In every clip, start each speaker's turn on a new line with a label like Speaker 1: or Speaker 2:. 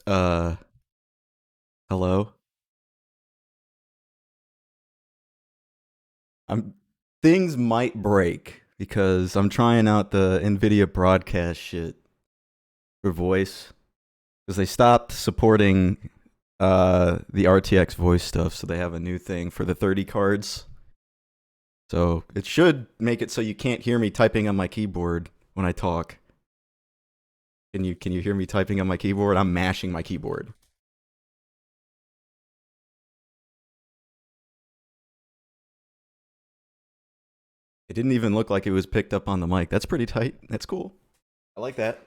Speaker 1: Uh, hello. I'm Things might break because I'm trying out the Nvidia broadcast shit for voice because they stopped supporting the RTX voice stuff, so they have a new thing for the 30 cards. So it should make it so you can't hear me typing on my keyboard when I talk. Can you hear me typing on my keyboard? I'm mashing my keyboard. It didn't even look like it was picked up on the mic. That's pretty tight. That's cool. I like that.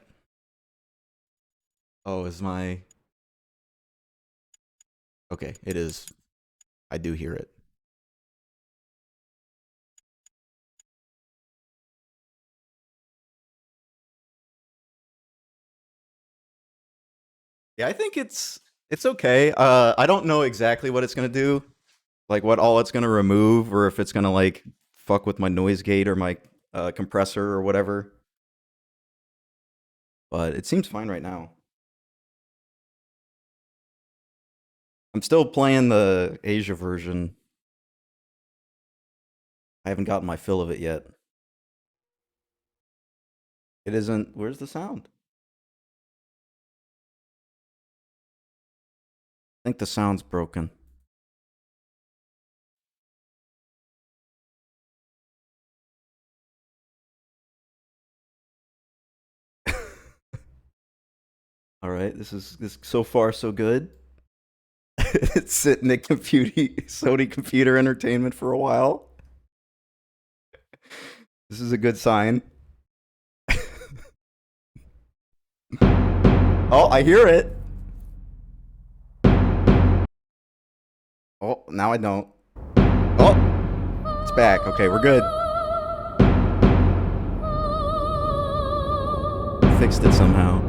Speaker 1: Oh, is my Okay, it is. I do hear it. Yeah, I think it's okay. I don't know exactly what it's gonna do, like what all it's gonna remove, or if it's gonna like fuck with my noise gate or my compressor or whatever. But it seems fine right now. I'm still playing the Asia version. I haven't gotten my fill of it yet. It isn't. Where's the sound? I think the sound's broken. All right, this so far so good. It's sitting at Sony Computer Entertainment for a while. This is a good sign. Oh, I hear it. Oh, now I don't. Oh, it's back. Okay, we're good. Fixed it somehow.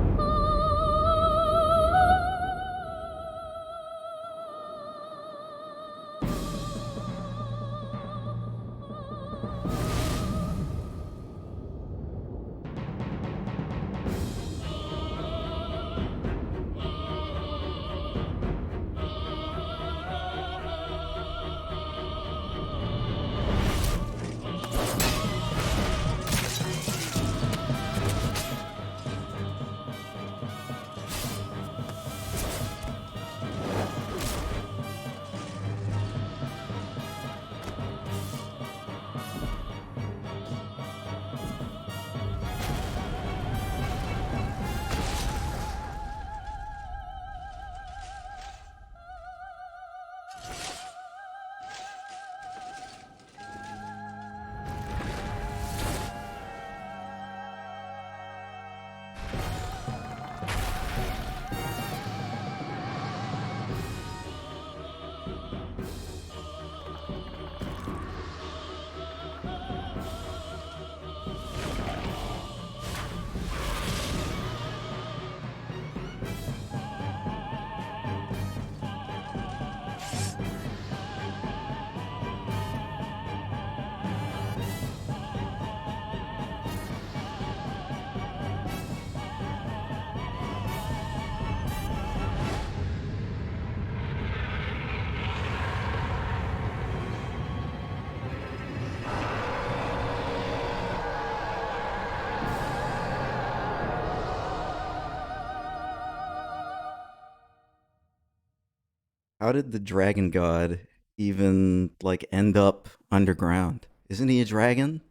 Speaker 1: How did the dragon god even like end up underground? Isn't he a dragon?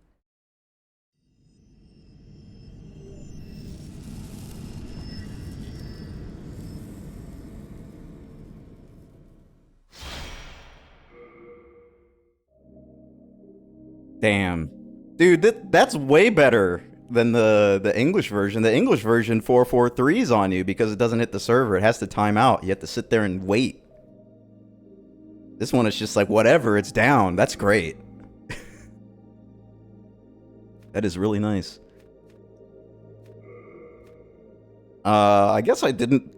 Speaker 1: Damn. Dude, that's way better than the English version. The English version 443's on you because it doesn't hit the server. It has to time out. You have to sit there and wait. This one is just like whatever, it's down. That's great. That is really nice. I guess I didn't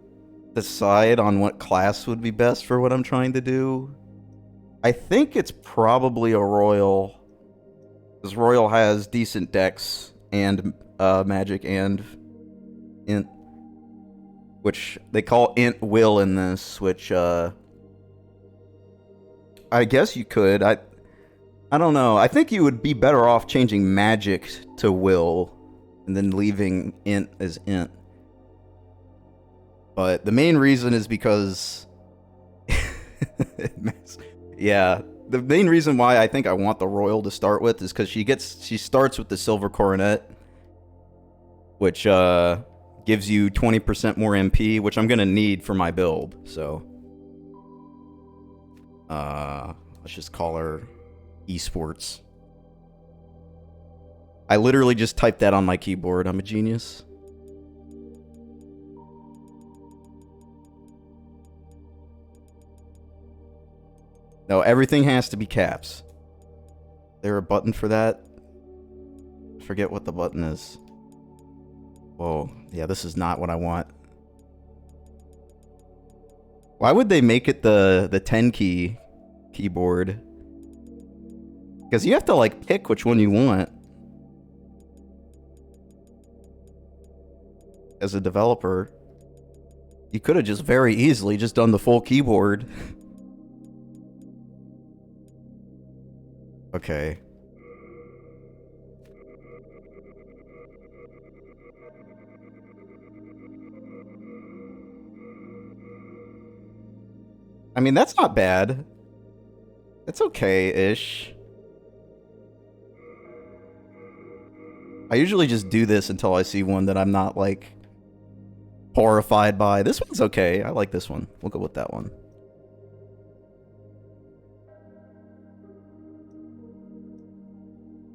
Speaker 1: decide on what class would be best for what I'm trying to do. I think it's probably a royal, because royal has decent dex and magic and int. which they call int will in this, which I guess you could. I don't know. I think you would be better off changing magic to will and then leaving int as int. But the main reason is because yeah, the main reason why I think I want the royal to start with is because she starts with the silver coronet, which gives you 20% more MP, which I'm gonna need for my build. So let's just call her esports. I literally just typed that on my keyboard. I'm a genius. No, everything has to be caps. Is there a button for that? I forget what the button is. Whoa, yeah, this is not what I want. Why would they make it the 10 key keyboard? Because you have to like pick which one you want. As a developer, you could have just very easily just done the full keyboard. Okay. I mean, that's not bad. It's okay-ish. I usually just do this until I see one that I'm not, like, horrified by. This one's okay. I like this one. We'll go with that one.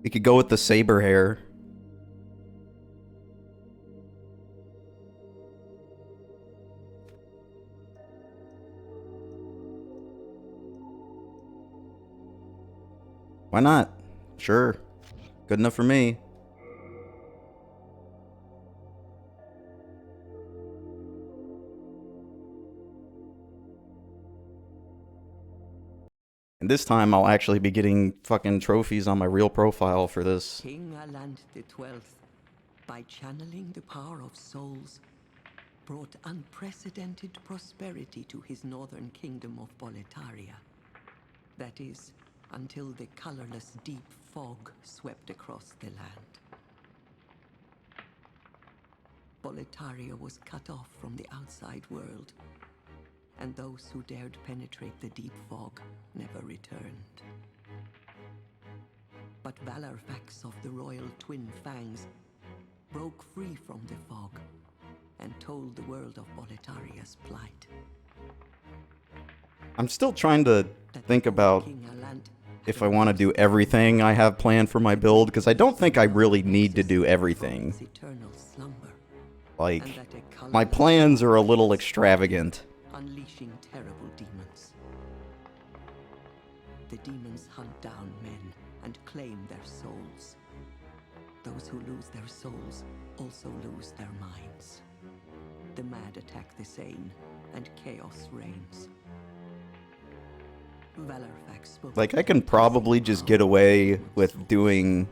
Speaker 1: We could go with the saber hair. Why not? Sure. Good enough for me. And this time I'll actually be getting fucking trophies on my real profile for this.
Speaker 2: King Allant XII, by channeling the power of souls, brought unprecedented prosperity to his northern kingdom of Boletaria. That is, until the colorless deep fog swept across the land. Boletaria was cut off from the outside world, and those who dared penetrate the deep fog never returned. But Valarfax of the royal Twin Fangs broke free from the fog and told the world of Boletaria's plight.
Speaker 1: I'm still trying to think about if I want to do everything I have planned for my build, because I don't think I really need to do everything. Like, my plans are a little extravagant.
Speaker 2: Unleashing terrible demons. The demons hunt down men and claim their souls. Those who lose their souls also lose their minds. The mad attack the sane, and chaos reigns. Valarfax spoke.
Speaker 1: Like, I can probably just get away with doing...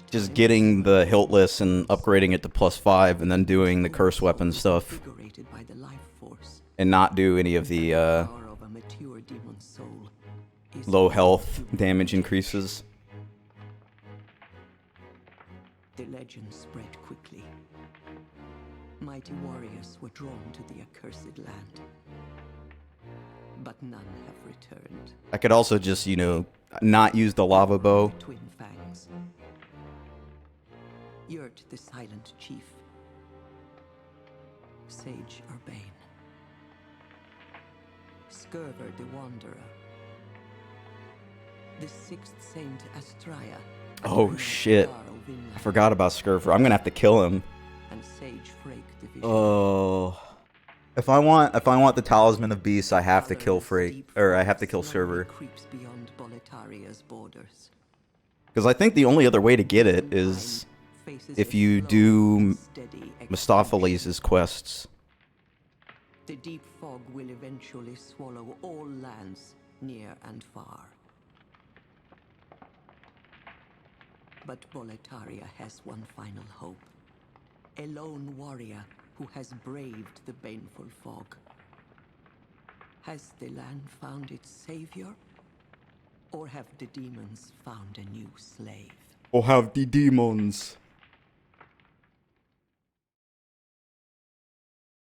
Speaker 1: just getting the hiltless and upgrading it to +5 and then doing the curse weapon stuff. And not do any of the low health damage increases.
Speaker 2: The legend spread quickly. Mighty warriors were drawn to the accursed land. But none have returned.
Speaker 1: I could also just, you know, not use the lava bow.
Speaker 2: Twin Fangs. Yurt the Silent Chief. Sage Urbane. Skurver the Wanderer. The Sixth Saint Astraea.
Speaker 1: Oh shit. I forgot about Skurver. I'm gonna have to kill him.
Speaker 2: And Sage Frake the Vision.
Speaker 1: Oh. If I want the Talisman of Beasts, I have to kill Frake, or I have to kill Skurver.
Speaker 2: Creeps beyond Boletaria's borders.
Speaker 1: Because I think the only other way to get it is if you do Mistopheles' quests.
Speaker 2: The deep fog will eventually swallow all lands, near and far. But Boletaria has one final hope. a lone warrior who has braved the baneful fog. Has the land found its savior? Or have the demons found a new slave?
Speaker 1: Or have the demons.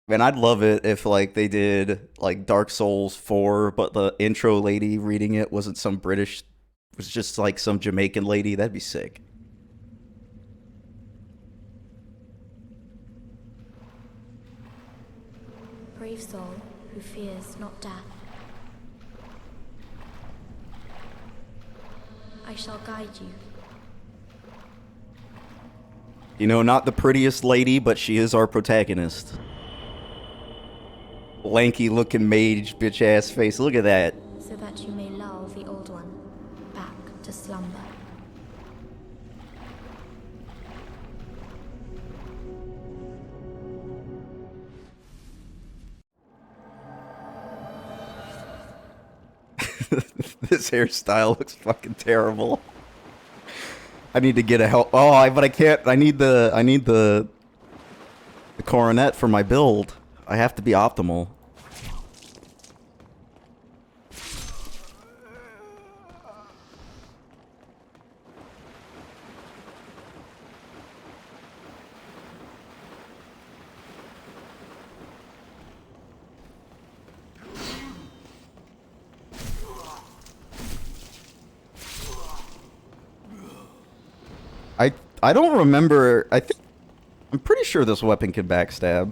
Speaker 1: Man, I'd love it if, like, they did, like, Dark Souls 4, but the intro lady reading it wasn't some British, it was just, like, some Jamaican lady. That'd be sick.
Speaker 3: Brave soul who fears not death. I shall guide you.
Speaker 1: You know, not the prettiest lady, but she is our protagonist. Lanky looking mage, bitch ass face. Look at that.
Speaker 3: So that you may lull the old one back to slumber.
Speaker 1: This hairstyle looks fucking terrible. I need to get a help. Oh, but I can't. I need the coronet for my build. I have to be optimal. I don't remember. I'm pretty sure this weapon can backstab.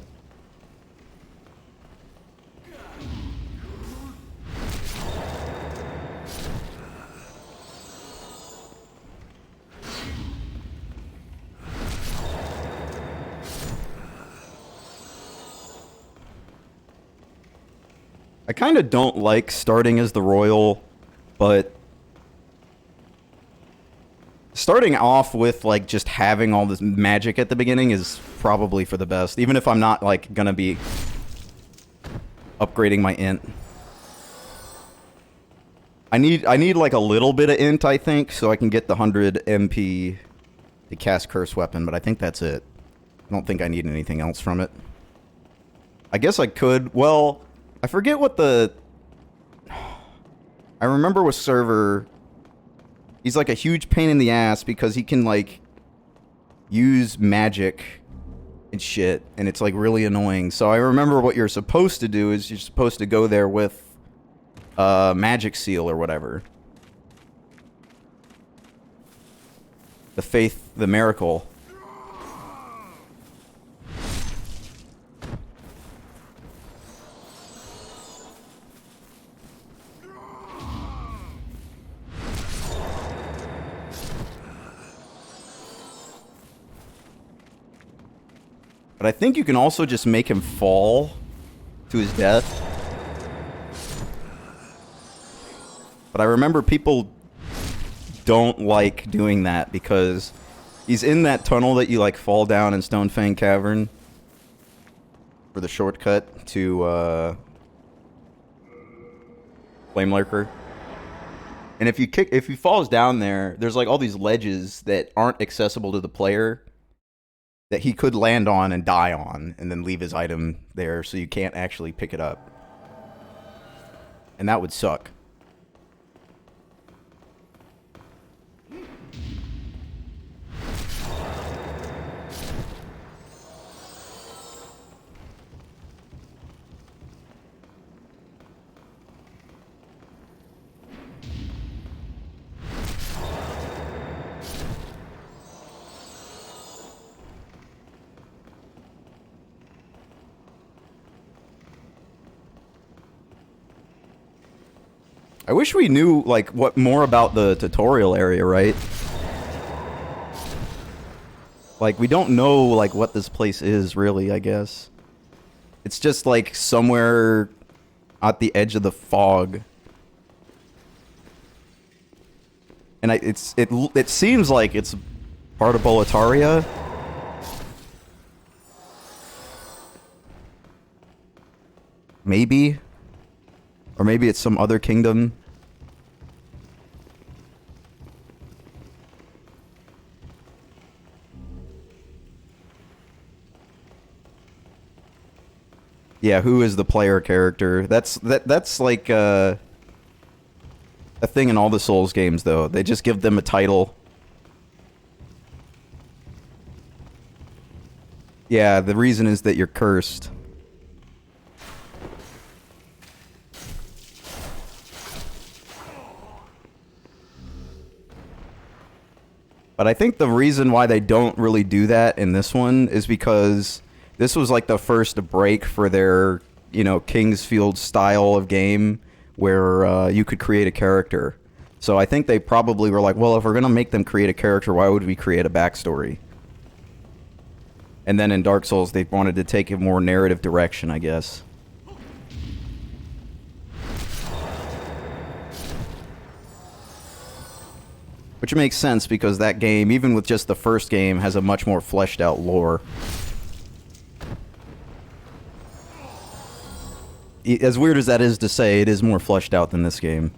Speaker 1: I kind of don't like starting as the Royal, but starting off with, like, just having all this magic at the beginning is probably for the best, even if I'm not, like, gonna be upgrading my int. I need like a little bit of int, I think, so I can get the 100 MP to cast Curse Weapon, but I think that's it. I don't think I need anything else from it. I guess I could. Well, I forget what the... I remember with Server, he's like a huge pain in the ass because he can, like, use magic and shit, and it's, like, really annoying. So I remember what you're supposed to do is you're supposed to go there with magic seal or whatever. The faith, the miracle. But I think you can also just make him fall to his death. But I remember people don't like doing that because he's in that tunnel that you, like, fall down in Stonefang Cavern for the shortcut to Flame Lurker. And if he falls down there, there's, like, all these ledges that aren't accessible to the player that he could land on and die on and then leave his item there, so you can't actually pick it up. And that would suck. I wish we knew, like, what more about the tutorial area, right? Like, we don't know, like, what this place is, really, I guess. It's just, like, somewhere at the edge of the fog. And it seems like it's part of Boletaria. Maybe. Or maybe it's some other kingdom. Yeah, who is the player character? That's like a thing in all the Souls games, though. They just give them a title. Yeah, the reason is that you're cursed. But I think the reason why they don't really do that in this one is because this was like the first break for their, you know, Kingsfield style of game where you could create a character. So I think they probably were like, well, if we're going to make them create a character, why would we create a backstory? And then in Dark Souls, they wanted to take a more narrative direction, I guess. Which makes sense because that game, even with just the first game, has a much more fleshed out lore. As weird as that is to say, it is more fleshed out than this game.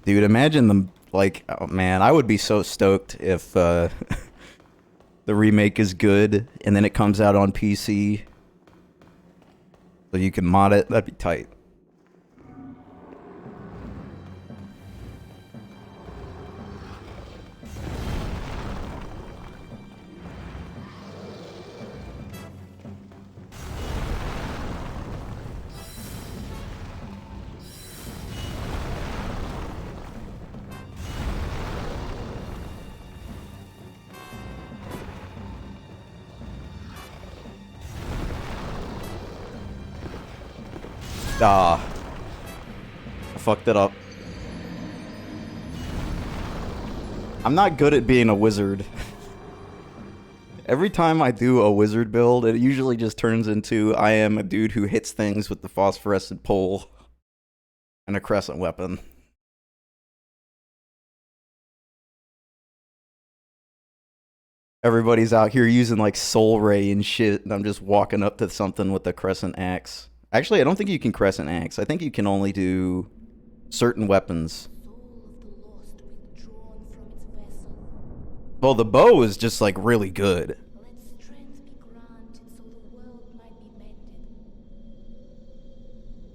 Speaker 1: Dude, imagine them, like, oh man, I would be so stoked if the remake is good and then it comes out on PC so you can mod it. That'd be tight. Ah. I fucked it up. I'm not good at being a wizard. Every time I do a wizard build, it usually just turns into I am a dude who hits things with the phosphorescent pole and a crescent weapon. Everybody's out here using like soul ray and shit, and I'm just walking up to something with a crescent axe. Actually, I don't think you can crescent axe. I think you can only do certain weapons. Well, the bow is just like really good.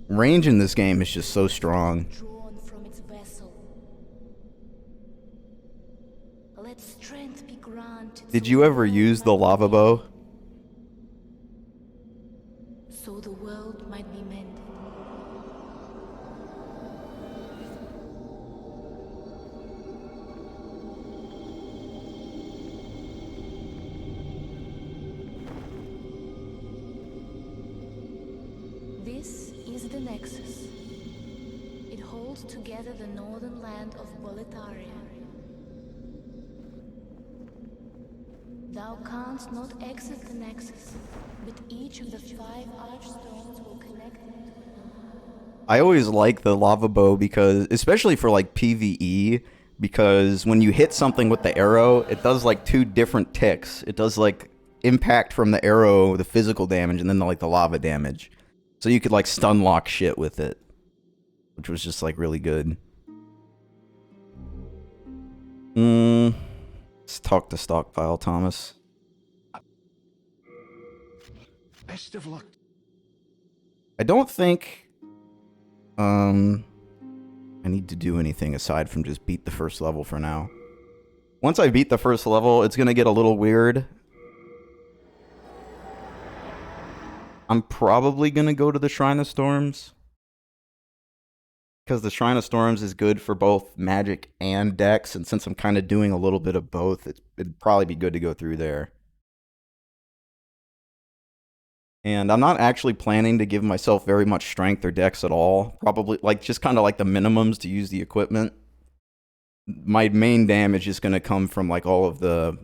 Speaker 1: Range in this game is just so strong. Did you ever use the lava bow?
Speaker 3: So the world might be mended. This is the Nexus. It holds together the northern land of Boletaria. Thou canst not exit the Nexus, but each of the 5 archstones will connect them to another.
Speaker 1: I always like the lava bow because, especially for like PvE, because when you hit something with the arrow, it does like 2 different ticks. It does like impact from the arrow, the physical damage, and then like the lava damage. So you could like stun lock shit with it, which was just like really good. Let's talk to Stockpile, Thomas.
Speaker 4: Best of luck.
Speaker 1: I don't think I need to do anything aside from just beat the first level for now. Once I beat the first level, it's gonna get a little weird. I'm probably gonna go to the Shrine of Storms, because the Shrine of Storms is good for both magic and dex, and since I'm kind of doing a little bit of both, it'd probably be good to go through there. And I'm not actually planning to give myself very much strength or dex at all. Probably, like, just kind of like the minimums to use the equipment. My main damage is going to come from, like, all of the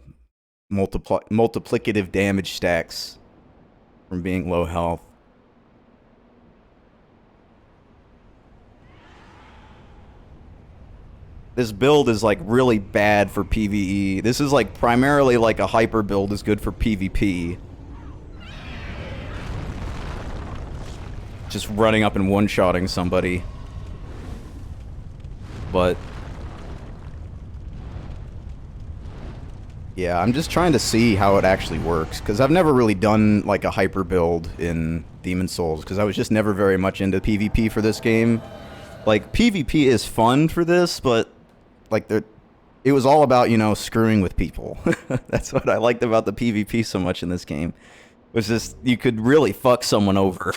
Speaker 1: multiplicative damage stacks from being low health. this build is like really bad for PvE. This is like primarily like a hyper build is good for PvP. Just running up and one-shotting somebody. But yeah, I'm just trying to see how it actually works, because I've never really done like a hyper build in Demon's Souls, because I was just never very much into PvP for this game. Like, PvP is fun for this, but like it was all about, you know, screwing with people. That's what I liked about the PvP so much in this game. Was just, you could really fuck someone over.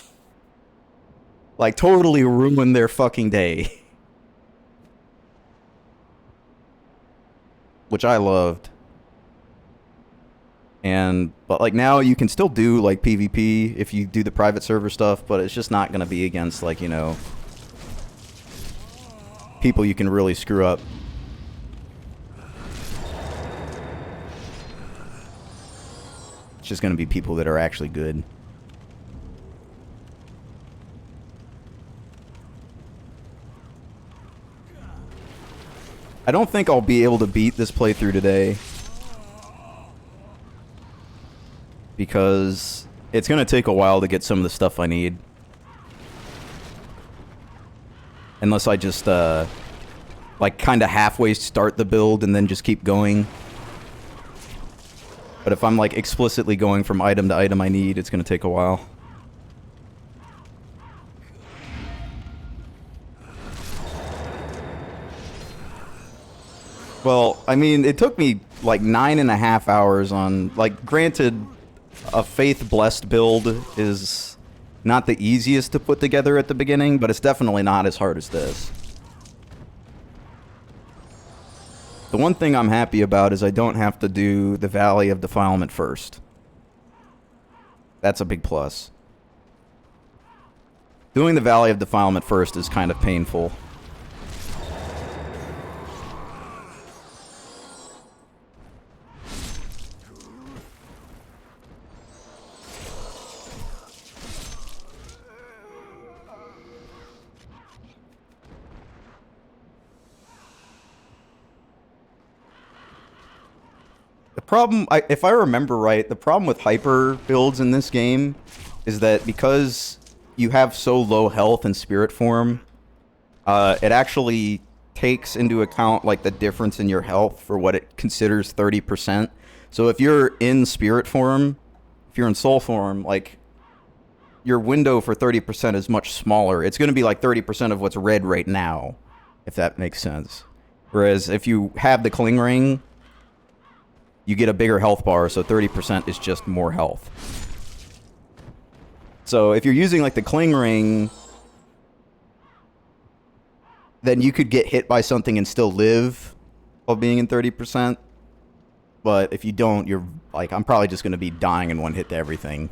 Speaker 1: Like, totally ruin their fucking day. Which I loved. But like now you can still do like PvP if you do the private server stuff, but it's just not gonna be against, like, you know, people you can really screw up. It's just gonna be people that are actually good. I don't think I'll be able to beat this playthrough today, because it's going to take a while to get some of the stuff I need. Unless I just, like, kind of halfway start the build and then just keep going. But if I'm, like, explicitly going from item to item I need, it's going to take a while. Well, I mean, it took me, like, 9.5 hours on, like, granted, a faith-blessed build is not the easiest to put together at the beginning, but it's definitely not as hard as this. The one thing I'm happy about is I don't have to do the Valley of Defilement first. That's a big plus. Doing the Valley of Defilement first is kind of painful. The problem, if I remember right, the problem with hyper builds in this game is that because you have so low health in spirit form, it actually takes into account like the difference in your health for what it considers 30%. So if you're in spirit form, if you're in soul form, like your window for 30% is much smaller. It's going to be like 30% of what's red right now, if that makes sense. Whereas if you have the Cling Ring, you get a bigger health bar, so 30% is just more health. So if you're using like the Cling Ring, then you could get hit by something and still live while being in 30%. But if you don't, you're like, I'm probably just going to be dying in one hit to everything.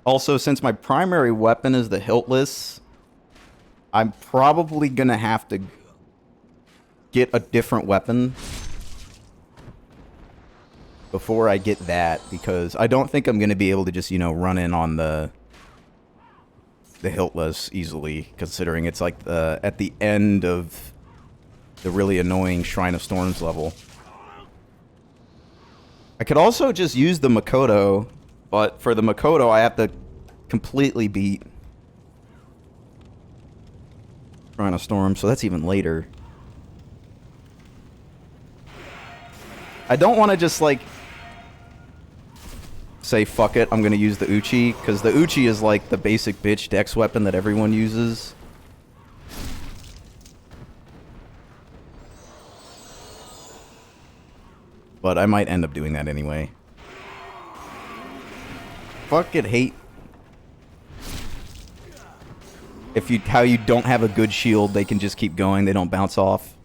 Speaker 1: Also, since my primary weapon is the Hiltless, I'm probably going to have to get a different weapon before I get that, because I don't think I'm going to be able to just, you know, run in on the Hiltless easily, considering it's like at the end of the really annoying Shrine of Storms level. I could also just use the Makoto, but for the Makoto I have to completely beat Shrine of Storm, so that's even later. I don't want to just like say fuck it, I'm gonna use the Uchi, because the Uchi is like the basic bitch dex weapon that everyone uses. But I might end up doing that anyway. Fucking hate how you don't have a good shield, they can just keep going, they don't bounce off.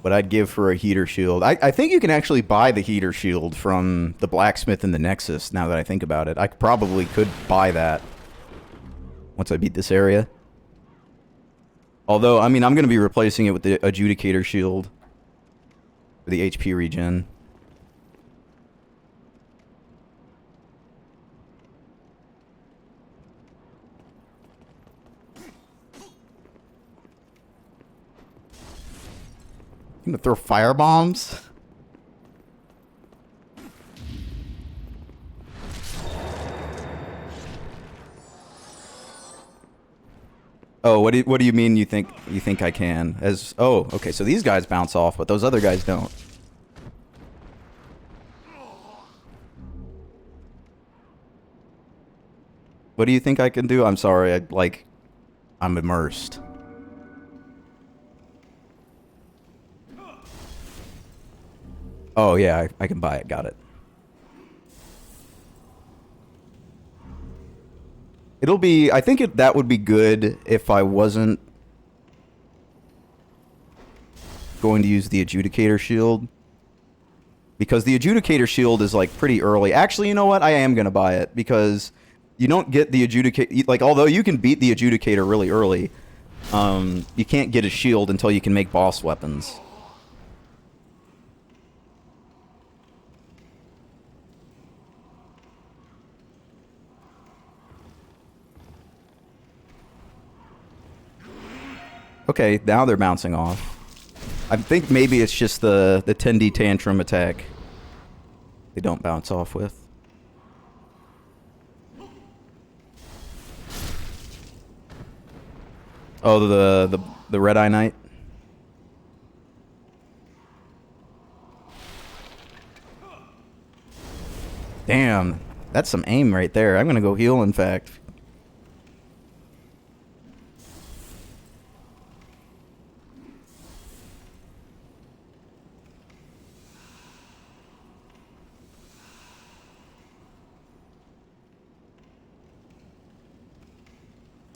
Speaker 1: What I'd give for a heater shield. I think you can actually buy the heater shield from the blacksmith in the Nexus, now that I think about it. I probably could buy that once I beat this area. Although, I mean, I'm going to be replacing it with the Adjudicator shield for the HP regen. gonna throw fire bombs? Oh, what do you mean you think I can? Oh, okay, so these guys bounce off, but those other guys don't. What do you think I can do? I'm sorry, I'm immersed. Oh yeah, I can buy it, got it. I think that would be good if I wasn't going to use the Adjudicator Shield. Because the Adjudicator Shield is like pretty early. Actually, you know what? I am going to buy it because you don't get the Adjudicator... Like, although you can beat the Adjudicator really early, you can't get a shield until you can make boss weapons. Okay, now they're bouncing off. I think maybe it's just the Tendi Tantrum attack they don't bounce off with. Oh, the Red Eye Knight? Damn, that's some aim right there. I'm gonna go heal, in fact.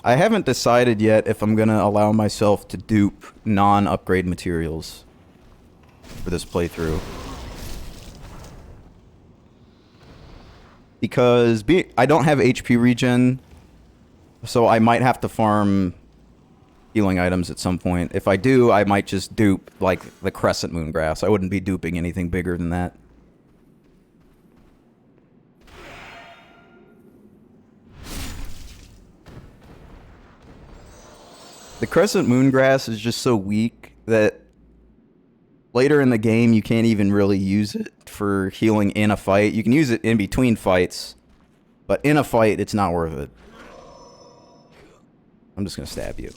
Speaker 1: I haven't decided yet if I'm gonna allow myself to dupe non-upgrade materials for this playthrough. Because I don't have HP regen, so I might have to farm healing items at some point. If I do, I might just dupe, like, the Crescent Moon Grass. I wouldn't be duping anything bigger than that. The Crescent Moongrass is just so weak that later in the game you can't even really use it for healing in a fight. You can use it in between fights, but in a fight it's not worth it. I'm just gonna stab you.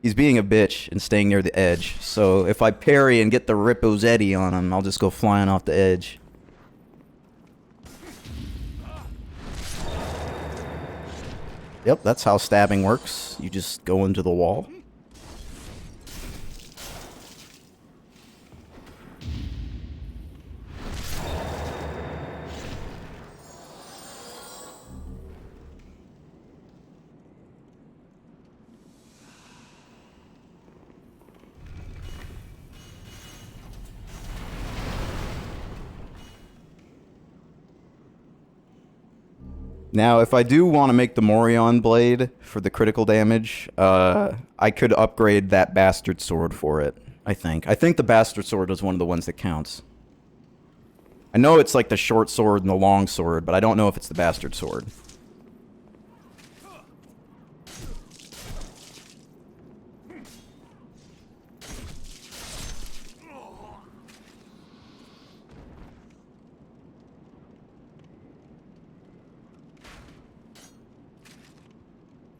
Speaker 1: He's being a bitch and staying near the edge, so if I parry and get the Rippozetti on him, I'll just go flying off the edge. Yep, that's how stabbing works. You just go into the wall. Now, if I do want to make the Morion Blade for the critical damage, I could upgrade that Bastard Sword for it, I think. I think the Bastard Sword is one of the ones that counts. I know it's like the short sword and the long sword, but I don't know if it's the Bastard Sword.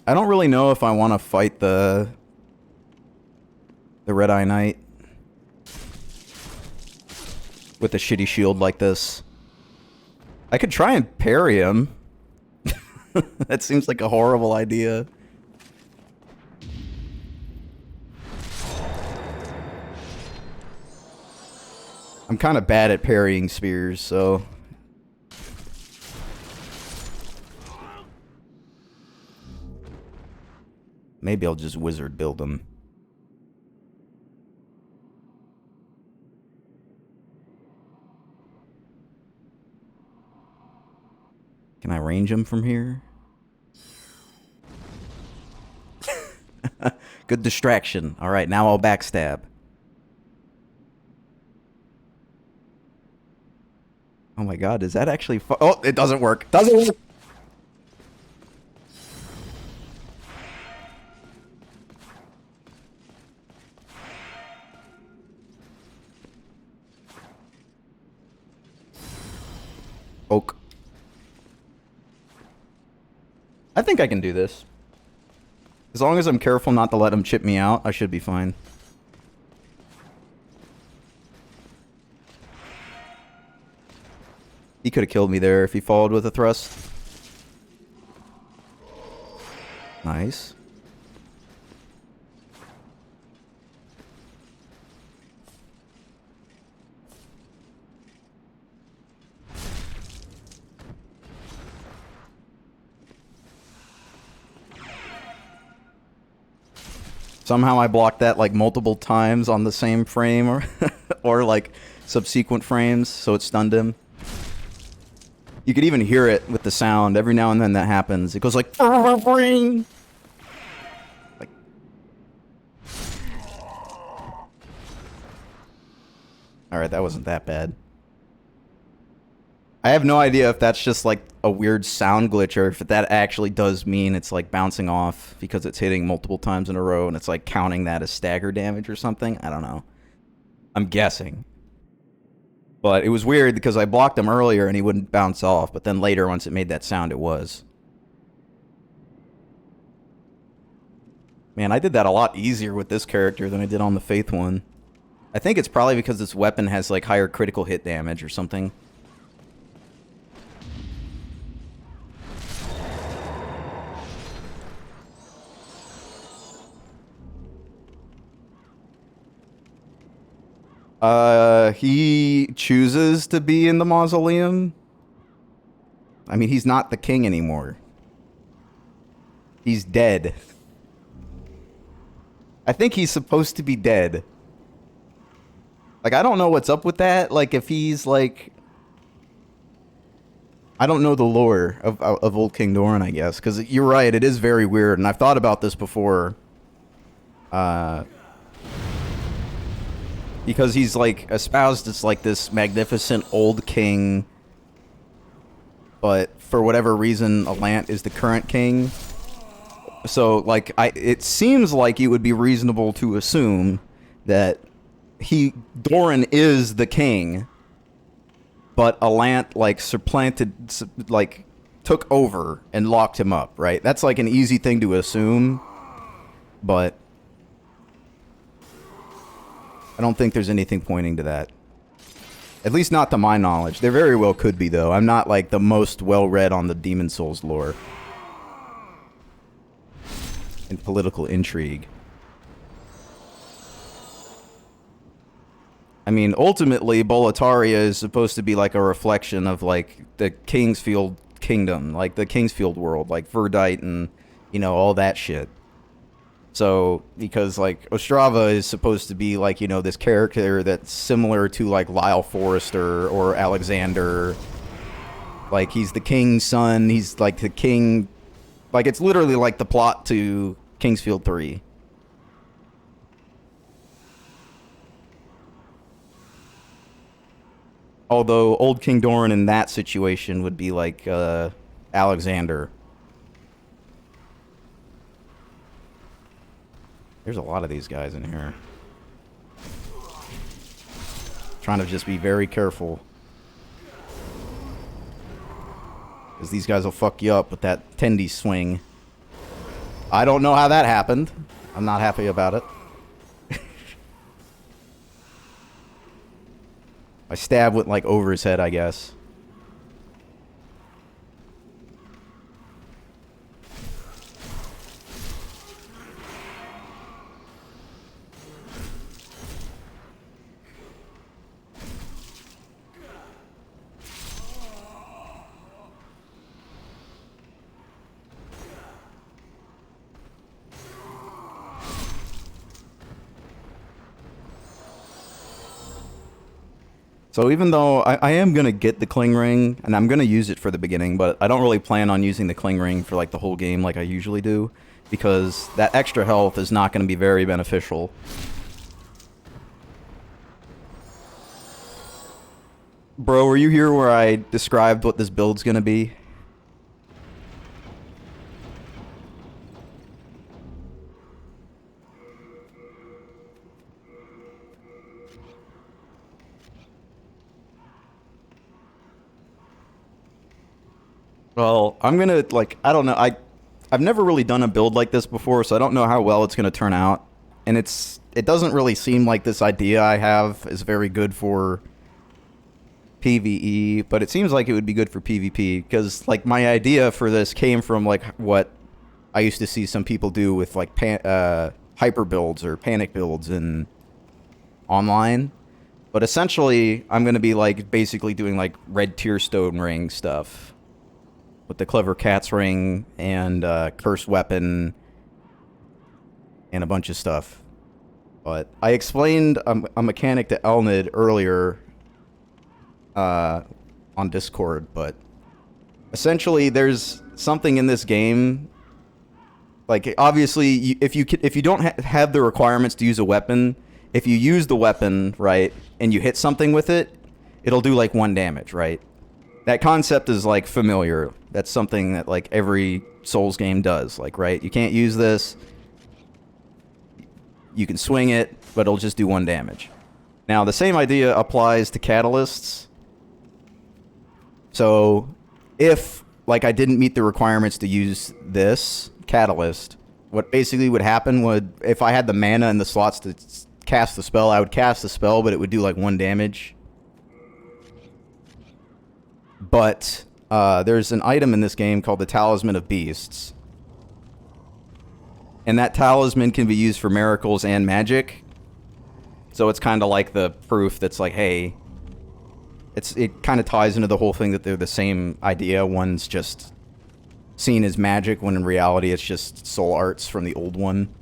Speaker 1: I don't really know if I want to fight the Red Eye Knight with a shitty shield like this. I could try and parry him. That seems like a horrible idea. I'm kind of bad at parrying spears, so... maybe I'll just wizard build him. Can I range him from here? Good distraction. Alright, now I'll backstab. Oh my god, is that actually oh, it doesn't work. Doesn't work! Oak. I think I can do this. As long as I'm careful not to let him chip me out, I should be fine. He could have killed me there if he followed with a thrust. Nice. Somehow I blocked that like multiple times on the same frame or or like subsequent frames, so it stunned him. You could even hear it with the sound. Every now and then that happens. It goes like... Like... Alright, that wasn't that bad. I have no idea if that's just like a weird sound glitch or if that actually does mean it's like bouncing off because it's hitting multiple times in a row and it's like counting that as stagger damage or something. I don't know. I'm guessing. But it was weird because I blocked him earlier and he wouldn't bounce off, but then later once it made that sound it was. Man, I did that a lot easier with this character than I did on the Faith one. I think it's probably because this weapon has like higher critical hit damage or something. He chooses to be in the mausoleum. I mean, he's not the king anymore. He's dead. I think he's supposed to be dead. Like, I don't know what's up with that. Like, if he's, like... I don't know the lore of Old King Doran, I guess. Because you're right, it is very weird. And I've thought about this before. Because he's, like, espoused as, like, this magnificent old king. But, for whatever reason, Allant is the current king. So, like, it seems like it would be reasonable to assume that Doran is the king, but Allant, like, supplanted, like, took over and locked him up, right? That's, like, an easy thing to assume, but I don't think there's anything pointing to that. At least not to my knowledge. There very well could be, though. I'm not, like, the most well-read on the Demon Souls lore. And political intrigue. I mean, ultimately, Boletaria is supposed to be like a reflection of, like, the Kingsfield kingdom. Like, the Kingsfield world. Like, Verdite and, you know, all that shit. So, because, like, Ostrava is supposed to be, like, you know, this character that's similar to, like, Lyle Forrester or Alexander. Like, he's the king's son. He's, like, the king... Like, it's literally like the plot to Kingsfield 3. Although Old King Doran in that situation would be like Alexander. There's a lot of these guys in here. Trying to just be very careful. Because these guys will fuck you up with that Tendi swing. I don't know how that happened. I'm not happy about it. I stab went like over his head, I guess. So even though I am going to get the Cling Ring, and I'm going to use it for the beginning, but I don't really plan on using the Cling Ring for like the whole game like I usually do, because that extra health is not going to be very beneficial. Bro, were you here where I described what this build's going to be? Well, I'm gonna like I don't know. I've never really done a build like this before, so I don't know how well it's gonna turn out. And it doesn't really seem like this idea I have is very good for PvE, but it seems like it would be good for PvP because like my idea for this came from like what I used to see some people do with like hyper builds or panic builds in online. But essentially, I'm gonna be like basically doing like red tier stone ring stuff with the clever cat's ring and cursed weapon and a bunch of stuff. But I explained a mechanic to Elnid earlier on Discord, but essentially there's something in this game. Like obviously, if you don't have the requirements to use a weapon, if you use the weapon right and you hit something with it, it'll do like 1 damage, right? That concept is like familiar. That's something that like every Souls game does. Like, right? You can't use this. You can swing it, but it'll just do 1 damage. Now, the same idea applies to catalysts. So, if like I didn't meet the requirements to use this catalyst, what basically would happen would, if I had the mana and the slots to cast the spell, I would cast the spell, but it would do like 1 damage. But there's an item in this game called the Talisman of Beasts. And that talisman can be used for miracles and magic. So it's kind of like the proof that's like, hey, it kind of ties into the whole thing that they're the same idea. One's just seen as magic, when in reality it's just soul arts from the old one.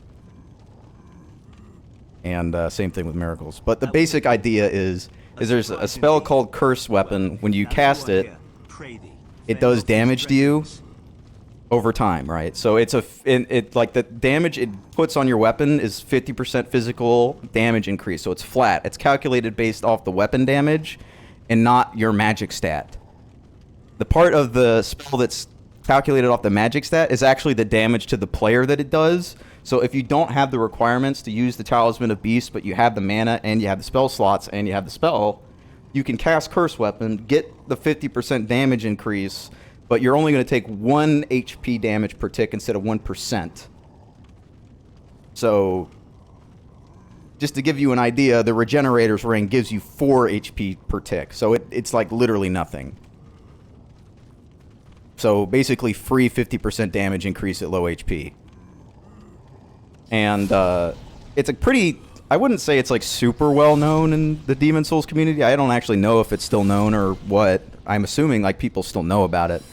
Speaker 1: And same thing with miracles. But the basic idea is there's a spell called Curse Weapon. When you cast it, it does damage to you over time, right? So it's like the damage it puts on your weapon is 50% physical damage increase. So it's flat. It's calculated based off the weapon damage and not your magic stat. The part of the spell that's calculated off the magic stat is actually the damage to the player that it does. So if you don't have the requirements to use the Talisman of Beasts, but you have the mana and you have the spell slots and you have the spell, you can cast Curse Weapon, get the 50% damage increase, but you're only going to take 1 HP damage per tick instead of 1%. So, just to give you an idea, the Regenerator's Ring gives you 4 HP per tick. So it's like literally nothing. So basically free 50% damage increase at low HP. And it's a pretty... I wouldn't say it's like super well known in the Demon Souls community. I don't actually know if it's still known or what. I'm assuming like people still know about it.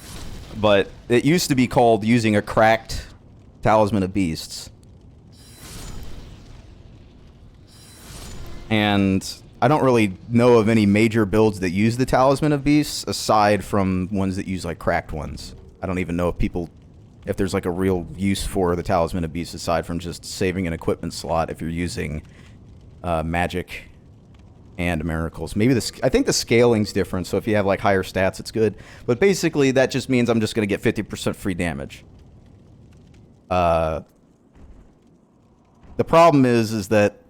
Speaker 1: But it used to be called using a cracked Talisman of Beasts. And I don't really know of any major builds that use the Talisman of Beasts aside from ones that use like cracked ones. I don't even know if there's like a real use for the Talisman of Beasts aside from just saving an equipment slot if you're using magic and miracles. Maybe I think the scaling's different, so if you have like higher stats, it's good. But basically, that just means I'm just going to get 50% free damage. The problem is that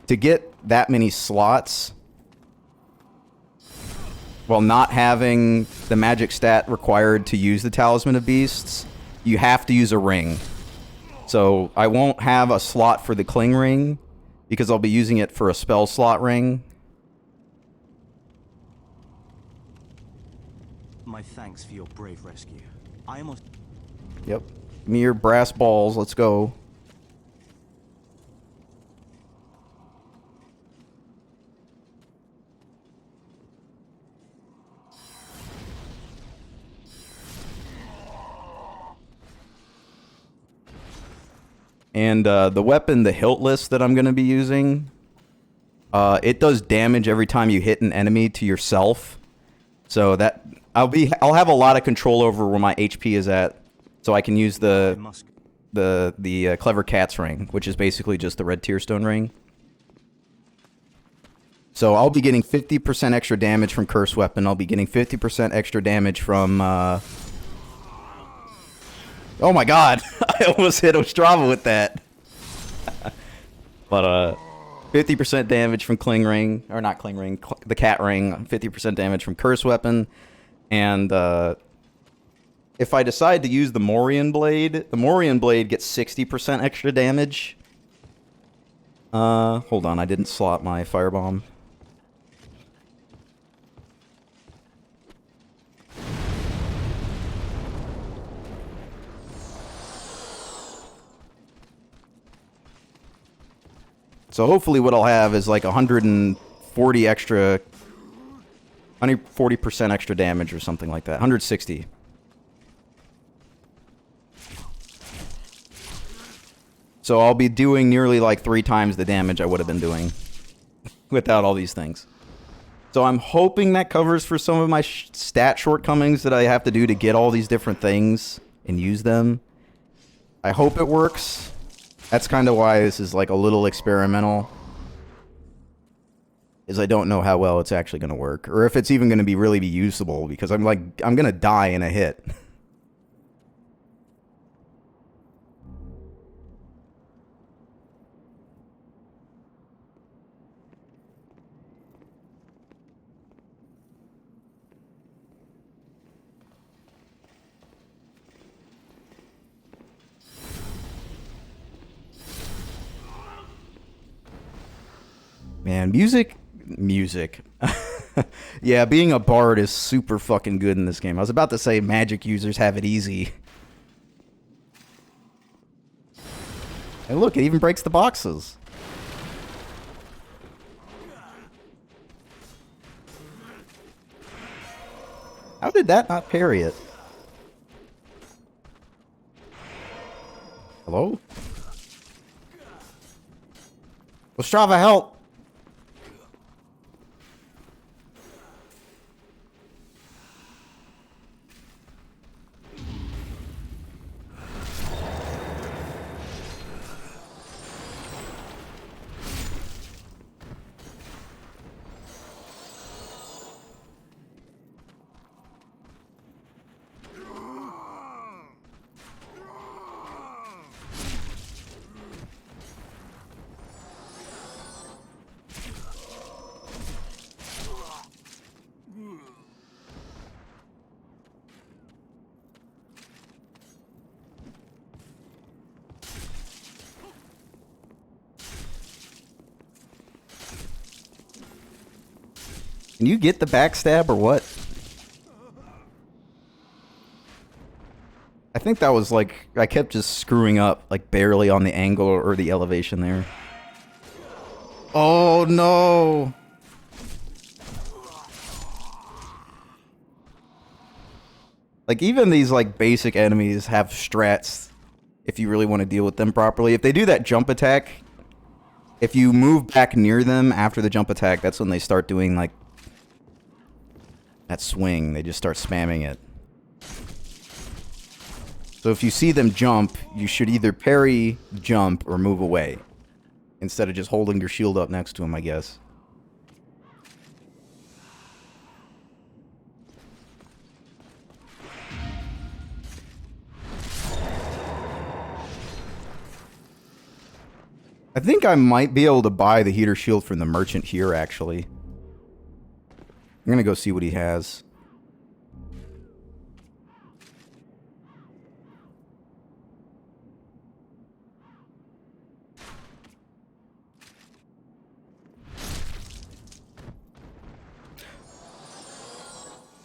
Speaker 1: to get that many slots while not having the magic stat required to use the Talisman of Beasts, you have to use a ring. So I won't have a slot for the Cling Ring because I'll be using it for a spell slot ring.
Speaker 5: My thanks for your brave rescue. I almost...
Speaker 1: Yep. Give me your brass balls. Let's go. And the weapon, the Hiltless, that I'm going to be using, it does damage every time you hit an enemy to yourself. So that I'll have a lot of control over where my HP is at, so I can use the Clever Cat's Ring, which is basically just the red tier stone ring. So I'll be getting 50% extra damage from Curse Weapon. I'll be getting 50% extra damage from... Oh my god! I almost hit Ostrava with that. But 50% damage from Cling Ring, or not Cling Ring, the Cat Ring. 50% damage from Curse Weapon, and if I decide to use the Morian Blade gets 60% extra damage. Hold on, I didn't slot my firebomb. So hopefully what I'll have is like 140 extra, 140% extra damage or something like that. 160. So I'll be doing nearly like 3 times the damage I would have been doing without all these things. So I'm hoping that covers for some of my stat shortcomings that I have to do to get all these different things and use them. I hope it works. That's kind of why this is like a little experimental. Is I don't know how well it's actually going to work. Or if it's even going to be really be usable. Because I'm going to die in a hit. Man, music. Yeah, being a bard is super fucking good in this game. I was about to say magic users have it easy. And look, it even breaks the boxes. How did that not parry it? Hello? Ostrava, help! Can you get the backstab or what? I think that was like, I kept just screwing up, like barely on the angle or the elevation there. Oh no! Like even these like basic enemies have strats if you really want to deal with them properly. If they do that jump attack, if you move back near them after the jump attack, that's when they start doing like that swing. They just start spamming it. So if you see them jump, you should either parry, jump, or move away. Instead of just holding your shield up next to them, I guess. I think I might be able to buy the heater shield from the merchant here, actually. I'm gonna go see what he has.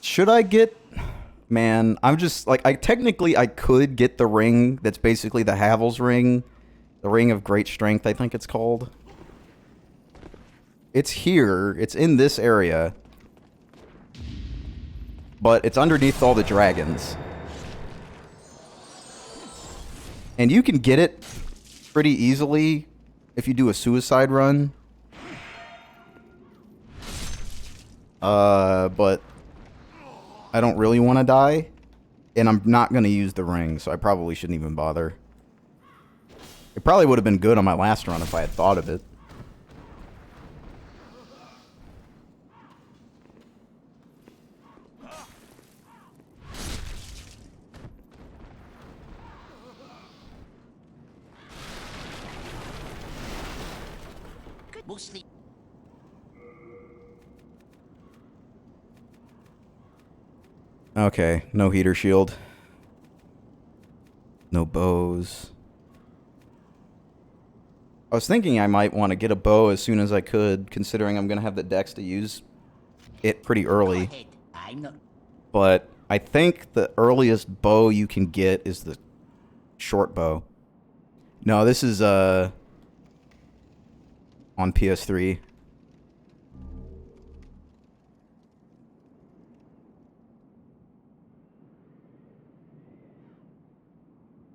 Speaker 1: Should I get... Man, I'm just... Like, I could get the ring that's basically the Havel's ring. The Ring of Great Strength, I think it's called. It's here. It's in this area. But it's underneath all the dragons. And you can get it pretty easily if you do a suicide run. But I don't really want to die. And I'm not going to use the ring, so I probably shouldn't even bother. It probably would have been good on my last run if I had thought of it.
Speaker 6: Mostly.
Speaker 1: Okay, no heater shield. No bows. I was thinking I might want to get a bow as soon as I could, considering I'm going to have the dex to use it pretty early. But I think the earliest bow you can get is the short bow. No, this is on PS3.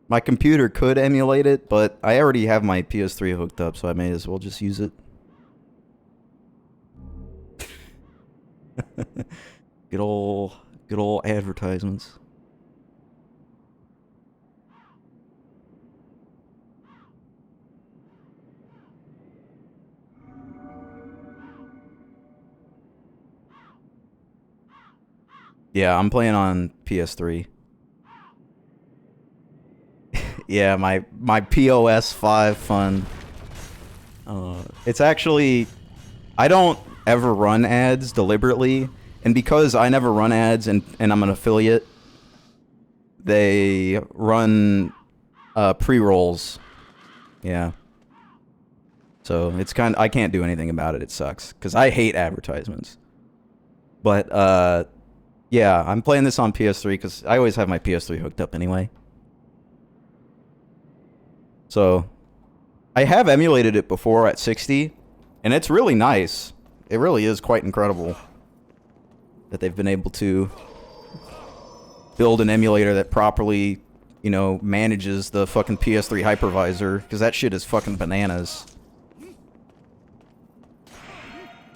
Speaker 1: My computer could emulate it, but I already have my PS3 hooked up, so I may as well just use it. Good old advertisements. Yeah, I'm playing on PS3. Yeah, my POS 5 fun. It's actually, I don't ever run ads deliberately, and because I never run ads and I'm an affiliate, they run pre-rolls. Yeah. So it's I can't do anything about it. It sucks because I hate advertisements. But yeah, I'm playing this on PS3 because I always have my PS3 hooked up anyway. So, I have emulated it before at 60, and it's really nice. It really is quite incredible that they've been able to build an emulator that properly, you know, manages the fucking PS3 hypervisor, because that shit is fucking bananas.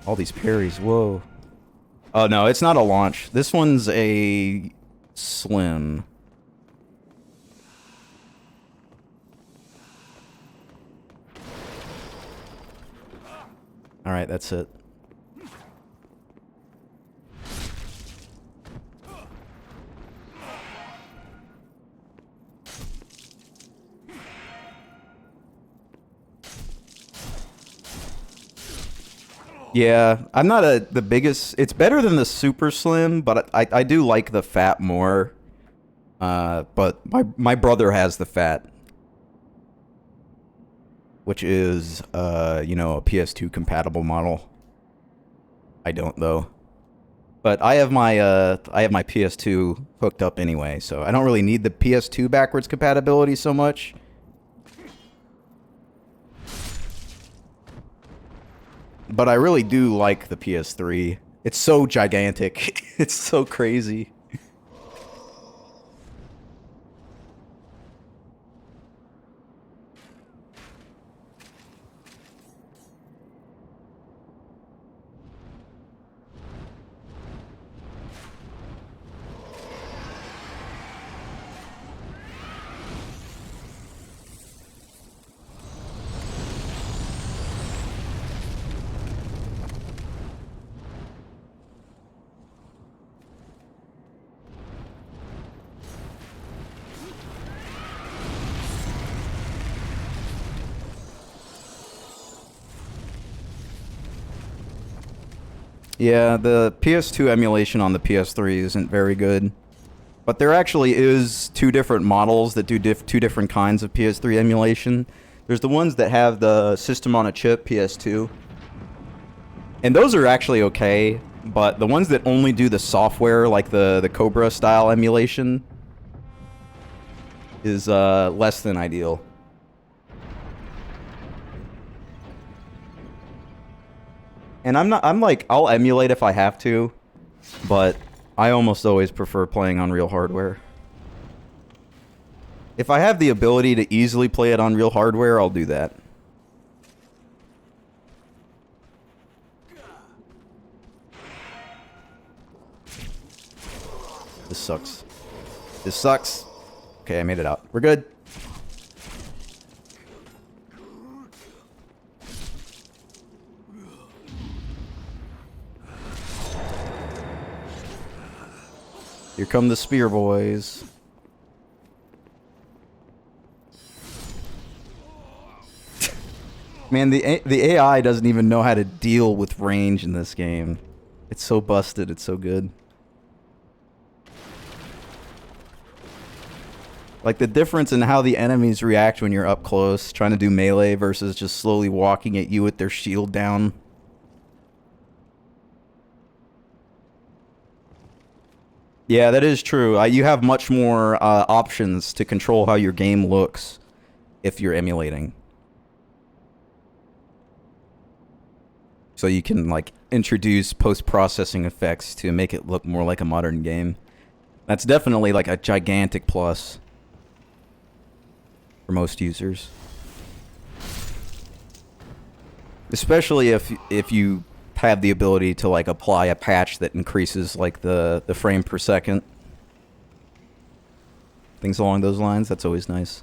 Speaker 1: All these parries, whoa. Oh, no, it's not a launch. This one's a slim. Alright, that's it. Yeah, I'm not the biggest... It's better than the super slim, but I do like the fat more. But my brother has the fat. Which is, you know, a PS2 compatible model. I don't, though. But I have my PS2 hooked up anyway, so I don't really need the PS2 backwards compatibility so much. But I really do like the PS3. It's so gigantic. It's so crazy. Yeah, the PS2 emulation on the PS3 isn't very good. But there actually is two different models that do two different kinds of PS3 emulation. There's the ones that have the system on a chip, PS2. And those are actually okay, but the ones that only do the software, like the Cobra style emulation, is less than ideal. And I'm like, I'll emulate if I have to, but I almost always prefer playing on real hardware. If I have the ability to easily play it on real hardware, I'll do that. This sucks. This sucks. Okay, I made it out. We're good. Here come the spear boys. Man, the AI doesn't even know how to deal with range in this game. It's so busted, it's so good. Like the difference in how the enemies react when you're up close, trying to do melee versus just slowly walking at you with their shield down. Yeah, that is true. You have much more options to control how your game looks if you're emulating. So you can like introduce post-processing effects to make it look more like a modern game. That's definitely like a gigantic plus for most users. Especially if you have the ability to like apply a patch that increases like the frame per second. Things along those lines, that's always nice.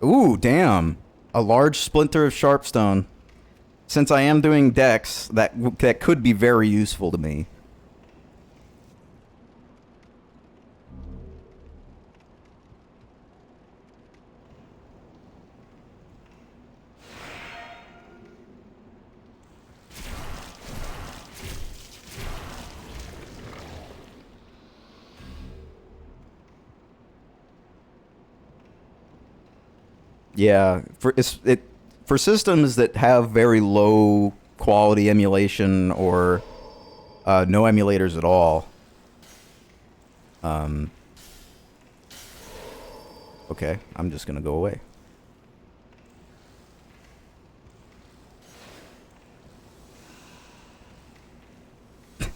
Speaker 1: Ooh, damn. A large splinter of sharpstone. Since I am doing Dex, that could be very useful to me. Yeah, for systems that have very low quality emulation or no emulators at all. Okay, I'm just gonna go away.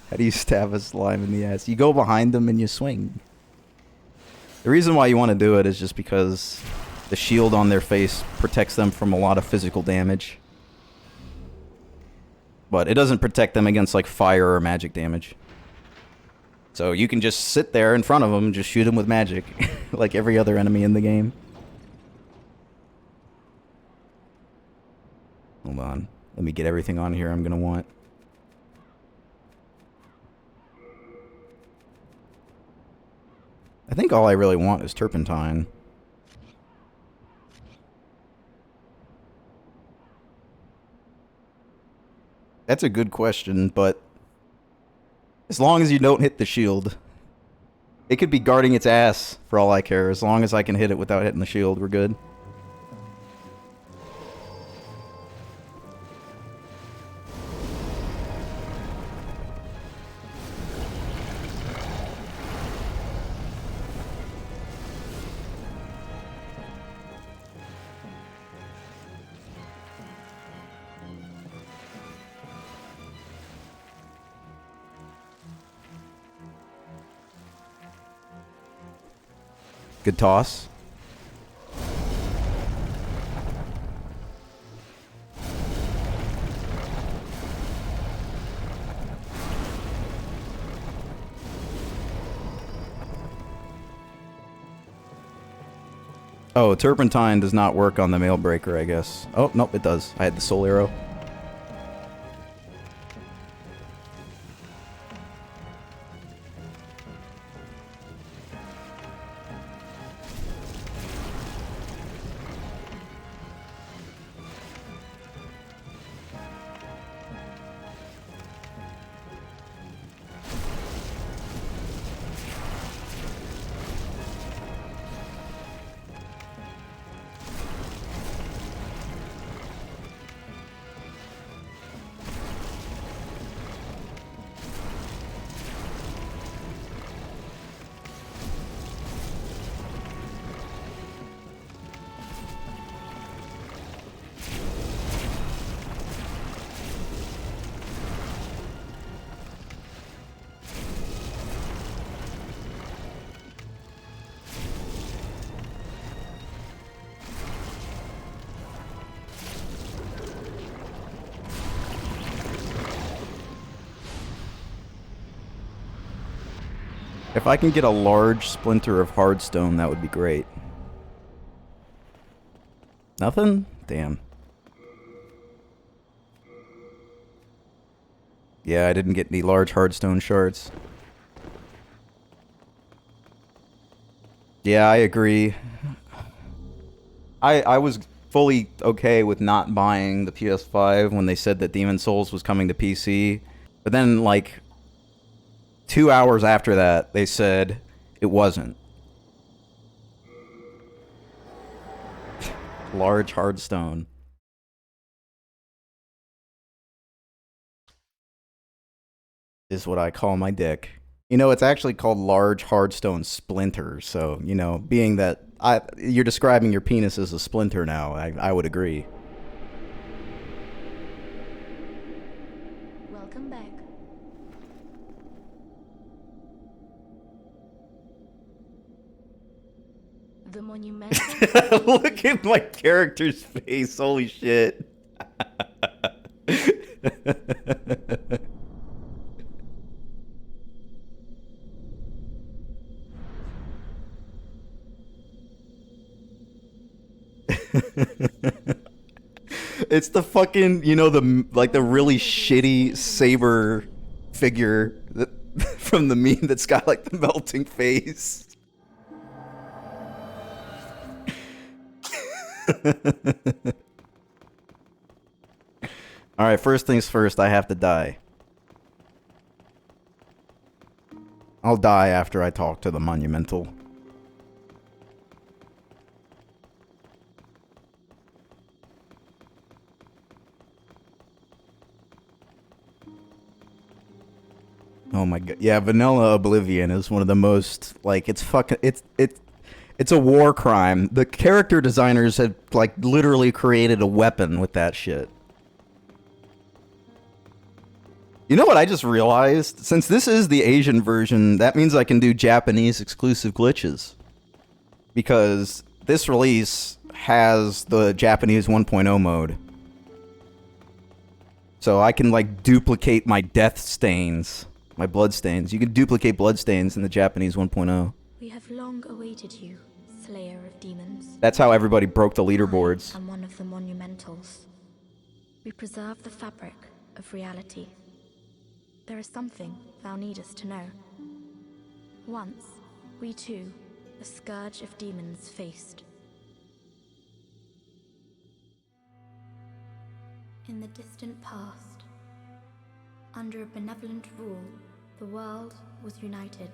Speaker 1: How do you stab a slime in the ass? You go behind them and you swing. The reason why you want to do it is just because the shield on their face protects them from a lot of physical damage. But it doesn't protect them against like fire or magic damage. So you can just sit there in front of them and just shoot them with magic. Like every other enemy in the game. Hold on. Let me get everything on here I'm gonna want. I think all I really want is turpentine. That's a good question, but as long as you don't hit the shield. It could be guarding its ass for all I care. As long as I can hit it without hitting the shield, we're good. Good toss. Oh, turpentine does not work on the mail breaker, I guess. Oh, nope, it does. I had the soul arrow. If I can get a large splinter of hardstone, that would be great. Nothing? Damn. Yeah, I didn't get any large hardstone shards. Yeah, I agree. I was fully okay with not buying the PS5 when they said that Demon Souls was coming to PC. But then, like, 2 hours after that, they said it wasn't. Large hard stone. Is what I call my dick. You know, it's actually called large hardstone splinter. So, you know, being that you're describing your penis as a splinter now, I would agree.
Speaker 3: Welcome back. The monumental.
Speaker 1: Look at my character's face. Holy shit. It's the fucking, you know, the really shitty saber figure from the meme that's got like the melting face. Alright, first things first, I have to die. I'll die after I talk to the monumental. Oh my god. Yeah, Vanilla Oblivion is one of the most, like, it's fucking, it's a war crime. The character designers have, like, literally created a weapon with that shit. You know what I just realized? Since this is the Asian version, that means I can do Japanese exclusive glitches. Because this release has the Japanese 1.0 mode. So I can, like, duplicate my death stains. My bloodstains. You can duplicate bloodstains in the Japanese 1.0.
Speaker 3: We have long awaited you, Slayer of Demons.
Speaker 1: That's how everybody broke the leaderboards.
Speaker 3: I am one of the monumentals. We preserve the fabric of reality. There is something thou needest to know. Once, we too, the scourge of demons faced. In the distant past, under a benevolent rule, the world was united,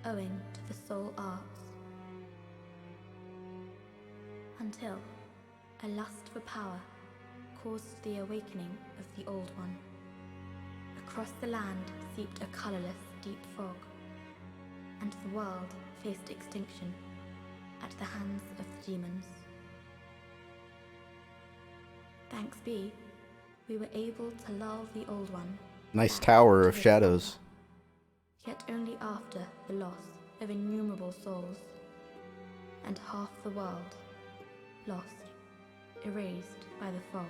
Speaker 3: owing to the soul arts. Until a lust for power caused the awakening of the Old One. Across the land seeped a colorless, deep fog, and the world faced extinction at the hands of the demons. Thanks be, we were able to lull the Old One.
Speaker 1: Nice tower of shadows.
Speaker 3: Yet only after the loss of innumerable souls, and half the world lost, erased by the fog.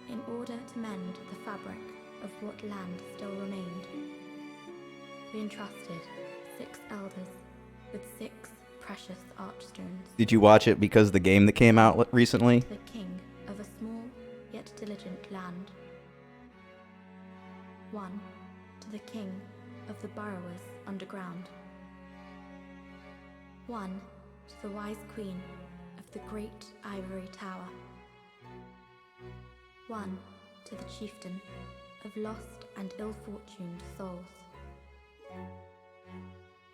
Speaker 3: In order to mend the fabric of what land still remained, we entrusted 6 elders with 6 precious archstones.
Speaker 1: Did you watch it because of the game that came out recently?
Speaker 3: The king of a small yet diligent land. One to the king of the burrowers underground. One to the wise queen of the great ivory tower. One to the chieftain of lost and ill-fortuned souls.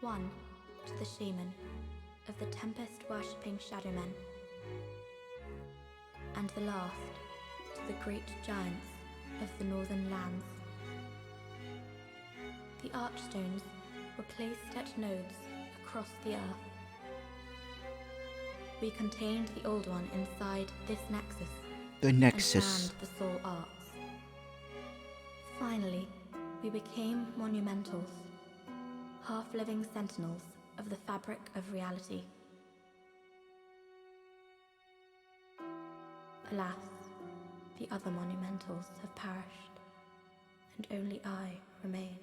Speaker 3: One to the shaman of the tempest-worshipping shadowmen. And the last to the great giants of the northern lands. The archstones were placed at nodes across the earth. We contained the Old One inside this nexus.
Speaker 1: The Nexus.
Speaker 3: And the soul arts. Finally, we became monumentals, half-living sentinels of the fabric of reality. Alas, the other monumentals have perished, and only I remain.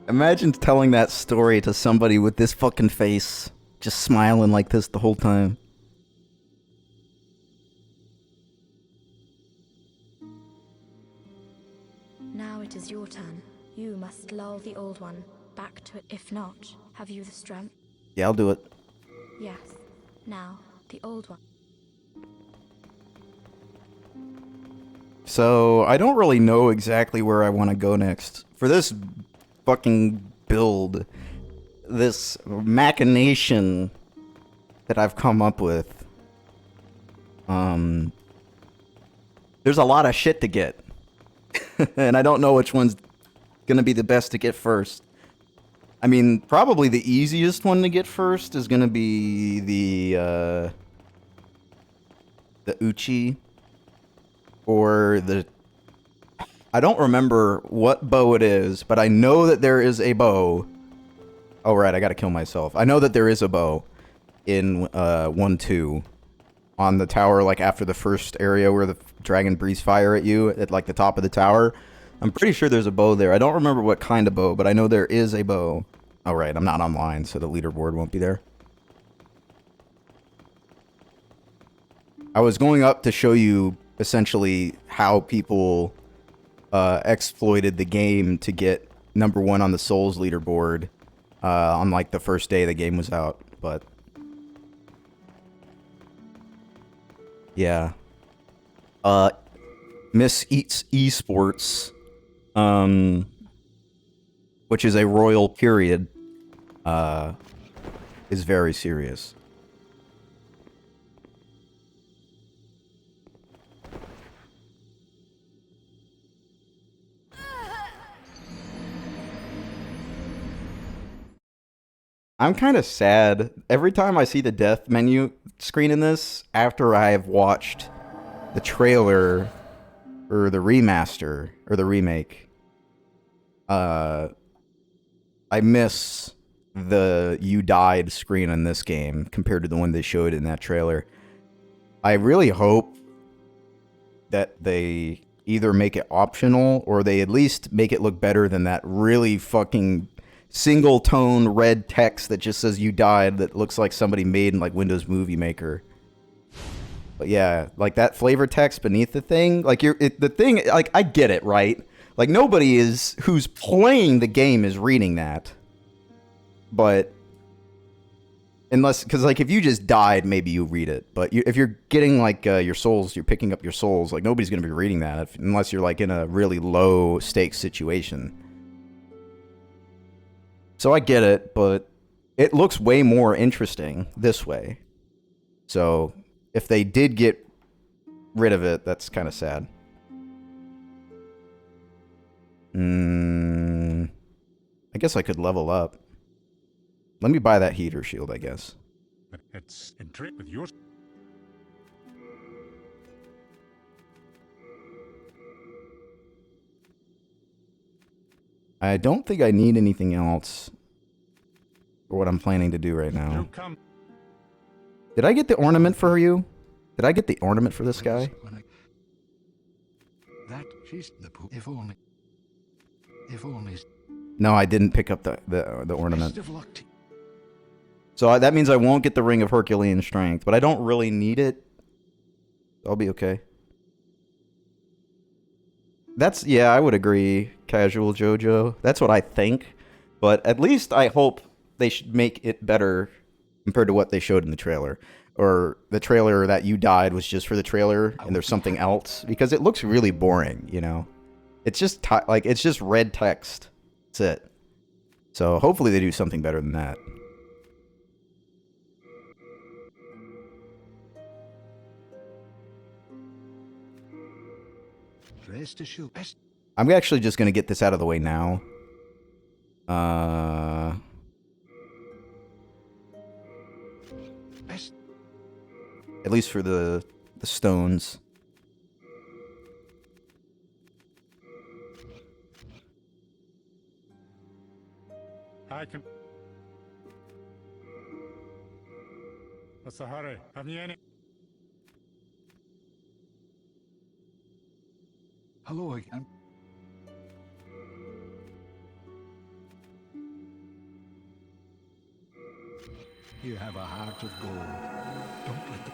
Speaker 1: Imagine telling that story to somebody with this fucking face, just smiling like this the whole time.
Speaker 3: your turn. You must lull the Old One back to it. If not, have you the strength?
Speaker 1: Yeah, I'll do it.
Speaker 3: Yes. Now, the Old One.
Speaker 1: So, I don't really know exactly where I want to go next. For this fucking build, this machination that I've come up with, there's a lot of shit to get. And I don't know which one's gonna be the best to get first. I mean, probably the easiest one to get first is gonna be the Uchi. Or the... I don't remember what bow it is, but I know that there is a bow. Oh, right, I gotta kill myself. I know that there is a bow in 1-2 on the tower, like after the first area where the dragon breathes fire at you at like the top of the tower. I'm pretty sure there's a bow there. I don't remember what kind of bow, but I know there is a bow. Oh, right, I'm not online, so the leaderboard won't be there. I was going up to show you essentially how people exploited the game to get #1 on the Souls leaderboard on like the first day the game was out, but yeah. Miss Eats Esports, which is a royal period, is very serious. I'm kind of sad every time I see the death menu screen in this after I've watched the trailer or the remaster or the remake. I miss the "you died" screen in this game compared to the one they showed in that trailer. I really hope that they either make it optional or they at least make it look better than that really fucking single tone red text that just says "you died" that looks like somebody made in like Windows Movie Maker. But yeah, like that flavor text beneath the thing, like the thing, like I get it, right? Like nobody is who's playing the game is reading that. But unless, because like if you just died, maybe you read it. But if you're getting like your souls, you're picking up your souls, like nobody's gonna be reading that unless you're like in a really low stakes situation. So I get it, but it looks way more interesting this way. So if they did get rid of it, that's kind of sad. I guess I could level up. Let me buy that heater shield, I guess.
Speaker 4: It's in trade with yours.
Speaker 1: I don't think I need anything else for what I'm planning to do right now. Did I get the ornament for you? Did I get the ornament for this guy?
Speaker 4: That she's the poo. If only. If only.
Speaker 1: No, I didn't pick up the ornament.
Speaker 4: Best of luck to
Speaker 1: So that means I won't get the Ring of Herculean Strength, but I don't really need it. I'll be okay. That's, yeah, I would agree, Casual Jojo. That's what I think. But at least I hope they should make it better compared to what they showed in the trailer. Or the trailer that "you died" was just for the trailer and there's something else. Because it looks really boring, you know? It's just, like, it's just red text. That's it. So hopefully they do something better than that.
Speaker 4: rest assured. Best.
Speaker 1: I'm actually just going to get this out of the way now.
Speaker 4: Best.
Speaker 1: At least for the stones.
Speaker 4: I can. What's the hurry? Have you any? Hello again. You have a heart of gold. Don't let the...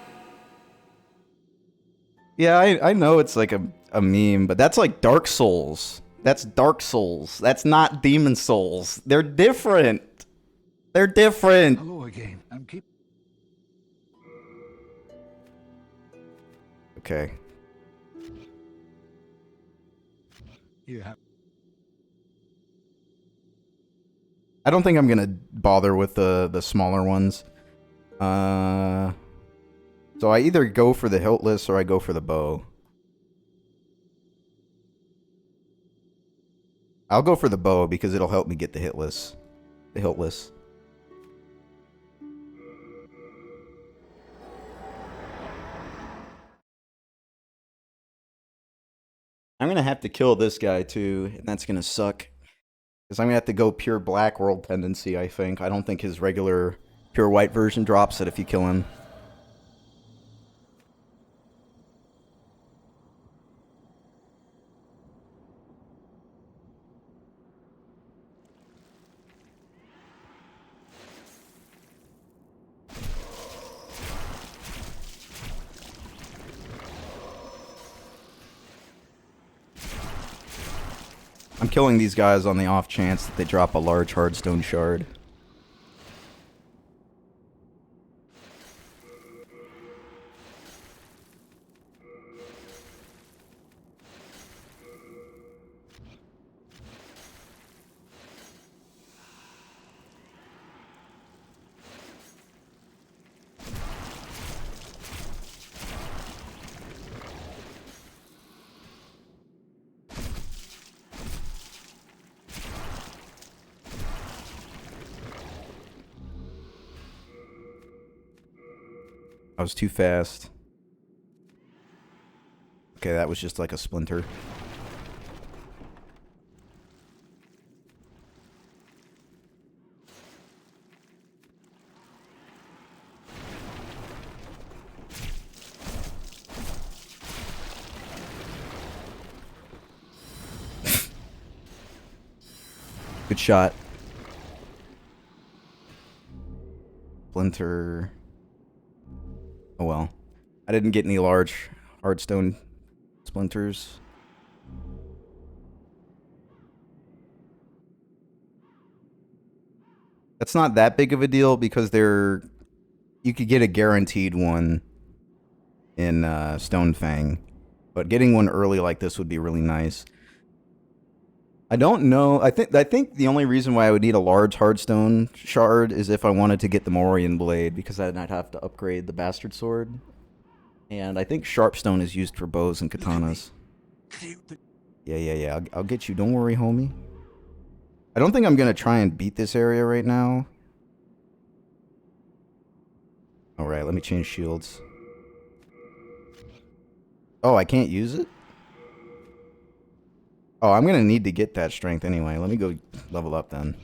Speaker 1: Yeah, I know it's like a meme, but that's like Dark Souls. That's Dark Souls. That's not Demon Souls. They're different. They're different.
Speaker 4: Hello again. I'm keep.
Speaker 1: Okay.
Speaker 4: You have.
Speaker 1: I don't think I'm gonna bother with the smaller ones. So I either go for the hiltless or I go for the bow. I'll go for the bow because it'll help me get the hitless. The hiltless. I'm gonna have to kill this guy too, and that's gonna suck. Because I'm gonna have to go pure black world tendency, I think. I don't think his regular pure white version drops it if you kill him. I'm killing these guys on the off chance that they drop a large hardstone shard. I was too fast. Okay, that was just like a splinter. Good shot. Splinter. Oh well. I didn't get any large hardstone splinters. That's not that big of a deal because you could get a guaranteed one in Stonefang. But getting one early like this would be really nice. I don't know. I think the only reason why I would need a large hardstone shard is if I wanted to get the Morian blade, because then I'd have to upgrade the bastard sword. And I think sharpstone is used for bows and katanas. Yeah. I'll get you. Don't worry, homie. I don't think I'm gonna try and beat this area right now. Alright, let me change shields. Oh, I can't use it? Oh, I'm gonna need to get that strength anyway. Let me go level up then.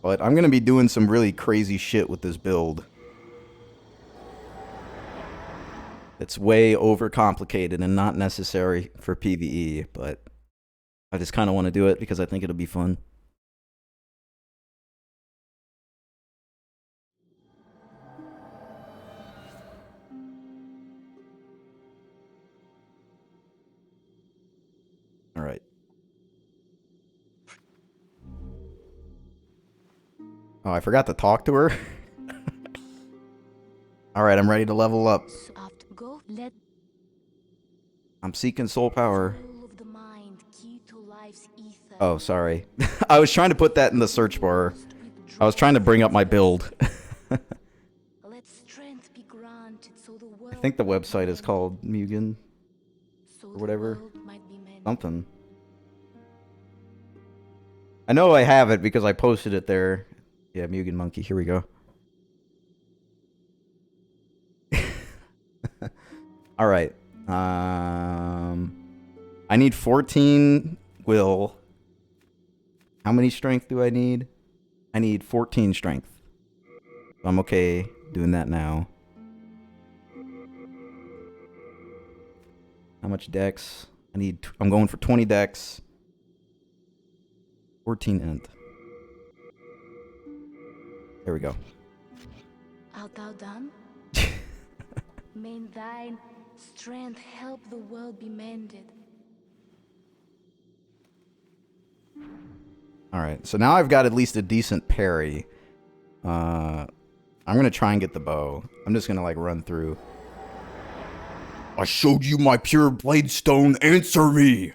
Speaker 1: But I'm gonna be doing some really crazy shit with this build. It's way overcomplicated and not necessary for PvE, but I just kind of want to do it because I think it'll be fun. All right. Oh, I forgot to talk to her. All right, I'm ready to level up. I'm seeking soul power. Oh, sorry. I was trying to put that in the search bar. I was trying to bring up my build. I think the website is called Mugen. Or whatever. Something. I know I have it because I posted it there. Yeah, Mugen Monkey. Here we go. All right. I need 14 will. How many strength do I need? I need 14 strength. I'm okay doing that now. How much dex? I'm going for 20 dex. 14 int. There we go.
Speaker 6: Art thou done? May thine strength help the world be mended.
Speaker 1: Alright, so now I've got at least a decent parry. I'm gonna try and get the bow. I'm just gonna like run through. I showed you my pure blade stone, answer me!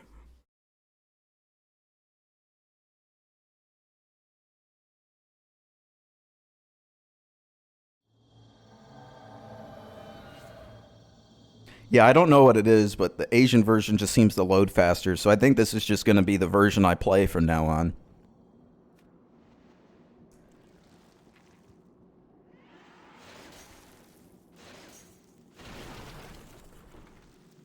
Speaker 1: Yeah, I don't know what it is, but the Asian version just seems to load faster, so I think this is just gonna be the version I play from now on.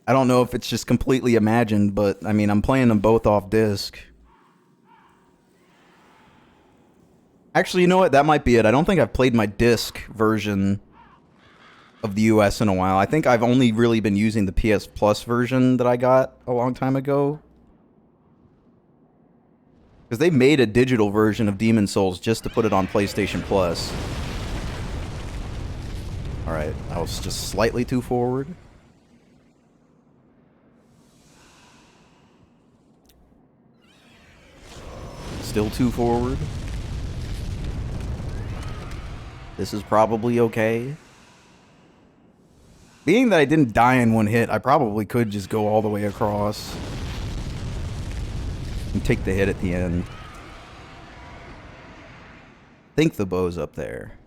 Speaker 1: I don't know if it's just completely imagined, but I mean, I'm playing them both off disc. Actually, you know what? That might be it. I don't think I've played my disc version of the US in a while. I think I've only really been using the PS Plus version that I got a long time ago. Because they made a digital version of Demon Souls just to put it on PlayStation Plus. Alright, I was just slightly too forward. Still too forward. This is probably okay. Being that I didn't die in one hit, I probably could just go all the way across. And take the hit at the end. I think the bow's up there.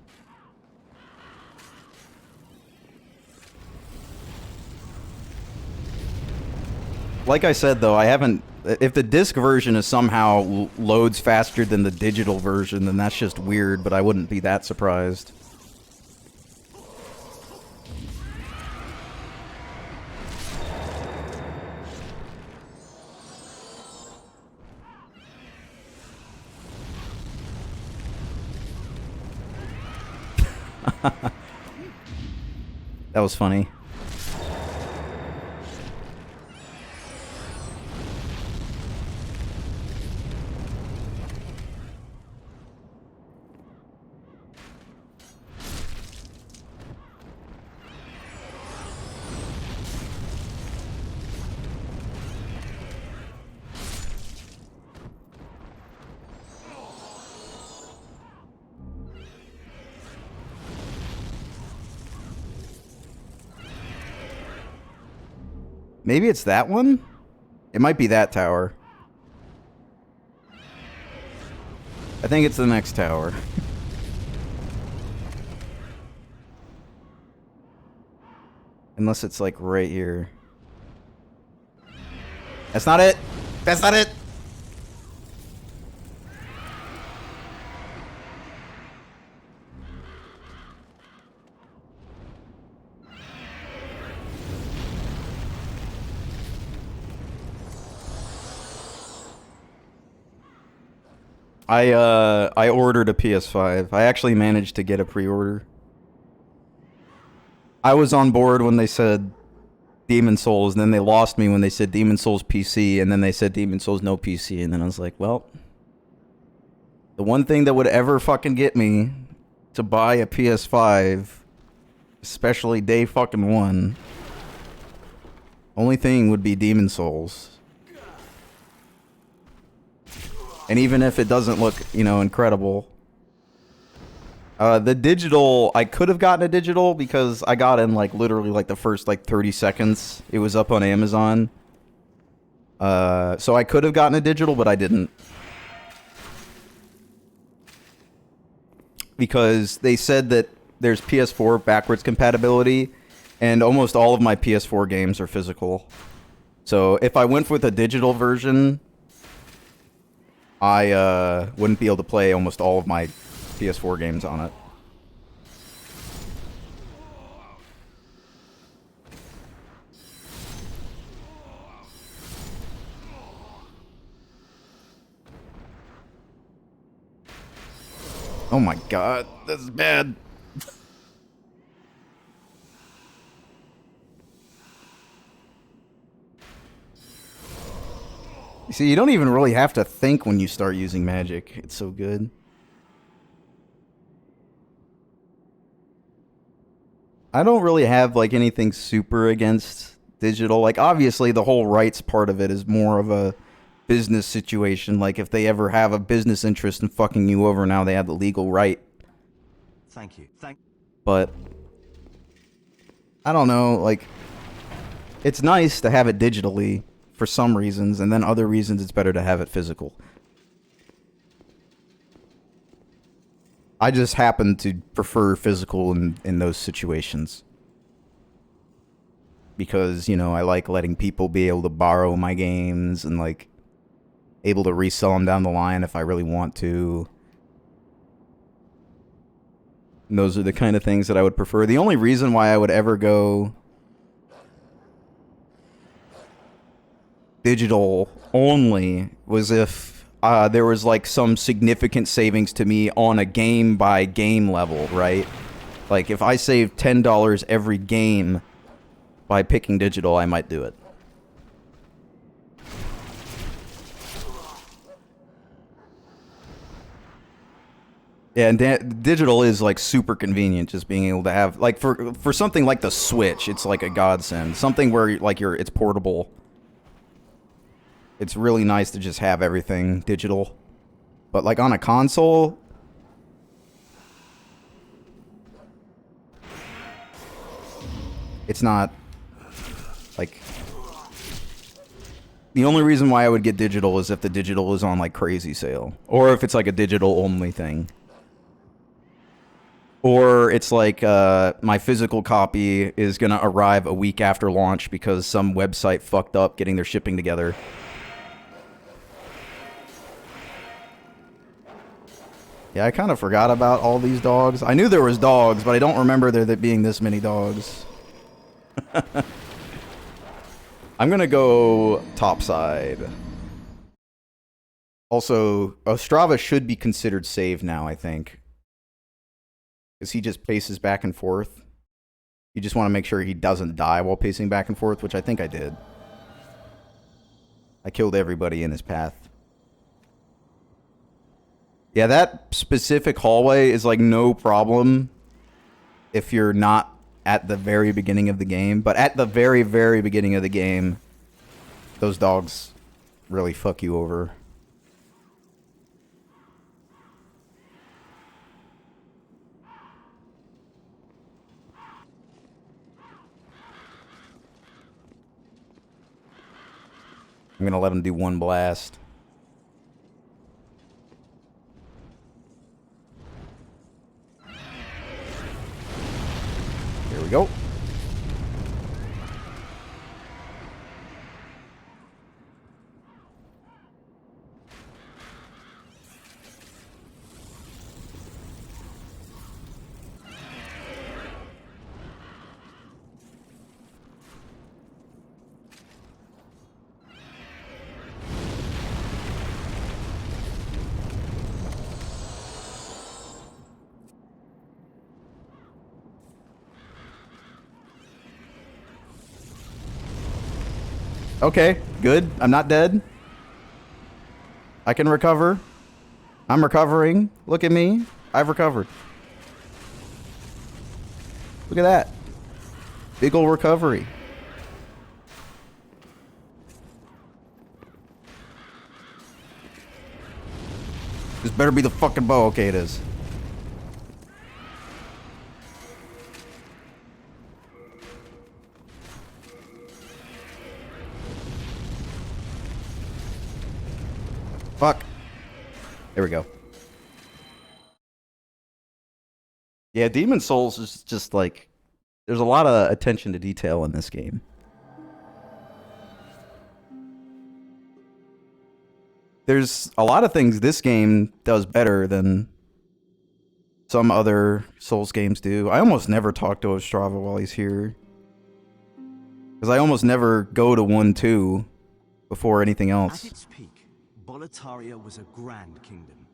Speaker 1: Like I said, though, I haven't... If the disc version is somehow loads faster than the digital version, then that's just weird, but I wouldn't be that surprised. That was funny. Maybe it's that one? It might be that tower. I think it's the next tower. Unless it's like right here. That's not it! That's not it! I ordered a PS5. I actually managed to get a pre-order. I was on board when they said Demon Souls, and then they lost me when they said Demon Souls PC, and then they said Demon Souls no PC, and then I was like, well, the one thing that would ever fucking get me to buy a PS5, especially day fucking one, only thing would be Demon Souls. And even if it doesn't look, you know, incredible. The digital, I could have gotten a digital because I got in like literally like the first like 30 seconds. It was up on Amazon. So I could have gotten a digital, but I didn't. Because they said that there's PS4 backwards compatibility, and almost all of my PS4 games are physical. So if I went with a digital version, I wouldn't be able to play almost all of my PS4 games on it. Oh my god, this is bad. You see, you don't even really have to think when you start using magic. It's so good. I don't really have like anything super against digital. Like obviously the whole rights part of it is more of a business situation. Like if they ever have a business interest in fucking you over, now they have the legal right.
Speaker 5: Thank you.
Speaker 1: But I don't know, like it's nice to have it digitally for some reasons, and then other reasons it's better to have it physical. I just happen to prefer physical in those situations. Because, you know, I like letting people be able to borrow my games and, like, able to resell them down the line if I really want to. And those are the kind of things that I would prefer. The only reason why I would ever go digital only was if there was like some significant savings to me on a game by game level, right? Like if I saved $10 every game by picking digital, I might do it. Yeah, and digital is like super convenient, just being able to have like for something like the Switch, it's like a godsend. Something where like it's portable. It's really nice to just have everything digital. But like on a console, it's not like the only reason why I would get digital is if the digital is on like crazy sale, or if it's like a digital only thing. Or it's like my physical copy is going to arrive a week after launch because some website fucked up getting their shipping together. Yeah, I kind of forgot about all these dogs. I knew there was dogs, but I don't remember there being this many dogs. I'm going to go topside. Also, Ostrava should be considered saved now, I think. Because he just paces back and forth. You just want to make sure he doesn't die while pacing back and forth, which I think I did. I killed everybody in his path. Yeah, that specific hallway is like no problem if you're not at the very beginning of the game. But at the very, very beginning of the game, those dogs really fuck you over. I'm gonna let him do one blast. Here we go. Okay, good. I'm not dead. I can recover. I'm recovering. Look at me. I've recovered. Look at that. Big ol' recovery. This better be the fucking bow. Okay, it is. Fuck. There we go. Yeah, Demon Souls is just like... There's a lot of attention to detail in this game. There's a lot of things this game does better than some other Souls games do. I almost never talk to Ostrava while he's here. Because I almost never go to 1-2 before anything else.
Speaker 5: At its peak, Boletaria was a grand kingdom.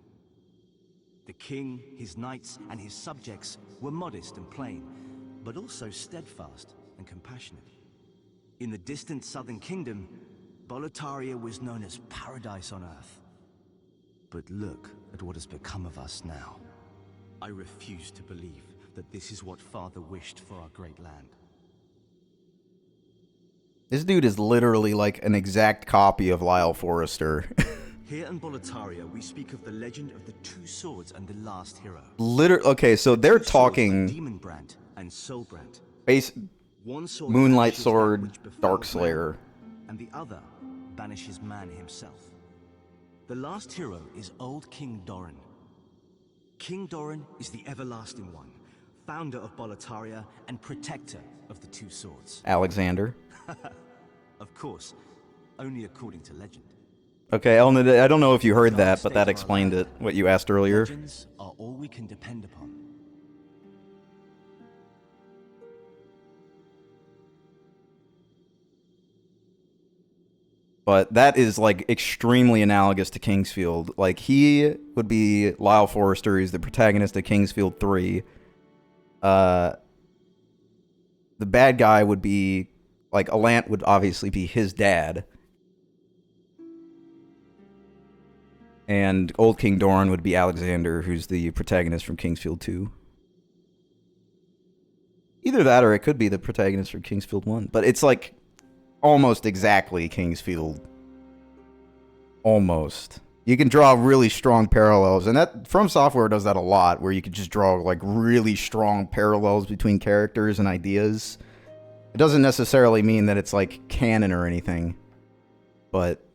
Speaker 5: The king, his knights, and his subjects were modest and plain, but also steadfast and compassionate. In the distant southern kingdom, Boletaria was known as paradise on earth. But look at what has become of us now. I refuse to believe that this is what Father wished for our great land.
Speaker 1: This dude is literally like an exact copy of Lyle Forrester.
Speaker 5: Here in Boletaria, we speak of the legend of the two swords and the last hero.
Speaker 1: Okay, so they're
Speaker 5: Two swords are
Speaker 1: talking
Speaker 5: Demonbrand and Soulbrand.
Speaker 1: base
Speaker 5: One sword
Speaker 1: Moonlight
Speaker 5: banishes that
Speaker 1: Sword,
Speaker 5: which befell
Speaker 1: Darkslayer.
Speaker 5: man, and the other banishes man himself. The last hero is Old King Doran. King Doran is the Everlasting One, founder of Boletaria and protector of the two swords.
Speaker 1: Alexander.
Speaker 5: Of course, only according to legend.
Speaker 1: Okay, Elna, I don't know if you heard that, but that explained it, what you asked earlier.
Speaker 5: Legends are all we can depend upon.
Speaker 1: But that is like extremely analogous to Kingsfield. Like he would be Lyle Forrester, he's the protagonist of Kingsfield 3. The bad guy would be like Alant would obviously be his dad. And Old King Doran would be Alexander, who's the protagonist from Kingsfield 2. Either that or it could be the protagonist from Kingsfield 1. But it's like almost exactly Kingsfield. Almost. You can draw really strong parallels. And that From Software does that a lot, where you can just draw like really strong parallels between characters and ideas. It doesn't necessarily mean that it's like canon or anything. But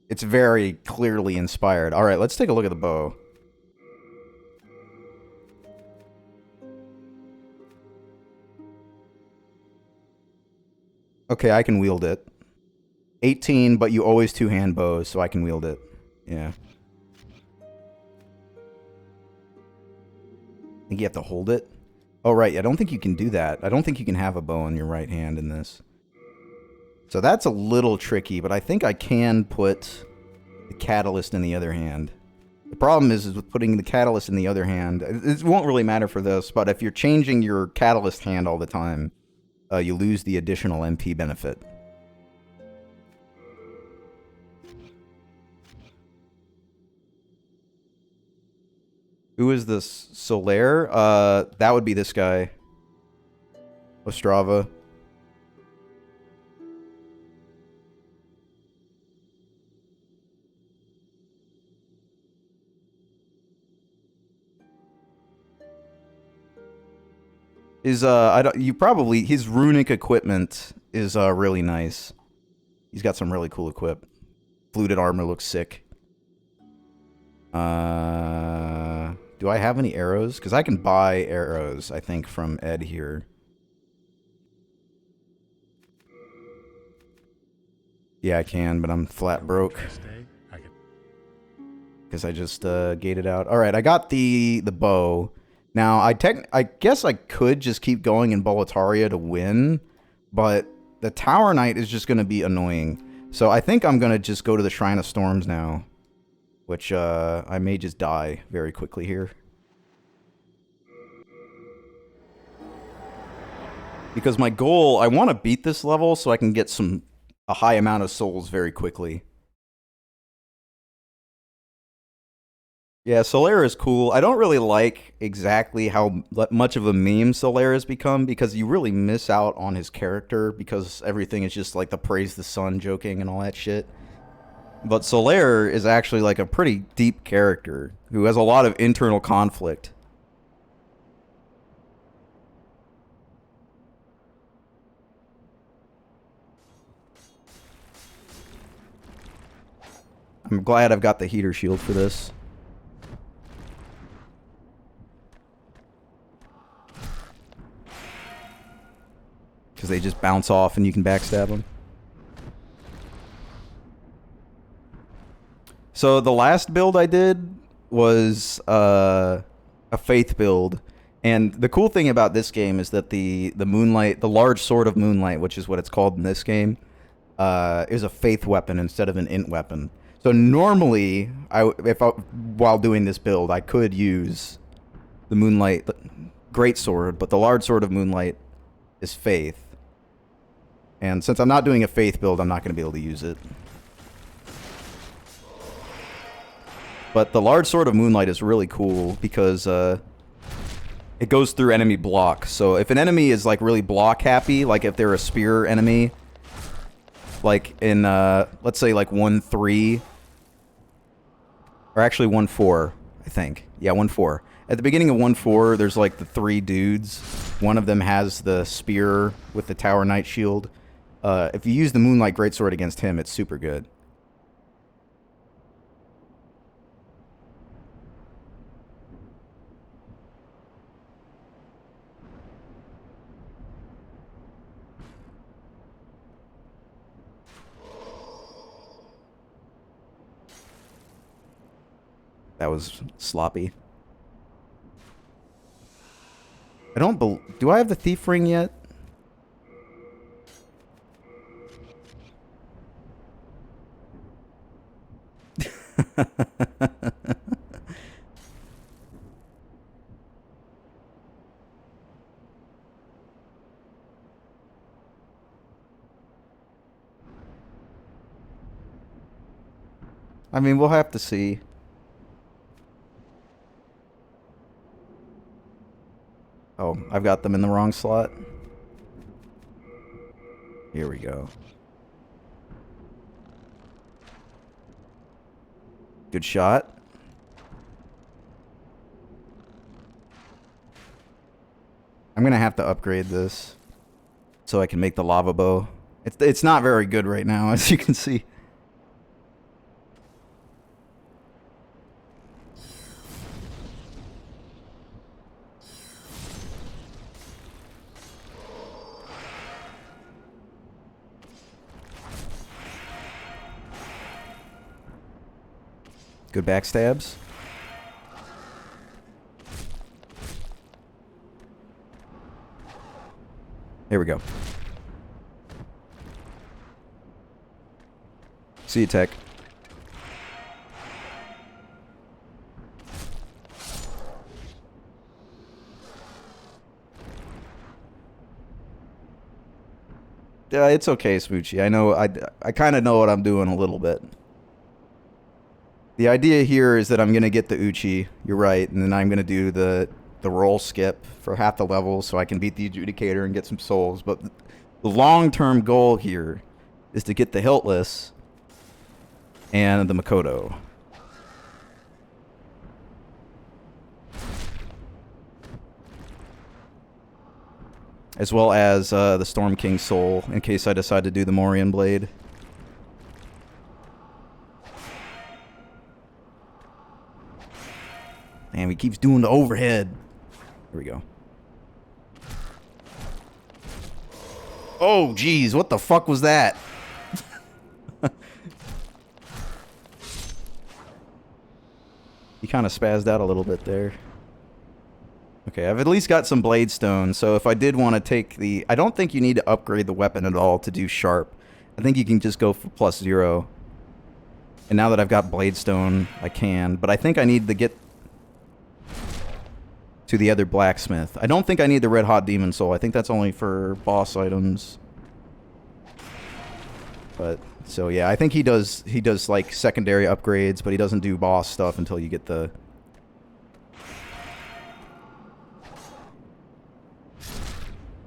Speaker 1: it's very clearly inspired. Alright, let's take a look at the bow. Okay, I can wield it. 18, but you always two-hand bows, so I can wield it. Yeah. I think you have to hold it. Oh, right, I don't think you can do that. I don't think you can have a bow in your right hand in this. So that's a little tricky, but I think I can put the catalyst in the other hand. The problem is with putting the catalyst in the other hand, it won't really matter for this, but if you're changing your catalyst hand all the time, you lose the additional MP benefit. Who is this? Solaire? That would be this guy. Ostrava. His his runic equipment is really nice. He's got some really cool equip. Fluted armor looks sick. Do I have any arrows? Because I can buy arrows, I think, from Ed here. Yeah, I can, but I'm flat broke. Because I just gated out. Alright, I got the bow. Now, I guess I could just keep going in Boletaria to win, but the Tower Knight is just going to be annoying. So I think I'm going to just go to the Shrine of Storms now, which I may just die very quickly here. Because my goal, I want to beat this level so I can get a high amount of souls very quickly. Yeah, Solaire is cool. I don't really like exactly how much of a meme Solaire has become, because you really miss out on his character, because everything is just like the praise the sun joking and all that shit. But Solaire is actually like a pretty deep character who has a lot of internal conflict. I'm glad I've got the heater shield for this. Because they just bounce off and you can backstab them. So the last build I did was a Faith build. And the cool thing about this game is that the Moonlight, the large sword of Moonlight, which is what it's called in this game, is a Faith weapon instead of an int weapon. So normally, while doing this build, I could use the Moonlight Greatsword, but the large sword of Moonlight is Faith. And since I'm not doing a Faith build, I'm not going to be able to use it. But the large sword of Moonlight is really cool because it goes through enemy block. So if an enemy is like really block happy, like if they're a spear enemy, like in let's say like 1-3, or actually 1-4, I think. Yeah, 1-4. At the beginning of 1-4, there's like the 3 dudes. One of them has the spear with the Tower Knight shield. If you use the Moonlight Greatsword against him, it's super good. That was sloppy. Do I have the Thief Ring yet? I mean, we'll have to see. Oh, I've got them in the wrong slot. Here we go. Good shot. I'm gonna have to upgrade this so I can make the lava bow. It's not very good right now, as you can see. Good backstabs. There we go. See you, Tech. Yeah, it's okay, Smoochie. I know. I kind of know what I'm doing a little bit. The idea here is that I'm going to get the Uchi, you're right, and then I'm going to do the roll skip for half the level so I can beat the Adjudicator and get some souls. But the long-term goal here is to get the Hiltless and the Makoto. As well as the Storm King's soul, in case I decide to do the Morian Blade. Damn, he keeps doing the overhead. Here we go. Oh, geez, what the fuck was that? He kind of spazzed out a little bit there. Okay, I've at least got some blade stone, so if I did want to take the... I don't think you need to upgrade the weapon at all to do sharp. I think you can just go for +0. And now that I've got blade stone, I can. But I think I need to get to the other blacksmith. I don't think I need the Red Hot Demon Soul. I think that's only for boss items. But so yeah, I think he does like secondary upgrades, but he doesn't do boss stuff until you get the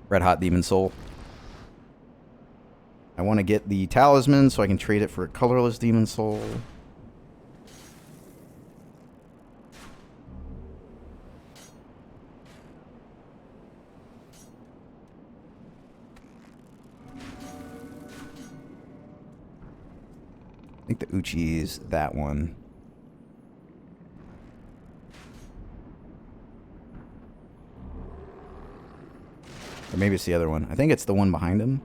Speaker 1: Red Hot Demon Soul. I want to get the talisman so I can trade it for a colorless Demon Soul. I think the Uchi is that one. Or maybe it's the other one. I think it's the one behind him.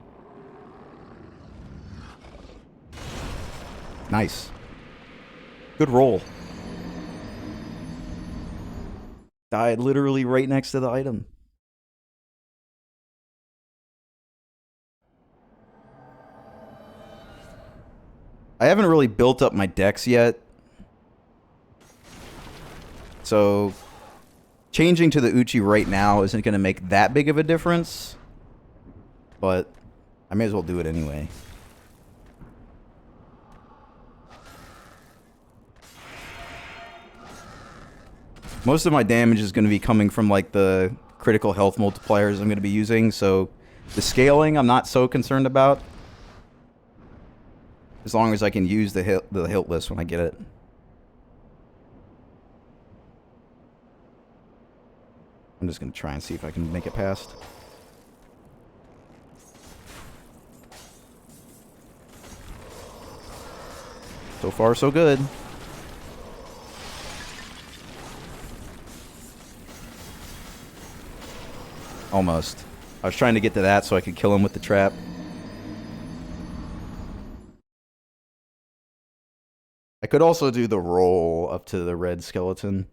Speaker 1: Nice. Good roll. Died literally right next to the item. I haven't really built up my decks yet. So changing to the Uchi right now isn't going to make that big of a difference. But I may as well do it anyway. Most of my damage is going to be coming from like the critical health multipliers I'm going to be using, so the scaling I'm not so concerned about. As long as I can use the hilt list when I get it. I'm just going to try and see if I can make it past. So far, so good. Almost. I was trying to get to that so I could kill him with the trap. I could also do the roll up to the red skeleton.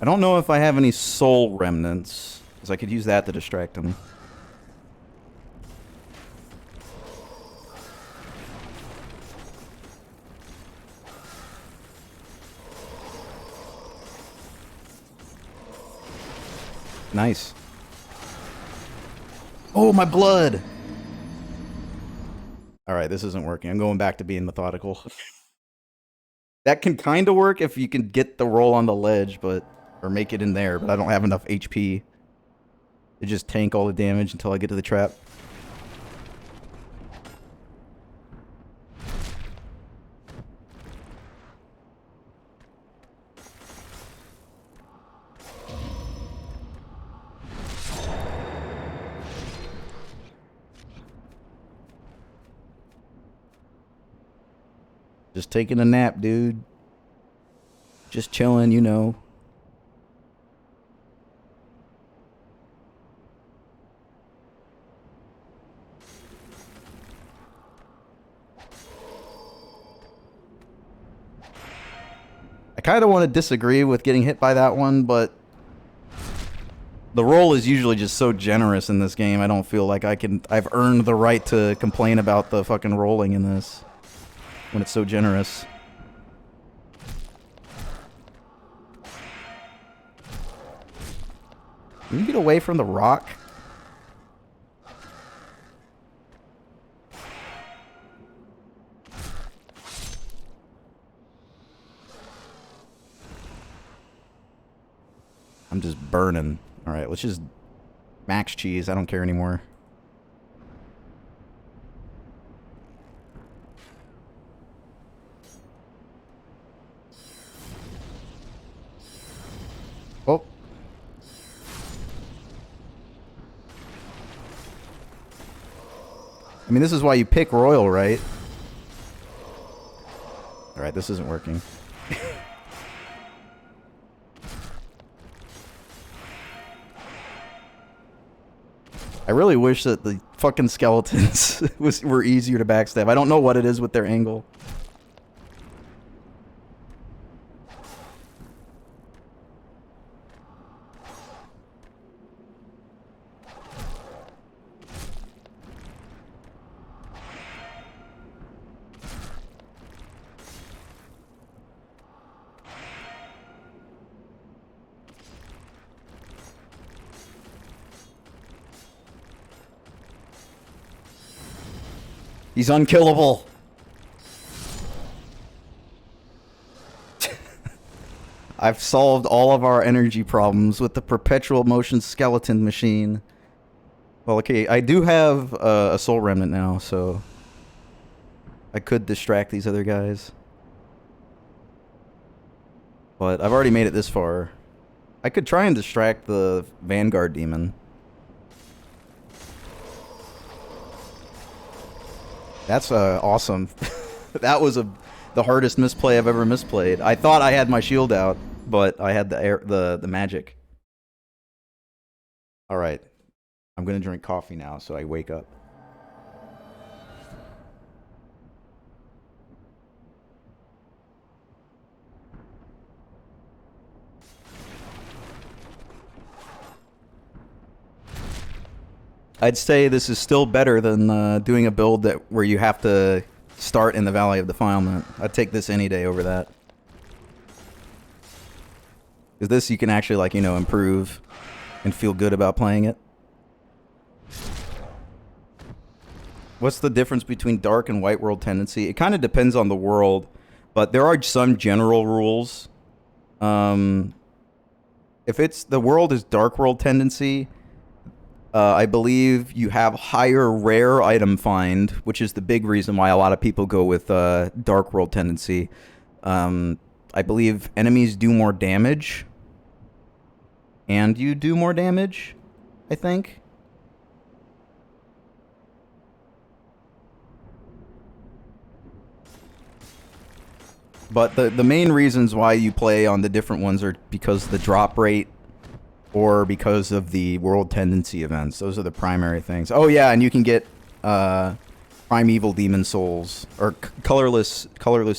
Speaker 1: I don't know if I have any soul remnants, because I could use that to distract him. Nice. Oh, my blood! Alright, this isn't working. I'm going back to being methodical. That can kind of work if you can get the roll on the ledge, but... or make it in there, but I don't have enough HP to just tank all the damage until I get to the trap. Just taking a nap, dude. Just chilling, you know. I kind of want to disagree with getting hit by that one, but the roll is usually just so generous in this game. I don't feel like I've earned the right to complain about the fucking rolling in this when it's so generous. Can you get away from the rock? I'm just burning. Alright, let's just max cheese. I don't care anymore. Oh. I mean, this is why you pick Royal, right? Alright, this isn't working. I really wish that the fucking skeletons were easier to backstab. I don't know what it is with their angle. He's unkillable. I've solved all of our energy problems with the perpetual motion skeleton machine. Well, okay, I do have a soul remnant now, so I could distract these other guys. But I've already made it this far. I could try and distract the Vanguard demon. That's awesome. That was the hardest misplay I've ever misplayed. I thought I had my shield out, but I had the magic. All right, I'm gonna drink coffee now, so I wake up. I'd say this is still better than doing a build where you have to start in the Valley of Defilement. I'd take this any day over that. Because this you can actually, like, you know, improve and feel good about playing it. What's the difference between Dark and White World tendency? It kind of depends on the world, but there are some general rules. If it's the world is Dark World tendency, I believe you have higher rare item find, which is the big reason why a lot of people go with Dark World tendency. I believe enemies do more damage, and you do more damage, I think. But the main reasons why you play on the different ones are because of the drop rate or because of the world tendency events. Those are the primary things. Oh yeah, and you can get primeval demon souls or colorless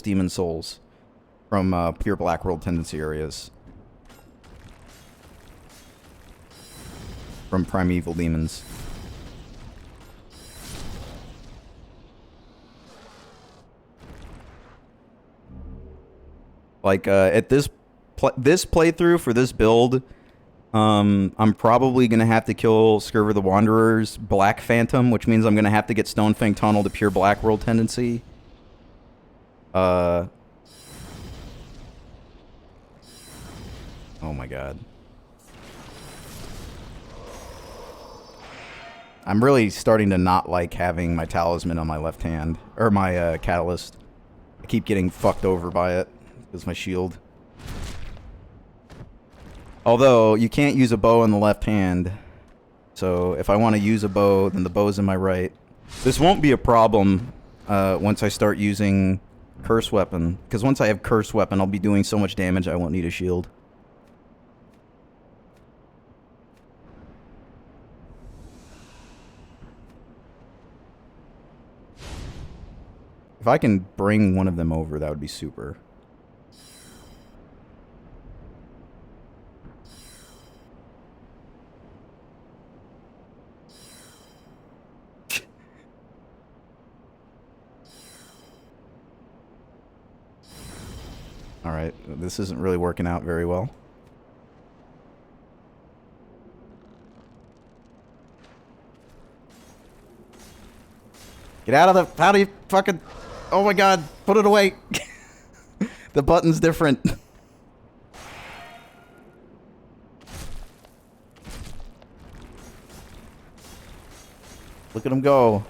Speaker 1: demon souls from pure black world tendency areas. From primeval demons. Like at this playthrough for this build, I'm probably gonna have to kill Scurvy the Wanderer's Black Phantom, which means I'm gonna have to get Stonefang Tunnel to pure Black World tendency. Oh my god. I'm really starting to not like having my talisman on my left hand, or my catalyst. I keep getting fucked over by it. Is my shield. Although, you can't use a bow in the left hand. So, if I want to use a bow, then the bow's in my right. This won't be a problem once I start using Curse Weapon. Because once I have Curse Weapon, I'll be doing so much damage I won't need a shield. If I can bring one of them over, that would be super. Alright, this isn't really working out very well. Get out of the... How do you fucking... Oh my god, put it away! The button's different. Look at him go.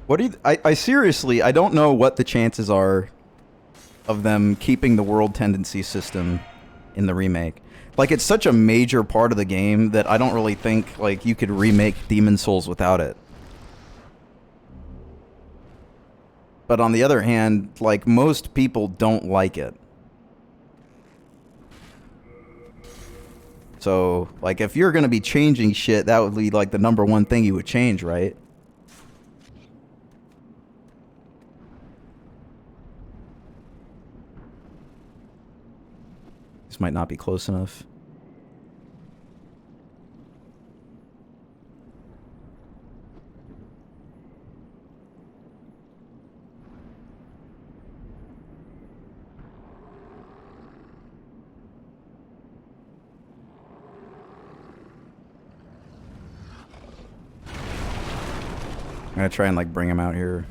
Speaker 1: What do you... I seriously, I don't know what the chances are of them keeping the world tendency system in the remake. Like, it's such a major part of the game that I don't really think, like, you could remake Demon Souls without it. But on the other hand, like, most people don't like it. So, like, if you're gonna be changing shit, that would be, like, the #1 thing you would change, right? This might not be close enough. I'm gonna try and like bring him out here.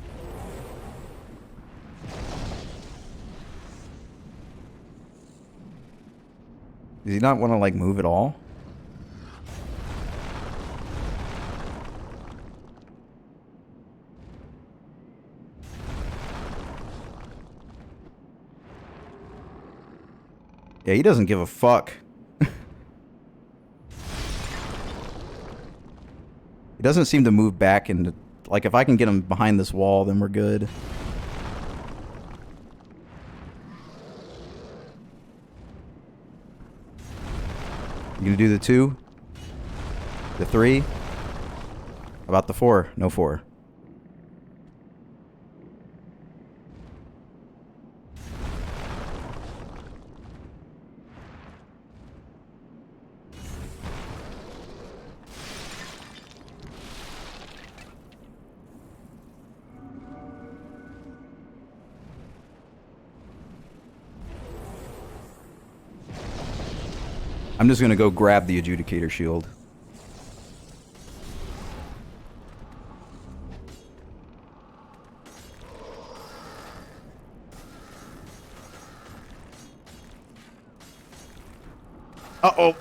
Speaker 1: Does he not want to like move at all? Yeah, he doesn't give a fuck. He doesn't seem to move back into... Like, if I can get him behind this wall, then we're good. You gonna do the 2? The 3? How about the 4? No 4. I'm just gonna go grab the Adjudicator shield. Uh-oh.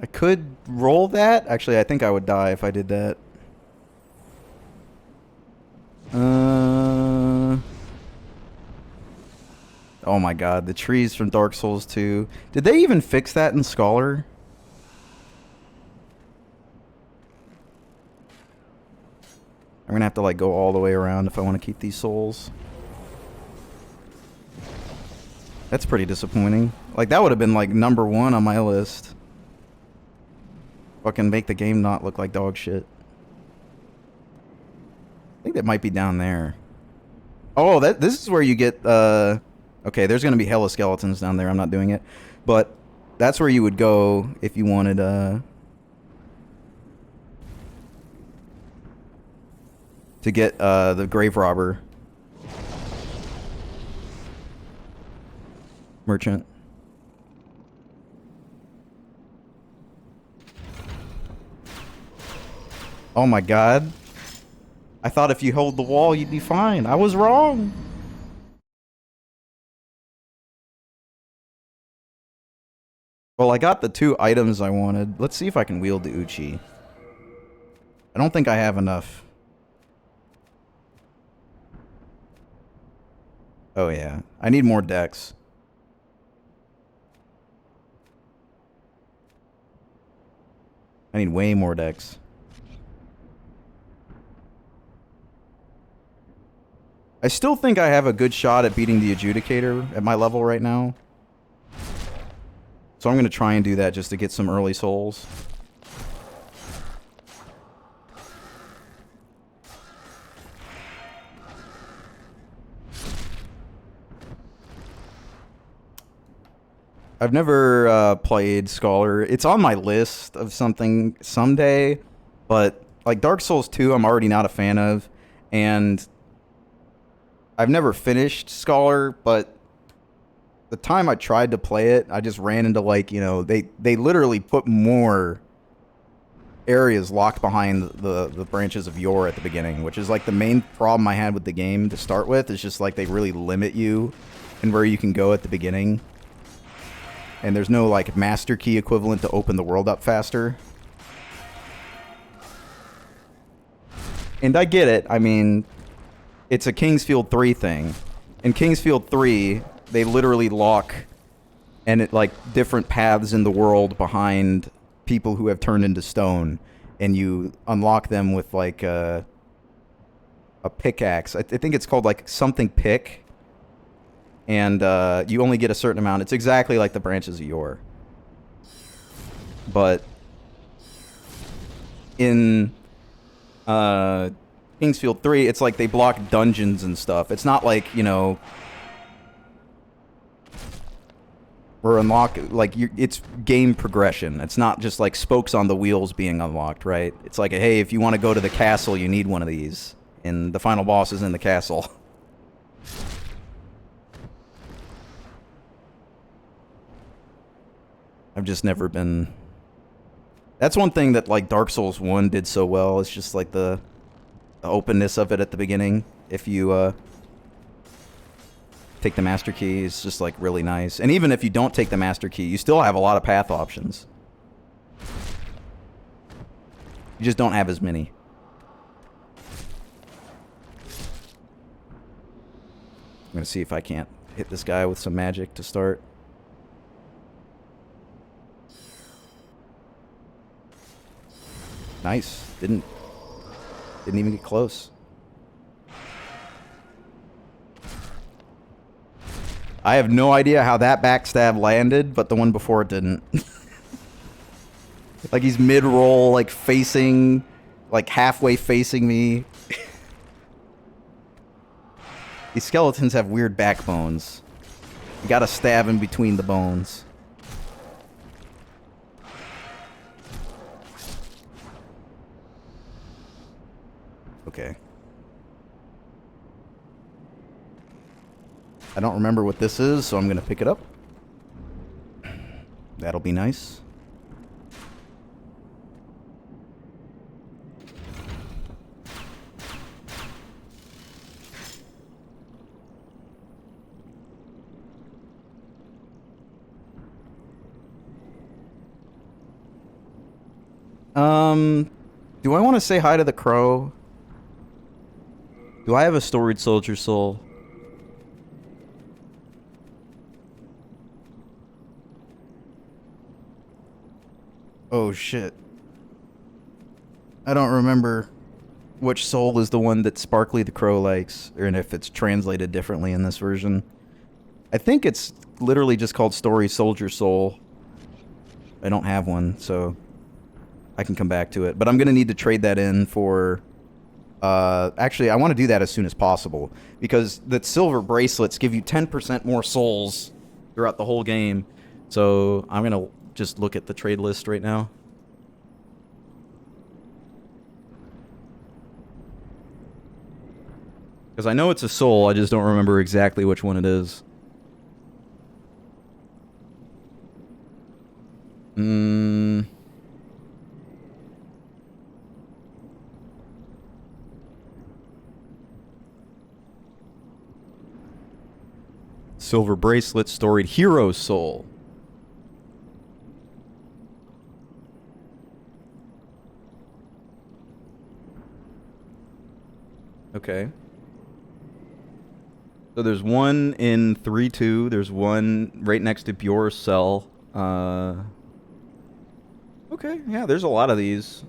Speaker 1: I could roll that. Actually, I think I would die if I did that. Oh my god, the trees from Dark Souls 2. Did they even fix that in Scholar? I'm gonna have to like go all the way around if I want to keep these souls. That's pretty disappointing. Like that would have been like #1 on my list. Fucking make the game not look like dog shit. I think that might be down there. Oh, this is where you get okay, there's gonna be hella skeletons down there. I'm not doing it. But that's where you would go if you wanted to get the grave robber merchant. Oh my god. I thought if you hold the wall you'd be fine. I was wrong. Well, I got the 2 items I wanted. Let's see if I can wield the Uchi. I don't think I have enough. Oh yeah, I need more decks. I need way more decks. I still think I have a good shot at beating the Adjudicator at my level right now. So I'm going to try and do that just to get some early souls. I've never played Scholar. It's on my list of something someday, but like Dark Souls 2 I'm already not a fan of, and I've never finished Scholar, but the time I tried to play it, I just ran into like, you know, they literally put more areas locked behind the branches of Yor at the beginning, which is like the main problem I had with the game to start with. It's just like they really limit you and where you can go at the beginning. And there's no like master key equivalent to open the world up faster. And I get it. I mean, it's a Kingsfield 3 thing. In Kingsfield 3, they literally lock and it like different paths in the world behind people who have turned into stone, and you unlock them with like a pickaxe. I think it's called like something pick. And you only get a certain amount. It's exactly like the branches of Yor. But in Kingsfield 3, it's like they block dungeons and stuff. It's not like, you know, we're like it's game progression. It's not just like spokes on the wheels being unlocked, right? It's like, hey, if you want to go to the castle, you need one of these. And the final boss is in the castle. I've just never been... That's one thing that, like, Dark Souls 1 did so well. It's just, like, the openness of it at the beginning. If you, take the Master Key, it's just, like, really nice. And even if you don't take the Master Key, you still have a lot of path options. You just don't have as many. I'm gonna see if I can't hit this guy with some magic to start. Nice. Didn't even get close. I have no idea how that backstab landed, but the one before it didn't. Like he's mid-roll, like facing, like halfway facing me. These skeletons have weird backbones. You gotta stab in between the bones. Okay. I don't remember what this is, so I'm gonna pick it up. That'll be nice. Do I want to say hi to the crow? Do I have a storied soldier soul? Oh shit. I don't remember which soul is the one that Sparkly the Crow likes, or if it's translated differently in this version. I think it's literally just called Story Soldier Soul. I don't have one, so I can come back to it. But I'm going to need to trade that in for... actually, I want to do that as soon as possible, because the silver bracelets give you 10% more souls throughout the whole game. So I'm going to just look at the trade list right now. Because I know it's a soul, I just don't remember exactly which one it is. Silver bracelet, storied hero soul. Okay. So there's one in 3-2. There's one right next to Bjor's cell. Okay, yeah, there's a lot of these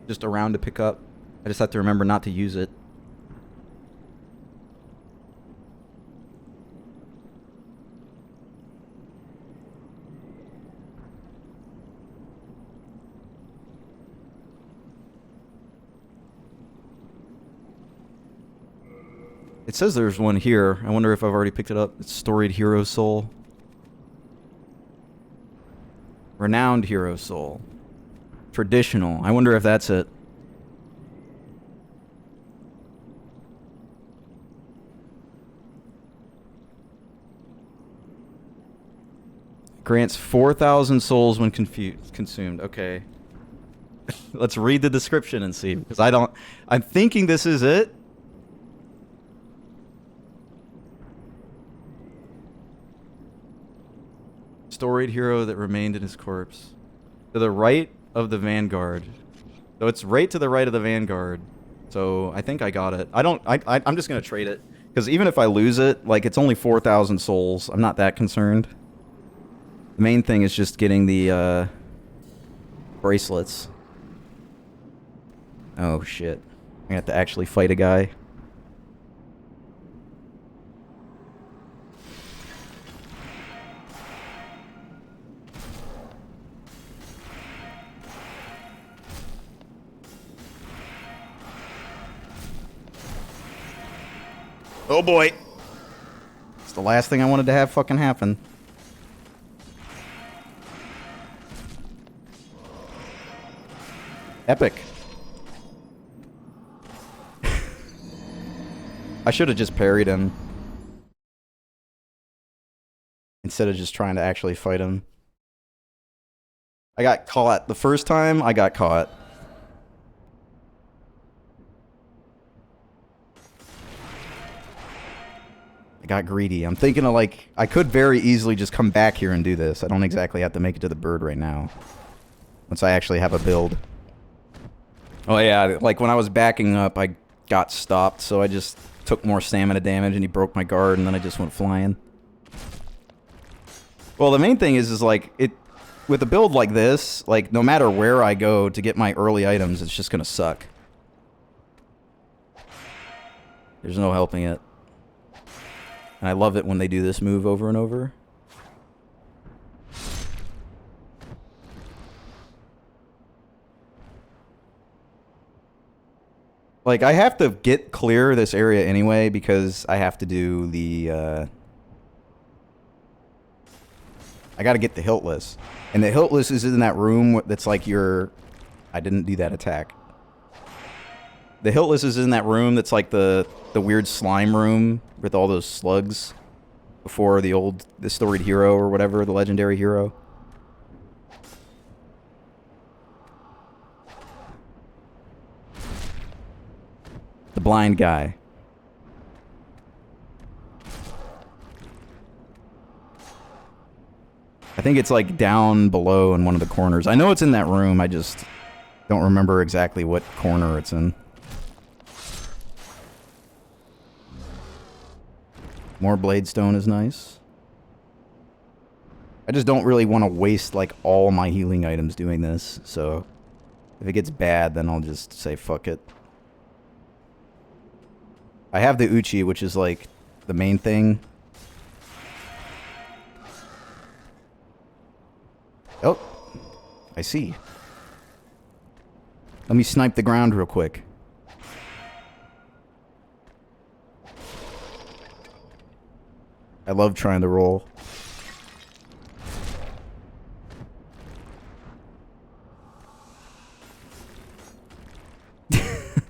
Speaker 1: just around to pick up. I just have to remember not to use it. It says there's one here. I wonder if I've already picked it up. It's Storied Hero Soul. Renowned Hero Soul. Traditional. I wonder if that's it. Grants 4,000 souls when consumed. Okay. Let's read the description and see. Because I'm thinking this is it. Storied hero that remained in his corpse. To the right of the Vanguard. So it's right to the right of the Vanguard. So I think I got it. I'm just going to trade it. Because even if I lose it, like, it's only 4,000 souls. I'm not that concerned. The main thing is just getting the bracelets. Oh shit. I have to actually fight a guy. Oh boy. It's the last thing I wanted to have fucking happen. Epic. I should have just parried him. Instead of just trying to actually fight him. I got caught. The first time, I got caught. I got greedy. I'm thinking of, like, I could very easily just come back here and do this. I don't exactly have to make it to the bird right now. Once I actually have a build. Oh yeah, like when I was backing up, I got stopped, so I just took more stamina damage and he broke my guard and then I just went flying. Well, the main thing is like, with a build like this, like, no matter where I go to get my early items, it's just gonna suck. There's no helping it. And I love it when they do this move over and over. Like, I have to clear this area anyway because I have to do the, I gotta get the Hiltless. And the Hiltless is in that room that's like your... I didn't do that attack. The Hiltless is in that room that's like the weird slime room with all those slugs before the storied hero or whatever, the legendary hero. The blind guy. I think it's like down below in one of the corners. I know it's in that room, I just don't remember exactly what corner it's in. More Bladestone is nice. I just don't really want to waste like all my healing items doing this, so if it gets bad, then I'll just say fuck it. I have the Uchi, which is like the main thing. Oh, I see. Let me snipe the ground real quick. I love trying to roll.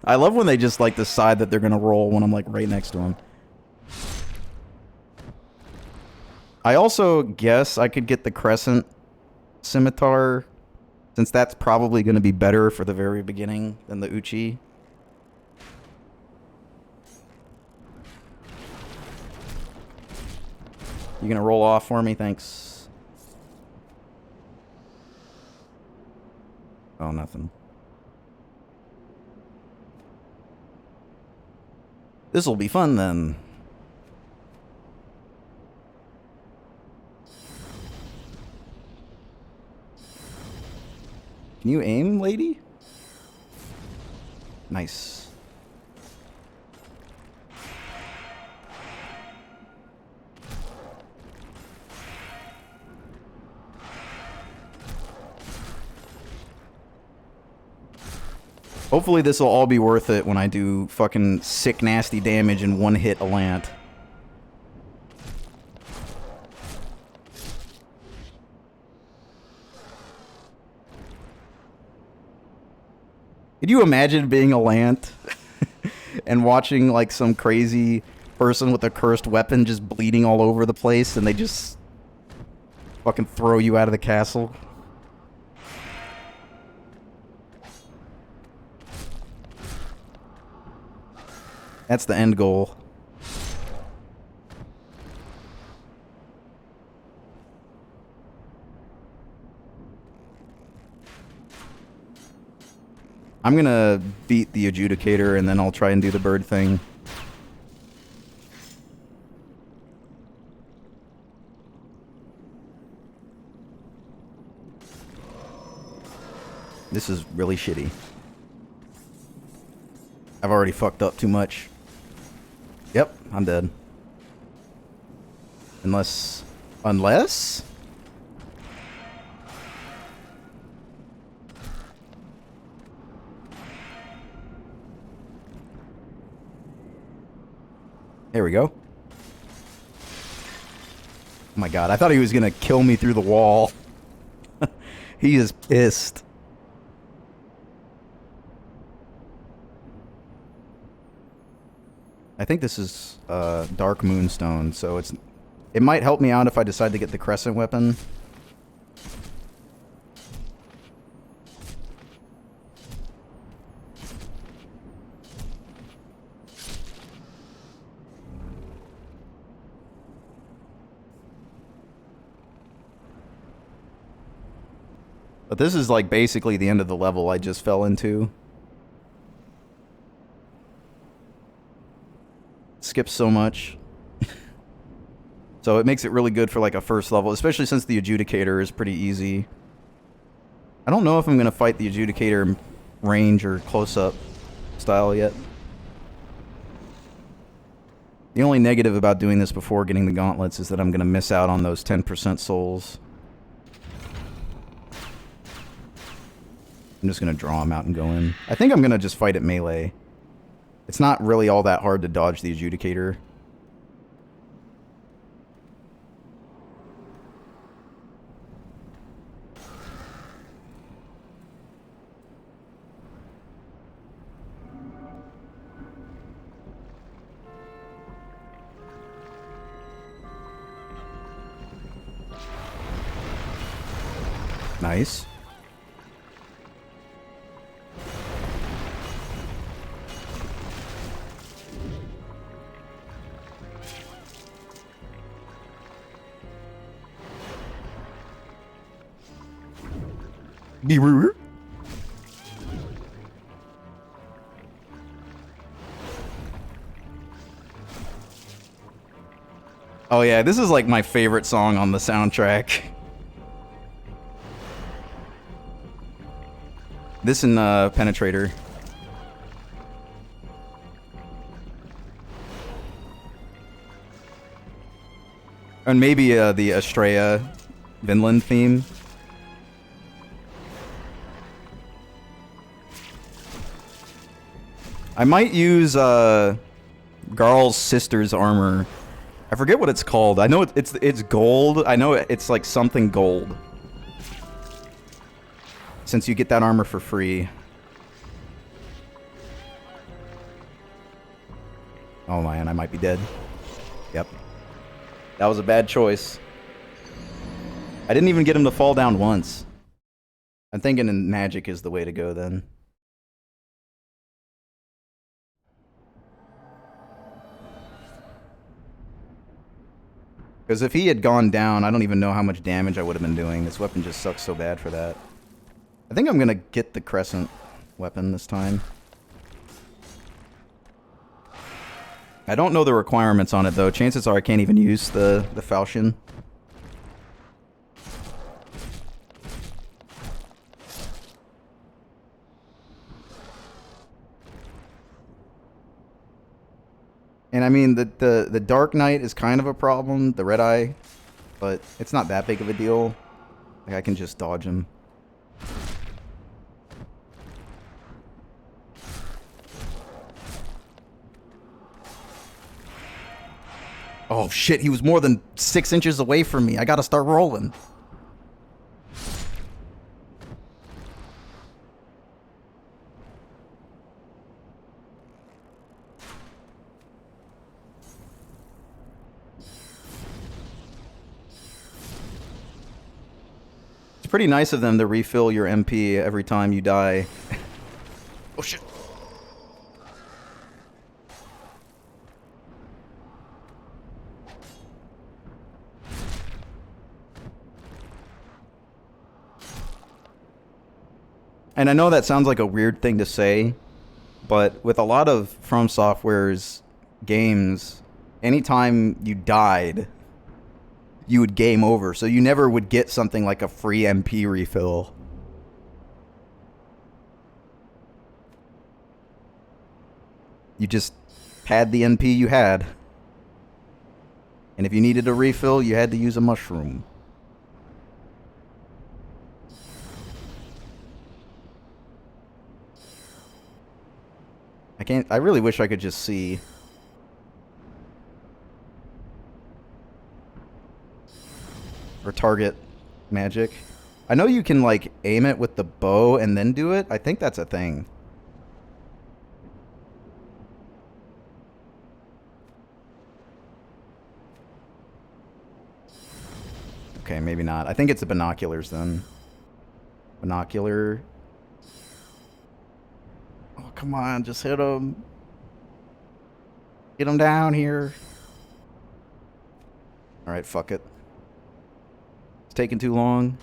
Speaker 1: I love when they just like decide that they're gonna roll when I'm like right next to them. I also guess I could get the Crescent Scimitar, since that's probably gonna be better for the very beginning than the Uchi. You gonna roll off for me? Thanks. Oh, nothing. This'll be fun then. Can you aim, lady? Nice. Hopefully this will all be worth it when I do fucking sick nasty damage in one hit Allant. Could you imagine being Allant and watching like some crazy person with a cursed weapon just bleeding all over the place and they just fucking throw you out of the castle? That's the end goal. I'm gonna beat the Adjudicator and then I'll try and do the bird thing. This is really shitty. I've already fucked up too much. Yep, I'm dead. Unless... There we go. Oh my god, I thought he was gonna kill me through the wall. He is pissed. I think this is Dark Moonstone, so it might help me out if I decide to get the Crescent weapon. But this is like basically the end of the level I just fell into. Skips so much. So it makes it really good for like a first level, especially since the Adjudicator is pretty easy. I don't know if I'm going to fight the Adjudicator range or close-up style yet. The only negative about doing this before getting the gauntlets is that I'm going to miss out on those 10% souls. I'm just going to draw them out and go in. I think I'm going to just fight at melee. It's not really all that hard to dodge the Adjudicator. Nice. Oh yeah, this is like my favorite song on the soundtrack. This and Penetrator. And maybe the Estrella Vinland theme. I might use Garl's sister's armor. I forget what it's called. I know it's gold. I know it's like something gold. Since you get that armor for free. Oh man, I might be dead. Yep. That was a bad choice. I didn't even get him to fall down once. I'm thinking magic is the way to go then. Because if he had gone down, I don't even know how much damage I would have been doing. This weapon just sucks so bad for that. I think I'm going to get the crescent weapon this time. I don't know the requirements on it, though. Chances are I can't even use the falchion. And I mean, the Dark Knight is kind of a problem, the Red Eye, but it's not that big of a deal. Like, I can just dodge him. Oh shit, he was more than 6 inches away from me. I gotta start rolling. It's pretty nice of them to refill your MP every time you die. Oh shit. And I know that sounds like a weird thing to say, but with a lot of From Software's games, anytime you died, you would game over. So you never would get something like a free MP refill. You just had the NP you had. And if you needed a refill, you had to use a mushroom. I really wish I could just see. Or target magic. I know you can like aim it with the bow and then do it. I think that's a thing. Okay, maybe not. I think it's the binoculars then. Binocular. Oh, come on, just hit him. Get him down here. Alright, fuck it. It's taking too long.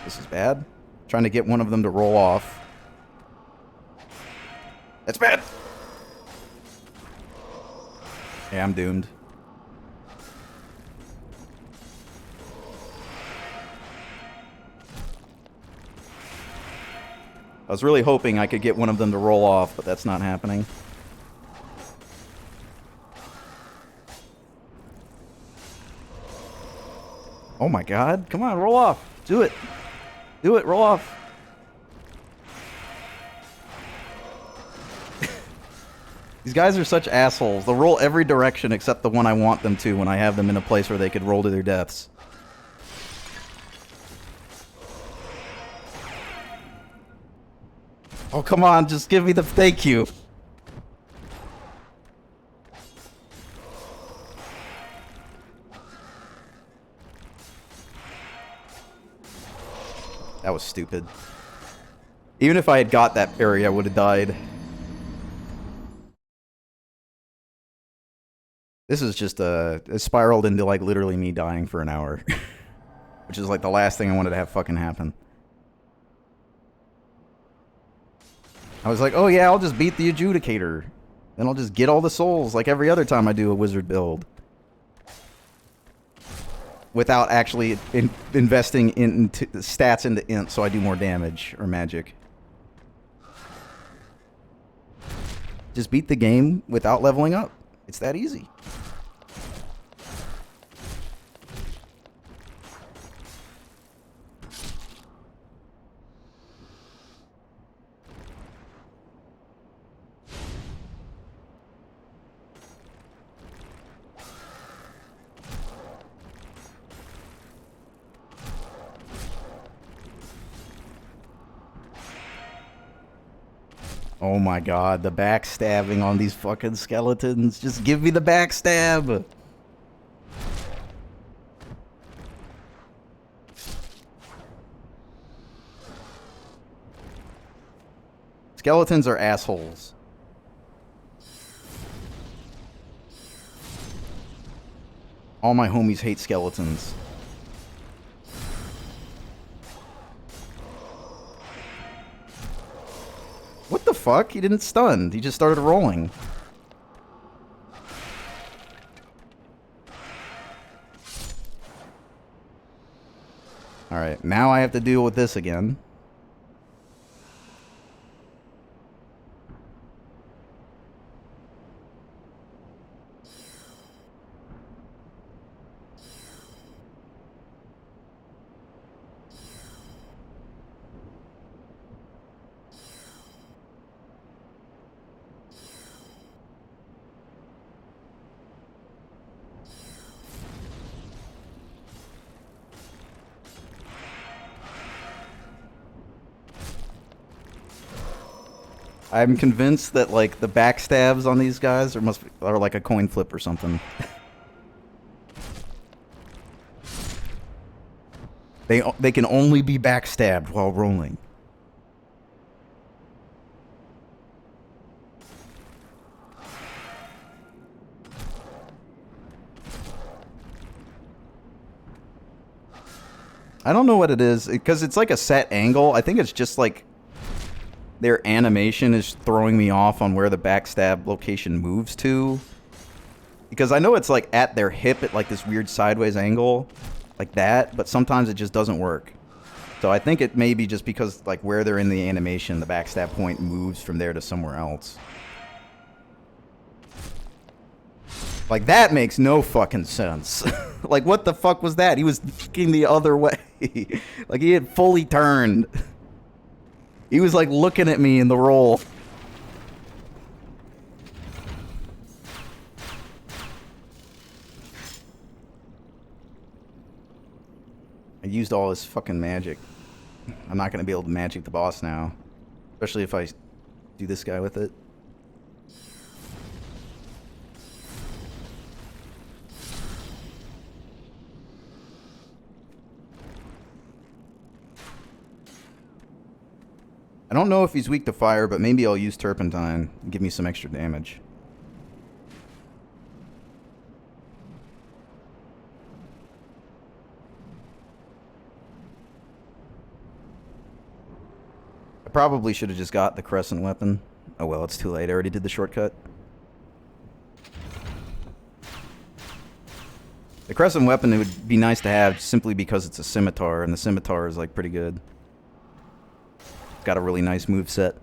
Speaker 1: This is bad. Trying to get one of them to roll off. That's bad. Yeah, I'm doomed. I was really hoping I could get one of them to roll off, but that's not happening. Oh my god. Come on, roll off. Do it. Do it, roll off. These guys are such assholes. They'll roll every direction except the one I want them to when I have them in a place where they could roll to their deaths. Oh, come on, just give me the thank you. That was stupid. Even if I had got that parry, I would have died. This is just it spiraled into like literally me dying for an hour. Which is like the last thing I wanted to have fucking happen. I was like, oh yeah, I'll just beat the Adjudicator. Then I'll just get all the souls like every other time I do a wizard build. Without actually investing in stats into int so I do more damage or magic. Just beat the game without leveling up. It's that easy. Oh my god, the backstabbing on these fucking skeletons. Just give me the backstab. Skeletons are assholes. All my homies hate skeletons. What the fuck? He didn't stun. He just started rolling. Alright, now I have to deal with this again. I'm convinced that like the backstabs on these guys are like a coin flip or something. They can only be backstabbed while rolling. I don't know what it is because it's like a set angle. I think it's just like their animation is throwing me off on where the backstab location moves to. Because I know it's like at their hip at like this weird sideways angle. Like that. But sometimes it just doesn't work. So I think it may be just because like where they're in the animation, the backstab point moves from there to somewhere else. Like that makes no fucking sense. Like what the fuck was that? He was looking the other way. Like he had fully turned. He was like looking at me in the roll. I used all his fucking magic. I'm not going to be able to magic the boss now. Especially if I do this guy with it. I don't know if he's weak to fire, but maybe I'll use Turpentine and give me some extra damage. I probably should have just got the Crescent Weapon. Oh well, it's too late. I already did the shortcut. The Crescent Weapon, it would be nice to have simply because it's a scimitar, and the scimitar is like pretty good. Got a really nice moveset.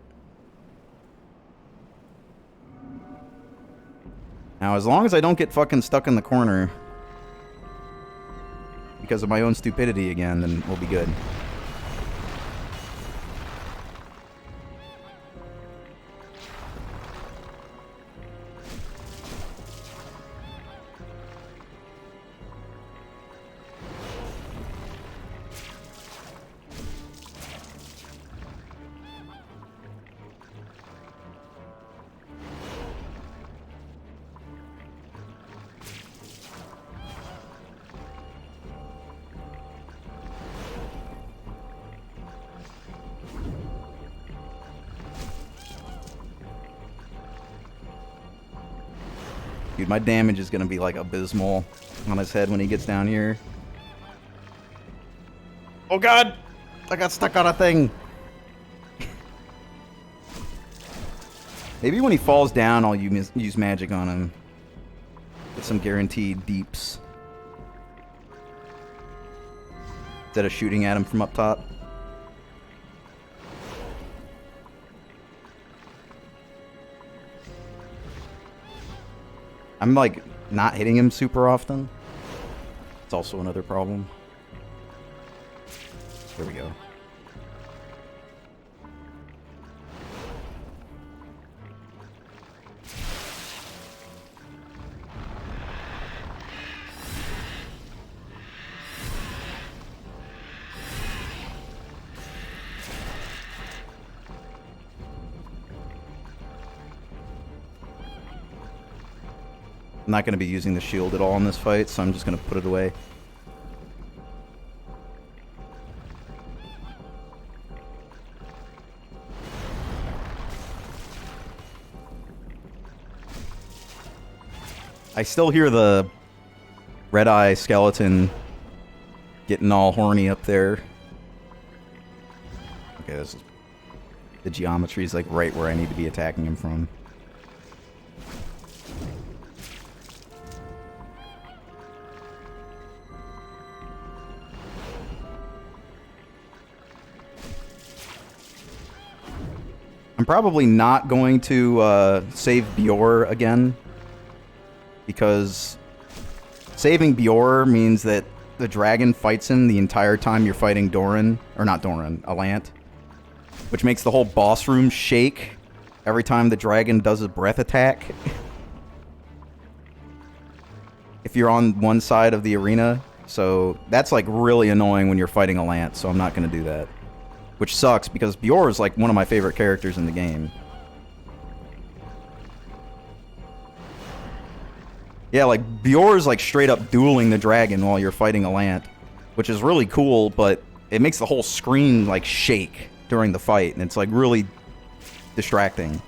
Speaker 1: Now, as long as I don't get fucking stuck in the corner because of my own stupidity again, then we'll be good. Dude, my damage is gonna be like abysmal on his head when he gets down here. Oh god! I got stuck on a thing! Maybe when he falls down, I'll use magic on him. Get some guaranteed deeps. Instead of shooting at him from up top. I'm like not hitting him super often. It's also another problem. There we go. I'm not going to be using the shield at all in this fight, so I'm just going to put it away. I still hear the red-eye skeleton getting all horny up there. Okay, this is... The geometry is like right where I need to be attacking him from. I'm probably not going to save Bior again, because saving Bior means that the dragon fights him the entire time you're fighting Doran, or not Doran, Alant, which makes the whole boss room shake every time the dragon does a breath attack. If you're on one side of the arena, so that's like really annoying when you're fighting Alant, so I'm not going to do that. Which sucks, because Bior is like one of my favorite characters in the game. Yeah, like, Bior is like straight up dueling the dragon while you're fighting Alant, which is really cool, but it makes the whole screen like shake during the fight, and it's like really distracting.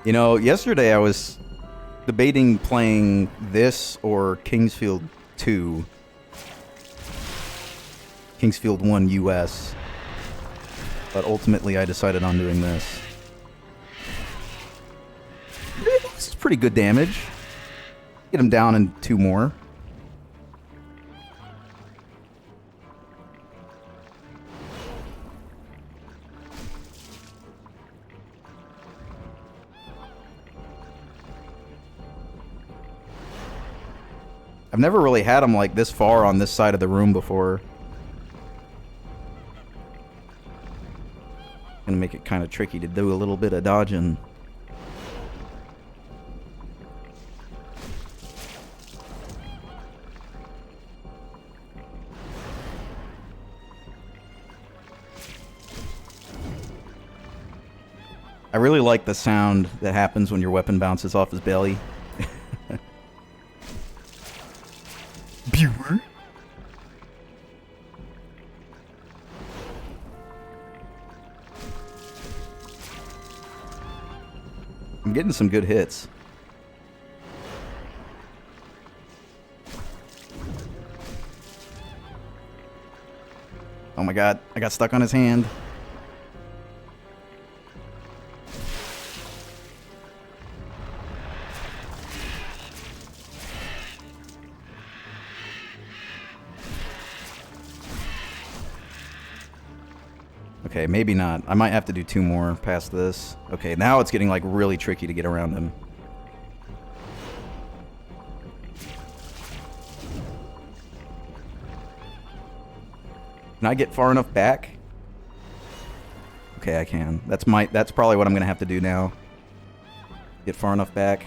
Speaker 1: You know, yesterday I was debating playing this or Kingsfield 2. Kingsfield 1 US. But ultimately I decided on doing this. This is pretty good damage. Get him down in 2 more. I've never really had him like this far on this side of the room before. Gonna make it kind of tricky to do a little bit of dodging. I really like the sound that happens when your weapon bounces off his belly. Viewer. I'm getting some good hits. Oh my god, I got stuck on his hand. Okay, maybe not. I might have to do 2 more past this. Okay, now it's getting like really tricky to get around him. Can I get far enough back? Okay, I can. That's probably what I'm gonna have to do now. Get far enough back.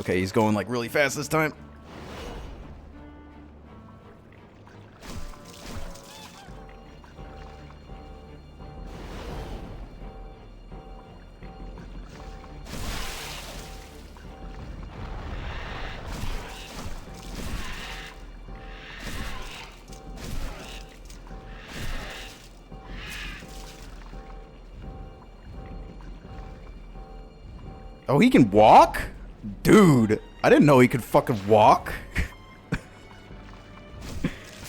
Speaker 1: Okay, he's going like really fast this time. Oh, he can walk? Dude, I didn't know he could fucking walk.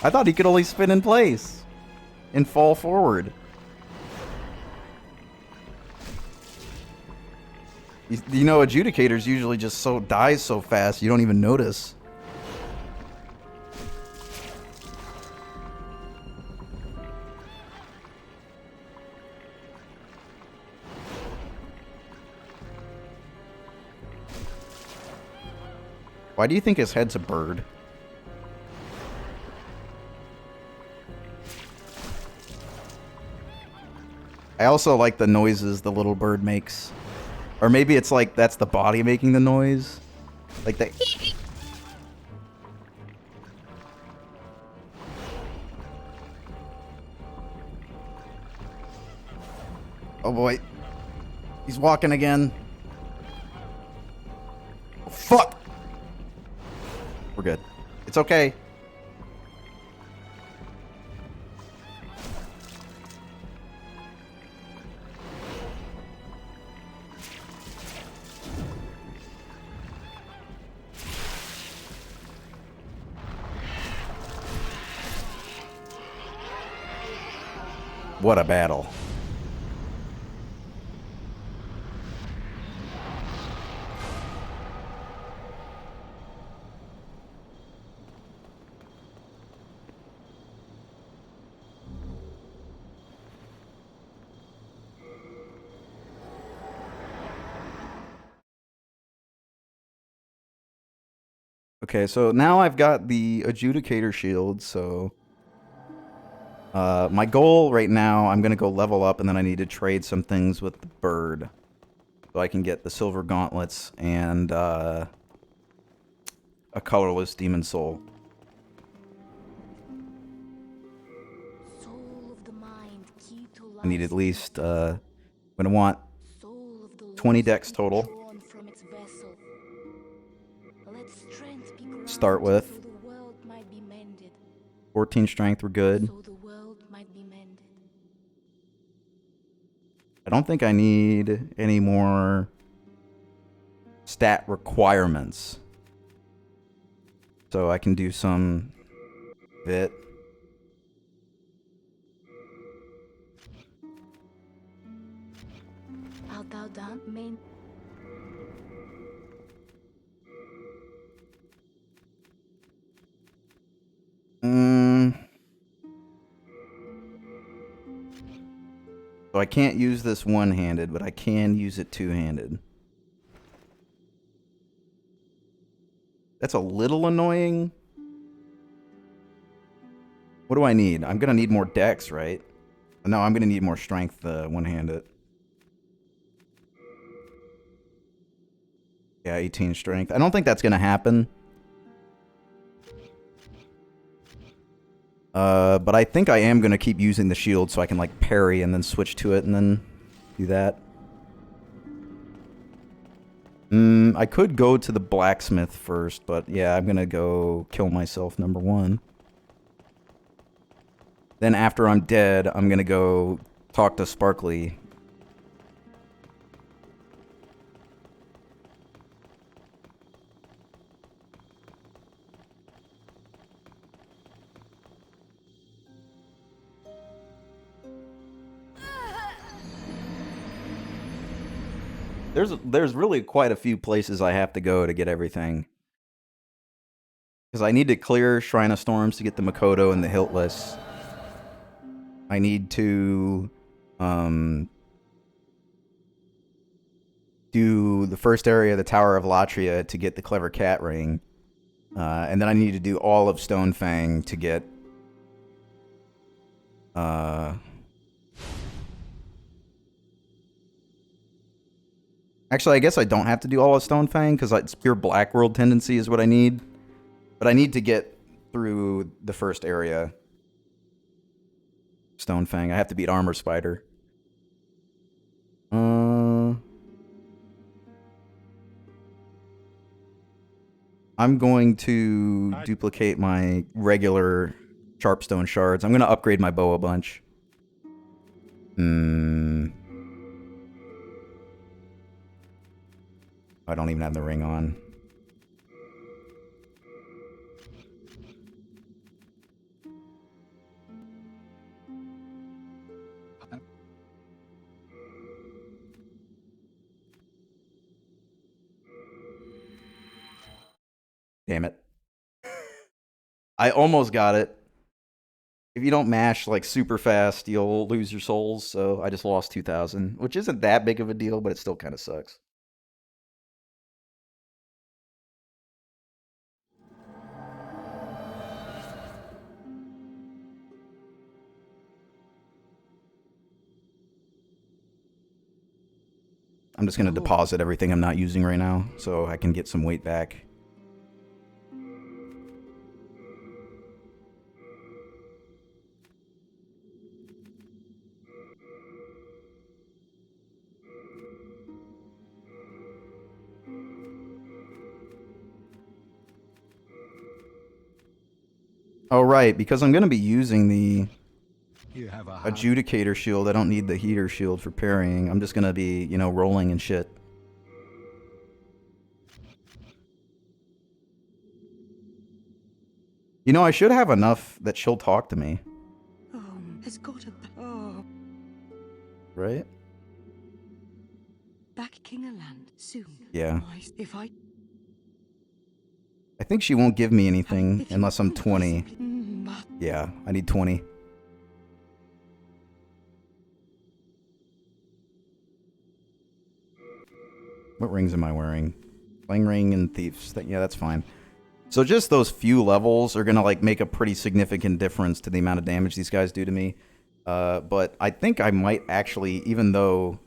Speaker 1: I thought he could only spin in place and fall forward. You know, adjudicators usually just dies so fast you don't even notice. Why do you think his head's a bird? I also like the noises the little bird makes. Or maybe it's like that's the body making the noise. Like the... Oh boy. He's walking again. Oh, fuck! We're good. It's okay. What a battle. Okay, so now I've got the adjudicator shield, so my goal right now, I'm gonna go level up, and then I need to trade some things with the bird, so I can get the silver gauntlets and a colorless demon soul.
Speaker 6: Soul of the mind, key to
Speaker 1: I need
Speaker 6: life's
Speaker 1: at least I'm gonna want
Speaker 6: soul of the
Speaker 1: 20
Speaker 6: lost
Speaker 1: decks
Speaker 6: be
Speaker 1: total.
Speaker 6: drawn from its vessel. Let strength be granted
Speaker 1: Start with.
Speaker 6: so the world might be mended.
Speaker 1: 14 strength, we're good.
Speaker 6: So the world might be mended.
Speaker 1: I don't think I need any more stat requirements. So I can do some bit.
Speaker 6: Art thou done, main?
Speaker 1: So I can't use this one-handed, but I can use it two-handed. That's a little annoying. What do I need? I'm gonna need more dex, right? No, I'm gonna need more strength to one-handed. Yeah, 18 strength. I don't think that's gonna happen. But I think I am gonna keep using the shield so I can like parry and then switch to it and then do that. I could go to the blacksmith first, but yeah, I'm gonna go kill myself, number one. Then after I'm dead, I'm gonna go talk to Sparkly. There's really quite a few places I have to go to get everything. Because I need to clear Shrine of Storms to get the Makoto and the Hiltless. I need to do the first area of the Tower of Latria to get the Clever Cat Ring. And then I need to do all of Stonefang to get Actually, I guess I don't have to do all of Stonefang because it's pure Black World tendency is what I need. But I need to get through the first area. Stonefang. I have to beat Armor Spider. I'm going to duplicate my regular Sharpstone shards. I'm going to upgrade my bow a bunch. I don't even have the ring on. Damn it. I almost got it. If you don't mash like super fast, you'll lose your souls, so I just lost 2,000, which isn't that big of a deal, but it still kind of sucks. I'm just going to deposit everything I'm not using right now, so I can get some weight back. Oh, right, because I'm going to be using the Adjudicator shield. I don't need the Heater shield for parrying. I'm just going to be, you know, rolling and shit. You know, I should have enough that she'll talk to me.
Speaker 2: Has got a... Oh.
Speaker 1: Right?
Speaker 2: Back Kingerland soon.
Speaker 1: Yeah.
Speaker 2: If I
Speaker 1: think she won't give me anything unless I'm 20. Yeah, I need 20. What rings am I wearing? Sling ring and thieves. Yeah, that's fine. So just those few levels are gonna like make a pretty significant difference to the amount of damage these guys do to me. But I think I might actually, even though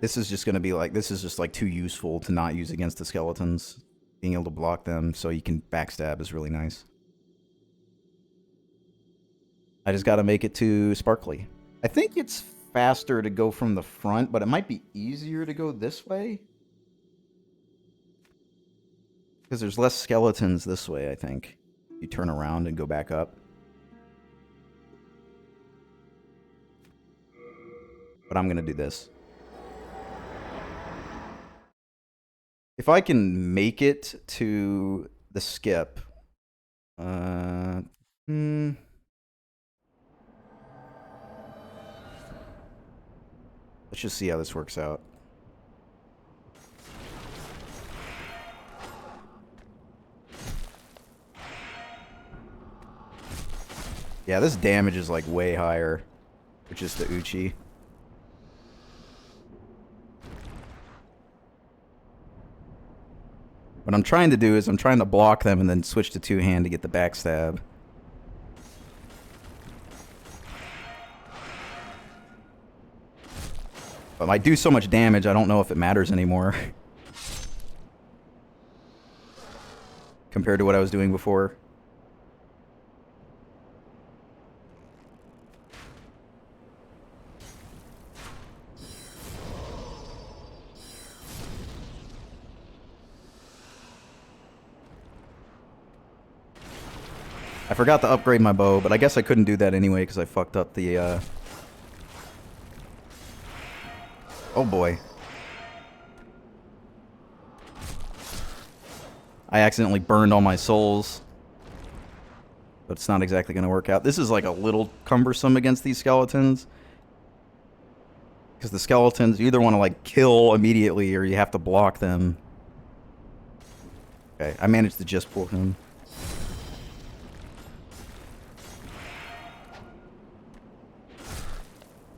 Speaker 1: this is just gonna be like, this is just like too useful to not use against the skeletons. Being able to block them so you can backstab is really nice. I just gotta make it to Sparkly. I think it's faster to go from the front, but it might be easier to go this way. Because there's less skeletons this way, I think. You turn around and go back up. But I'm gonna do this. If I can make it to the skip, let's just see how this works out. Yeah, this damage is like way higher, which is the Uchi. What I'm trying to do is I'm trying to block them and then switch to two-hand to get the backstab. But I do so much damage, I don't know if it matters anymore. Compared to what I was doing before. I forgot to upgrade my bow, but I guess I couldn't do that anyway because I fucked up the, Oh boy. I accidentally burned all my souls. But it's not exactly going to work out. This is like a little cumbersome against these skeletons. Because the skeletons, you either want to like kill immediately or you have to block them. Okay, I managed to just pull him.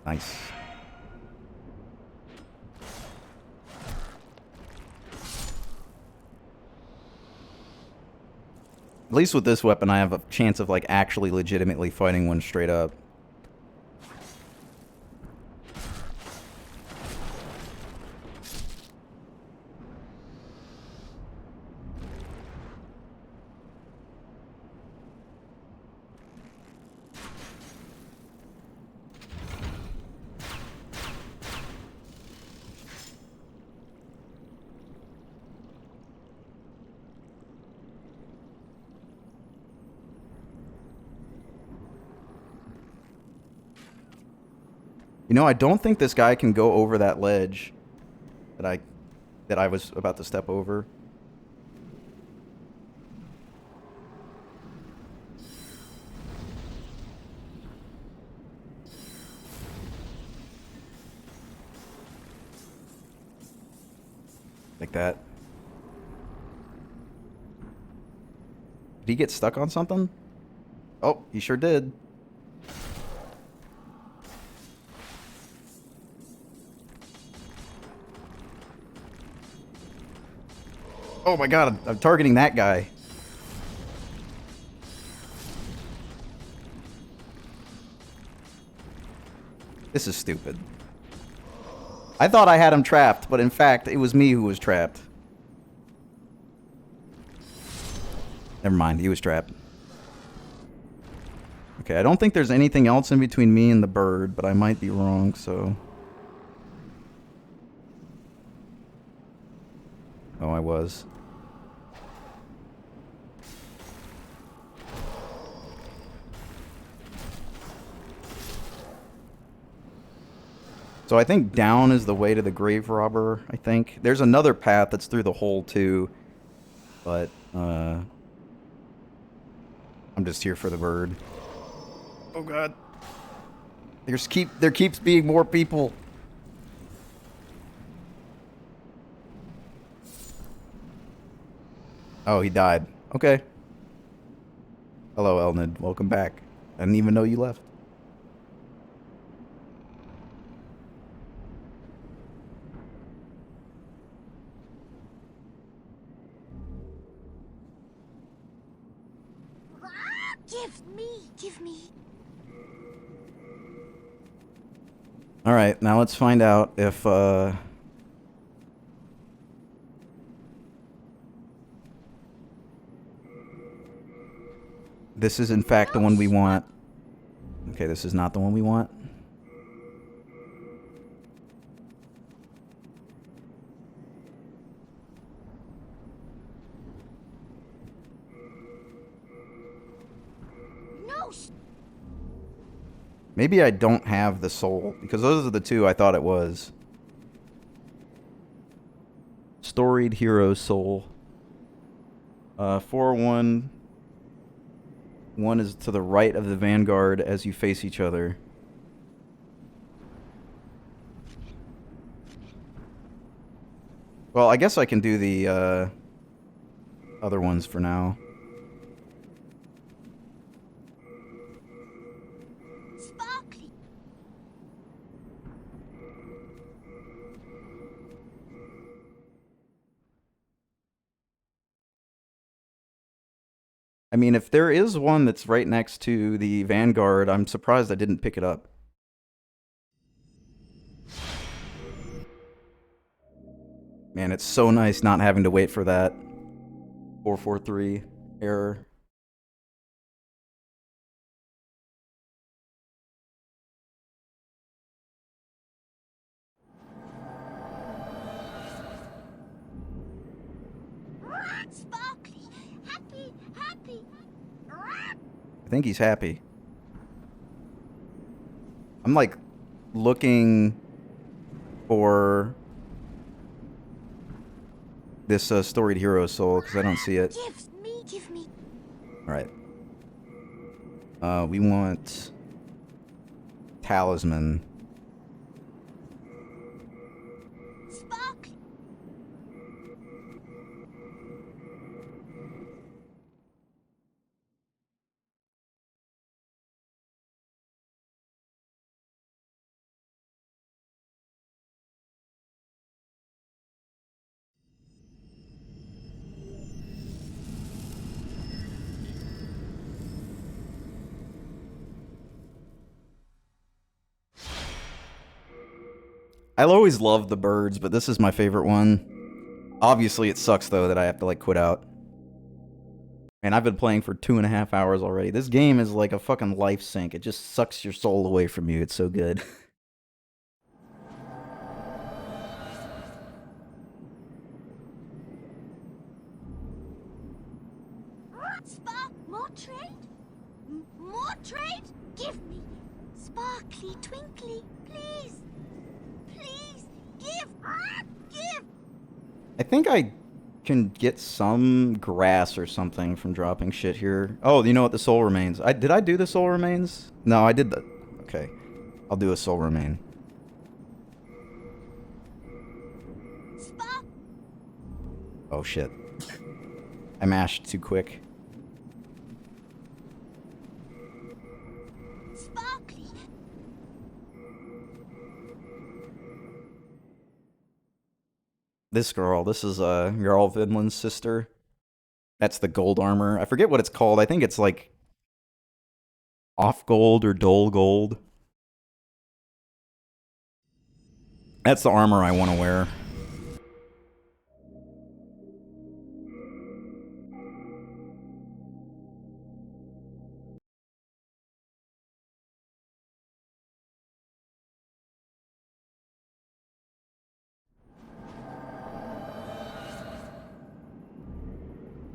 Speaker 1: Nice. At least with this weapon, I have a chance of like actually legitimately fighting one straight up. You know, I don't think this guy can go over that ledge that I was about to step over. Like that. Did he get stuck on something? Oh, he sure did. Oh my god, I'm targeting that guy. This is stupid. I thought I had him trapped, but in fact, it was me who was trapped. Never mind, he was trapped. Okay, I don't think there's anything else in between me and the bird, but I might be wrong, so... Oh, I was. So I think down is the way to the grave robber, I think. There's another path that's through the hole, too. But, I'm just here for the bird. Oh, God. There keeps being more people. Oh, he died. Okay. Hello, Elnid. Welcome back. I didn't even know you left.
Speaker 6: Give me.
Speaker 1: Alright, now let's find out if, this is in fact the one we want. Okay, this is not the one we want. Maybe I don't have the soul, because those are the two I thought it was. Storied Hero Soul. 4-1. One is to the right of the Vanguard as you face each other. Well, I guess I can do the other ones for now. I mean, if there is one that's right next to the Vanguard, I'm surprised I didn't pick it up. Man, it's so nice not having to wait for that 443 error.
Speaker 6: Sparkly, happy.
Speaker 1: I think he's happy. I'm like looking for this Storied Hero Soul because I don't see it.
Speaker 6: Give me.
Speaker 1: Alright. We want Talisman.
Speaker 6: Sparkly.
Speaker 1: I always loved the birds, but this is my favorite one. Obviously, it sucks, though, that I have to, like, quit out. And I've been playing for 2.5 hours already. This game is like a fucking life sink. It just sucks your soul away from you. It's so good.
Speaker 6: More trade? More trade? Give me. Sparkly, twinkly, Please! Please! Give! Give!
Speaker 1: I think I can get some grass or something from dropping shit here. Oh, you know what? The soul remains. Did I do the soul remains? No, I did the... Okay. I'll do a soul remain.
Speaker 6: Spark!
Speaker 1: Oh, shit. I mashed too quick.
Speaker 6: Sparkly!
Speaker 1: This girl, this is Jarl Vinland's sister. That's the gold armor. I forget what it's called. I think it's like off gold or dull gold. That's the armor I want to wear.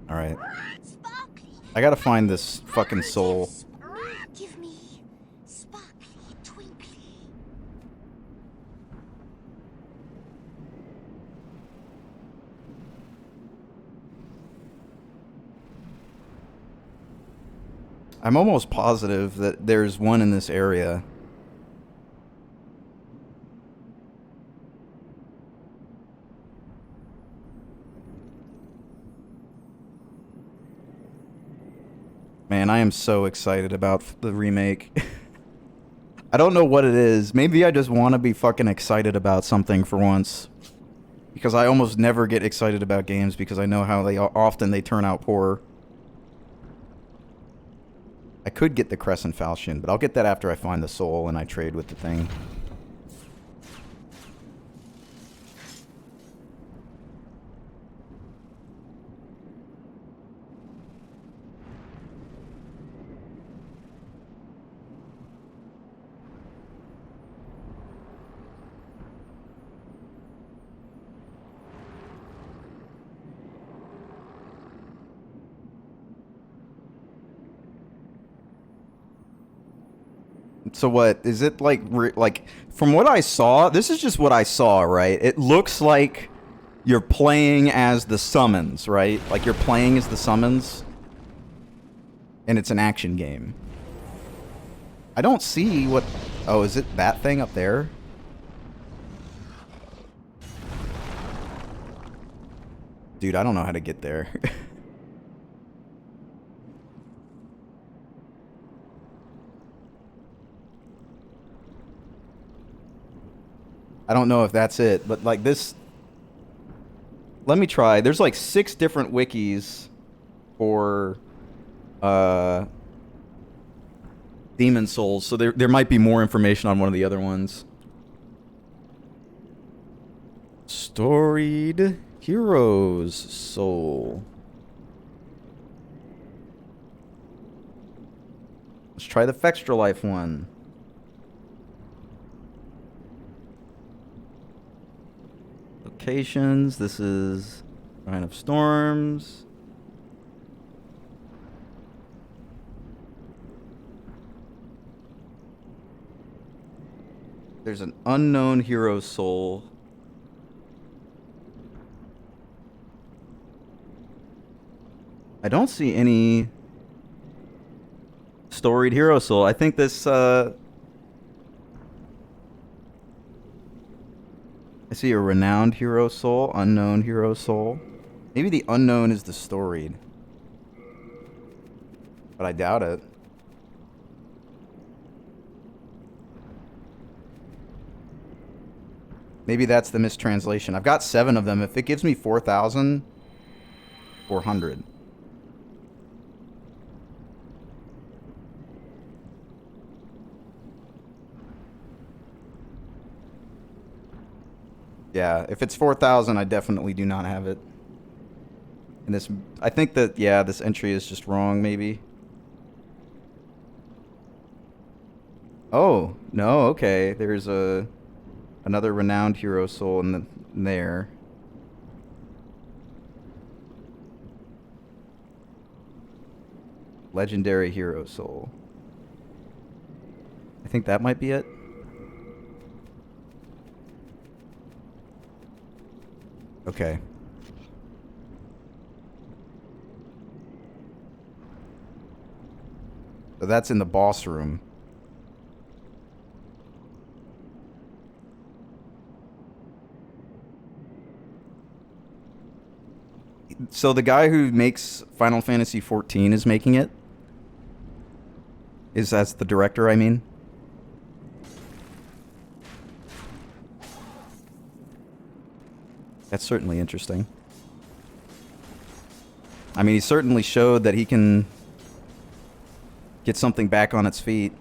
Speaker 1: Alright.
Speaker 6: Sparkly!
Speaker 1: I gotta find this fucking soul.
Speaker 6: Give me sparkly, twinkly.
Speaker 1: I'm almost positive that there's one in this area. Man, I am so excited about the remake. I don't know what it is. Maybe I just want to be fucking excited about something for once. Because I almost never get excited about games because I know how often they turn out poor. I could get the Crescent Falchion, but I'll get that after I find the soul and I trade with the thing. So what is it like? Like from what I saw, this is just what I saw, right? It looks like you're playing as the summons, right? Like you're playing as the summons, and it's an action game. I don't see what. Oh, is it that thing up there? Dude, I don't know how to get there. I don't know if that's it, but like this... Let me try. There's like 6 different wikis for Demon Souls, so there might be more information on one of the other ones. Storied Heroes Soul. Let's try the Fextra Life one. Locations. This is Shrine of Storms. There's an unknown hero soul. I don't see any storied hero soul. I think this I see a renowned hero soul, unknown hero soul. Maybe the unknown is the storied. But I doubt it. Maybe that's the mistranslation. I've got 7 of them. If it gives me 4,000, 400. Yeah, if it's 4,000, I definitely do not have it. And this, I think that, yeah, this entry is just wrong, maybe. Oh, no, okay. There's another renowned hero soul in there. Legendary hero soul. I think that might be it. Okay. So that's in the boss room. So the guy who makes Final Fantasy XIV is making it? That's the director, I mean? That's certainly interesting. I mean, he certainly showed that he can get something back on its feet.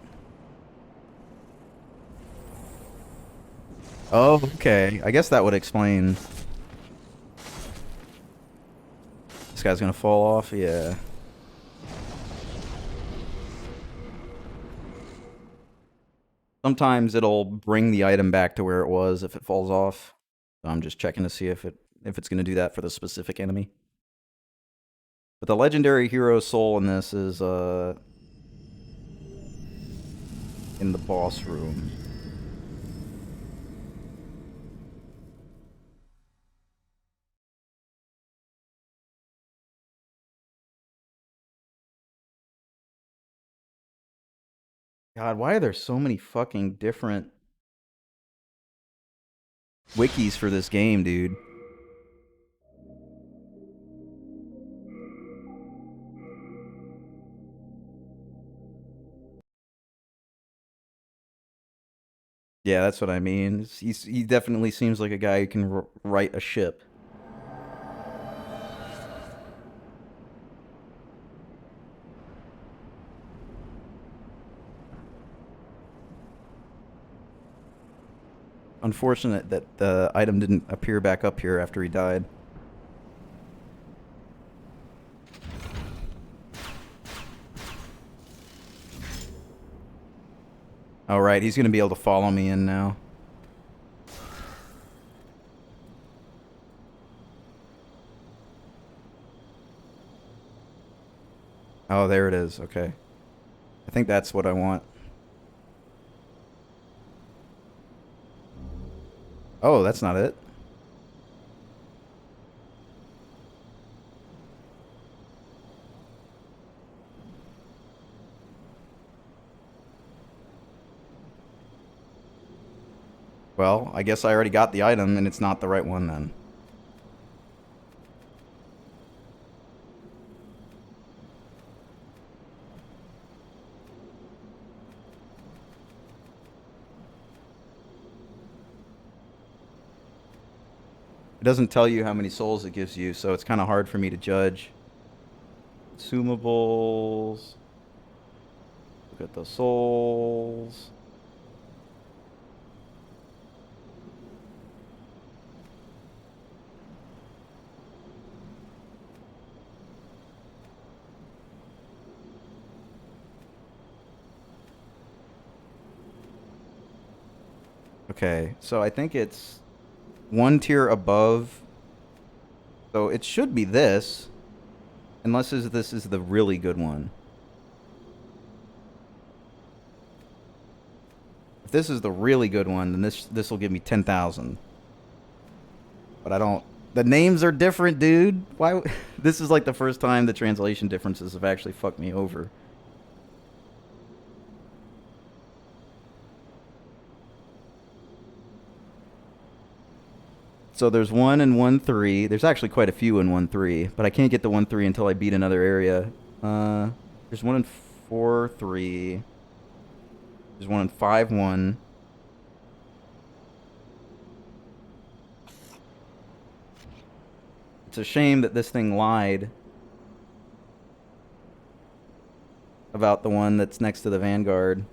Speaker 1: Oh, okay. I guess that would explain. This guy's gonna fall off? Yeah. Sometimes it'll bring the item back to where it was if it falls off. So I'm just checking to see if it's gonna do that for the specific enemy. But the legendary hero soul in this is in the boss room. God, why are there so many fucking different wikis for this game, dude? Yeah, that's what I mean. He definitely seems like a guy who can write a ship. Unfortunate that the item didn't appear back up here after he died. All right, he's gonna be able to follow me in now. Oh, there it is. Okay. I think that's what I want. Oh, that's not it. Well, I guess I already got the item and it's not the right one then. It doesn't tell you how many souls it gives you, so it's kind of hard for me to judge. Consumables. Look at the souls. Okay, so I think it's one tier above. So it should be this. Unless this is the really good one. If this is the really good one, then this will give me 10,000. But I don't... The names are different, dude. Why? This is like the first time the translation differences have actually fucked me over. So there's 1 and 1-3. There's actually quite a few in 1-3, but I can't get the 1-3 until I beat another area. There's 1 in 4-3. There's 1 in 5-1. It's a shame that this thing lied about the one that's next to the Vanguard,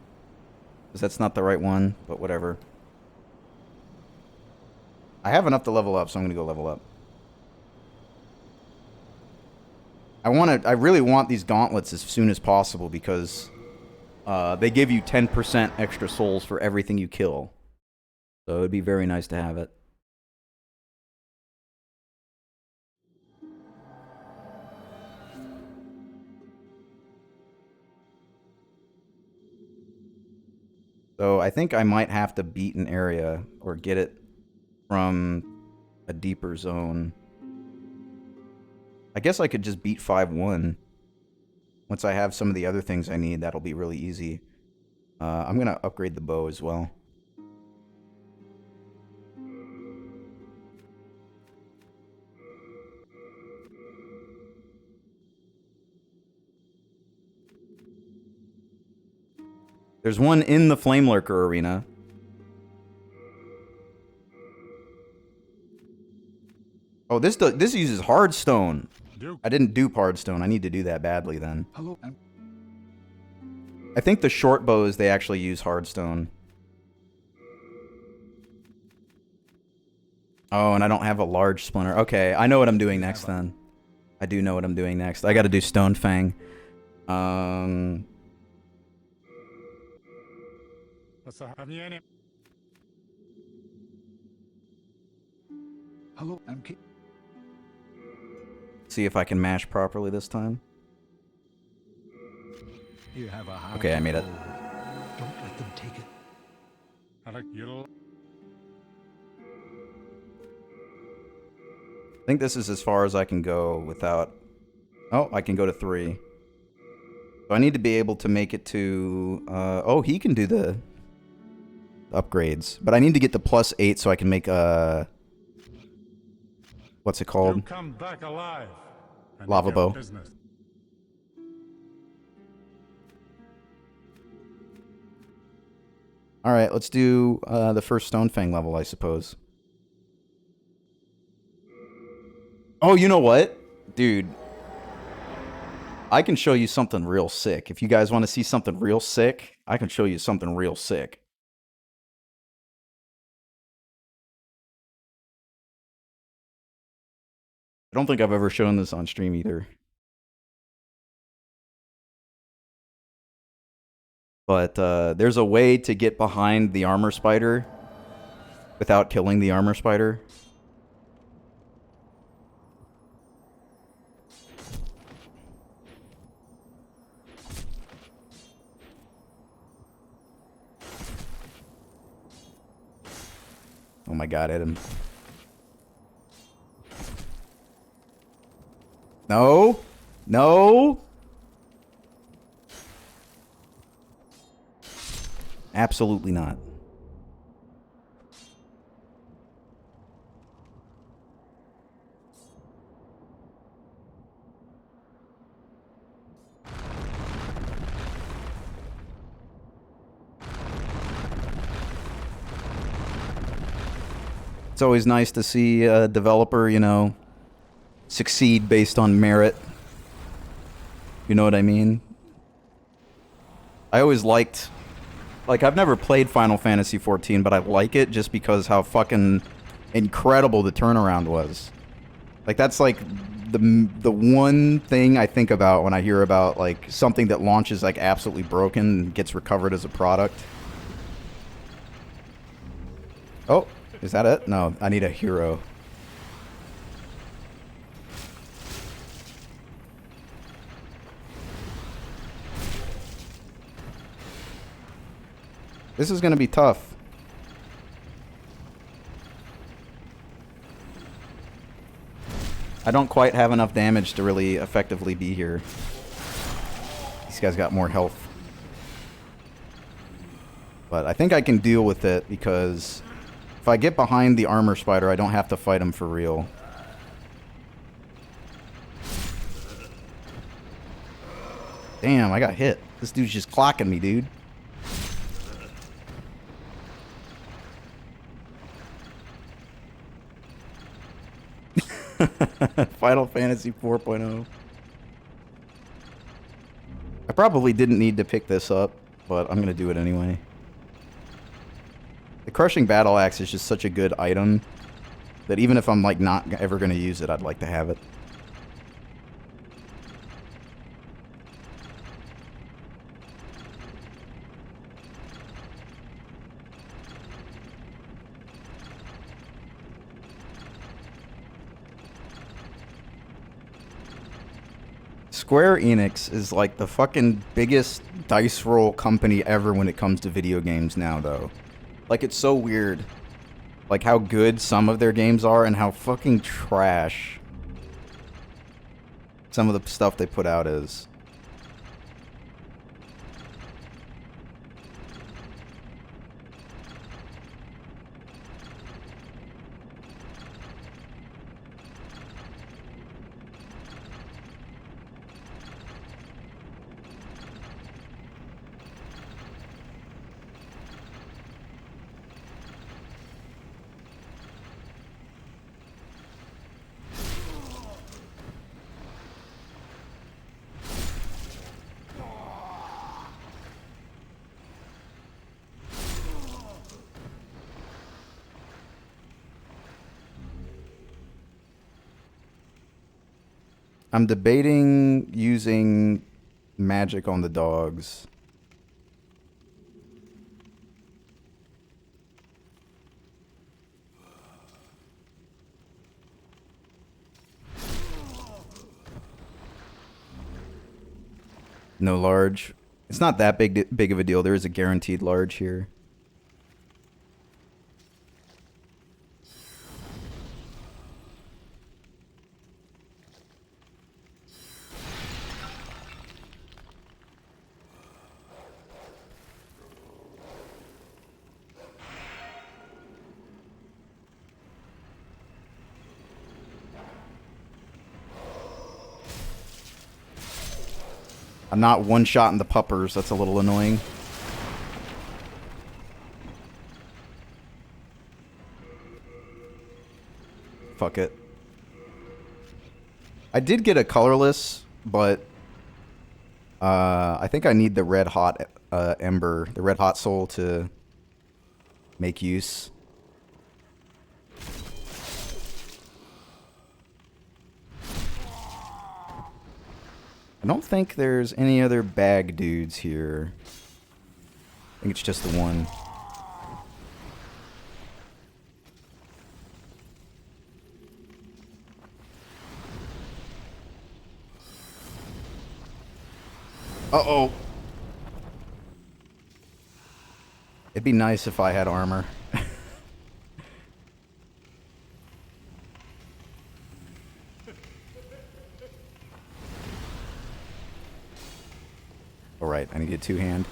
Speaker 1: because that's not the right one, but whatever. I have enough to level up, so I'm going to go level up. I really want these gauntlets as soon as possible because they give you 10% extra souls for everything you kill. So it'd be very nice to have it. So I think I might have to beat an area or get it from a deeper zone. I guess I could just beat 5-1. Once I have some of the other things I need, that'll be really easy. I'm gonna upgrade the bow as well. There's one in the Flame Lurker arena. Oh, this uses hardstone.
Speaker 4: Duke.
Speaker 1: I didn't dupe hardstone. I need to do that badly then.
Speaker 4: Hello.
Speaker 1: I think the short bows, they actually use hardstone. Oh, and I don't have a large splinter. Okay, I know what I'm doing next then. I do know what I'm doing next. I gotta do Stone Fang.
Speaker 4: Hello, MK.
Speaker 1: See if I can mash properly this time.
Speaker 4: You have a heart
Speaker 1: Okay, I
Speaker 4: of
Speaker 1: made it.
Speaker 4: gold. Don't let them take it.
Speaker 1: I think this is as far as I can go without... Oh, I can go to 3. So I need to be able to make it to... oh, he can do the upgrades. But I need to get to +8 so I can make what's it called?
Speaker 7: Come back alive.
Speaker 1: Lava bow. Alright, let's do the first Stone Fang level, I suppose. Oh, you know what? Dude. I can show you something real sick. If you guys want to see something real sick, I can show you something real sick. I don't think I've ever shown this on stream either. But there's a way to get behind the armor spider without killing the armor spider. Oh my god, Adam. No! No! Absolutely not. It's always nice to see a developer, you know, succeed based on merit. You know what I mean? I always liked... Like, I've never played Final Fantasy XIV, but I like it just because how fucking incredible the turnaround was. Like, that's like the one thing I think about when I hear about, like, something that launches, like, absolutely broken and gets recovered as a product. Oh, is that it? No, I need a hero. This is gonna be tough. I don't quite have enough damage to really effectively be here. These guys got more health. But I think I can deal with it because if I get behind the armor spider, I don't have to fight him for real. Damn, I got hit. This dude's just clocking me, dude. Final Fantasy 4.0. I probably didn't need to pick this up, but I'm going to do it anyway. The Crushing Battle Axe is just such a good item that even if I'm like not ever going to use it, I'd like to have it. Square Enix is like the fucking biggest dice roll company ever when it comes to video games now, though. Like, it's so weird. like how good some of their games are and how fucking trash some of the stuff they put out is. I'm debating using magic on the dogs. No large. It's not that big of a deal. There is a guaranteed large here. I'm not one-shotting the puppers. That's a little annoying. Fuck it. I did get a colorless, but I think I need the red hot ember, the red hot soul to make use. I don't think there's any other bag dudes here. I think it's just the one. Uh-oh. It'd be nice if I had armor. Alright, I need a two-hand.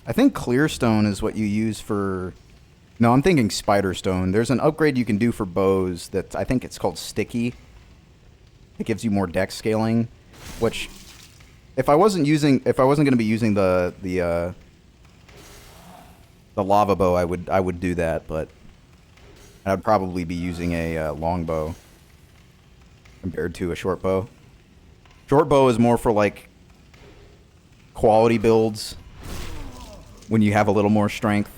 Speaker 1: I think Clearstone is what you use for... No, I'm thinking Spiderstone. There's an upgrade you can do for bows that I think it's called Sticky. It gives you more dex scaling, which if I wasn't going to be using the lava bow, I would do that, but I'd probably be using a long bow compared to a short bow. Short bow is more for like quality builds when you have a little more strength.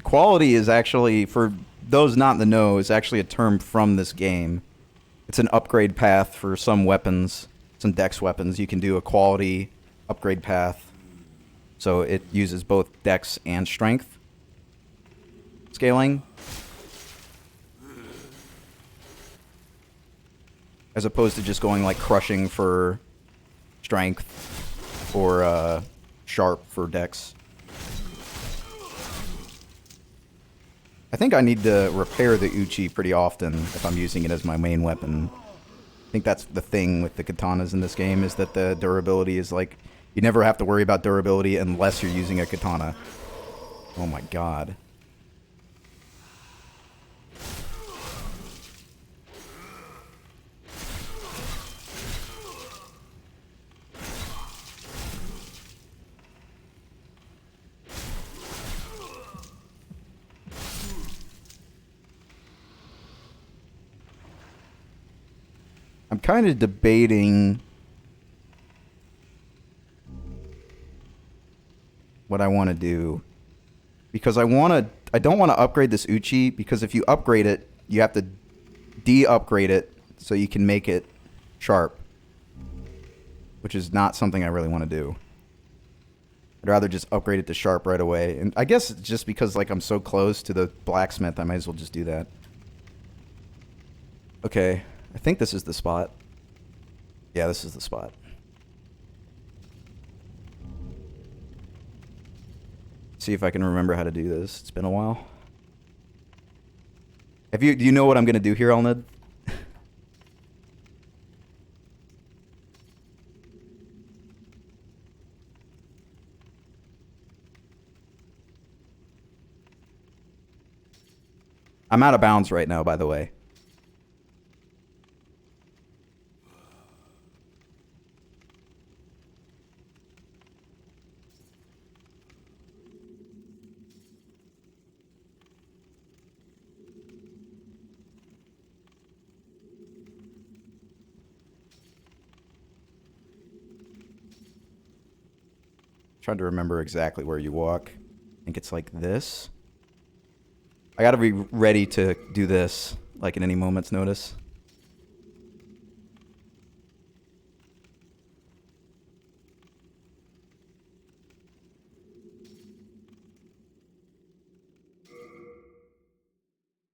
Speaker 1: Quality is actually, for those not in the know, is actually a term from this game. It's an upgrade path for some weapons, some dex weapons. You can do a quality upgrade path. So it uses both dex and strength scaling. As opposed to just going like crushing for strength or sharp for dex. I think I need to repair the Uchi pretty often if I'm using it as my main weapon. I think that's the thing with the katanas in this game, is that the durability is like... You never have to worry about durability unless you're using a katana. Oh my god. I'm kind of debating what I want to do, because I want I don't want to upgrade this Uchi because if you upgrade it, you have to de-upgrade it so you can make it sharp, which is not something I really want to do. I'd rather just upgrade it to sharp right away. And I guess just because like I'm so close to the blacksmith, I might as well just do that. Okay, I think this is the spot. Yeah, this is the spot. See if I can remember how to do this. It's been a while. Do you know what I'm gonna do here, Alned? I'm out of bounds right now, by the way. Trying to remember exactly where you walk. I think it's like this. I gotta be ready to do this, like in any moment's notice.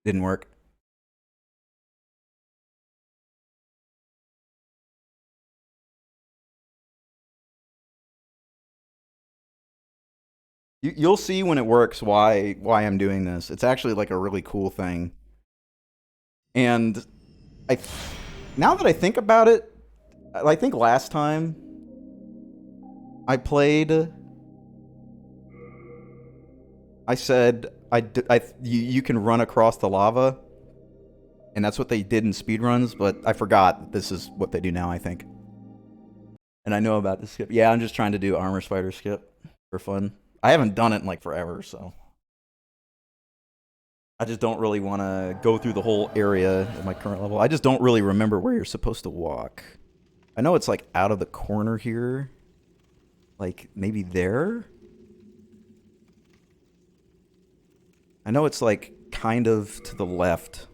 Speaker 1: Didn't work. You'll see when it works why I'm doing this. It's actually like a really cool thing. And now that I think about it, I think last time I played, I said you can run across the lava, and that's what they did in speedruns, but I forgot this is what they do now, I think. And I know about the skip. Yeah, I'm just trying to do armor spider skip for fun. I haven't done it in like forever, so I just don't really want to go through the whole area at my current level. I just don't really remember where you're supposed to walk. I know it's like out of the corner here. Like maybe there? I know it's like kind of to the left.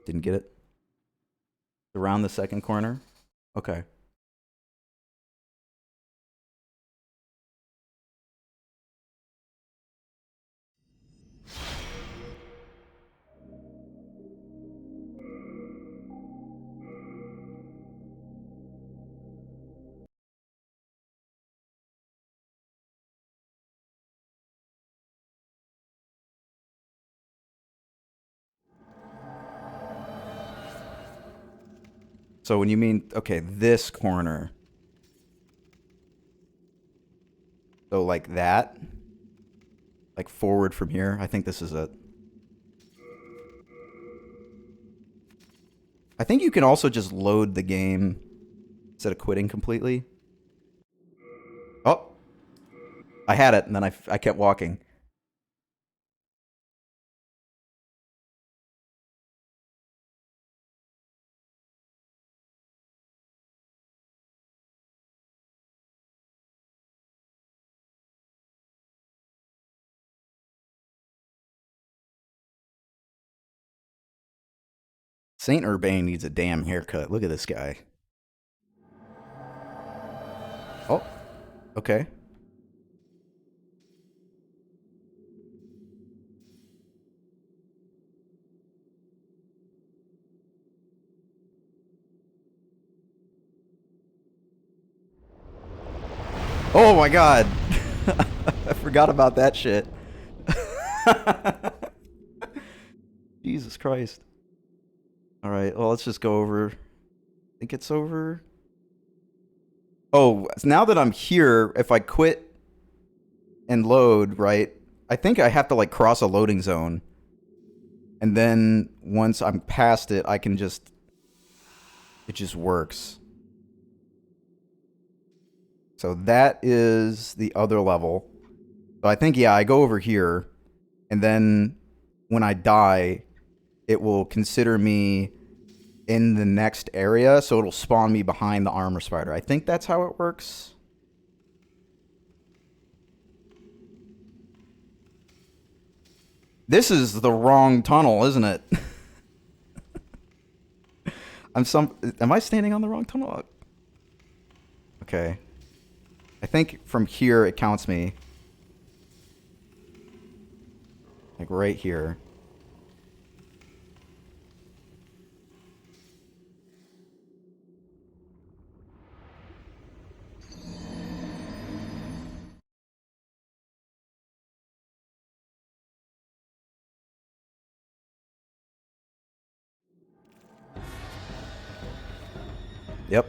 Speaker 1: Didn't get it. Around the second corner? Okay. So when you mean, okay, this corner. So like that? Like forward from here? I think this is it. I think you can also just load the game instead of quitting completely. Oh! I had it, and then I kept walking. Saint Urbane needs a damn haircut. Look at this guy. Oh, okay. Oh my god! I forgot about that shit. Jesus Christ. Alright, well, let's just go over. I think it's over. Oh, now that I'm here, if I quit and load, right, I think I have to, like, cross a loading zone. And then once I'm past it, I can just... It just works. So that is the other level. So I think, yeah, I go over here. And then when I die, it will consider me in the next area, so it'll spawn me behind the armor spider. I think that's how it works. This is the wrong tunnel, isn't it? Am I standing on the wrong tunnel? Okay. I think from here it counts me. Like right here. Yep.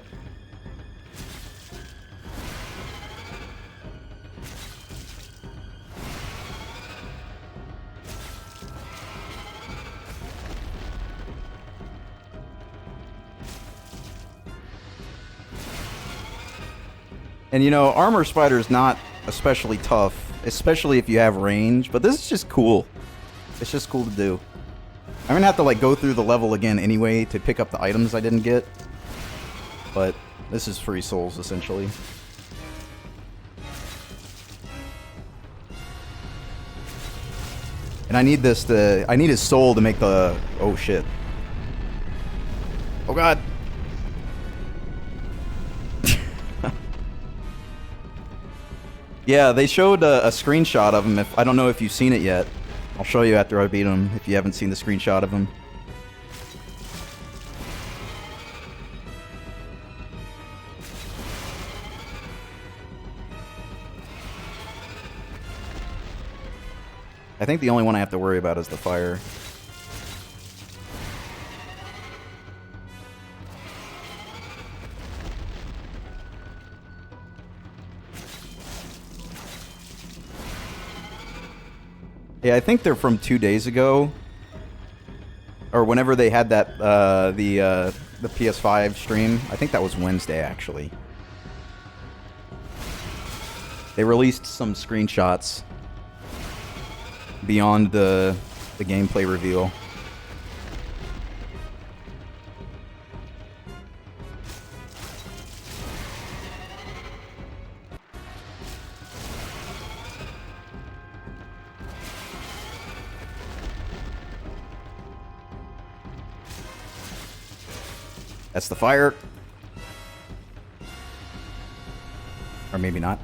Speaker 1: And you know, armor spider's not especially tough, especially if you have range, but this is just cool. It's just cool to do. I'm gonna have to like go through the level again anyway to pick up the items I didn't get. But this is free souls essentially. And I need his soul to make the, oh shit. Oh god. Yeah, they showed a screenshot of him. I don't know if you've seen it yet. I'll show you after I beat him if you haven't seen the screenshot of him. I think the only one I have to worry about is the fire. Yeah, I think they're from 2 days ago, or whenever they had that the PS5 stream. I think that was Wednesday actually. They released some screenshots beyond the gameplay reveal. That's the fire. Or maybe not.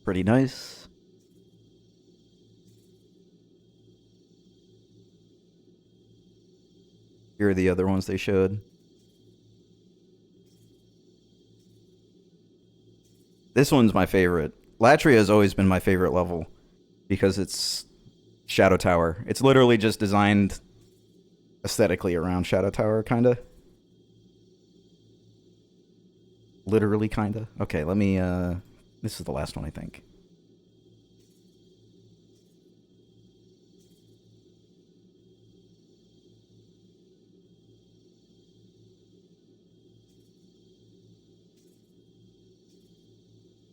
Speaker 1: Pretty nice. Here are the other ones they showed. This one's my favorite. Latria has always been my favorite level because it's Shadow Tower. It's literally just designed aesthetically around Shadow Tower, kinda. Literally, kinda. Okay, let me, this is the last one, I think.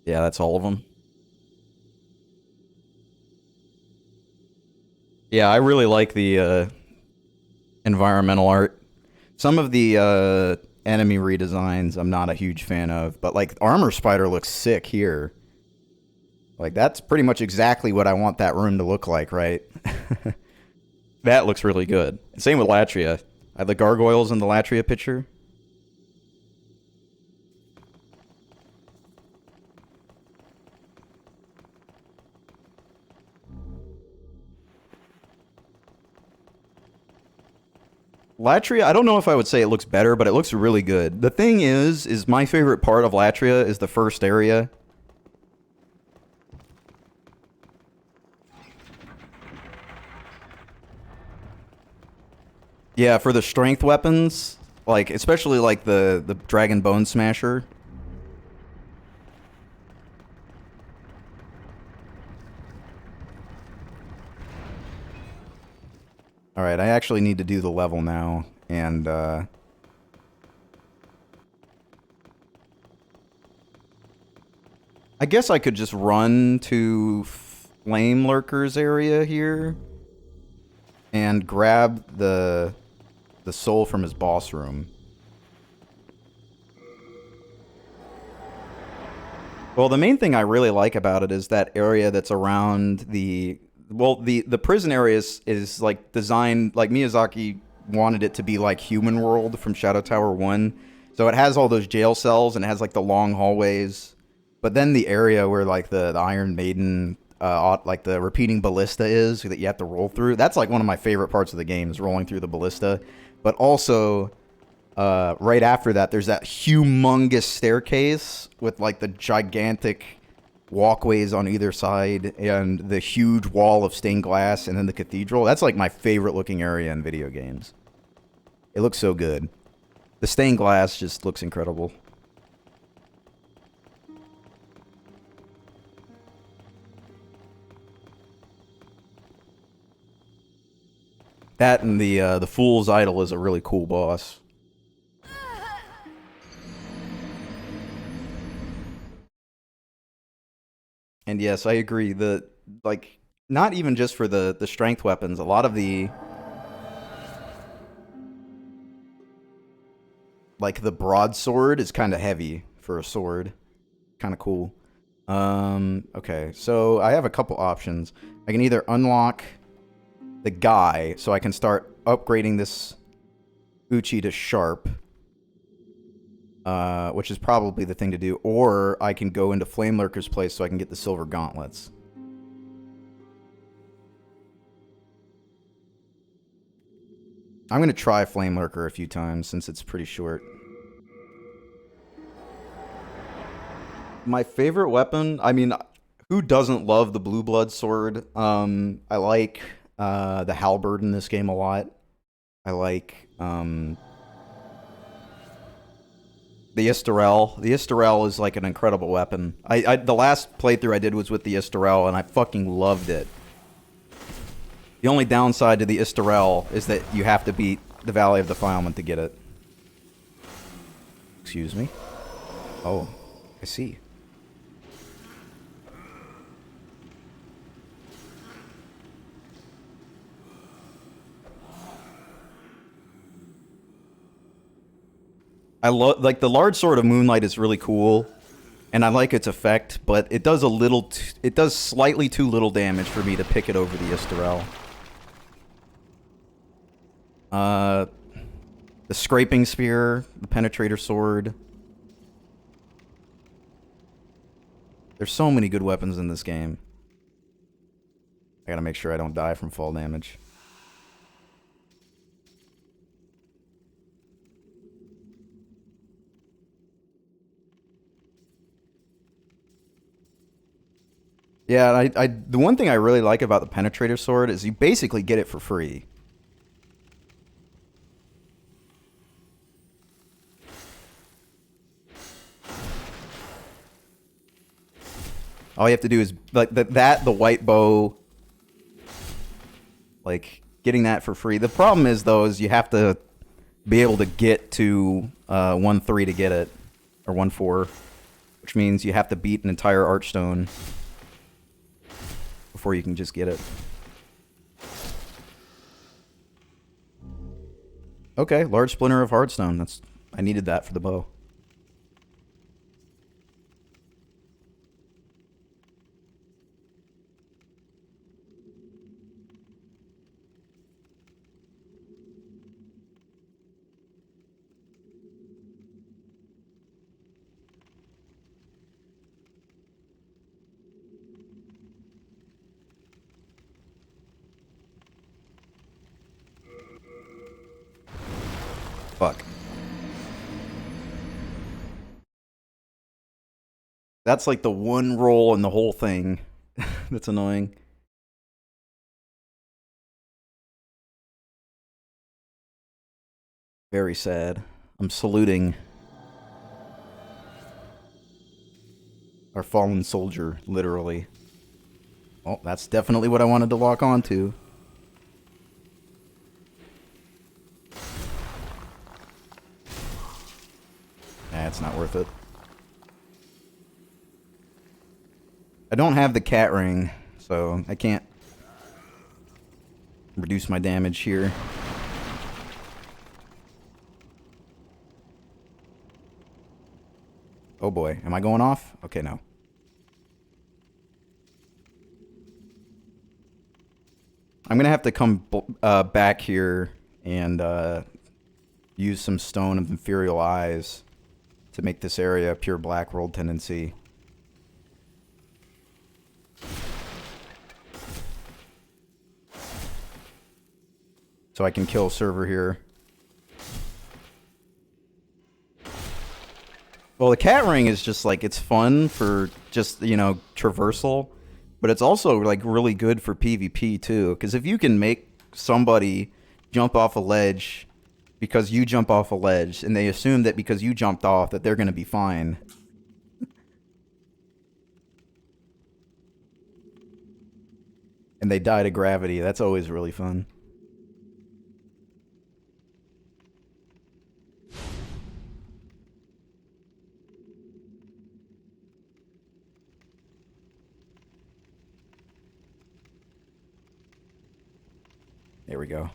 Speaker 1: Yeah, that's all of them. Yeah, I really like the environmental art. Some of the enemy redesigns I'm not a huge fan of, but like Armor Spider looks sick here. Like that's pretty much exactly what I want that room to look like, right? That looks really good. Same with Latria. I have the gargoyles in the Latria picture. Latria, I don't know if I would say it looks better, but it looks really good. The thing is my favorite part of Latria is the first area. Yeah, for the strength weapons, like, especially like the Dragon Bone Smasher. Alright, I actually need to do the level now, and, I guess I could just run to Flame Lurker's area here and grab the soul from his boss room. Well, the main thing I really like about it is that area that's around the... Well, the prison area is like designed... Like, Miyazaki wanted it to be like Human World from Shadow Tower 1. So it has all those jail cells and it has like the long hallways. But then the area where like the Iron Maiden... like the repeating ballista is that you have to roll through. That's like one of my favorite parts of the game is rolling through the ballista. But also, right after that, there's that humongous staircase with like the gigantic walkways on either side and the huge wall of stained glass and then the cathedral. That's like my favorite looking area in video games. It looks so good. The stained glass just looks incredible. That and the Fool's Idol is a really cool boss. And yes, I agree. Like, not even just for the strength weapons, a lot of the... Like, the broadsword is kind of heavy for a sword. Kind of cool. Okay, so I have a couple options. I can either unlock the guy, so I can start upgrading this Uchi to sharp, which is probably the thing to do, or I can go into Flame Lurker's place so I can get the silver gauntlets. I'm going to try Flame Lurker a few times since it's pretty short. My favorite weapon, I mean, who doesn't love the Blue Blood sword? I like the halberd in this game a lot. I like the Istarel. The Istarel is like an incredible weapon. The last playthrough I did was with the Istarel, and I fucking loved it. The only downside to the Istarel is that you have to beat the Valley of Defilement to get it. Excuse me? Oh, I see. I love, like, the large sword of Moonlight is really cool, and I like its effect, but it does it does slightly too little damage for me to pick it over the Istarel. The Scraping Spear, the Penetrator Sword. There's so many good weapons in this game. I gotta make sure I don't die from fall damage. Yeah, the one thing I really like about the Penetrator Sword is you basically get it for free. All you have to do is, like, the white bow, like, getting that for free. The problem is, though, is you have to be able to get to 1-3 to get it, or 1-4, which means you have to beat an entire Archstone before you can just get it. Okay, large splinter of Heartstone. I needed that for the bow. Fuck. That's like the one roll in the whole thing that's annoying. Very sad. I'm saluting our fallen soldier, literally. Oh, that's definitely what I wanted to lock onto. Nah, it's not worth it. I don't have the cat ring, so I can't reduce my damage here. Oh boy, am I going off? Okay, no. I'm gonna have to come back here and use some Stone of Imperial Eyes to make this area a pure Black World tendency. So I can kill Server here. Well, the cat ring is just like, it's fun for just, you know, traversal, but it's also like really good for PvP too, because if you can make somebody jump off a ledge because you jump off a ledge, and they assume that because you jumped off that they're going to be fine. And they die to gravity, that's always really fun. There we go.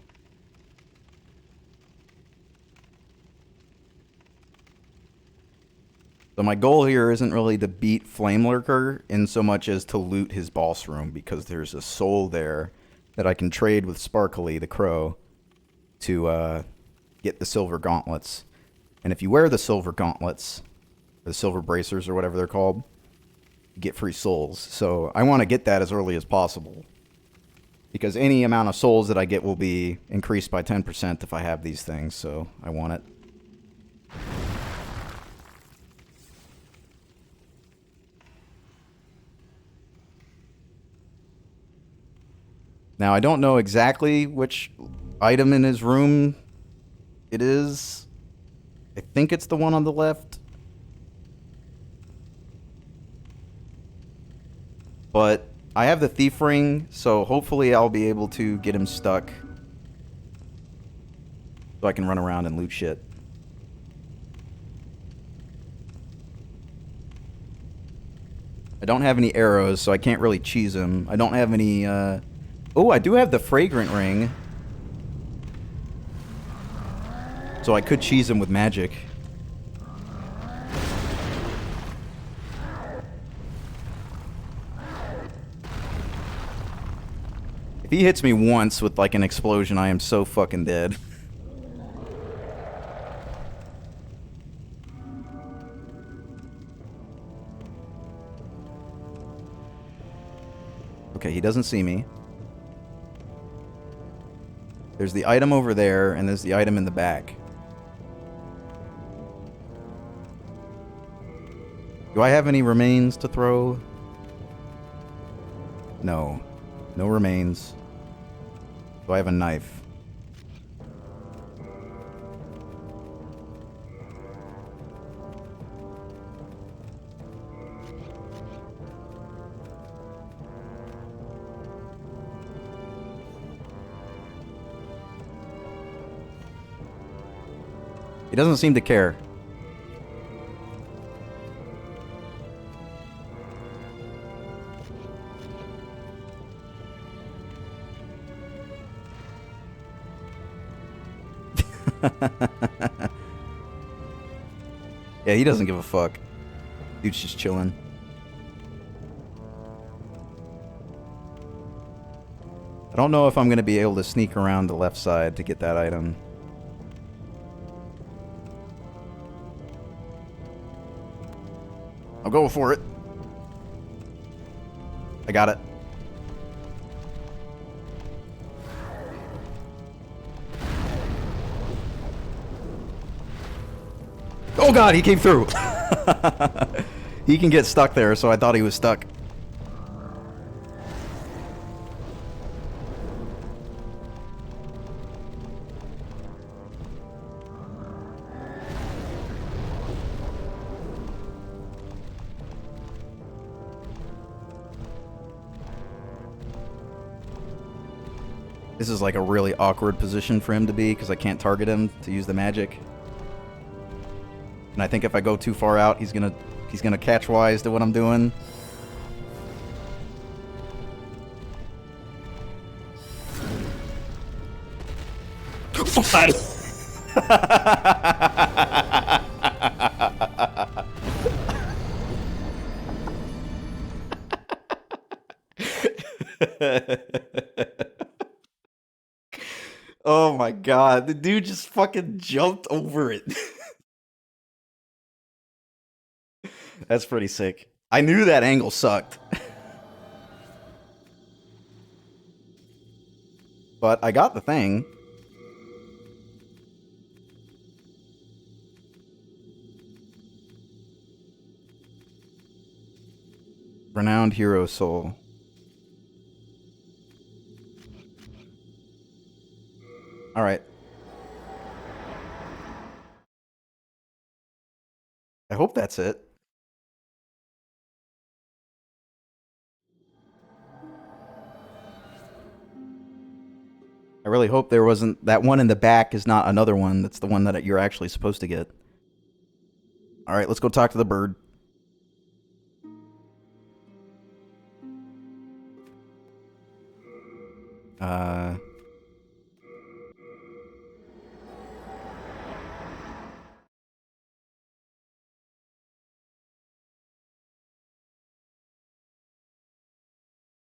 Speaker 1: So my goal here isn't really to beat Flame Lurker in so much as to loot his boss room, because there's a soul there that I can trade with Sparkly the Crow to get the silver gauntlets. And if you wear the silver gauntlets, the silver bracers or whatever they're called, you get free souls. So I want to get that as early as possible, because any amount of souls that I get will be increased by 10% if I have these things, so I want it. Now, I don't know exactly which item in his room it is. I think it's the one on the left. But I have the thief ring, so hopefully I'll be able to get him stuck so I can run around and loot shit. I don't have any arrows, so I can't really cheese him. I don't have any, Oh, I do have the fragrant ring. So I could cheese him with magic. If he hits me once with like an explosion, I am so fucking dead. Okay, he doesn't see me. There's the item over there, and there's the item in the back. Do I have any remains to throw? No. No remains. Do I have a knife? He doesn't seem to care. Yeah, he doesn't give a fuck. Dude's just chilling. I don't know if I'm gonna be able to sneak around the left side to get that item. I'll go for it. I got it. Oh god, he came through. He can get stuck there, so I thought he was stuck. This is like a really awkward position for him to be because I can't target him to use the magic. And I think if I go too far out, he's gonna catch wise to what I'm doing. Oh my god, the dude just fucking jumped over it. That's pretty sick. I knew that angle sucked. But I got the thing. Renowned hero soul. Alright. I hope that's it. I really hope there wasn't... That one in the back is not another one. That's the one that you're actually supposed to get. Alright, let's go talk to the bird.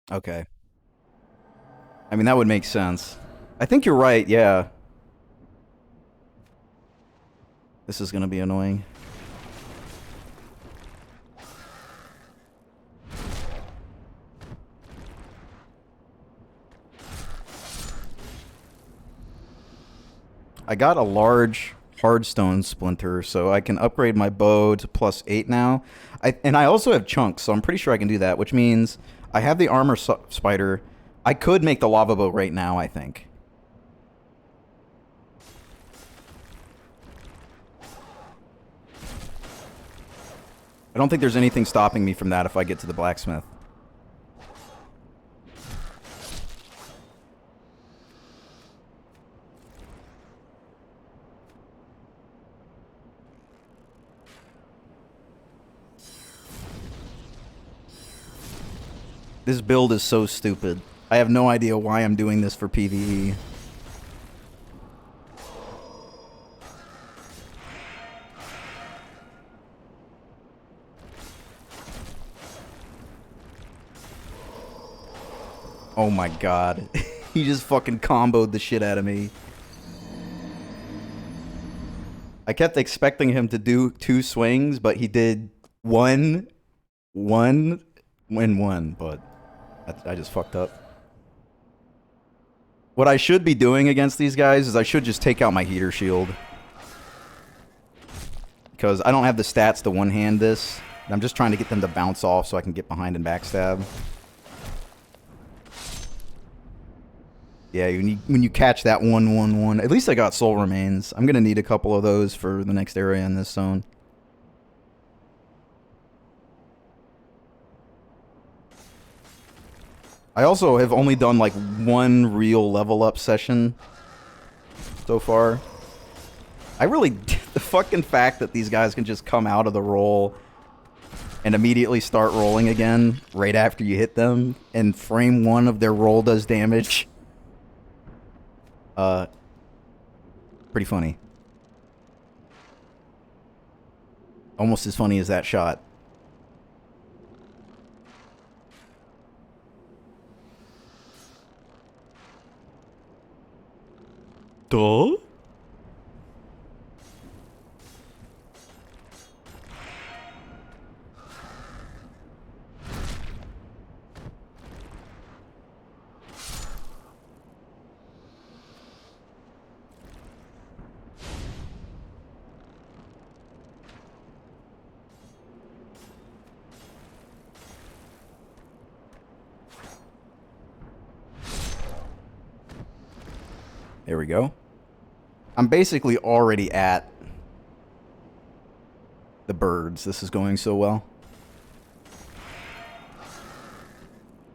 Speaker 1: Okay. I mean, that would make sense. I think you're right, yeah. This is gonna be annoying. I got a large hardstone splinter, so I can upgrade my bow to +8 now. And I also have chunks, so I'm pretty sure I can do that, which means I have the armor spider. I could make the lava bow right now, I think. I don't think there's anything stopping me from that if I get to the blacksmith. This build is so stupid. I have no idea why I'm doing this for PvE. Oh my god. He just fucking comboed the shit out of me. I kept expecting him to do 2 swings, but he did one, but I just fucked up. What I should be doing against these guys is I should just take out my heater shield. Because I don't have the stats to one-hand this. I'm just trying to get them to bounce off so I can get behind and backstab. Yeah, when you catch that 1-1-1, at least I got soul remains. I'm going to need a couple of those for the next area in this zone. I also have only done like 1 real level up session so far. I really... The fucking fact that these guys can just come out of the roll and immediately start rolling again right after you hit them, and frame 1 of their roll does damage. Pretty funny. Almost as funny as that shot. Duh? There we go. I'm basically already at the birds. This is going so well.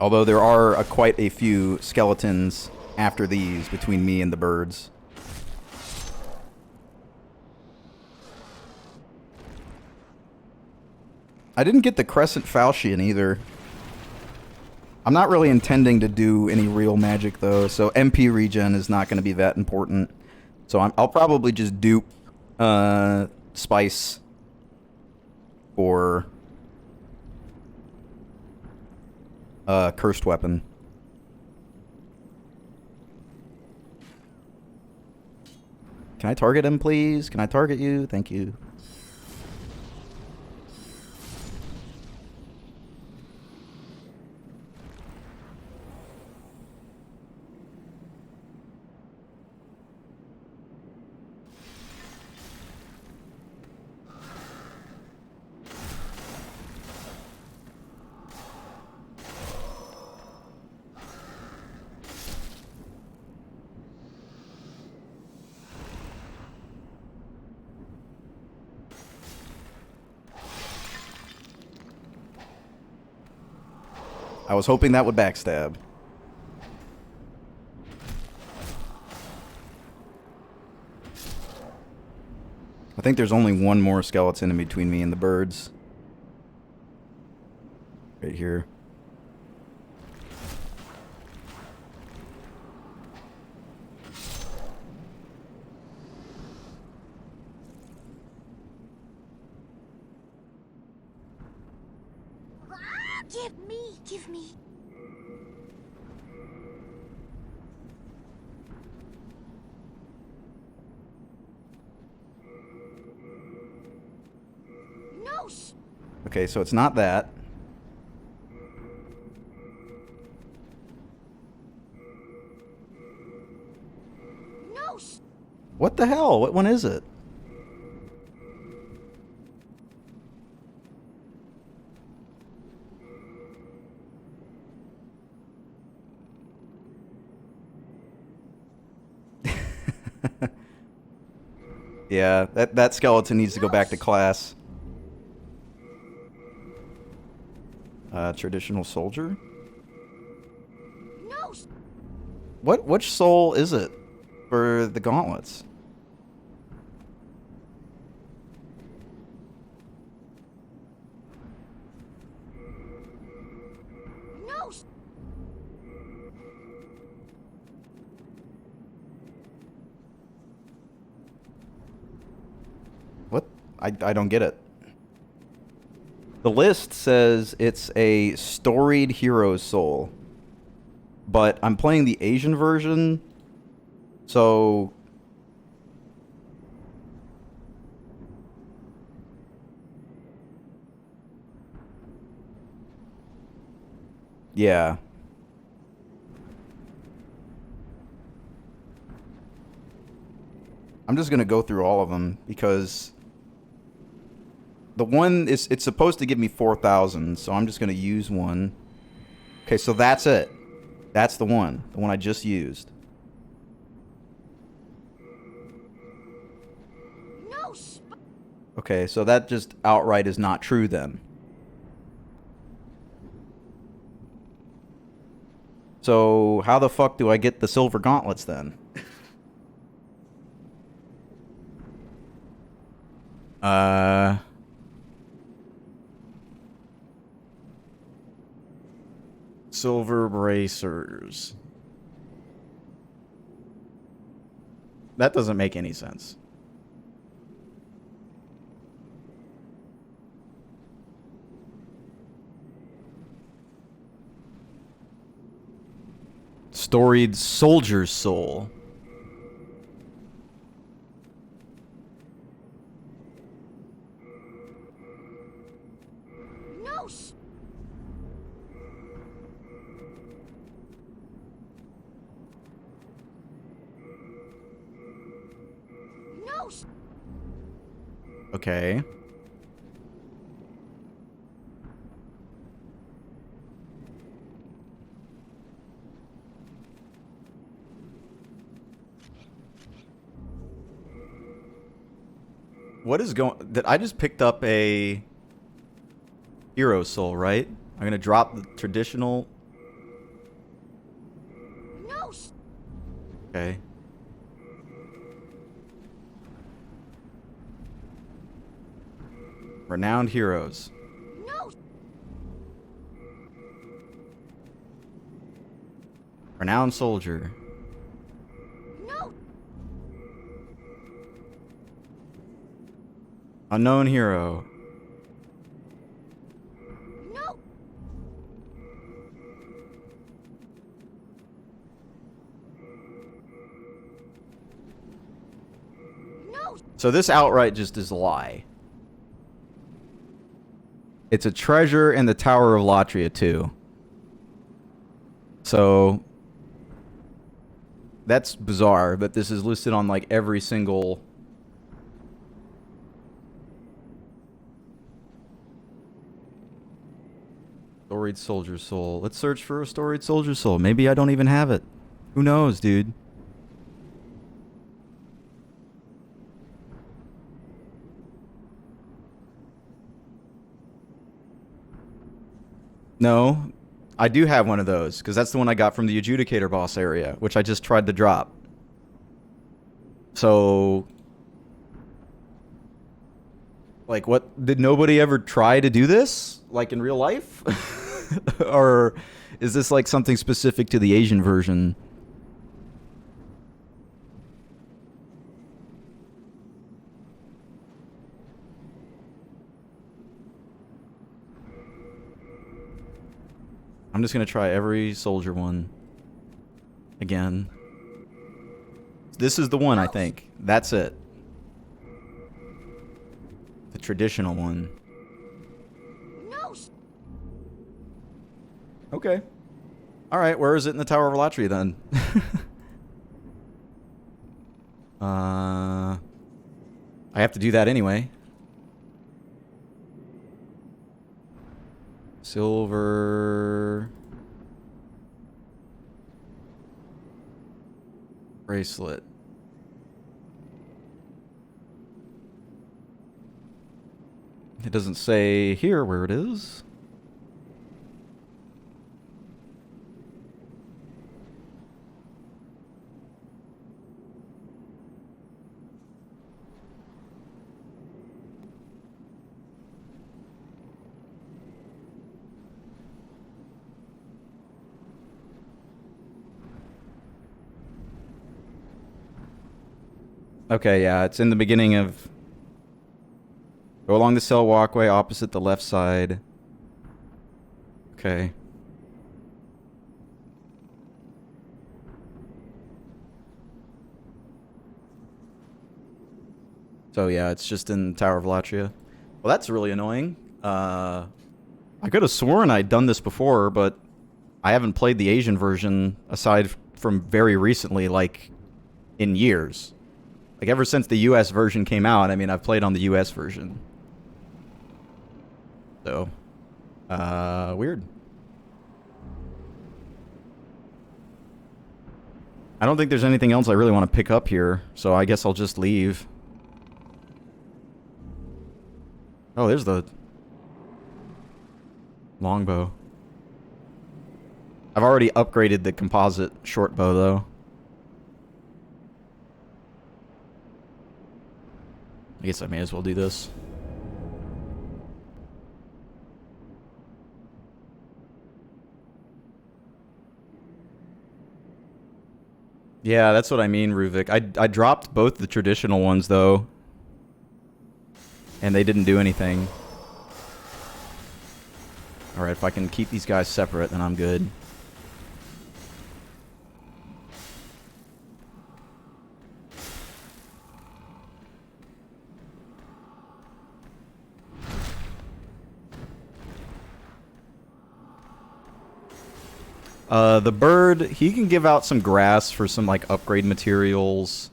Speaker 1: Although there are quite a few skeletons after these between me and the birds. I didn't get the Crescent Falchion either. I'm not really intending to do any real magic though, so MP regen is not going to be that important. So I'll probably just dupe Spice for Cursed Weapon. Can I target him, please? Can I target you? Thank you. I was hoping that would backstab. I think there's only one more skeleton in between me and the birds. Right here.
Speaker 6: Give me. No.
Speaker 1: Okay, so it's not that.
Speaker 6: No.
Speaker 1: What the hell? What one is it? Yeah, that skeleton needs to go back to class. Traditional soldier?
Speaker 6: No.
Speaker 1: Which soul is it for the gauntlets?
Speaker 6: No.
Speaker 1: What? I don't get it. The list says it's a storied hero's soul. But I'm playing the Asian version, so... Yeah. I'm just gonna go through all of them, because... The one is, it's supposed to give me 4,000, so I'm just gonna use one. Okay, so that's it. That's the one I just used.
Speaker 6: No.
Speaker 1: Okay, so that just outright is not true then. So how the fuck do I get the silver gauntlets then?
Speaker 7: Silver bracers. That doesn't make any sense.
Speaker 1: Storied soldier's soul.
Speaker 6: No. No.
Speaker 1: Okay. What is going... I just picked up a hero soul, right? I'm going to drop the traditional...
Speaker 6: No!
Speaker 1: Okay. Renowned heroes.
Speaker 6: No!
Speaker 1: Renowned soldier.
Speaker 6: No!
Speaker 1: Unknown hero.
Speaker 6: No! No!
Speaker 1: So this outright just is a lie. It's a treasure in the Tower of Latria too. So that's bizarre, but this is listed on like every single... Storied Soldier Soul. Let's search for a Storied Soldier Soul. Maybe I don't even have it. Who knows, dude? No, I do have one of those, because that's the one I got from the Adjudicator boss area, which I just tried to drop. So... Like, what? Did nobody ever try to do this? Like, in real life? Or is this, like, something specific to the Asian version? I'm just gonna try every soldier one again. This is the one, I think. That's it. The traditional one.
Speaker 6: No!
Speaker 1: Okay. Alright, where is it in the Tower of Latria then? I have to do that anyway. Silver bracelet. It doesn't say here where it is. Okay, yeah, it's in the beginning of... Go along the cell walkway opposite the left side. Okay. So yeah, it's just in Tower of Latria. Well, that's really annoying. I could have sworn I'd done this before, but I haven't played the Asian version aside from very recently, like in years. Like ever since the US version came out, I mean, I've played on the US version. So, weird. I don't think there's anything else I really want to pick up here, so I guess I'll just leave. Oh, there's the longbow. I've already upgraded the composite short bow, though. I guess I may as well do this. Yeah, that's what I mean, Ruvik. I dropped both the traditional ones, though. And they didn't do anything. Alright, if I can keep these guys separate, then I'm good. The bird, he can give out some grass for some, like, upgrade materials.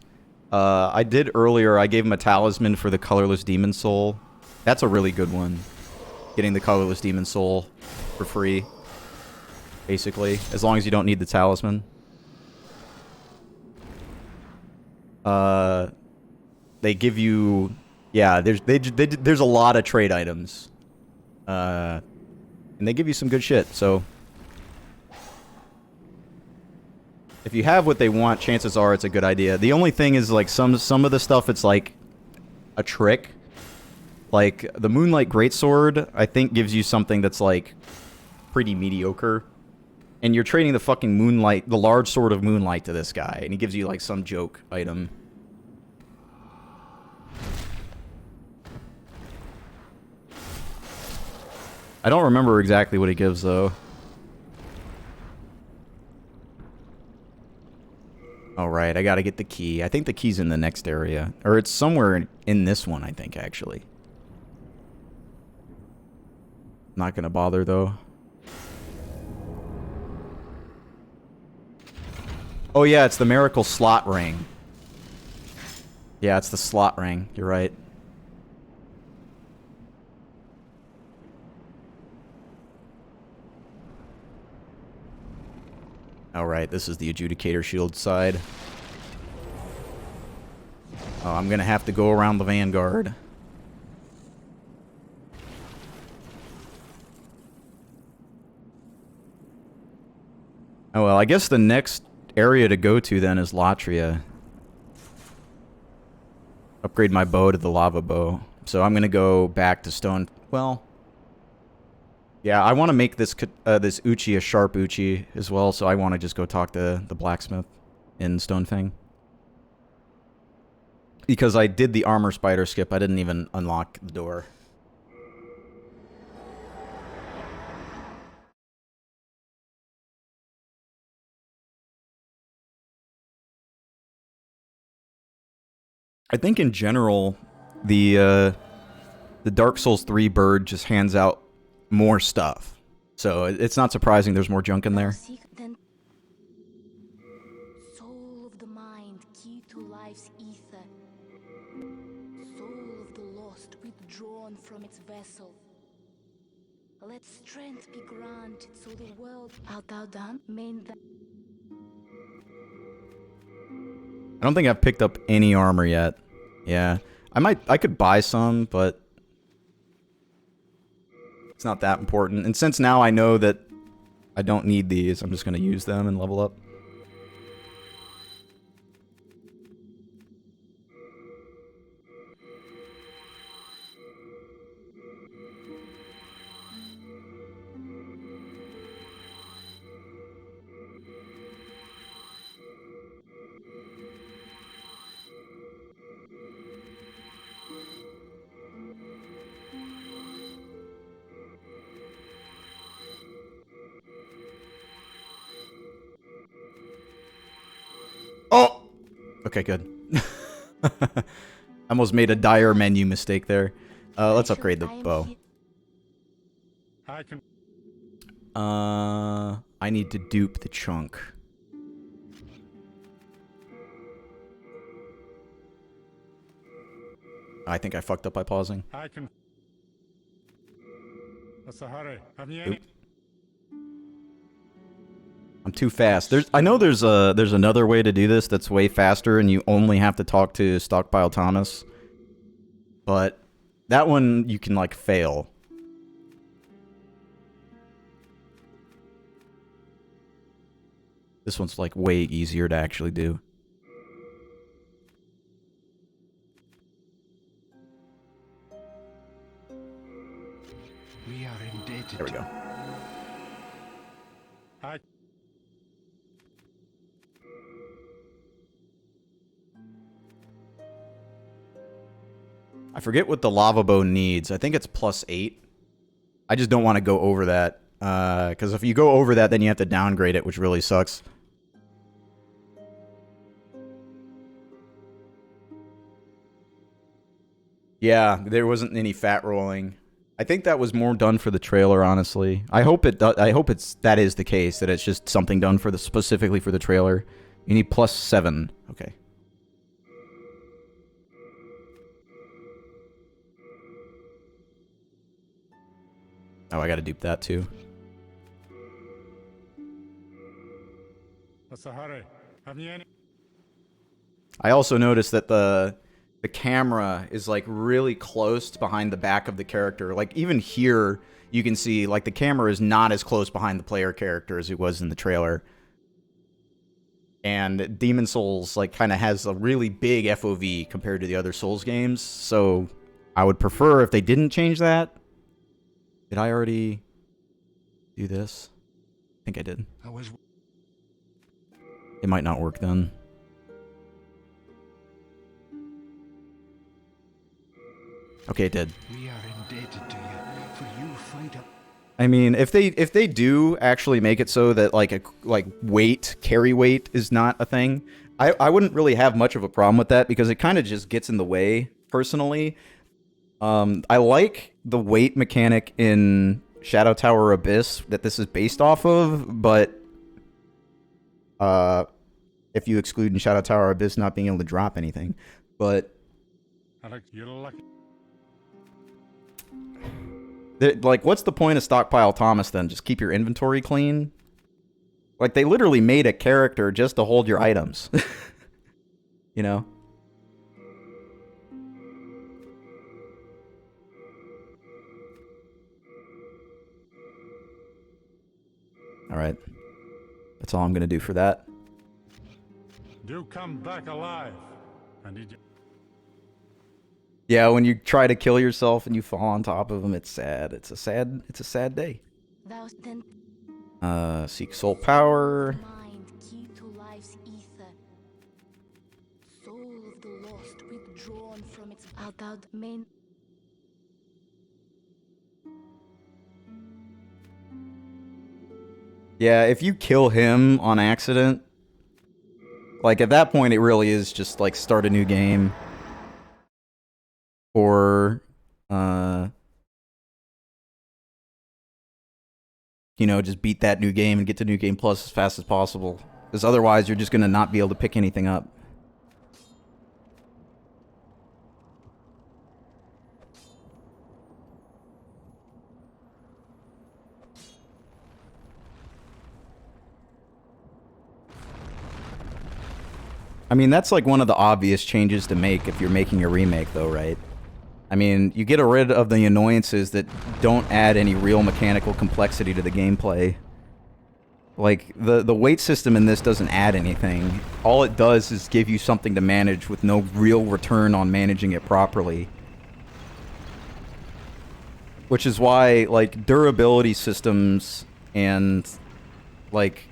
Speaker 1: I did earlier, I gave him a talisman for the colorless demon soul. That's a really good one. Getting the colorless demon soul for free, basically, as long as you don't need the talisman. They give you
Speaker 7: Yeah, there's a lot of trade items. And they give you some good shit, so... If you have what they want, chances are it's a good idea. The only thing is, like, some of the stuff, it's like a trick. Like, the Moonlight Greatsword, I think, gives you something that's, like, pretty mediocre. And you're trading the fucking Moonlight, the large sword of Moonlight to this guy, and he gives you, like, some joke item. I don't remember exactly what he gives, though. Alright, I gotta get the key. I think the key's in the next area. Or it's somewhere in this one, I think, actually. Not gonna bother, though. Oh yeah, it's the Miracle Slot Ring. Yeah, it's the slot ring. You're right. Alright, this is the Adjudicator Shield side. Oh, I'm gonna have to go around the Vanguard. Oh well, I guess the next area to go to then is Latria. Upgrade my bow to the lava bow. So I'm gonna go back to Stone... Well... Yeah, I want to make this this Uchi a sharp Uchi as well, so I want to just go talk to the blacksmith in Stonefang. Because I did the armor spider skip, I didn't even unlock the door. I think in general, the Dark Souls 3 bird just hands out more stuff. So it's not surprising there's more junk in there.
Speaker 6: Soul of the mind, key to life's ether. Soul of the lost, withdrawn from its vessel. Let strength be granted so the world... Art thou done?
Speaker 7: I don't think I've picked up any armor yet. Yeah. I could buy some, but it's not that important. And since now I know that I don't need these, I'm just going to use them and level up. Oh! Okay, good. I almost made a dire menu mistake there. Let's upgrade the bow. I need to dupe the chunk. I think I fucked up by pausing.
Speaker 4: What's the hurry?
Speaker 7: Oop. I'm too fast. I know there's another way to do this that's way faster, and you only have to talk to Stockpile Thomas. But that one you can like fail. This one's like way easier to actually do.
Speaker 4: We are indebted.
Speaker 7: There we go. I forget what the lava bow needs. I think it's +8. I just don't want to go over that. Because if you go over that, then you have to downgrade it, which really sucks. Yeah, there wasn't any fat rolling. I think that was more done for the trailer, honestly. I hope that is the case, that it's just something done for specifically for the trailer. You need +7. Okay. Oh, I gotta dupe that too.
Speaker 4: What's the hurry? Have you any?
Speaker 7: I also noticed that the camera is like really close behind the back of the character. Like even here, you can see like the camera is not as close behind the player character as it was in the trailer. And Demon Souls like kind of has a really big FOV compared to the other Souls games. So I would prefer if they didn't change that. Did I already do this? I think I did. It might not work then. Okay, it did.
Speaker 4: We are indebted to you, for you fight up.
Speaker 7: I mean, if they do actually make it so that like carry weight is not a thing, I wouldn't really have much of a problem with that because it kind of just gets in the way personally. I like the weight mechanic in Shadow Tower Abyss that this is based off of, but if you exclude in Shadow Tower Abyss not being able to drop anything, but
Speaker 4: You're lucky.
Speaker 7: like, what's the point of Stockpile Thomas then? Just keep your inventory clean? Like, they literally made a character just to hold your items. You know? Alright. That's all I'm gonna do for that.
Speaker 4: Do come back alive. I need you.
Speaker 7: Yeah, when you try to kill yourself and you fall on top of them, it's sad. It's a sad day. Seek soul power.
Speaker 6: Mind, key to life's ether. Soul of the lost withdrawn from its outward main.
Speaker 7: Yeah, if you kill him on accident, like at that point it really is just like start a new game. Or, you know, just beat that new game and get to New Game Plus as fast as possible. Because otherwise you're just going to not be able to pick anything up. I mean, that's like one of the obvious changes to make if you're making a remake though, right? I mean, you get rid of the annoyances that don't add any real mechanical complexity to the gameplay. Like, the weight system in this doesn't add anything. All it does is give you something to manage with no real return on managing it properly. Which is why, like, durability systems and, like,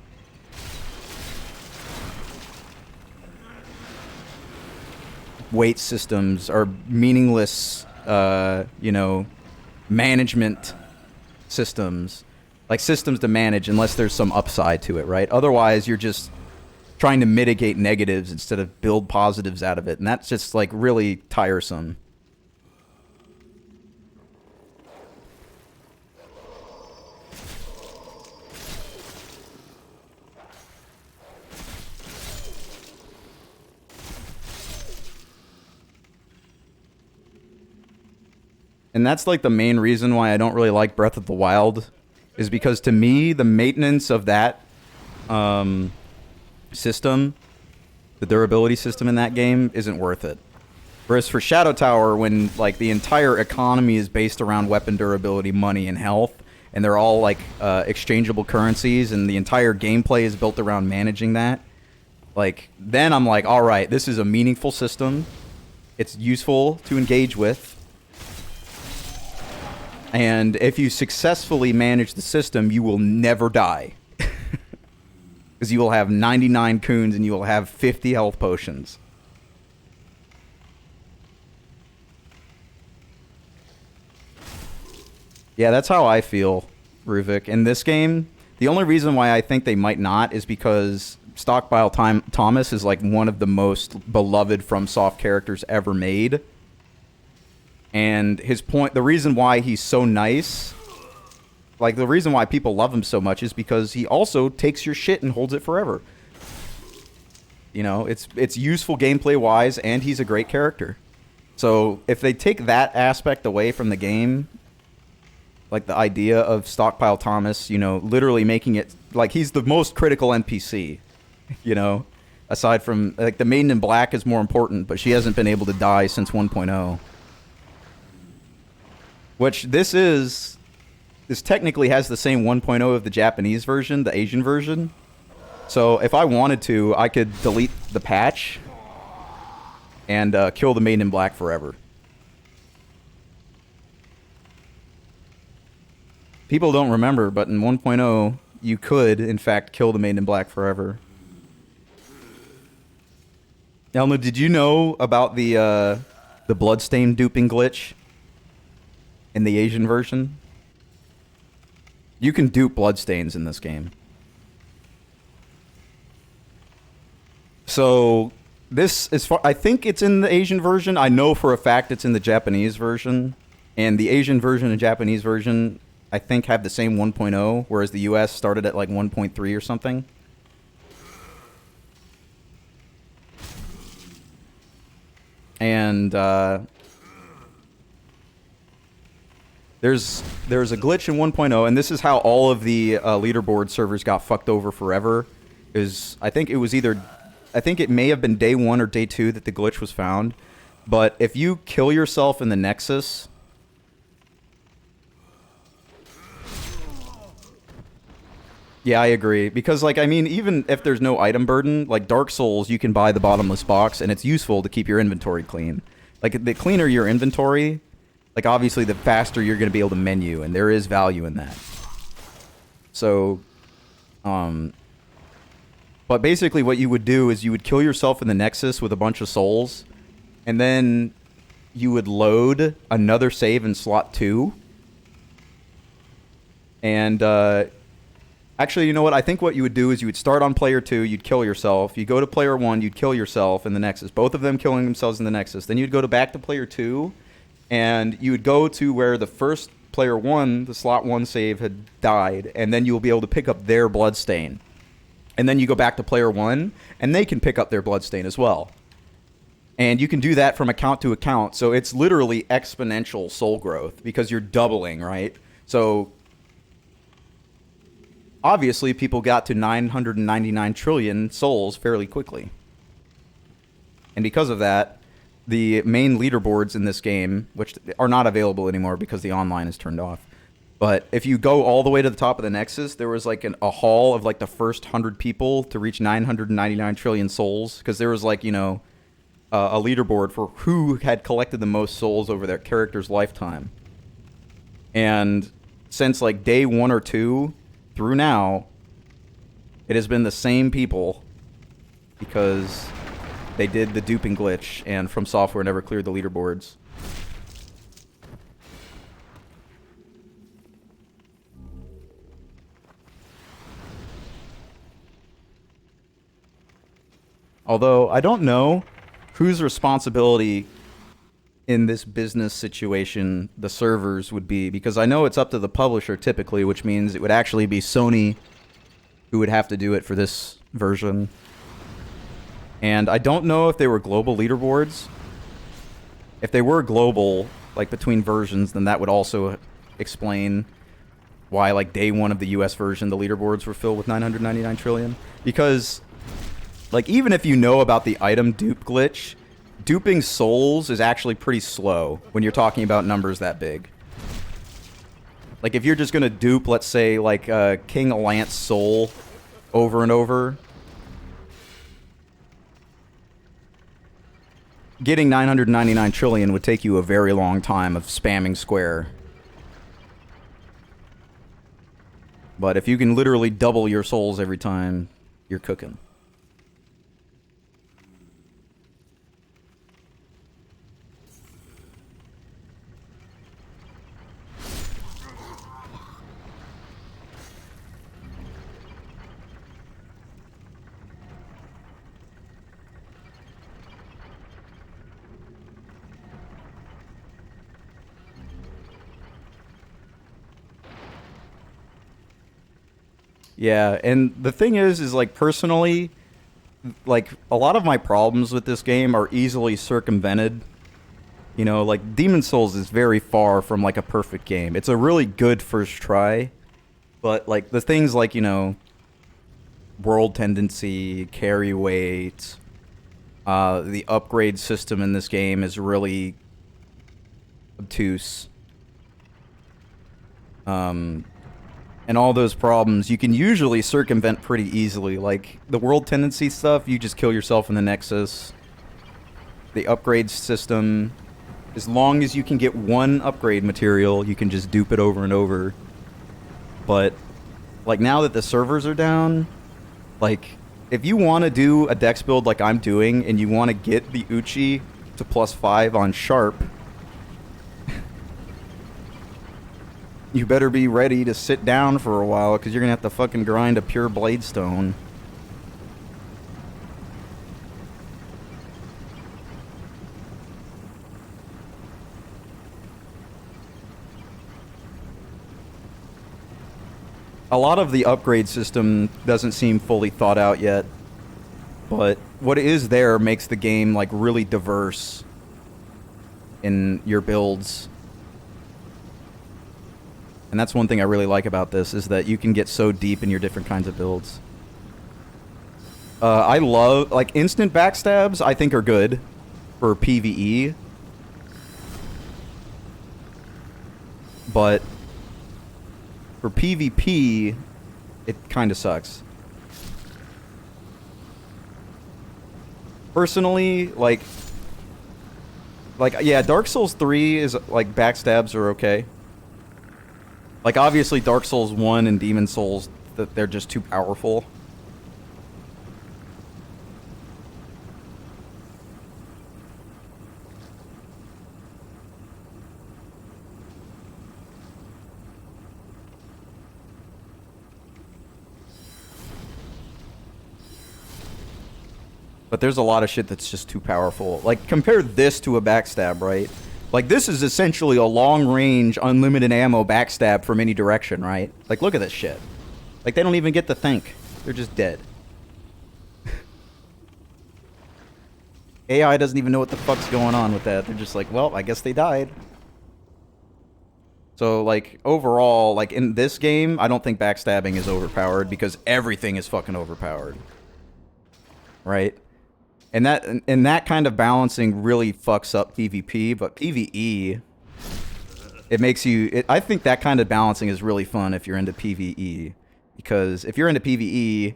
Speaker 7: weight systems are meaningless, you know, management systems. Like, systems to manage unless there's some upside to it, right? Otherwise, you're just trying to mitigate negatives instead of build positives out of it. And that's just, like, really tiresome. And that's like the main reason why I don't really like Breath of the Wild, is because to me, the maintenance of that system, the durability system in that game, isn't worth it. Whereas for Shadow Tower, when like the entire economy is based around weapon durability, money, and health, and they're all like exchangeable currencies, and the entire gameplay is built around managing that, like then I'm like, all right, this is a meaningful system. It's useful to engage with. And if you successfully manage the system, you will never die. Because you will have 99 coons and you will have 50 health potions. Yeah, that's how I feel, Ruvik. In this game, the only reason why I think they might not is because Stockpile Thomas is like one of the most beloved FromSoft characters ever made. And his point, the reason why he's so nice, like the reason why people love him so much is because he also takes your shit and holds it forever. You know, it's useful gameplay wise, and he's a great character. So if they take that aspect away from the game, like the idea of Stockpile Thomas, you know, literally making it like he's the most critical NPC, you know, Aside from, like, the Maiden in Black is more important, but she hasn't been able to die since 1.0. Which this technically has the same 1.0 of the Japanese version, the Asian version. So if I wanted to, I could delete the patch and kill the Maiden in Black forever. People don't remember, but in 1.0, you could, in fact, kill the Maiden in Black forever. Elma, did you know about the Bloodstain duping glitch in the Asian version? You can dupe Bloodstains in this game. So, this is I think it's in the Asian version. I know for a fact it's in the Japanese version. And the Asian version and Japanese version, I think, have the same 1.0, whereas the US started at like 1.3 or something. And there's a glitch in 1.0, and this is how all of the leaderboard servers got fucked over forever. I think it may have been day 1 or day 2 that the glitch was found. But if you kill yourself in the Nexus, yeah, I agree. Because, like, I mean, even if there's no item burden, like Dark Souls, you can buy the bottomless box, and it's useful to keep your inventory clean. Like, the cleaner your inventory, like, obviously, the faster you're going to be able to menu, and there is value in that. So, but basically what you would do is you would kill yourself in the Nexus with a bunch of souls, and then you would load another save in slot 2. And, actually, you know what? I think what you would do is you would start on player 2, you'd kill yourself. You go to player 1, you'd kill yourself in the Nexus. Both of them killing themselves in the Nexus. Then you'd go back to player 2, and you would go to where the first player 1, the slot 1 save, had died, and then you'll be able to pick up their Bloodstain. And then you go back to player 1, and they can pick up their Bloodstain as well. And you can do that from account to account, so it's literally exponential soul growth, because you're doubling, right? So obviously, people got to 999 trillion souls fairly quickly. And because of that, the main leaderboards in this game, which are not available anymore because the online is turned off, but if you go all the way to the top of the Nexus, there was like a haul of like the first 100 people to reach 999 trillion souls, because there was like, you know, a leaderboard for who had collected the most souls over their character's lifetime. And since like day 1 or 2... through now, it has been the same people, because they did the duping glitch, and From Software never cleared the leaderboards. Although, I don't know whose responsibility in this business situation the servers would be, because I know it's up to the publisher typically, which means it would actually be Sony who would have to do it for this version. And I don't know if they were global leaderboards. If they were global, like between versions, then that would also explain why, like, day 1 of the US version, the leaderboards were filled with 999 trillion. Because, like, even if you know about the item dupe glitch, duping souls is actually pretty slow when you're talking about numbers that big. Like, if you're just gonna dupe, let's say, like, King Alliance soul over and over, getting 999 trillion would take you a very long time of spamming square. But if you can literally double your souls every time, you're cooking. Yeah, and the thing is like, personally, like, a lot of my problems with this game are easily circumvented. You know, like, Demon's Souls is very far from, like, a perfect game. It's a really good first try, but, like, the things like, you know, world tendency, carry weight. The upgrade system in this game is really obtuse. And all those problems you can usually circumvent pretty easily. Like, the world tendency stuff, you just kill yourself in the Nexus. The upgrade system, as long as you can get one upgrade material, you can just dupe it over and over. But, like, now that the servers are down, like, if you want to do a dex build like I'm doing, and you want to get the Uchi to +5 on Sharp, you better be ready to sit down for a while, because you're going to have to fucking grind a pure Bladestone. A lot of the upgrade system doesn't seem fully thought out yet, but what is there makes the game, like, really diverse in your builds. And that's one thing I really like about this, is that you can get so deep in your different kinds of builds. I love, like, instant backstabs I think are good for PvE. But for PvP, it kind of sucks. Personally, like, yeah, Dark Souls 3 is, like, backstabs are okay. Like, obviously, Dark Souls 1 and Demon Souls, they're just too powerful. But there's a lot of shit that's just too powerful. Like, compare this to a backstab, right? Like, this is essentially a long-range, unlimited ammo backstab from any direction, right? Like, look at this shit. Like, they don't even get to think. They're just dead. AI doesn't even know what the fuck's going on with that. They're just like, well, I guess they died. So, like, overall, like, in this game, I don't think backstabbing is overpowered, because everything is fucking overpowered. Right? And that kind of balancing really fucks up PvP, but PvE, it makes you... I think that kind of balancing is really fun if you're into PvE. Because if you're into PvE,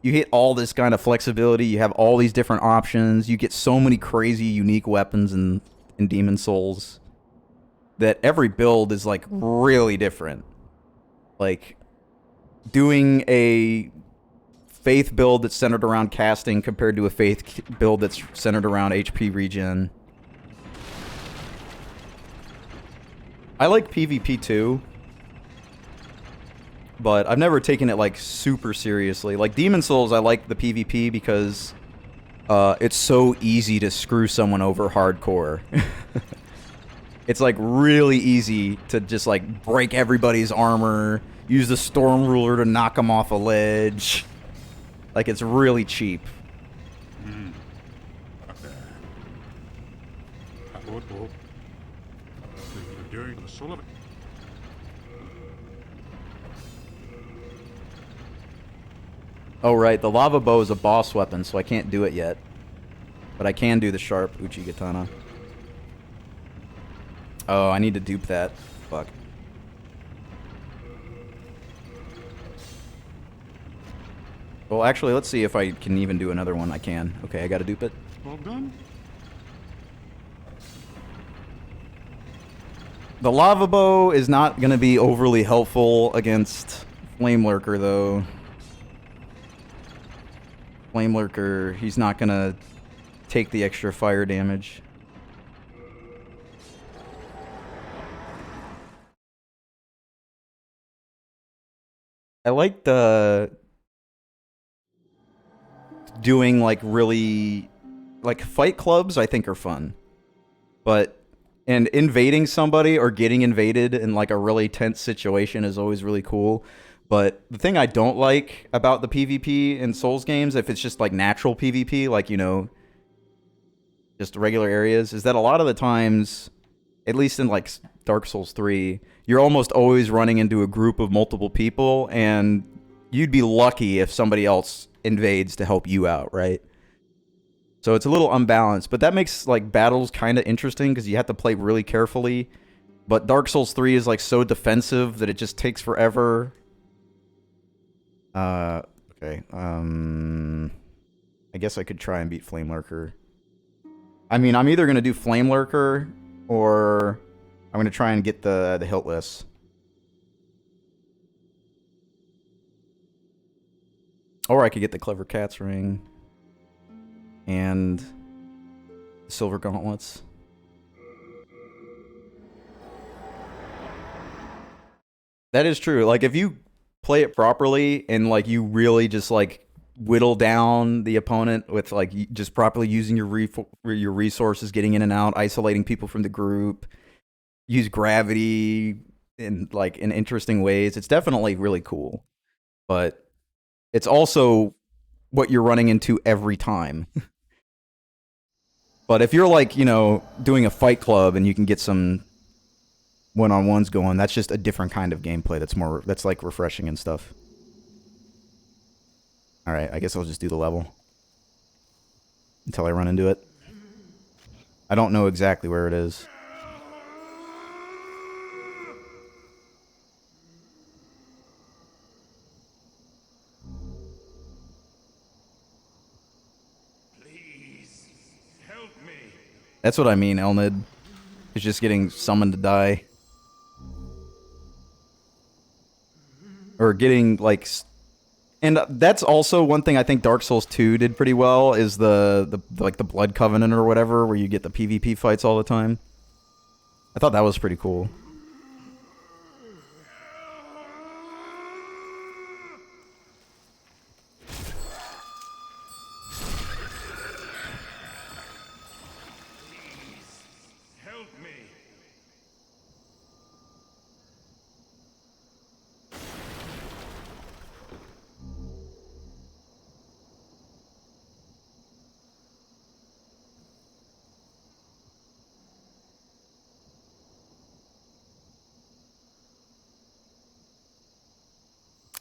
Speaker 7: you hit all this kind of flexibility, you have all these different options, you get so many crazy, unique weapons in Demon Souls, that every build is, like, really different. Like, doing a Faith build that's centered around casting compared to a Faith build that's centered around HP regen. I like PvP too, but I've never taken it, like, super seriously. Like, Demon Souls, I like the PvP because it's so easy to screw someone over hardcore. It's, like, really easy to just, like, break everybody's armor, use the Storm Ruler to knock them off a ledge. Like, it's really cheap. Oh, right, the lava bow is a boss weapon, so I can't do it yet. But I can do the sharp Uchigatana. Oh, I need to dupe that. Fuck. Well, actually, let's see if I can even do another one. I can. Okay, I gotta dupe it.
Speaker 4: Well done.
Speaker 7: The lava bow is not gonna be overly helpful against Flame Lurker, though. Flame Lurker, he's not gonna take the extra fire damage. I like the... doing, like, really... like, fight clubs, I think, are fun. But... and invading somebody or getting invaded in, like, a really tense situation is always really cool. But the thing I don't like about the PvP in Souls games, if it's just, like, natural PvP, like, you know, just regular areas, is that a lot of the times, at least in, like, Dark Souls 3, you're almost always running into a group of multiple people, and you'd be lucky if somebody else invades to help you out, right? So it's a little unbalanced, but that makes like battles kind of interesting because you have to play really carefully. But Dark Souls 3 is like so defensive that it just takes forever. Okay. I guess I could try and beat Flame Lurker. I mean, I'm either gonna do Flame Lurker or I'm gonna try and get the Hiltless. Or I could get the Clever Cat's Ring and the Silver Gauntlets. That is true. Like, if you play it properly and, like, you really just, like, whittle down the opponent with, like, just properly using your resources, getting in and out, isolating people from the group, use gravity in, like, in interesting ways, it's definitely really cool. But it's also what you're running into every time. But if you're, like, you know, doing a Fight Club and you can get some one-on-ones going, that's just a different kind of gameplay that's like refreshing and stuff. Alright, I guess I'll just do the level until I run into it. I don't know exactly where it is.
Speaker 8: Please help me.
Speaker 7: That's what I mean, Elnid. It's just getting summoned to die. Or getting, like... And that's also one thing I think Dark Souls 2 did pretty well, is the Blood Covenant or whatever, where you get the PvP fights all the time. I thought that was pretty cool.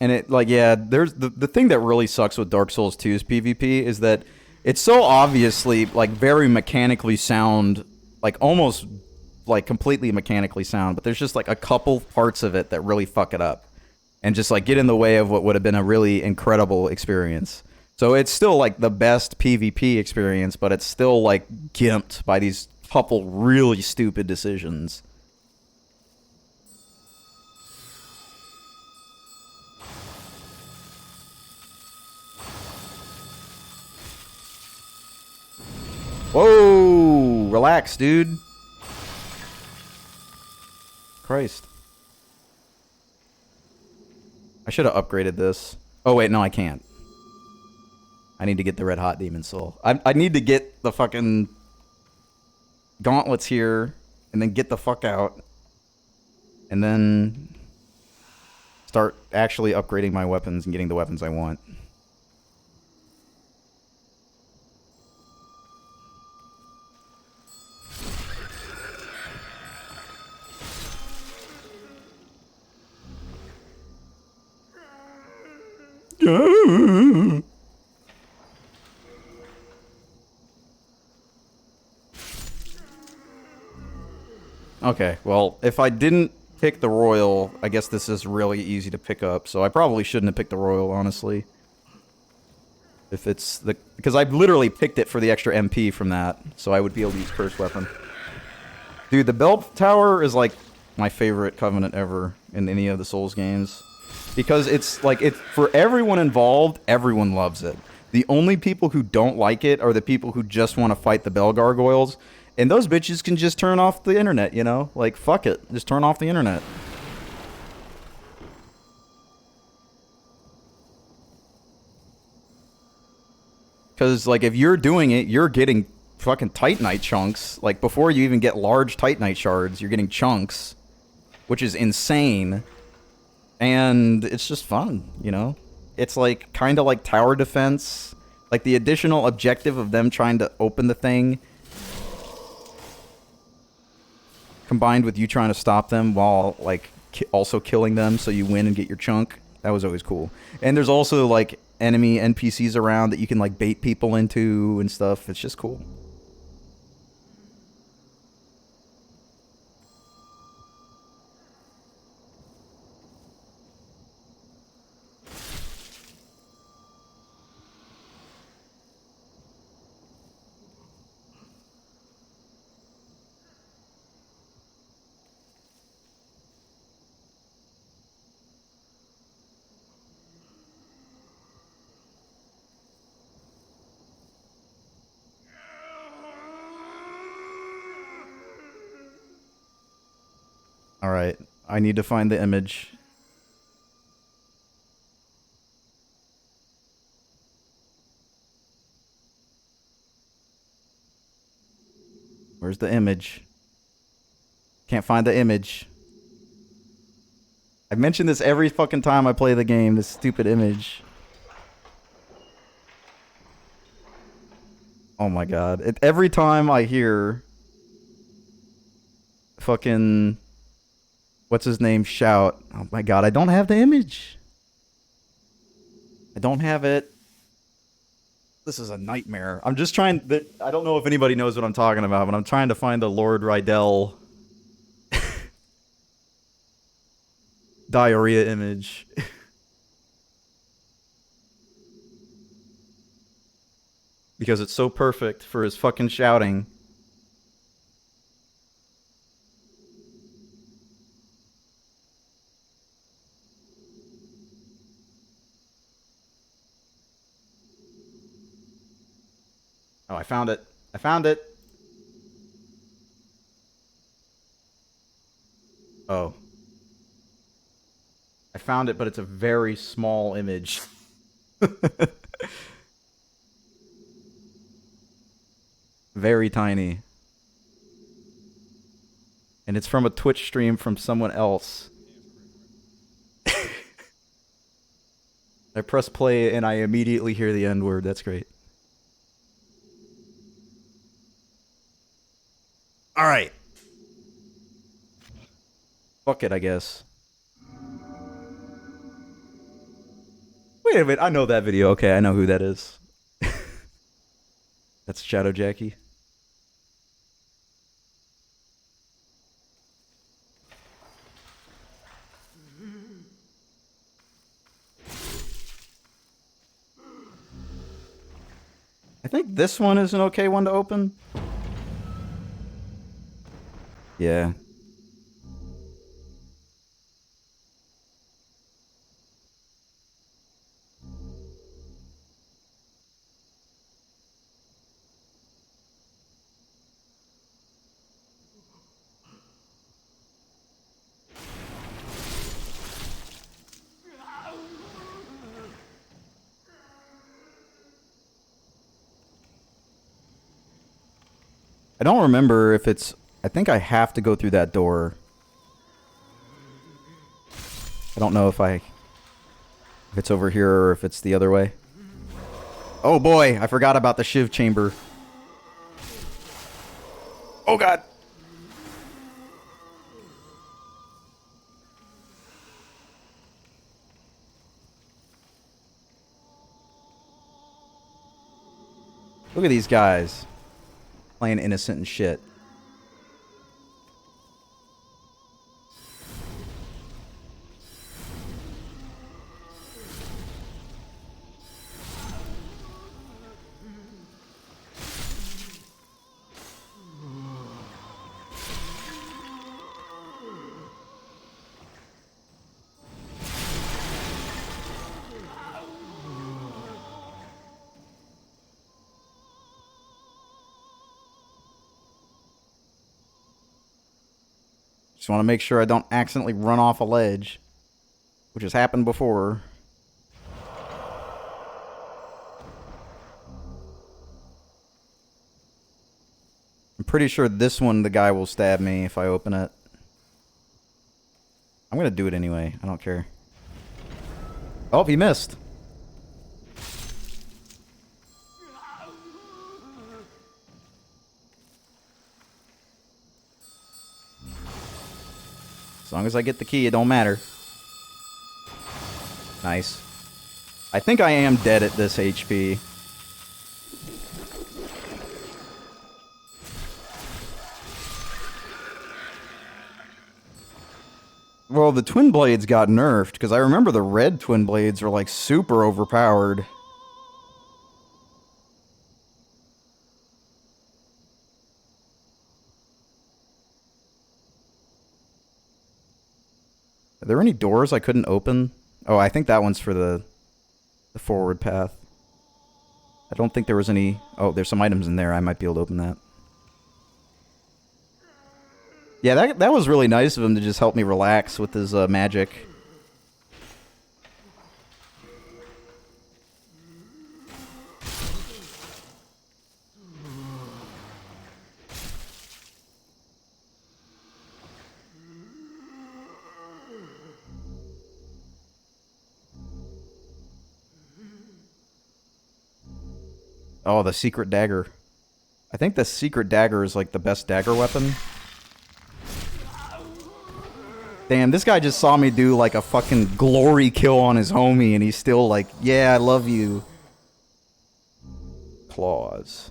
Speaker 7: And it, like, yeah, there's the thing that really sucks with Dark Souls 2's PvP is that it's so obviously, like, very mechanically sound, like, almost, like, completely mechanically sound, but there's just, like, a couple parts of it that really fuck it up and just, like, get in the way of what would have been a really incredible experience. So it's still, like, the best PvP experience, but it's still, like, gimped by these couple really stupid decisions. Whoa! Relax, dude. Christ. I should have upgraded this. Oh, wait, no, I can't. I need to get the Red Hot Demon Soul. I need to get the fucking gauntlets here, and then get the fuck out. And then start actually upgrading my weapons and getting the weapons I want. Okay, well, if I didn't pick the Royal, I guess this is really easy to pick up, so I probably shouldn't have picked the Royal, honestly. If it's the... Because I've literally picked it for the extra MP from that, so I would be able to use Cursed Weapon. Dude, the Bell Tower is, like, my favorite Covenant ever in any of the Souls games. Because it's, like, for everyone involved, everyone loves it. The only people who don't like it are the people who just want to fight the Bell Gargoyles. And those bitches can just turn off the internet, you know? Like, fuck it. Just turn off the internet. Because, like, if you're doing it, you're getting fucking Titanite chunks. Like, before you even get large Titanite shards, you're getting chunks. Which is insane. And it's just fun, you know? It's, like, kind of like tower defense. Like, the additional objective of them trying to open the thing... combined with you trying to stop them while, like, also killing them so you win and get your chunk. That was always cool. And there's also like enemy NPCs around that you can like bait people into and stuff. It's just cool. Alright, I need to find the image. Where's the image? Can't find the image. I mention this every fucking time I play the game, this stupid image. Oh my god. Every time I hear fucking what's his name shout, oh my god, I don't have the image. I don't have it. This is a nightmare. I'm just trying I don't know if anybody knows what I'm talking about, but I'm trying to find the Lord Rydell diarrhea image. Because it's so perfect for his fucking shouting. Oh, I found it. I found it. Oh. I found it, but it's a very small image. Very tiny. And it's from a Twitch stream from someone else. I press play and I immediately hear the N-word. That's great. Alright. Fuck it, I guess. Wait a minute, I know that video. Okay, I know who that is. That's Shadow Jackie. I think this one is an okay one to open. Yeah. I don't remember if it's... I think I have to go through that door. I don't know if it's over here or if it's the other way. Oh boy, I forgot about the Shiv chamber. Oh god. Look at these guys. Playing innocent and shit. Just want to make sure I don't accidentally run off a ledge, which has happened before. I'm pretty sure this one the guy will stab me if I open it. I'm gonna do it anyway. I don't care. Oh, he missed. As long as I get the key, it don't matter. Nice. I think I am dead at this HP. Well, the twin blades got nerfed, because I remember the red twin blades are like super overpowered. Are there any doors I couldn't open? Oh, I think that one's for the forward path. I don't think there was any... Oh, there's some items in there. I might be able to open that. Yeah, that was really nice of him to just help me relax with his magic. Oh, the secret dagger. I think the secret dagger is like the best dagger weapon. Damn, this guy just saw me do like a fucking glory kill on his homie and he's still like, yeah, I love you. Claws.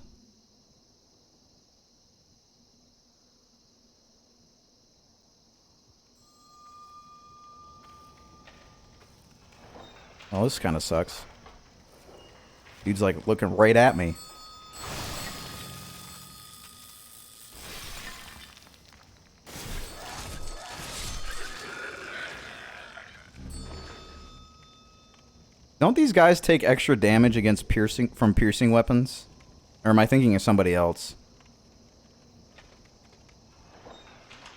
Speaker 7: Oh, this kind of sucks. Dude's like looking right at me. Don't these guys take extra damage against piercing weapons? Or am I thinking of somebody else?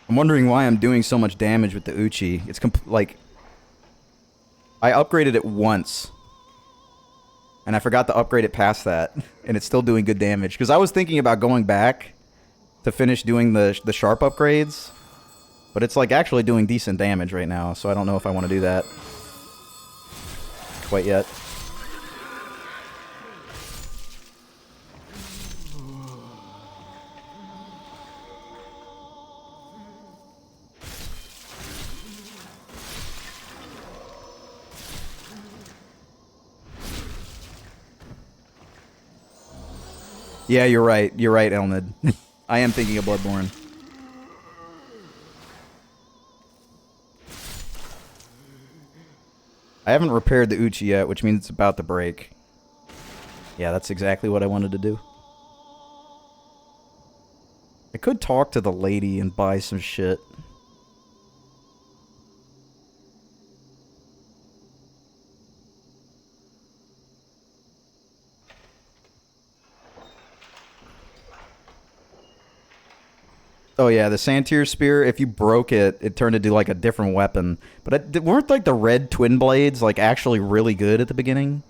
Speaker 7: I'm wondering why I'm doing so much damage with the Uchi. It's like I upgraded it once. And I forgot to upgrade it past that, and it's still doing good damage. Because I was thinking about going back to finish doing the sharp upgrades, but it's like actually doing decent damage right now, so I don't know if I want to do that quite yet. Yeah, you're right. You're right, Elnid. I am thinking of Bloodborne. I haven't repaired the Uchi yet, which means it's about to break. Yeah, that's exactly what I wanted to do. I could talk to the lady and buy some shit. Oh yeah, the Santir Spear, if you broke it, it turned into like a different weapon. But weren't like the red twin blades like actually really good at the beginning?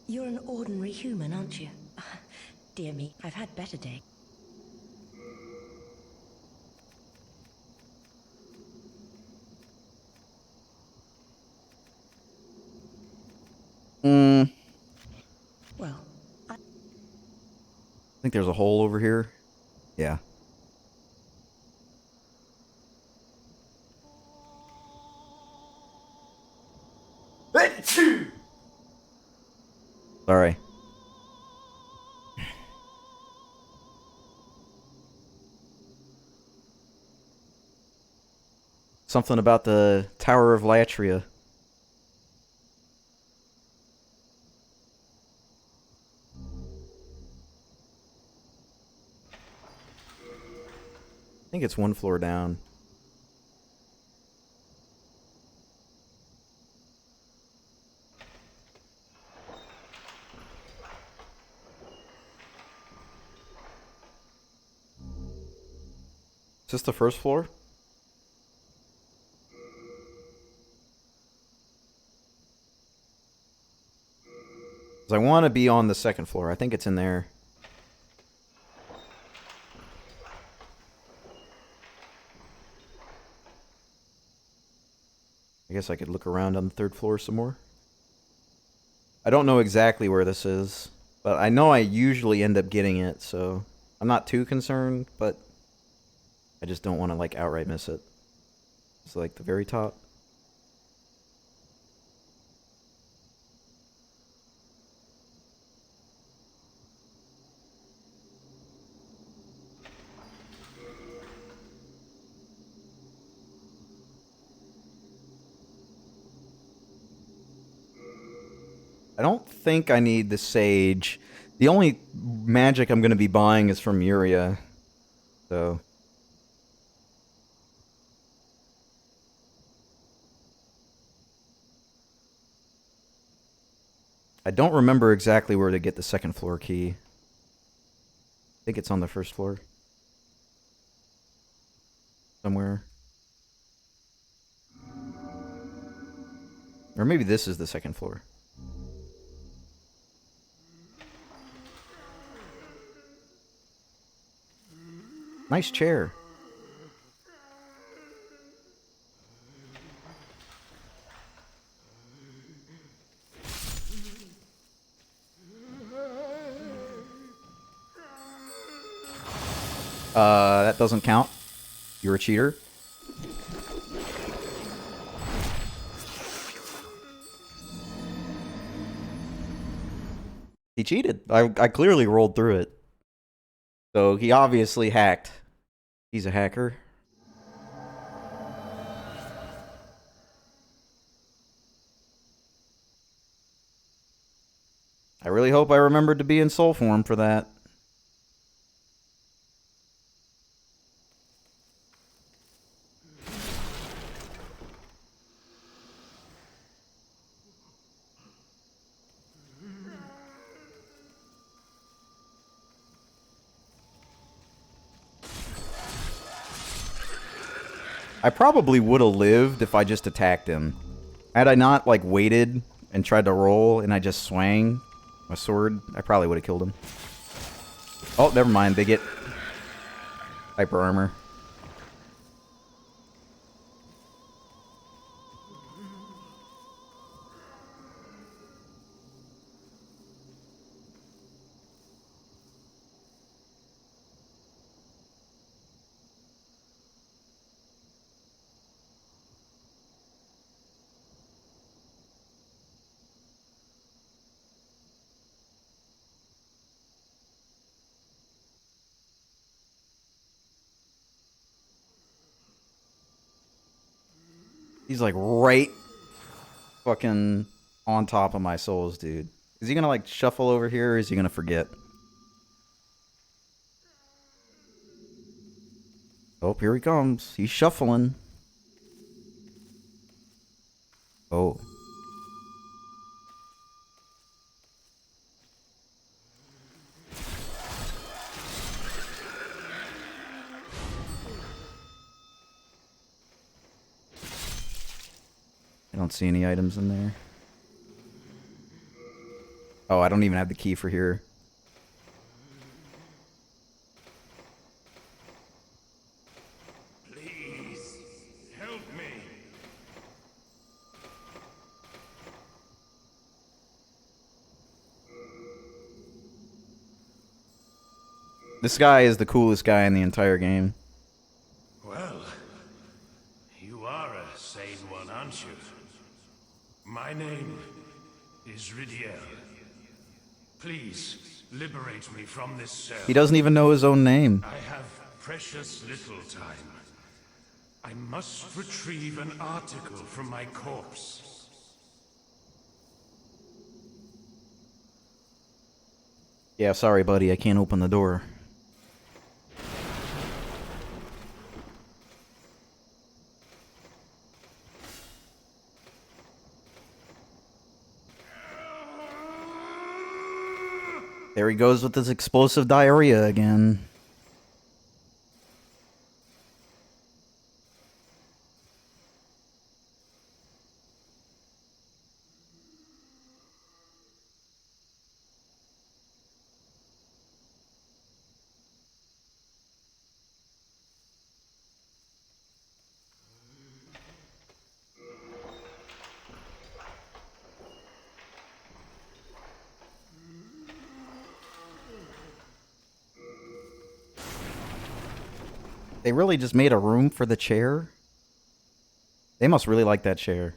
Speaker 9: You're an ordinary human, aren't you? Dear me, I've had better days. Well, I
Speaker 7: think there's a hole over here. Yeah. Sorry. Something about the Tower of Latria. I think it's one floor down. Is this the first floor? 'Cause I want to be on the second floor. I think it's in there. I guess I could look around on the third floor some more. I don't know exactly where this is, But I know I usually end up getting it, so I'm not too concerned, but I just don't want to, like, outright miss it. It's like the very top. I don't think I need the Sage. The only magic I'm going to be buying is from Yuria. So. I don't remember exactly where to get the second floor key. I think it's on the first floor. Somewhere. Or maybe this is the second floor. Nice chair. That doesn't count. You're a cheater. He cheated. I clearly rolled through it. So he obviously hacked. He's a hacker. I really hope I remembered to be in soul form for that. I probably would have lived if I just attacked him. Had I not, like, waited and tried to roll and I just swang my sword, I probably would have killed him. Oh, never mind. They get hyper armor. He's like right fucking on top of my souls, dude. Is he gonna like shuffle over here or is he gonna forget? Oh, here he comes. He's shuffling. Oh. I don't see any items in there. Oh, I don't even have the key for here.
Speaker 8: Please, help me.
Speaker 7: This guy is the coolest guy in the entire game.
Speaker 8: Well, you are a sane one, aren't you? My name is Ridiel. Please, liberate me from this cell.
Speaker 7: He doesn't even know his own name.
Speaker 8: I have precious little time. I must retrieve an article from my corpse.
Speaker 7: Yeah, sorry, buddy. I can't open the door. There he goes with his explosive diarrhea again. They really just made a room for the chair? They must really like that chair.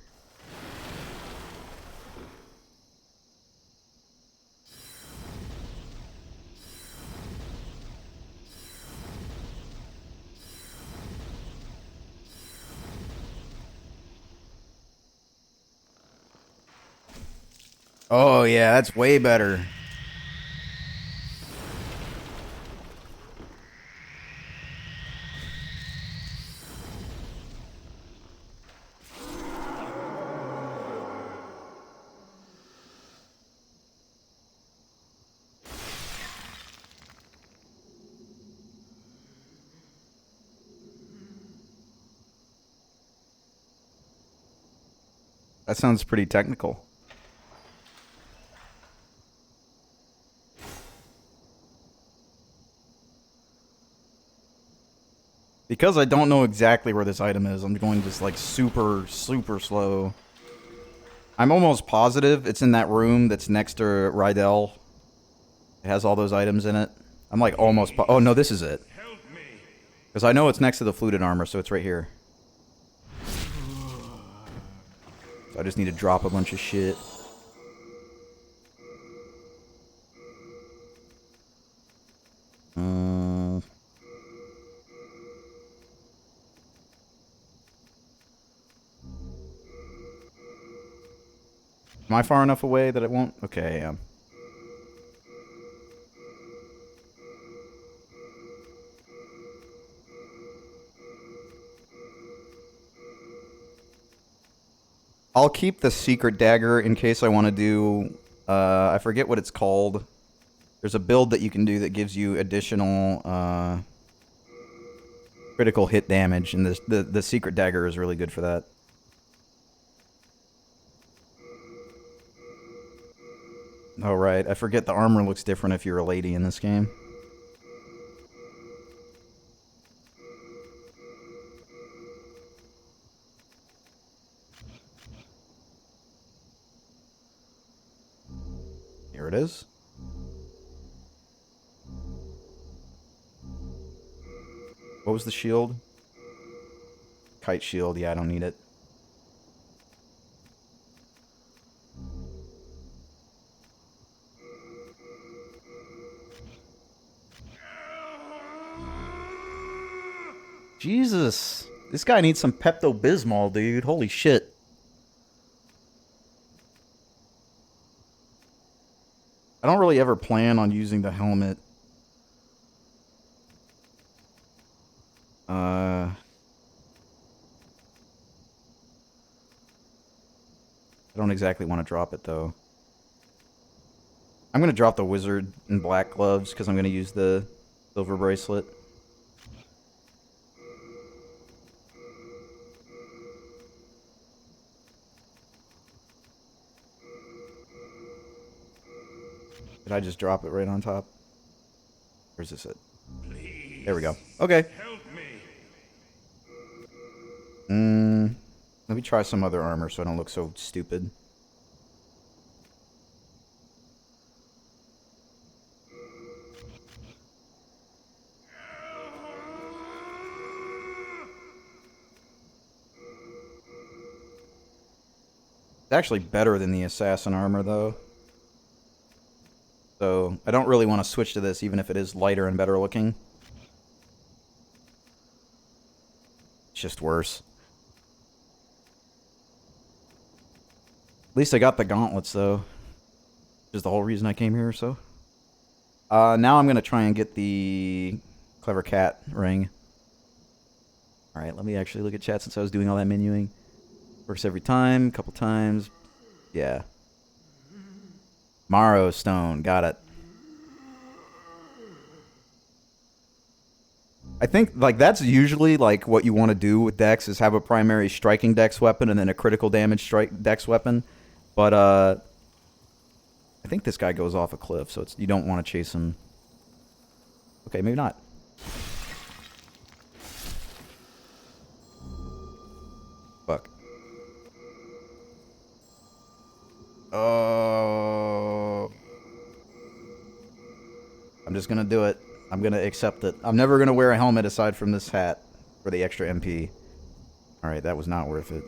Speaker 7: Oh yeah, that's way better. That sounds pretty technical. Because I don't know exactly where this item is, I'm going just like super, super slow. I'm almost positive it's in that room that's next to Rydell. It has all those items in it. I'm like almost oh no, this is it. Because I know it's next to the fluted armor, so it's right here. So I just need to drop a bunch of shit. Am I far enough away that it won't? Okay, I am. I'll keep the secret dagger in case I want to do... I forget what it's called. There's a build that you can do that gives you additional critical hit damage, and the secret dagger is really good for that. Oh, right. I forget the armor looks different if you're a lady in this game. Here it is. What was the shield? Kite shield. Yeah, I don't need it. Jesus. This guy needs some Pepto-Bismol, dude. Holy shit. I don't really ever plan on using the helmet. I don't exactly want to drop it, though. I'm going to drop the wizard in black gloves, because I'm going to use the silver bracelet. Did I just drop it right on top? Where's this at?
Speaker 8: Please,
Speaker 7: there we go. Okay.
Speaker 8: Help me.
Speaker 7: Let me try some other armor so I don't look so stupid. It's actually better than the assassin armor, though. So, I don't really want to switch to this, even if it is lighter and better looking. It's just worse. At least I got the gauntlets, though. Which is the whole reason I came here, so. Now I'm going to try and get the Clever Cat ring. Alright, let me actually look at chat since I was doing all that menuing. Works every time, a couple times. Yeah. Morrow Stone, got it. I think, like, that's usually, like, what you want to do with Dex, is have a primary striking Dex weapon and then a critical damage strike Dex weapon. But, I think this guy goes off a cliff, so it's, you don't want to chase him. Okay, maybe not. Fuck. Oh. I'm just gonna do it. I'm gonna accept it. I'm never gonna wear a helmet aside from this hat for the extra MP. Alright, that was not worth it.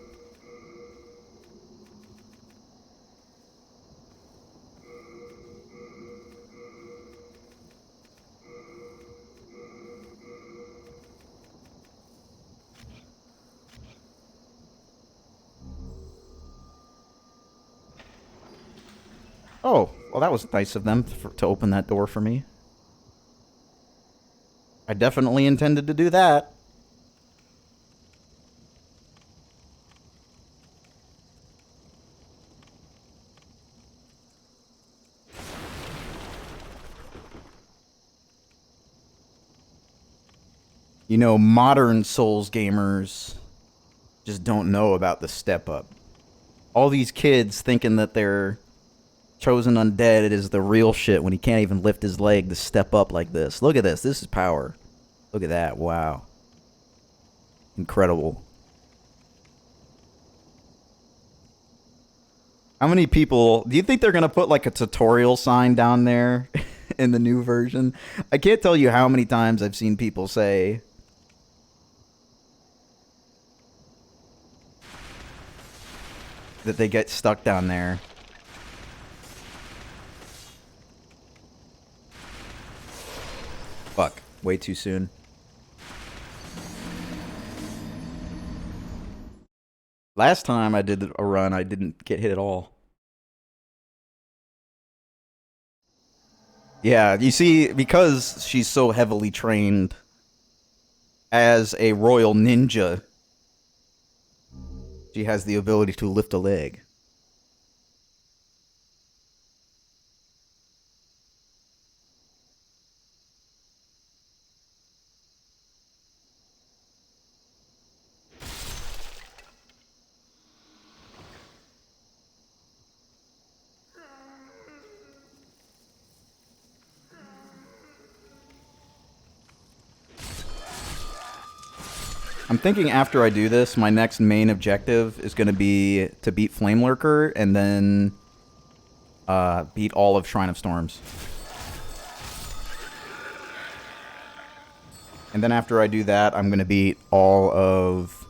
Speaker 7: Oh, well that was nice of them to open that door for me. I definitely intended to do that. You know, modern Souls gamers just don't know about the step up. All these kids thinking that they're chosen undead is the real shit when he can't even lift his leg to step up like this. Look at this. This is power. Look at that. Wow. Incredible. How many people... Do you think they're going to put like a tutorial sign down there in the new version? I can't tell you how many times I've seen people say... that they get stuck down there. Fuck. Way too soon. Last time I did a run, I didn't get hit at all. Yeah, you see, because she's so heavily trained as a royal ninja, she has the ability to lift a leg. I'm thinking after I do this, my next main objective is going to be to beat Flame Lurker and then beat all of Shrine of Storms. And then after I do that, I'm going to beat all of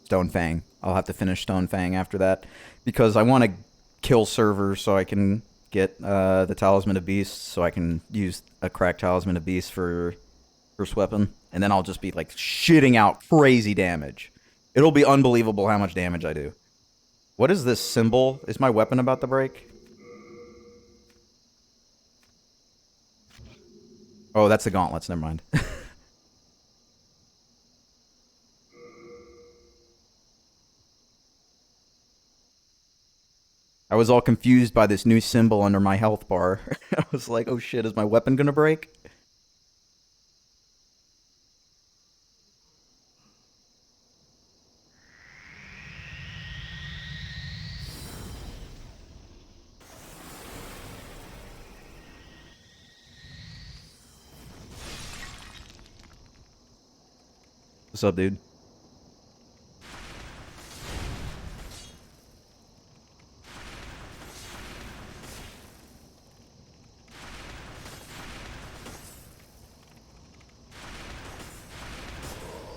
Speaker 7: Stonefang. I'll have to finish Stonefang after that because I want to kill servers so I can get the Talisman of Beasts, so I can use a cracked Talisman of Beasts for first weapon, and then I'll just be like shitting out crazy damage. It'll be unbelievable how much damage I do. What is this symbol? Is my weapon about to break? Oh, that's the gauntlets, never mind. I was all confused by this new symbol under my health bar. I was like, oh shit, is my weapon gonna break? What's up, dude?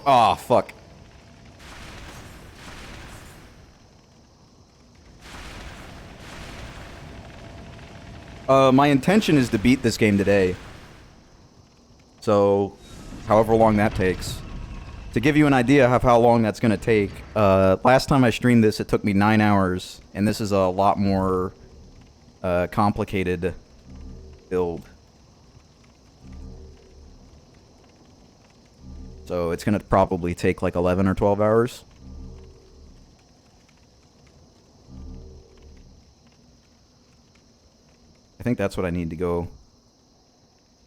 Speaker 7: Oh, fuck. My intention is to beat this game today. So, however long that takes. To give you an idea of how long that's going to take, last time I streamed this, it took me 9 hours. And this is a lot more complicated build. So it's going to probably take like 11 or 12 hours. I think that's what I need to go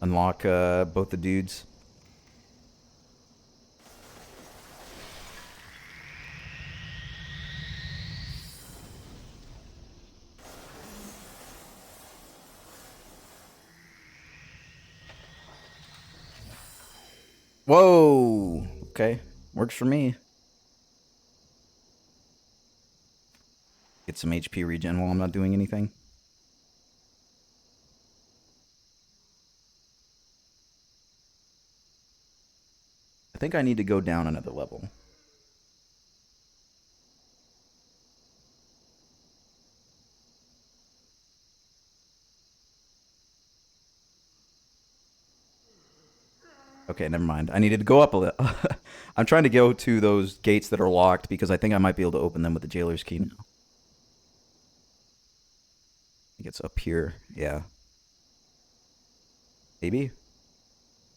Speaker 7: unlock both the dudes. Whoa! Okay, works for me. Get some HP regen while I'm not doing anything. I think I need to go down another level. Okay, never mind. I needed to go up a little. I'm trying to go to those gates that are locked because I think I might be able to open them with the jailer's key now. I think it's up here. Yeah. Maybe?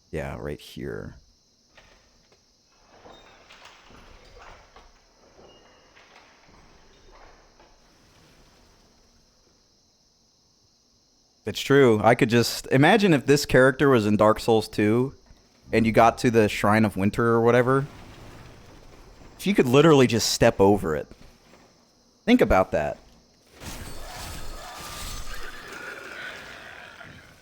Speaker 7: Yeah, right here. It's true. I could just imagine if this character was in Dark Souls 2 and you got to the Shrine of Winter or whatever. If you could literally just step over it. Think about that.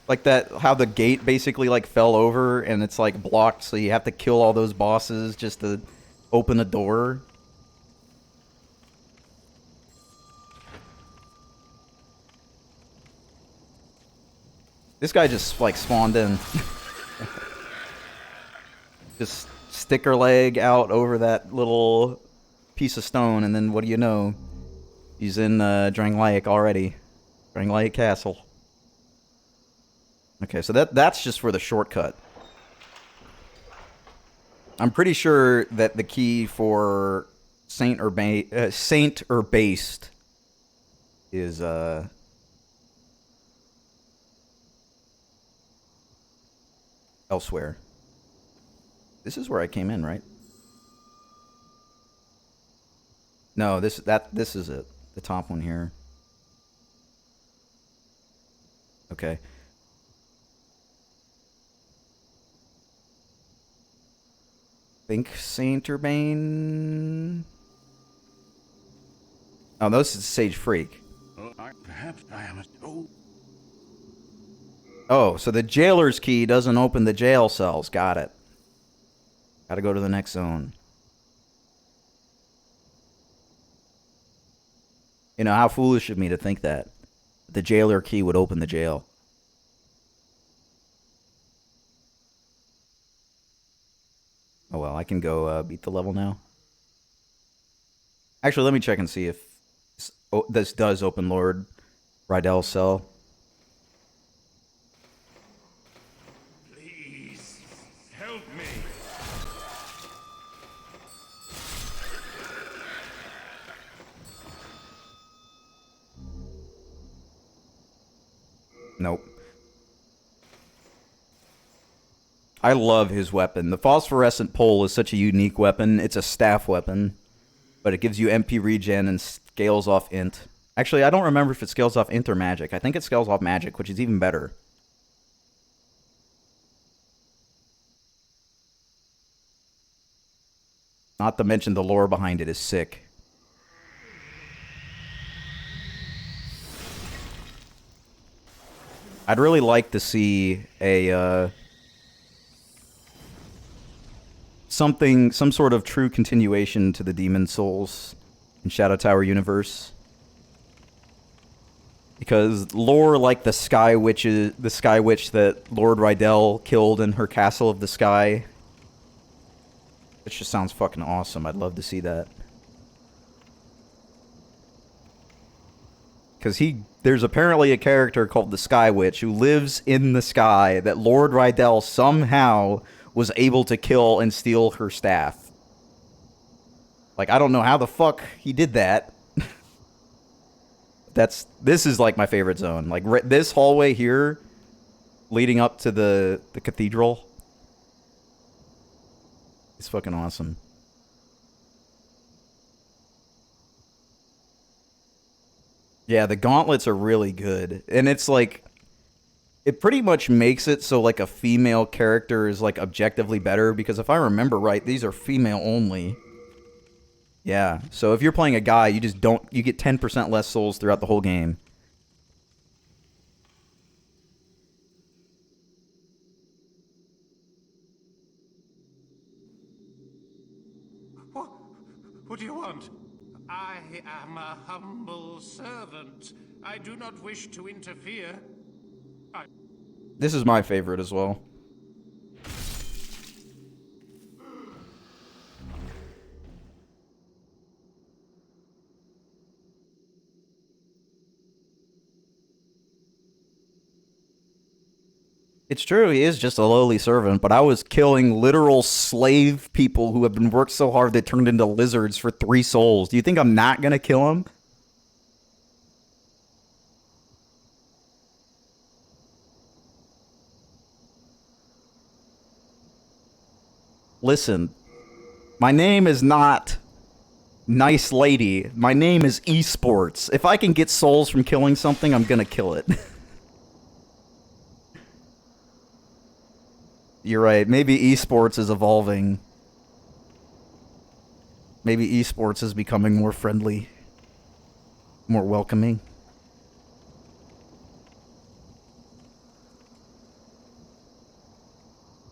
Speaker 7: Like that, how the gate basically like fell over and it's like blocked, so you have to kill all those bosses just to open a door. This guy just like spawned in. Just stick her leg out over that little piece of stone, and then what do you know? He's in Drangleic already. Drangleic Castle. Okay, so that's just for the shortcut. I'm pretty sure that the key for Saint Urbaste is elsewhere. This is where I came in, right? No, this is it. The top one here. Okay. Think Saint Urbane. Oh, this is Sage Freak.
Speaker 8: Perhaps I am a...
Speaker 7: Oh, so the jailer's key doesn't open the jail cells. Got it. Gotta go to the next zone. You know, how foolish of me to think that. The jailer key would open the jail. Oh well, I can go beat the level now. Actually, let me check and see if this does open Lord Rydel's cell.
Speaker 8: Please, help me.
Speaker 7: Nope. I love his weapon. The phosphorescent pole is such a unique weapon. It's a staff weapon, but it gives you MP regen and scales off int. Actually, I don't remember if it scales off int or magic. I think it scales off magic, which is even better. Not to mention the lore behind it is sick. I'd really like to see a some sort of true continuation to the Demon Souls in Shadow Tower universe. Because lore like the Sky Witch that Lord Rydell killed in her Castle of the Sky, it just sounds fucking awesome. I'd love to see that. Because there's apparently a character called the Sky Witch who lives in the sky that Lord Rydell somehow was able to kill and steal her staff. Like, I don't know how the fuck he did that. This is like my favorite zone. Like this hallway here, leading up to the cathedral. It's fucking awesome. Yeah, the gauntlets are really good. And it's like, it pretty much makes it so like a female character is like objectively better, because if I remember right, these are female only. Yeah, so if you're playing a guy, you just don't, you get 10% less souls throughout the whole game.
Speaker 8: What do you want? I am a humble servant. I do not wish to interfere.
Speaker 7: This is my favorite as well. It's true, he is just a lowly servant, but I was killing literal slave people who have been worked so hard they turned into lizards for 3 souls. Do you think I'm not gonna kill him? Listen, my name is not Nice Lady. My name is Esports. If I can get souls from killing something, I'm gonna kill it. You're right. Maybe esports is evolving. Maybe esports is becoming more friendly, more welcoming.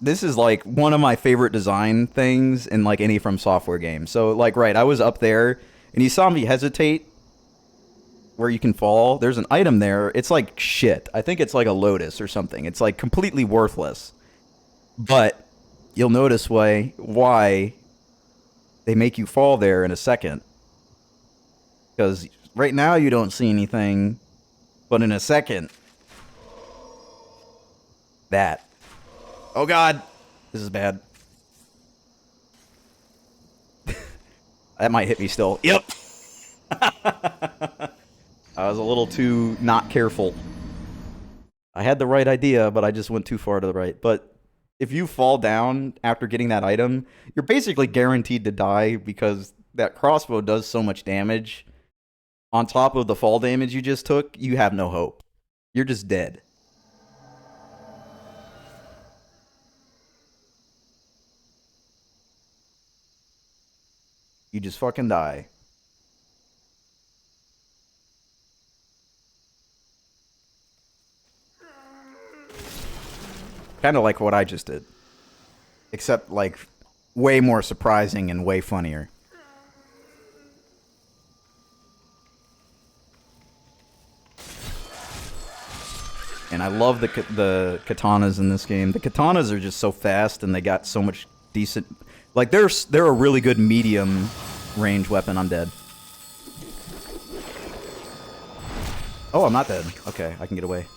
Speaker 7: This is like one of my favorite design things in like any From Software game. So like, right, I was up there and you saw me hesitate where you can fall. There's an item there. It's like shit. I think it's like a lotus or something. It's like completely worthless. But you'll notice why they make you fall there in a second. Because right now you don't see anything, but in a second, that. Oh god, this is bad. That might hit me still. Yep. I was a little too not careful. I had the right idea, but I just went too far to the right. But if you fall down after getting that item, you're basically guaranteed to die because that crossbow does so much damage. On top of the fall damage you just took, you have no hope. You're just dead. You just fucking die. Kind of like what I just did. Except, like, way more surprising and way funnier. And I love the katanas in this game. The katanas are just so fast and they got so much decent... Like, they're a really good medium range weapon. I'm dead. Oh, I'm not dead. Okay, I can get away.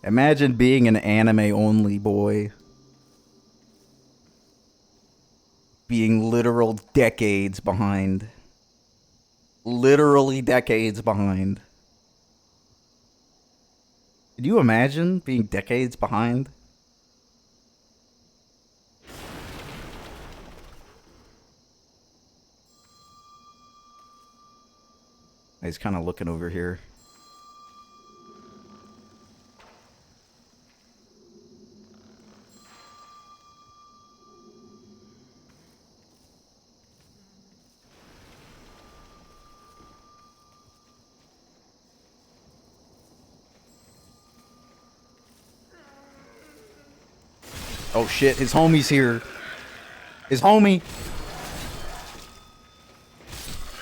Speaker 7: Imagine being an anime-only boy. Being literal decades behind. Literally decades behind. Could you imagine being decades behind? He's kind of looking over here. Oh shit, his homie's here. His homie.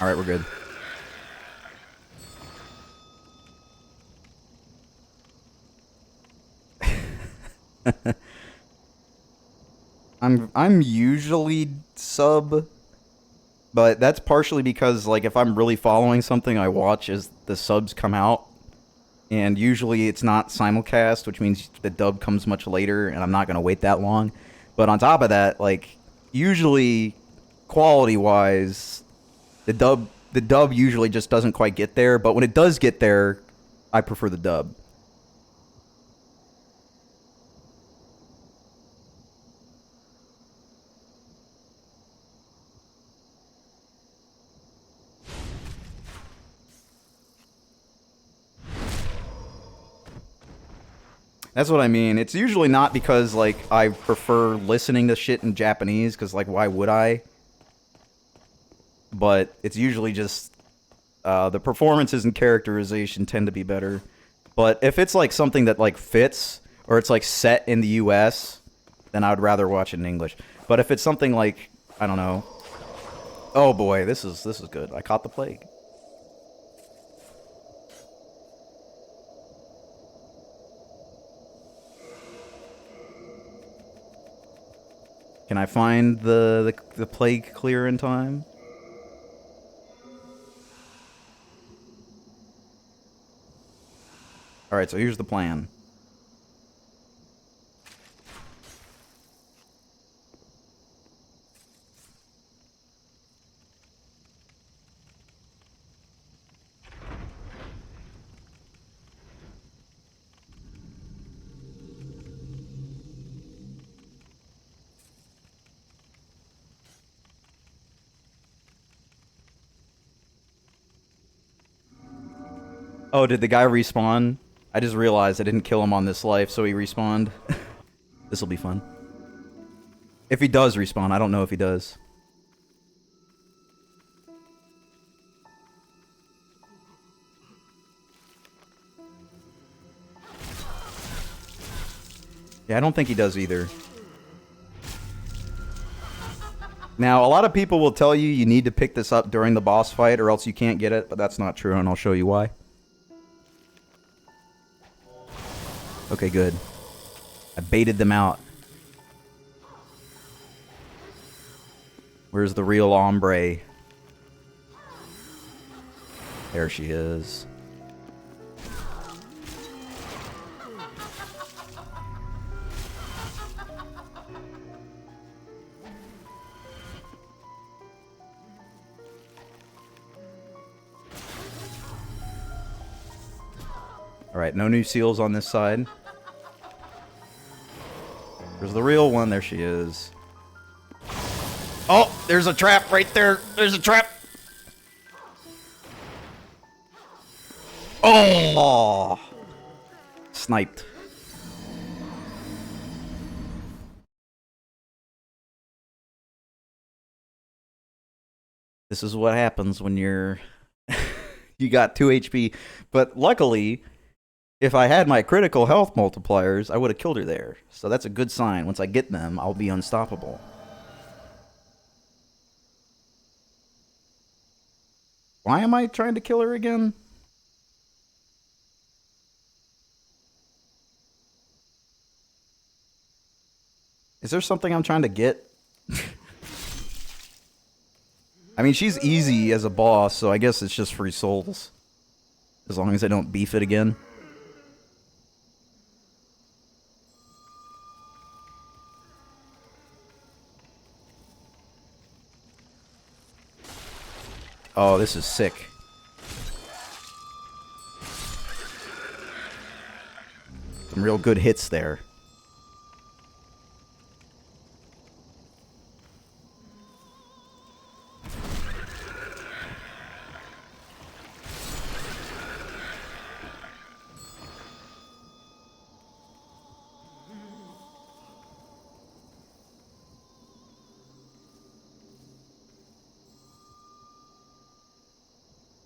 Speaker 7: Alright, we're good. I'm usually sub, but that's partially because like if I'm really following something, I watch as the subs come out. And usually it's not simulcast, which means the dub comes much later, and I'm not going to wait that long. But on top of that, like, usually, quality-wise, the dub usually just doesn't quite get there. But when it does get there, I prefer the dub. That's what I mean. It's usually not because, like, I prefer listening to shit in Japanese, because, like, why would I? But it's usually just, the performances and characterization tend to be better. But if it's, like, something that, like, fits, or it's, like, set in the US, then I would rather watch it in English. But if it's something like, I don't know. Oh boy, this is good. I caught the plague. Can I find the plague clear in time? Alright, so here's the plan. Oh, did the guy respawn? I just realized I didn't kill him on this life, so he respawned. This'll be fun. If he does respawn, I don't know if he does. Yeah, I don't think he does either. Now, a lot of people will tell you need to pick this up during the boss fight or else you can't get it, but that's not true, and I'll show you why. Okay, good. I baited them out. Where's the real ombre? There she is. Alright, no new seals on this side. There's the real one. There she is. Oh, there's a trap right there. There's a trap. Oh! Sniped. This is what happens when you're... you got 2 HP. But luckily... if I had my critical health multipliers, I would have killed her there. So that's a good sign. Once I get them, I'll be unstoppable. Why am I trying to kill her again? Is there something I'm trying to get? I mean, she's easy as a boss, so I guess it's just free souls. As long as I don't beef it again. Oh, this is sick. Some real good hits there.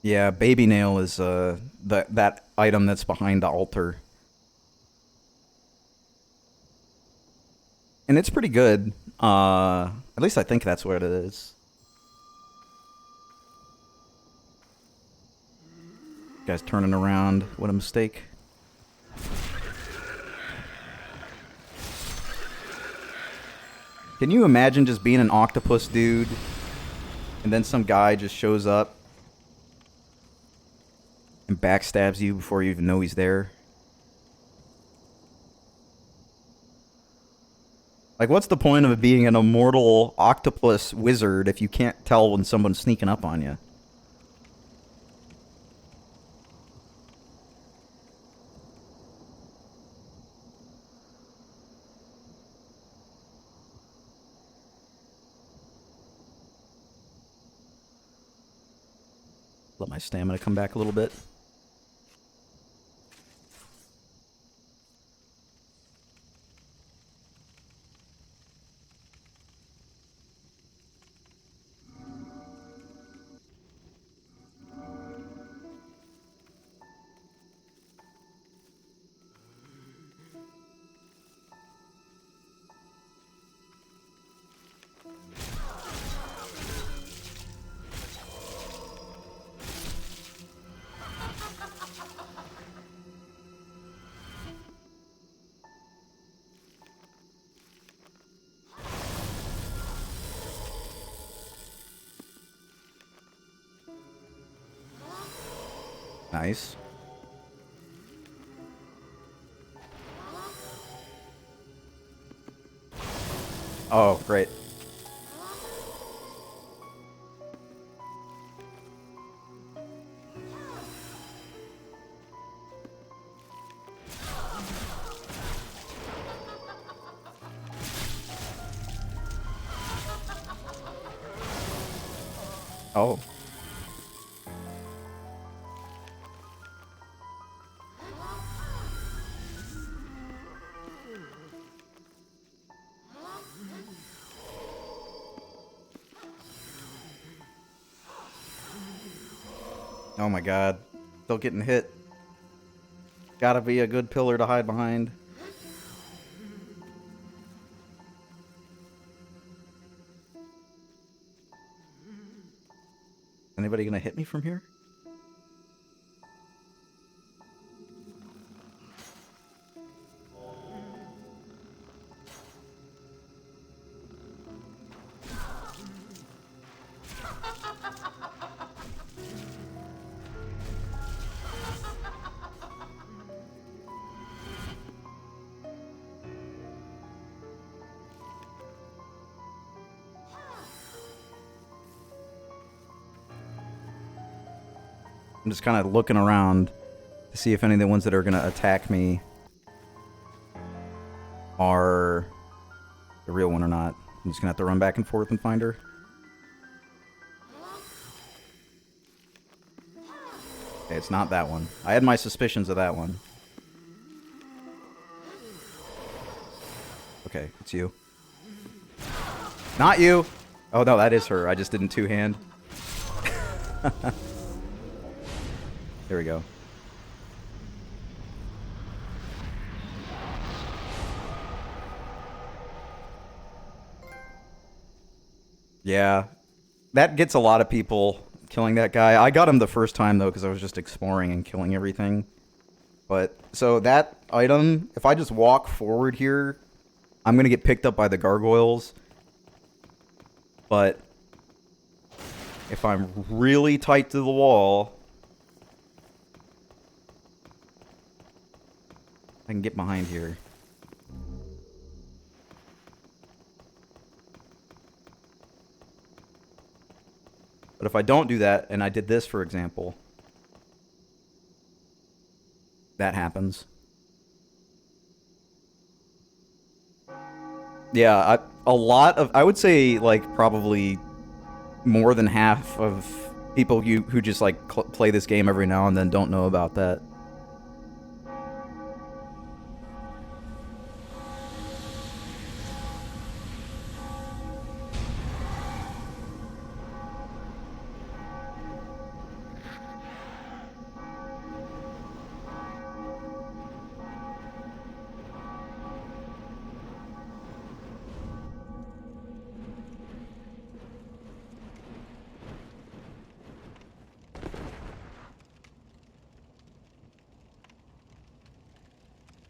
Speaker 7: Yeah, baby nail is that item that's behind the altar. And it's pretty good. At least I think that's what it is. Guy's turning around. What a mistake. Can you imagine just being an octopus dude and then some guy just shows up and backstabs you before you even know he's there? Like, what's the point of being an immortal octopus wizard if you can't tell when someone's sneaking up on you? Let my stamina come back a little bit. Nice. Oh, great. Oh. Oh my god. Still getting hit. Gotta be a good pillar to hide behind. Anybody gonna hit me from here? I'm just kind of looking around to see if any of the ones that are going to attack me are the real one or not. I'm just going to have to run back and forth and find her. Okay, it's not that one. I had my suspicions of that one. Okay, it's you. Not you! Oh no, that is her. I just didn't two-hand. There we go. Yeah. That gets a lot of people killing that guy. I got him the first time, though, because I was just exploring and killing everything. But, so that item, if I just walk forward here, I'm going to get picked up by the gargoyles. But if I'm really tight to the wall, I can get behind here. But if I don't do that, and I did this, for example, that happens. Yeah, I would say, like, probably more than half of people who just, like, play this game every now and then don't know about that.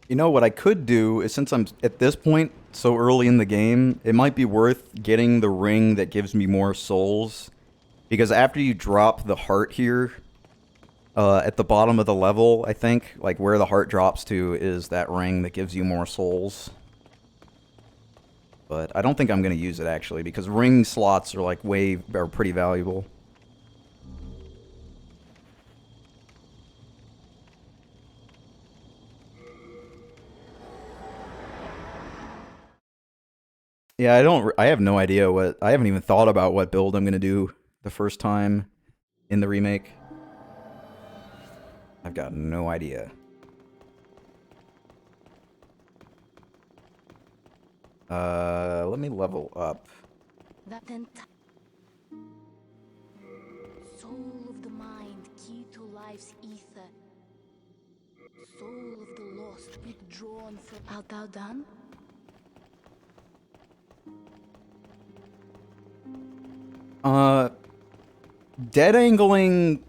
Speaker 7: You know, what I could do is, since I'm at this point so early in the game, it might be worth getting the ring that gives me more souls. Because after you drop the heart here, at the bottom of the level, I think, like where the heart drops to is that ring that gives you more souls. But I don't think I'm going to use it, actually, because ring slots are like are pretty valuable. Yeah, I have no idea I haven't even thought about what build I'm going to do the first time in the remake. I've got no idea. Let me level up.
Speaker 6: That soul of the mind, key to life's ether. Soul of the lost, withdrawn from... Art thou done?
Speaker 7: Dead angling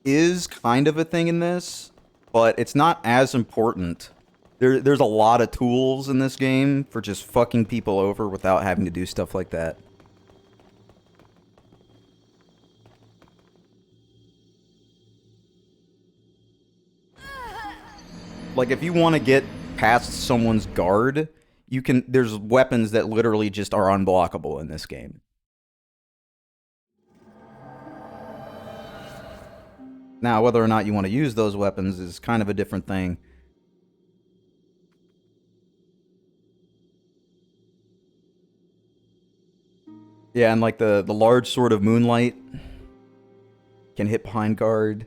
Speaker 7: is kind of a thing in this, but it's not as important. There's a lot of tools in this game for just fucking people over without having to do stuff like that. Like, if you want to get past someone's guard, you can... There's weapons that literally just are unblockable in this game. Now, whether or not you want to use those weapons is kind of a different thing. Yeah, and like the large sword of Moonlight can hit behind guard.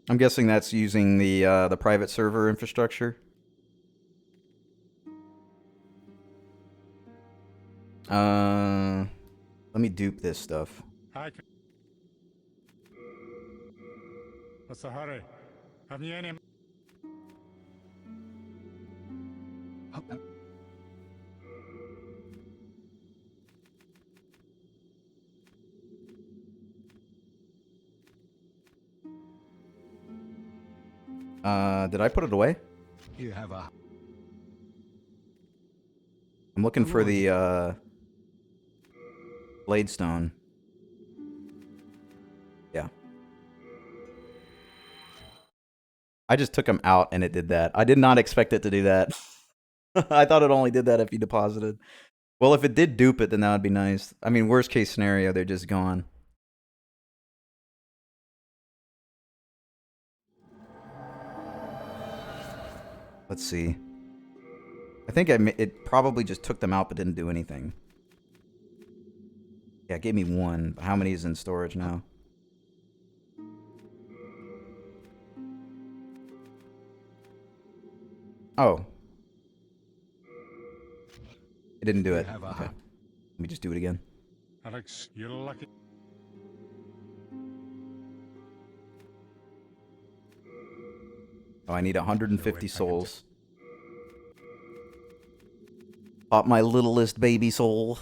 Speaker 7: I'm guessing that's using the private server infrastructure. Let me dupe this stuff.
Speaker 4: Hi. What's the hurry? Have you any?
Speaker 7: Did I put it away?
Speaker 4: You have a.
Speaker 7: I'm looking for the blade stone. Yeah. I just took him out and it did that. I did not expect it to do that. I thought it only did that if you deposited. Well, if it did dupe it, then that would be nice. I mean, worst case scenario, they're just gone. Let's see. I think it probably just took them out but didn't do anything. Yeah, it gave me one. How many is in storage now? Oh. It didn't do it. Okay. Let me just do it again.
Speaker 4: Alex, you're lucky.
Speaker 7: Oh, I need 150 souls. Pop my littlest baby soul.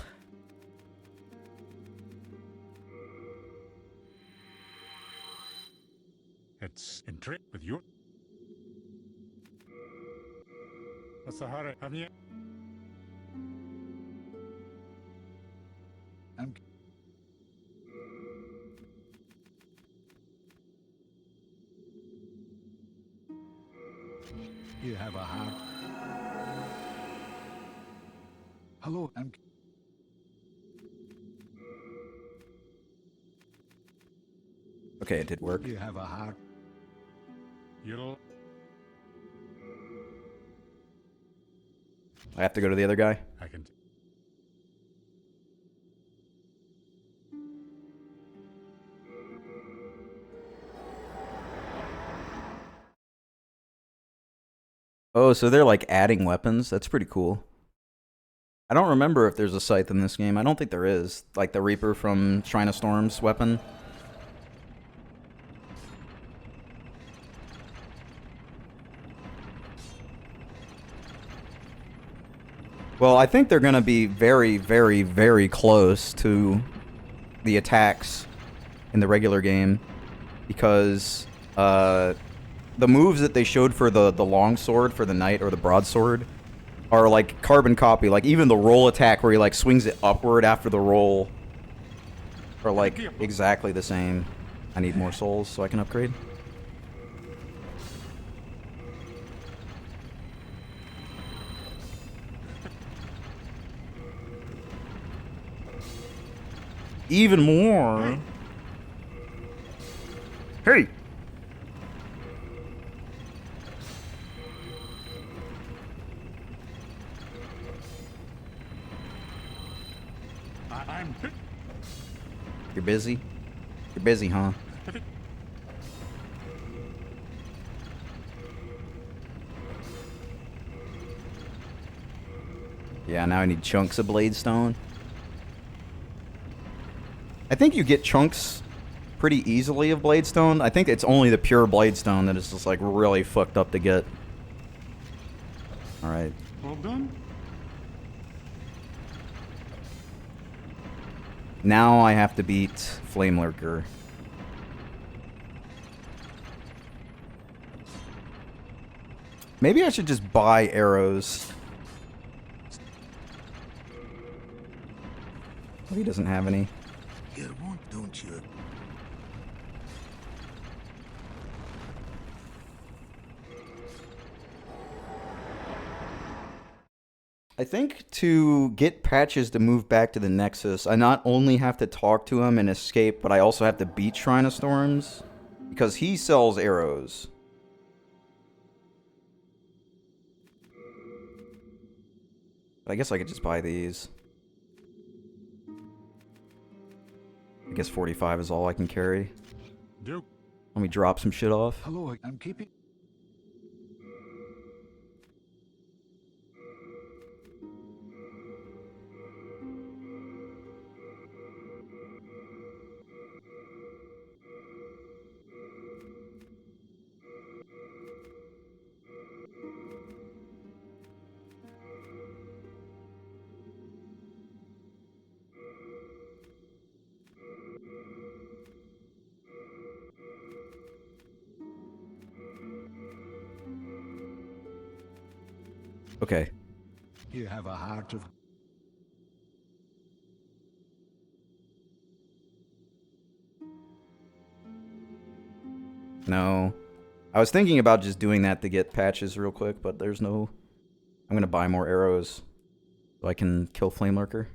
Speaker 4: It's in trip with you. What's the hurry? Have you? You have a heart. Hello,
Speaker 7: Okay, it did work.
Speaker 4: You have a heart. You'll.
Speaker 7: I have to go to the other guy?
Speaker 4: I can.
Speaker 7: Oh, so they're like adding weapons? That's pretty cool. I don't remember if there's a scythe in this game. I don't think there is. Like the Reaper from Shrine of Storms weapon. Well, I think they're going to be very, very, very close to the attacks in the regular game. Because the moves that they showed for the long sword, for the knight, or the broadsword, are like carbon copy. Like even the roll attack where he like swings it upward after the roll are like exactly the same. I need more souls so I can upgrade. Even more. Hey! You're busy? You're busy, huh? Yeah, now I need chunks of blade stone. I think you get chunks pretty easily of blade stone. I think it's only the pure blade stone that is just like really fucked up to get. Alright.
Speaker 4: All done?
Speaker 7: Now I have to beat Flame Lurker. Maybe I should just buy arrows He doesn't have any.
Speaker 4: You want, don't you?
Speaker 7: I think to get Patches to move back to the Nexus, I not only have to talk to him and escape, but I also have to beat Shrine of Storms. Because he sells arrows. But I guess I could just buy these. I guess 45 is all I can carry.
Speaker 4: Duke.
Speaker 7: Let me drop some shit off.
Speaker 4: Hello, I'm keeping...
Speaker 7: Okay.
Speaker 4: You have a heart of...
Speaker 7: No. I was thinking about just doing that to get Patches real quick, but there's no... I'm gonna buy more arrows so I can kill Flame Lurker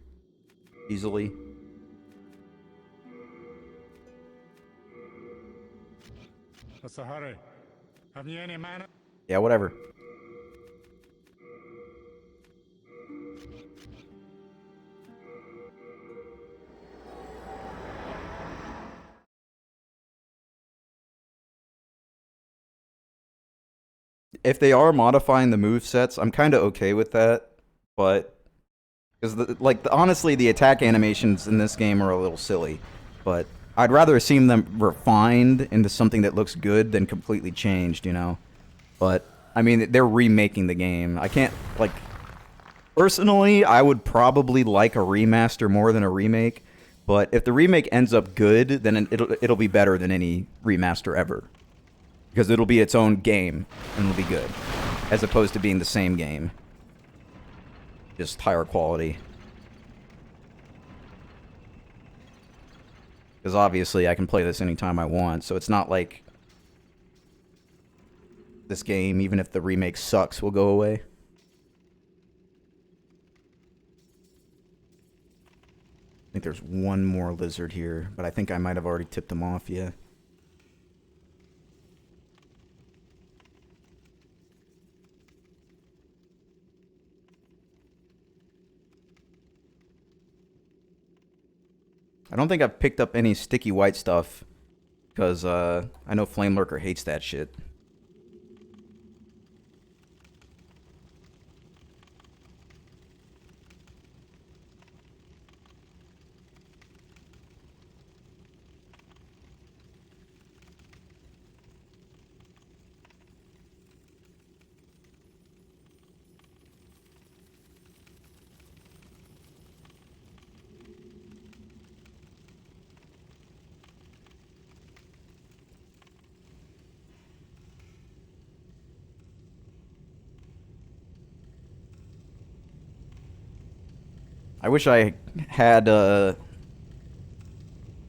Speaker 7: easily.
Speaker 4: What's the hurry? Have you any mana?
Speaker 7: Yeah, whatever. If they are modifying the movesets, I'm kind of okay with that, but because honestly, the attack animations in this game are a little silly, but I'd rather see them refined into something that looks good than completely changed, you know. But I mean, they're remaking the game. I can't personally, I would probably like a remaster more than a remake, but if the remake ends up good, then it'll be better than any remaster ever. Because it'll be its own game, and it'll be good. As opposed to being the same game. Just higher quality. Because obviously I can play this anytime I want, so it's not like... this game, even if the remake sucks, will go away. I think there's one more lizard here, but I think I might have already tipped him off, yeah. I don't think I've picked up any sticky white stuff, because I know Flame Lurker hates that shit. I wish I had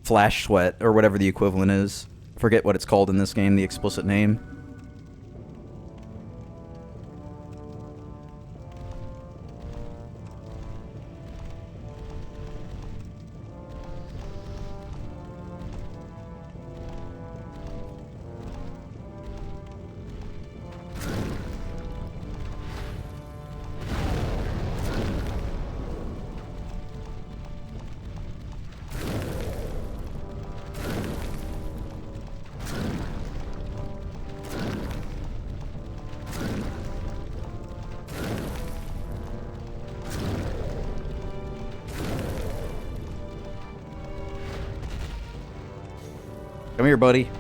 Speaker 7: Flash Sweat, or whatever the equivalent is. I forget what it's called in this game, the explicit name. Come here, buddy.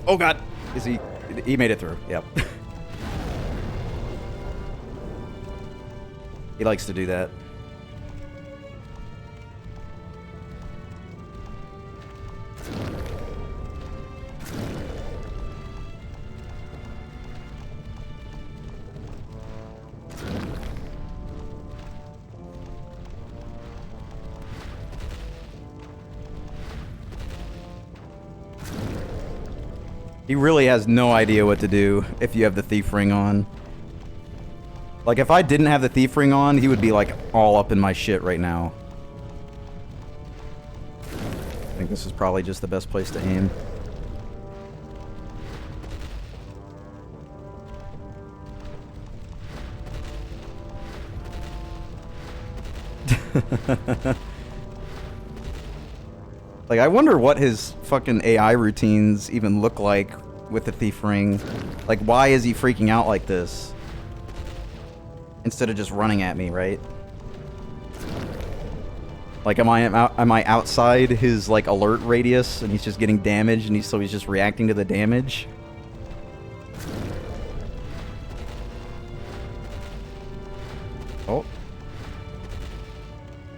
Speaker 7: Oh god! Is he... He made it through. Yep. He likes to do that. He really has no idea what to do if you have the thief ring on. Like, if I didn't have the thief ring on, he would be, like, all up in my shit right now. I think this is probably just the best place to aim. Like, I wonder what his fucking AI routines even look like with the thief ring. Like, why is he freaking out like this? Instead of just running at me, right? Like, am I outside his, like, alert radius and he's just getting damaged and so he's just reacting to the damage? Oh.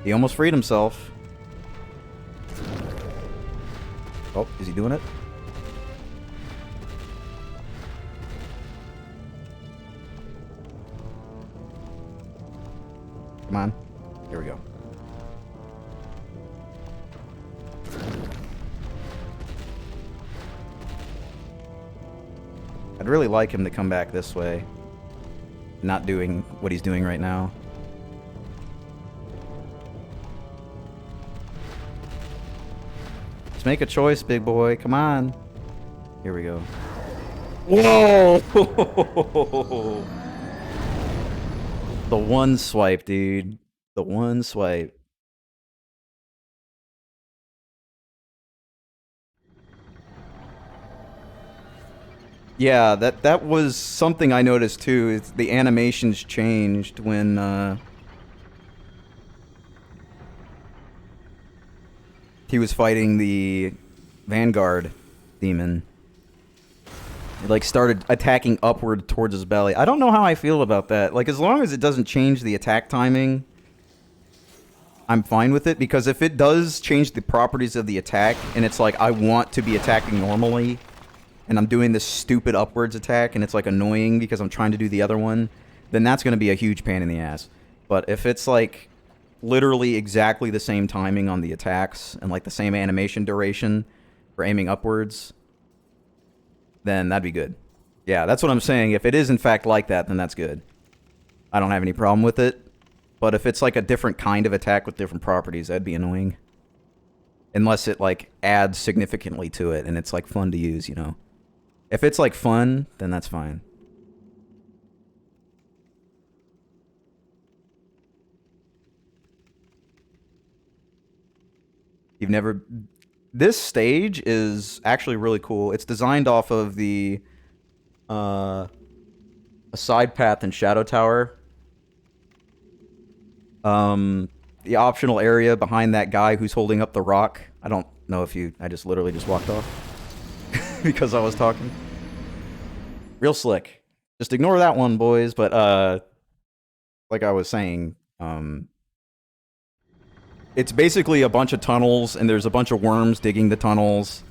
Speaker 7: He almost freed himself. Oh, is he doing it? Come on. Here we go. I'd really like him to come back this way. Not doing what he's doing right now. Just make a choice, big boy. Come on. Here we go. Whoa! The one swipe, dude. The one swipe. Yeah, that was something I noticed too. It's the animations changed when he was fighting the Vanguard demon. It, like, started attacking upward towards his belly. I don't know how I feel about that. Like, as long as it doesn't change the attack timing, I'm fine with it. Because if it does change the properties of the attack, and it's like, I want to be attacking normally, and I'm doing this stupid upwards attack, and it's, like, annoying because I'm trying to do the other one, then that's going to be a huge pain in the ass. But if it's, like, literally exactly the same timing on the attacks, and, like, the same animation duration for aiming upwards, then that'd be good. Yeah, that's what I'm saying. If it is in fact like that, then that's good. I don't have any problem with it. But if it's like a different kind of attack with different properties, that'd be annoying. Unless it, like, adds significantly to it and it's, like, fun to use, you know. If it's, like, fun, then that's fine. You've never... This stage is actually really cool. It's designed off of the a side path in Shadow Tower. The optional area behind that guy who's holding up the rock. I don't know if you... I just literally just walked off because I was talking. Real slick. Just ignore that one, boys. But like I was saying, it's basically a bunch of tunnels, and there's a bunch of worms digging the tunnels,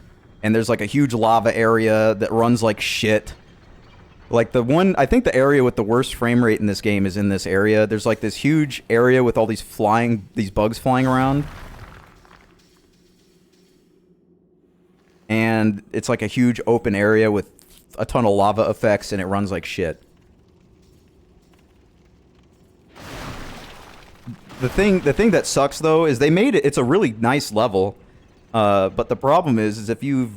Speaker 7: and there's, like, a huge lava area that runs like shit. Like, the one... I think the area with the worst frame rate in this game is in this area. There's, like, this huge area with all these bugs flying around. And it's, like, a huge open area with a ton of lava effects, and it runs like shit. The thing that sucks, though, is they made it... It's a really nice level. But the problem is if you've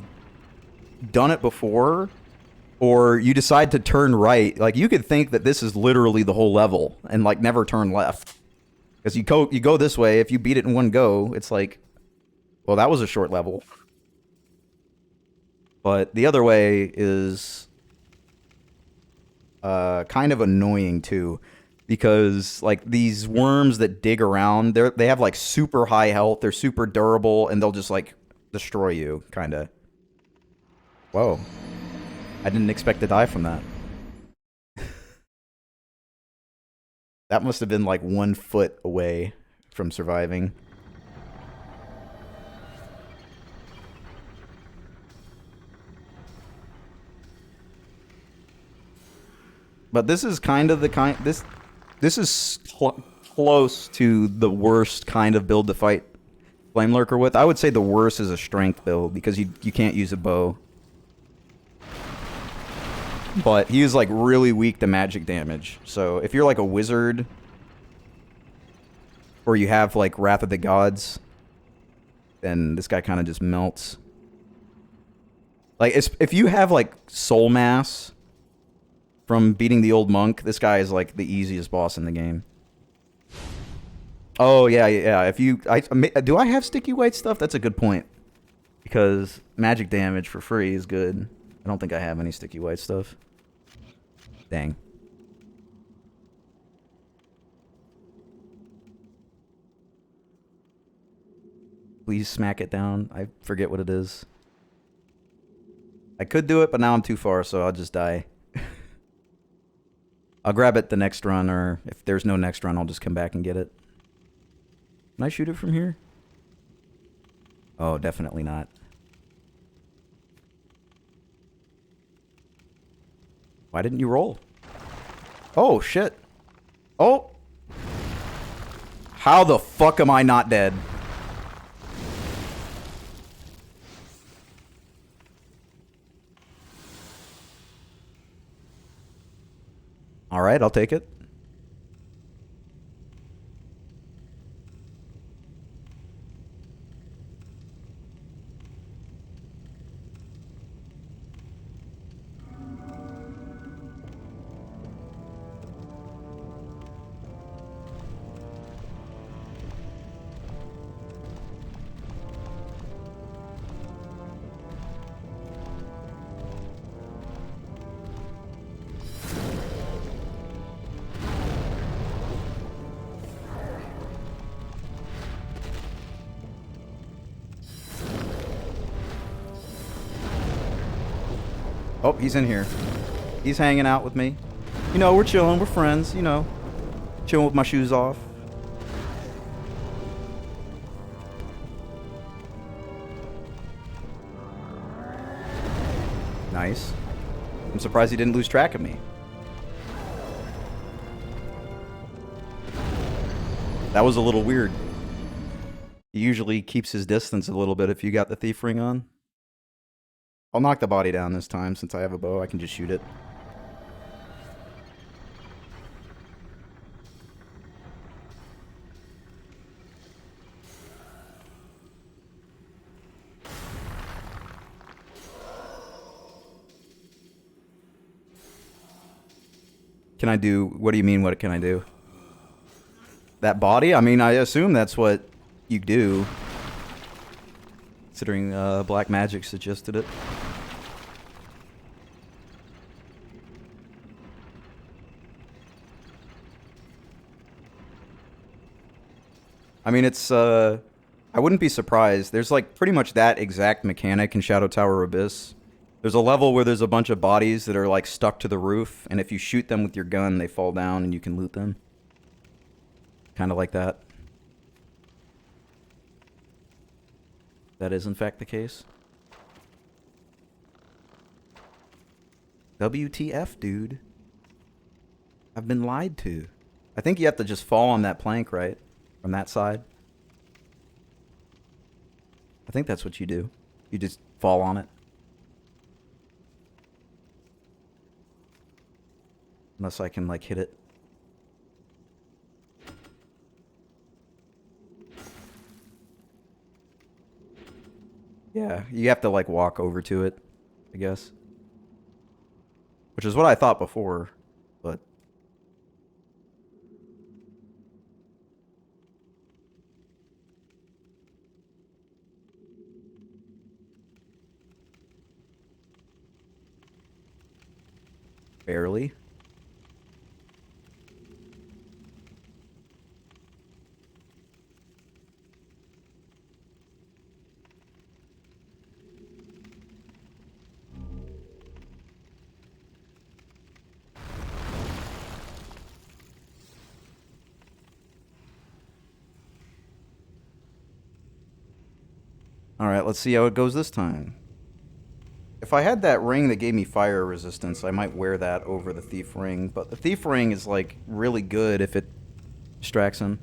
Speaker 7: done it before, or you decide to turn right, like, you could think that this is literally the whole level, and, like, never turn left. Because you go this way, if you beat it in one go, it's like, well, that was a short level. But the other way is kind of annoying, too. Because, like, these worms that dig around, they have, like, super high health, they're super durable, and they'll just, like, destroy you, kinda. Whoa. I didn't expect to die from that. That must have been, like, 1 foot away from surviving. But this is kind of the kind... This is close to the worst kind of build to fight Flame Lurker with. I would say the worst is a strength build, because you can't use a bow. but he is like really weak to magic damage. So if you're like a wizard, or you have like Wrath of the Gods, then this guy kind of just melts. Like if you have like Soul Mass from beating the old monk, this guy is like the easiest boss in the game. Oh yeah. If you, do I have sticky white stuff? That's a good point. Because magic damage for free is good. I don't think I have any sticky white stuff. Dang. Please smack it down. I forget what it is. I could do it, but now I'm too far, so I'll just die. I'll grab it the next run, or if there's no next run, I'll just come back and get it. Can I shoot it from here? Oh, definitely not. Why didn't you roll? Oh, shit. Oh! How the fuck am I not dead? Alright, I'll take it. Oh, he's in here. He's hanging out with me. You know, we're chilling, we're friends, you know. Chilling with my shoes off. Nice. I'm surprised he didn't lose track of me. That was a little weird. He usually keeps his distance a little bit if you got the thief ring on. I'll knock the body down this time since I have a bow. I can just shoot it. Can I do... What do you mean, what can I do? That body? I mean, I assume that's what you do. Considering Black Magic suggested it. I mean, it's, I wouldn't be surprised. There's like pretty much that exact mechanic in Shadow Tower Abyss. There's a level where there's a bunch of bodies that are like stuck to the roof, and if you shoot them with your gun, they fall down and you can loot them. Kind of like that. That is in fact the case. WTF, dude. I've been lied to. I think you have to just fall on that plank, right? From that side. I think that's what you do. You just fall on it. Unless I can, like, hit it. Yeah, you have to, like, walk over to it, I guess. Which is what I thought before, but... Barely. Alright, let's see how it goes this time. If I had that ring that gave me fire resistance, I might wear that over the thief ring. But the thief ring is, like, really good if it distracts him.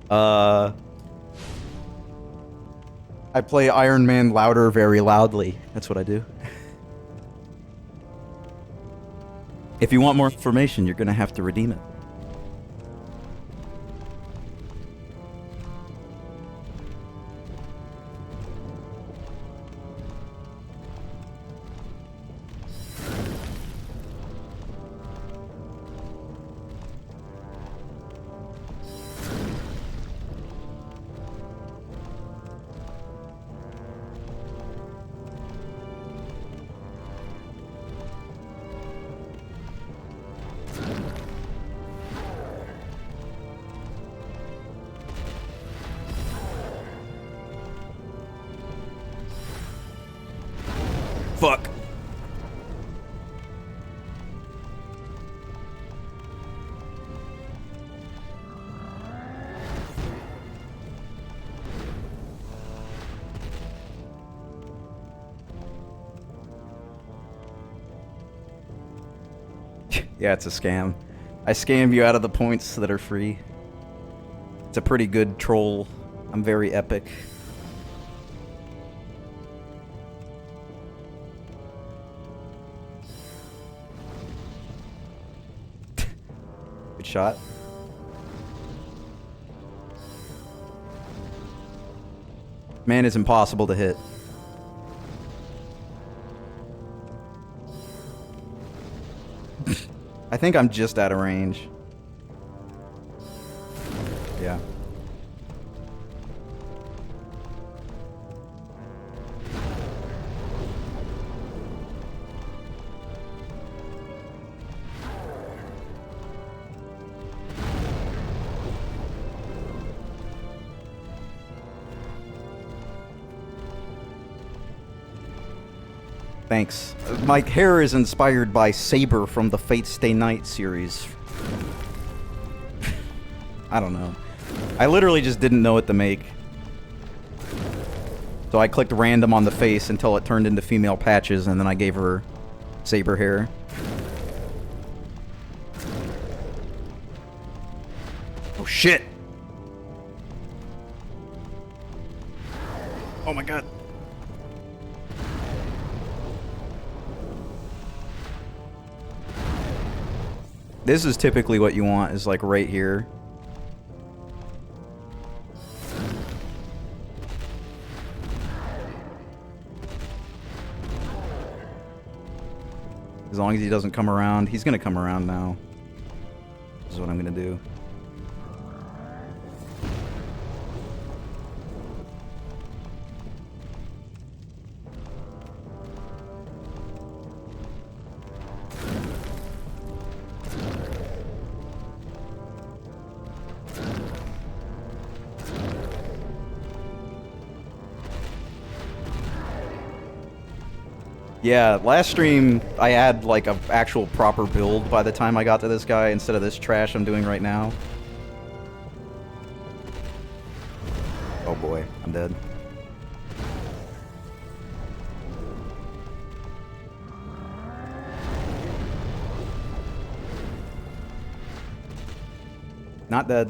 Speaker 7: I play Iron Man louder very loudly. That's what I do.
Speaker 1: If you want more information, you're gonna have to redeem it. Fuck. Yeah, it's a scam. I scam you out of the points that are free. It's a pretty good troll. I'm very epic. Good shot. Man is impossible to hit. I think I'm just out of range. Yeah. Thanks. My hair is inspired by Saber from the Fate Stay Night series. I don't know. I literally just didn't know what to make. So I clicked random on the face until it turned into female patches, and then I gave her Saber hair. Oh shit! Oh my god. This is typically what you want, is like right here. As long as he doesn't come around. He's gonna come around now. This is what I'm gonna do. Yeah, last stream I had like a actual proper build by the time I got to this guy instead of this trash I'm doing right now. Oh boy, I'm dead. Not dead.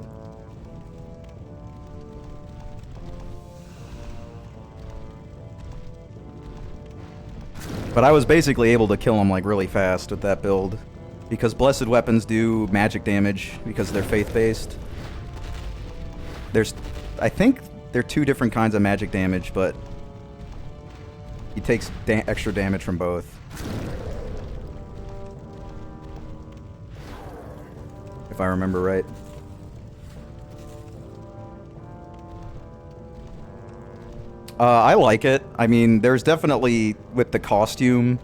Speaker 1: But I was basically able to kill him like really fast with that build. Because blessed weapons do magic damage because they're faith-based. I think there are two different kinds of magic damage, but he takes extra damage from both. If I remember right. I like it. I mean, there's definitely, with the costume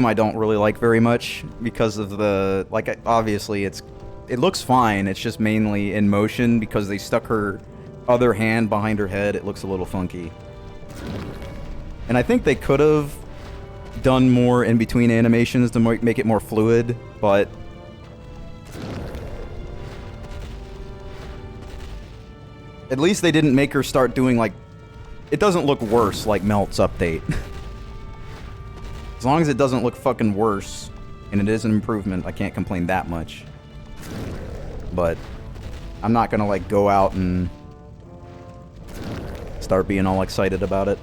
Speaker 1: I don't really like very much because of the, like, obviously it looks fine, it's just mainly in motion because they stuck her other hand behind her head, it looks a little funky. And I think they could have done more in between animations to make it more fluid, but at least they didn't make her start doing, like... It doesn't look worse like Melt's update. As long as it doesn't look fucking worse, and it is an improvement, I can't complain that much. But I'm not gonna, like, go out and start being all excited about it.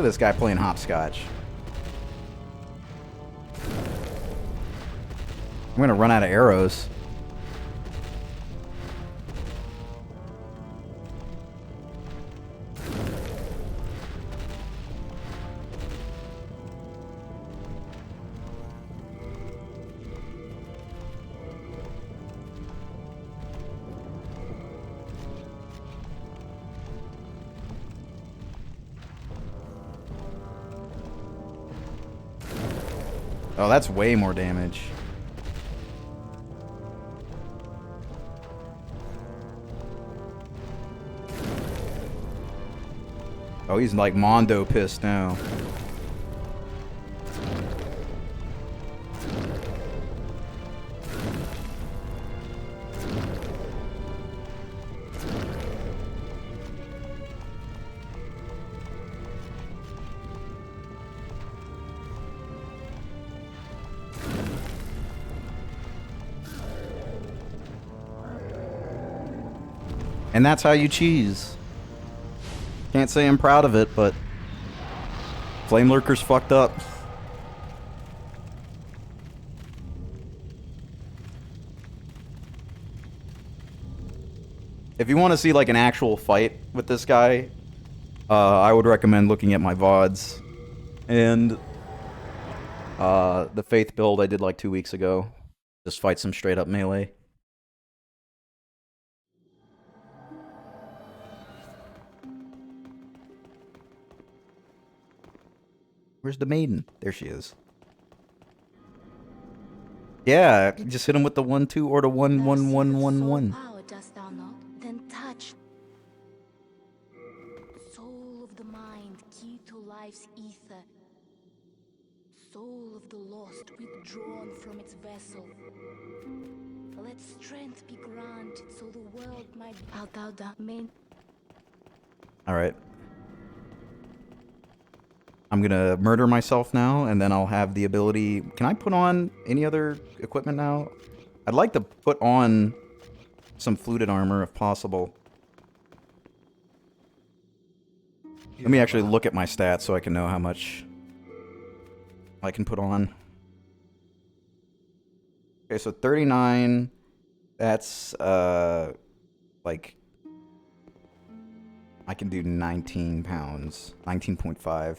Speaker 7: at this guy playing hopscotch. I'm gonna run out of arrows. Oh, that's way more damage. Oh, he's like Mondo pissed now. And that's how you cheese. Can't say I'm proud of it, but Flame Lurker's fucked up. If you want to see like an actual fight with this guy, I would recommend looking at my VODs. And the Faith build I did like 2 weeks ago. Just fight some straight up melee. Where's the maiden? There she is. Yeah, just hit him with the 1-2 or the 1-1-1-1-1.
Speaker 6: Power dost thou not? Then touch. Soul of the mind, key to life's ether. Soul of the lost, withdrawn from its vessel. Let strength be granted, so the world might. Art thou done?
Speaker 7: All right. I'm gonna murder myself now, and then I'll have the ability... Can I put on any other equipment now? I'd like to put on some fluted armor if possible. Let me actually look at my stats so I can know how much I can put on. Okay, so 39... That's, like... I can do 19 pounds. 19.5.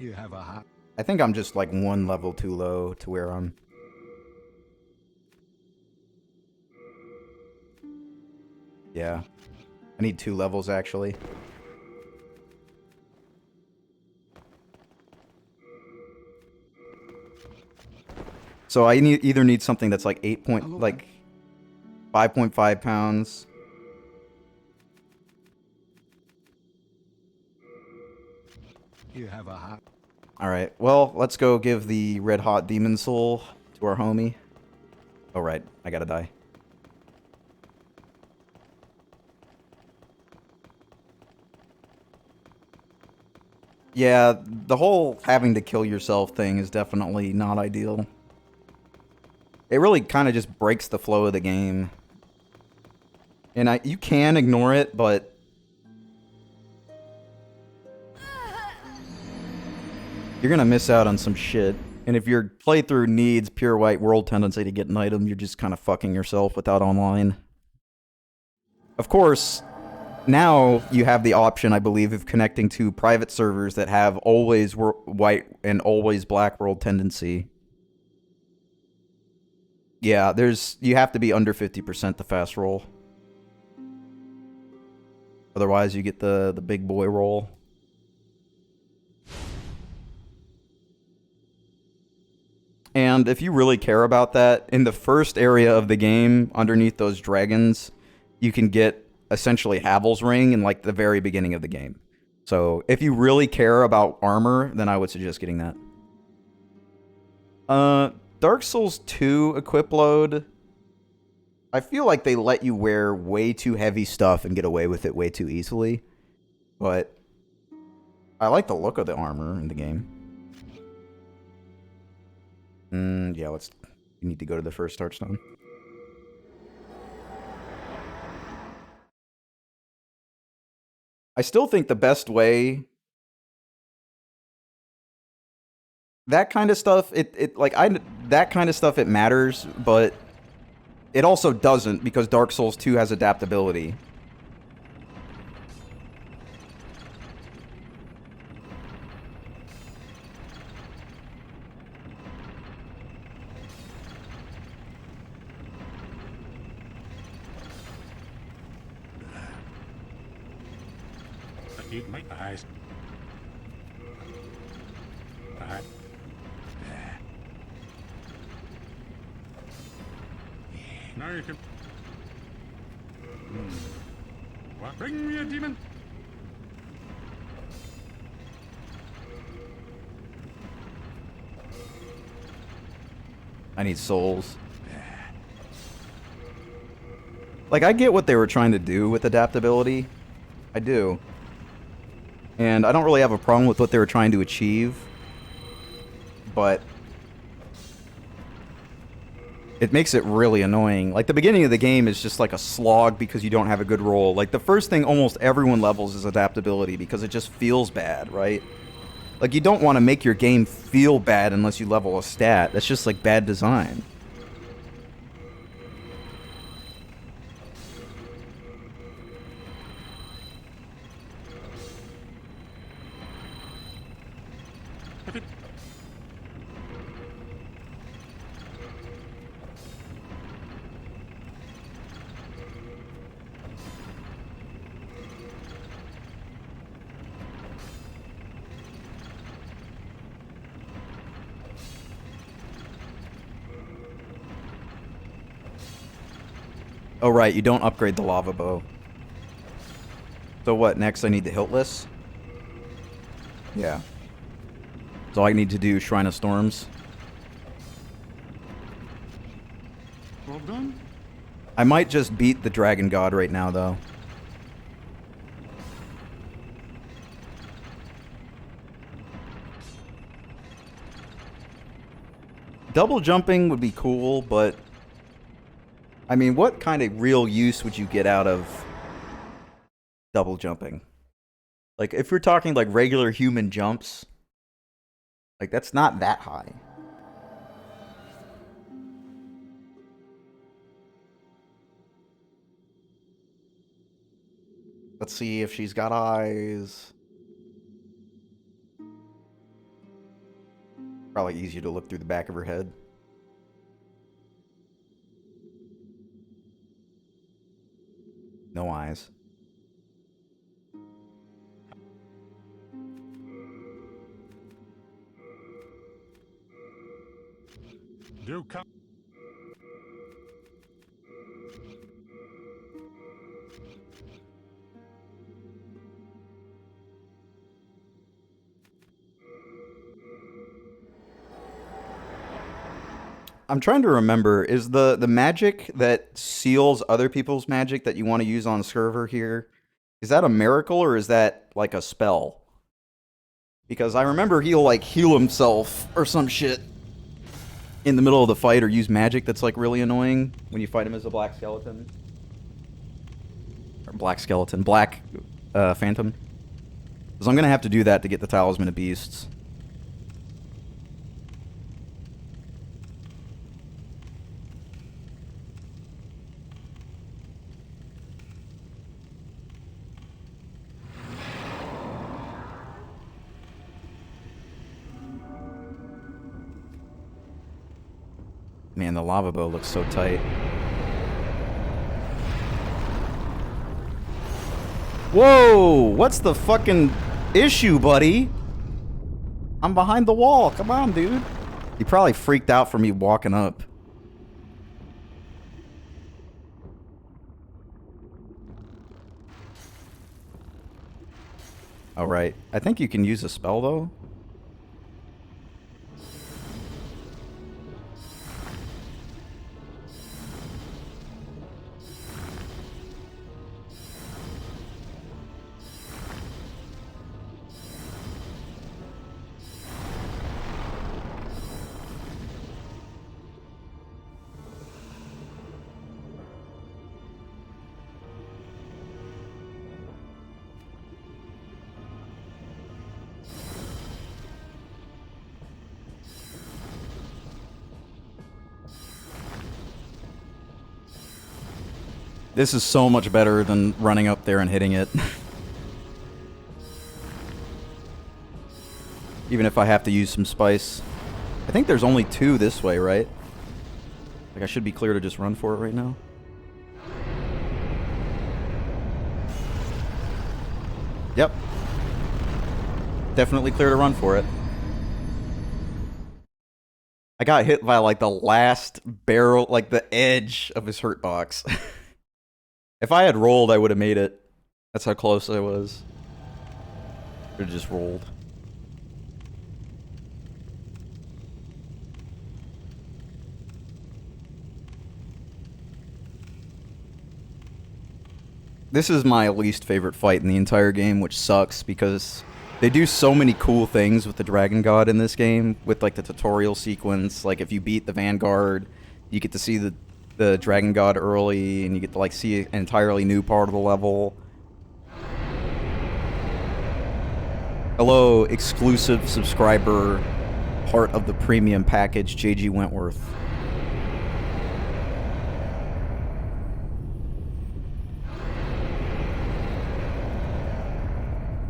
Speaker 4: You have a hat.
Speaker 7: I think I'm just like one level too low to where I'm... Yeah. I need 2 levels actually. So I either need something that's like 5.5 pounds.
Speaker 4: You have a hat.
Speaker 7: Alright, well, let's go give the red hot demon soul to our homie. Oh right, I gotta die. Yeah, the whole having to kill yourself thing is definitely not ideal. It really kind of just breaks the flow of the game. And you can ignore it, but... You're gonna miss out on some shit. And if your playthrough needs pure white world tendency to get an item, you're just kind of fucking yourself without online. Of course, now you have the option, I believe, of connecting to private servers that have always white and always black world tendency. Yeah, you have to be under 50% to fast roll. Otherwise, you get the big boy roll. And if you really care about that, in the first area of the game, underneath those dragons, you can get essentially Havel's Ring in like the very beginning of the game. So if you really care about armor, then I would suggest getting that. Dark Souls 2 equip load. I feel like they let you wear way too heavy stuff and get away with it way too easily. But I like the look of the armor in the game. Yeah, let's... You need to go to the first Hearthstone. I still think the best way... That kind of stuff, that kind of stuff, it matters, but it also doesn't because Dark Souls 2 has adaptability.
Speaker 8: I need my eyes. Now you can... What? Bring me a demon!
Speaker 7: I need souls. Like, I get what they were trying to do with adaptability. I do. And I don't really have a problem with what they were trying to achieve. But... it makes it really annoying. Like, the beginning of the game is just like a slog because you don't have a good roll. Like, the first thing almost everyone levels is adaptability because it just feels bad, right? Like, you don't want to make your game feel bad unless you level a stat. That's just, like, bad design. Oh, right, you don't upgrade the lava bow. So what, next I need the Hiltless? Yeah. So I need to do Shrine of Storms.
Speaker 8: Well done.
Speaker 7: I might just beat the Dragon God right now, though. Double jumping would be cool, but... I mean, what kind of real use would you get out of double jumping? Like, if we're talking, like, regular human jumps, like, that's not that high. Let's see if she's got eyes. Probably easier to look through the back of her head. No eyes.
Speaker 8: Do come.
Speaker 7: I'm trying to remember, is the magic that seals other people's magic that you want to use on server here, is that a miracle or is that like a spell? Because I remember he'll like heal himself or some shit in the middle of the fight or use magic that's like really annoying when you fight him as a black skeleton. Or black skeleton, black phantom. Because I'm going to have to do that to get the Talisman of Beasts. Man, the lava bow looks so tight. Whoa! What's the fucking issue, buddy? I'm behind the wall. Come on, dude. He probably freaked out for me walking up. Alright. I think you can use a spell, though. This is so much better than running up there and hitting it. Even if I have to use some spice. I think there's only 2 this way, right? Like, I should be clear to just run for it right now. Yep. Definitely clear to run for it. I got hit by, like, the last barrel, like, the edge of his hurt box. If I had rolled, I would have made it. That's how close I was. Should have just rolled. This is my least favorite fight in the entire game, which sucks because they do so many cool things with the Dragon God in this game, with like the tutorial sequence. Like if you beat the Vanguard, you get to see the Dragon God early, and you get to like see an entirely new part of the level. Hello, exclusive subscriber, part of the premium package, JG Wentworth.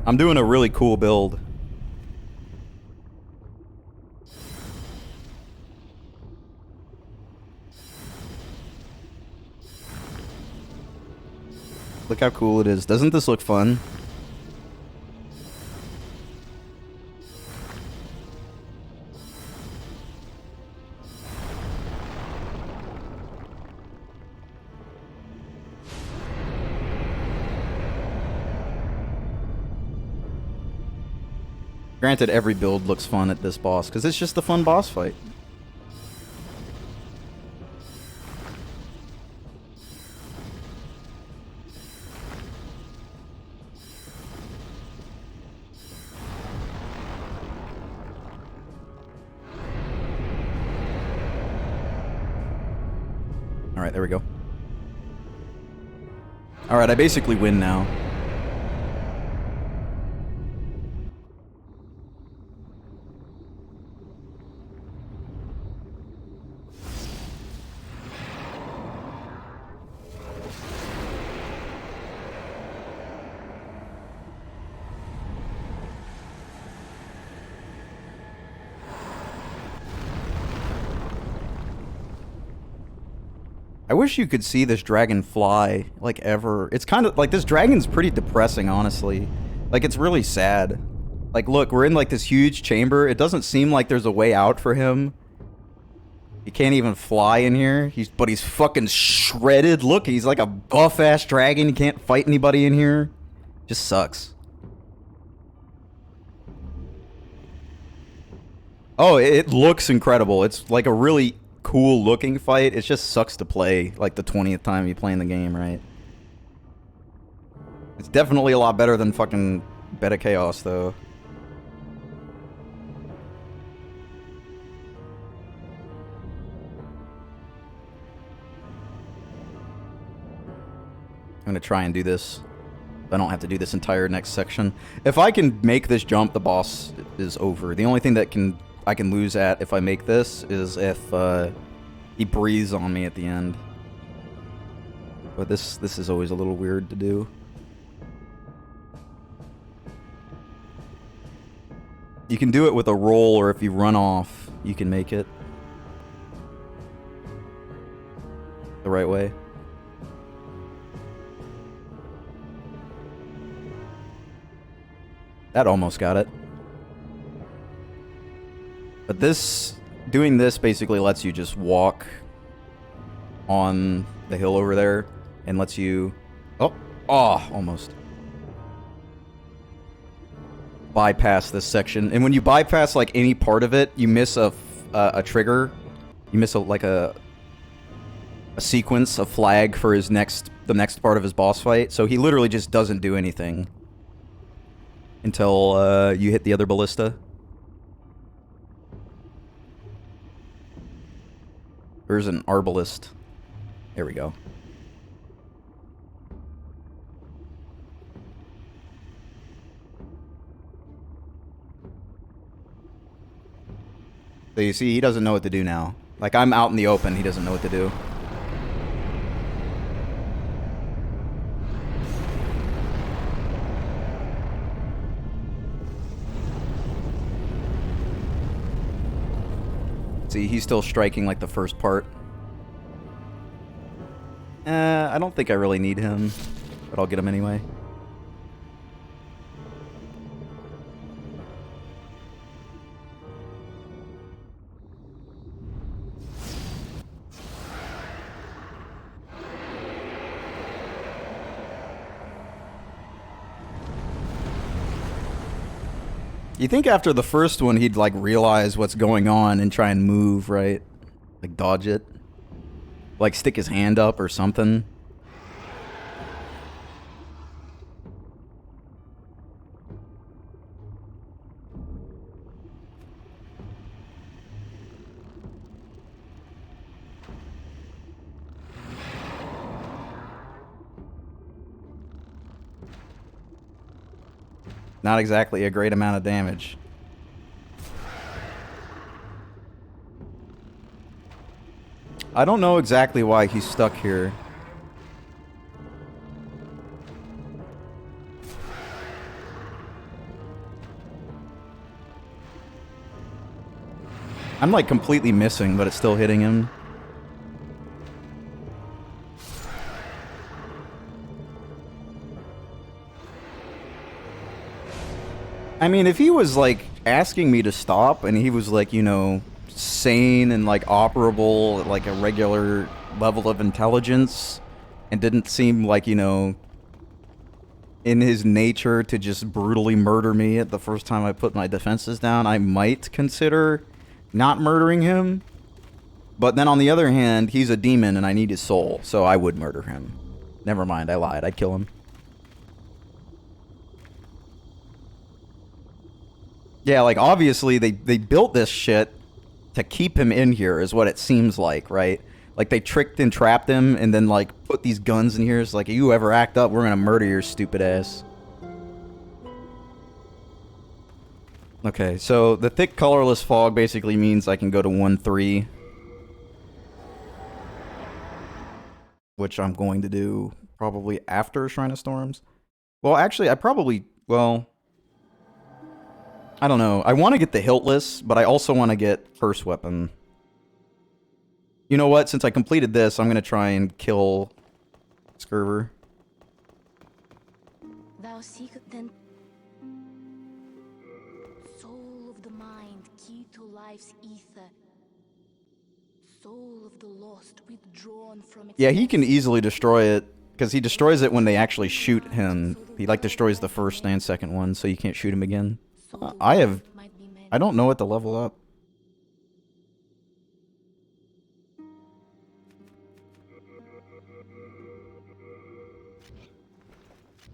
Speaker 7: I'm doing a really cool build. Look how cool it is. Doesn't this look fun? Granted, every build looks fun at this boss, because it's just a fun boss fight. Alright, there we go. Alright, I basically win now. I wish you could see this dragon fly, like, ever. It's kind of, like, this dragon's pretty depressing, honestly. Like, it's really sad. Like, look, we're in, like, this huge chamber. It doesn't seem like there's a way out for him. He can't even fly in here. But he's fucking shredded. Look, he's like a buff-ass dragon. He can't fight anybody in here. Just sucks. Oh, it looks incredible. It's, like, a really cool looking fight. It just sucks to play like the 20th time you play in the game, right? It's definitely a lot better than fucking Beta Chaos, though. I'm gonna try and do this. I don't have to do this entire next section. If I can make this jump, the boss is over. The only thing that I can lose at if I make this is if he breathes on me at the end. But this is always a little weird to do. You can do it with a roll, or if you run off, you can make it the right way. That almost got it. But doing this basically lets you just walk on the hill over there and lets you... Oh, almost. Bypass this section. And when you bypass, like, any part of it, you miss a trigger. You miss a sequence, a flag for the next part of his boss fight. So he literally just doesn't do anything until you hit the other ballista. There's an arbalist. There we go. So you see, he doesn't know what to do now. Like, I'm out in the open, he doesn't know what to do. See, he's still striking like the first part. I don't think I really need him, but I'll get him anyway. You think after the first one he'd like realize what's going on and try and move, right? Like dodge it? Like stick his hand up or something? Not exactly a great amount of damage. I don't know exactly why he's stuck here. I'm like completely missing, but it's still hitting him. I mean, if he was, like, asking me to stop, and he was, like, you know, sane and, like, operable at, like, a regular level of intelligence, and didn't seem like, you know, in his nature to just brutally murder me at the first time I put my defenses down, I might consider not murdering him. But then on the other hand, he's a demon, and I need his soul, so I would murder him. Never mind, I lied. I'd kill him. Yeah, like, obviously, they built this shit to keep him in here, is what it seems like, right? Like, they tricked and trapped him, and then, like, put these guns in here. It's like, if you ever act up, we're gonna murder your stupid ass. Okay, so the thick, colorless fog basically means I can go to 1-3. Which I'm going to do probably after Shrine of Storms. Well, actually, I probably... Well... I don't know. I want to get the Hiltless, but I also want to get First Weapon. You know what? Since I completed this, I'm going to try and kill Skurver.
Speaker 6: Thou seekest then soul of the mind, key to life's ether. Soul of the lost, withdrawn from its...
Speaker 7: Yeah, he can easily destroy it, because he destroys it when they actually shoot him. He, like, destroys the first and second one, so you can't shoot him again. I don't know what to level up.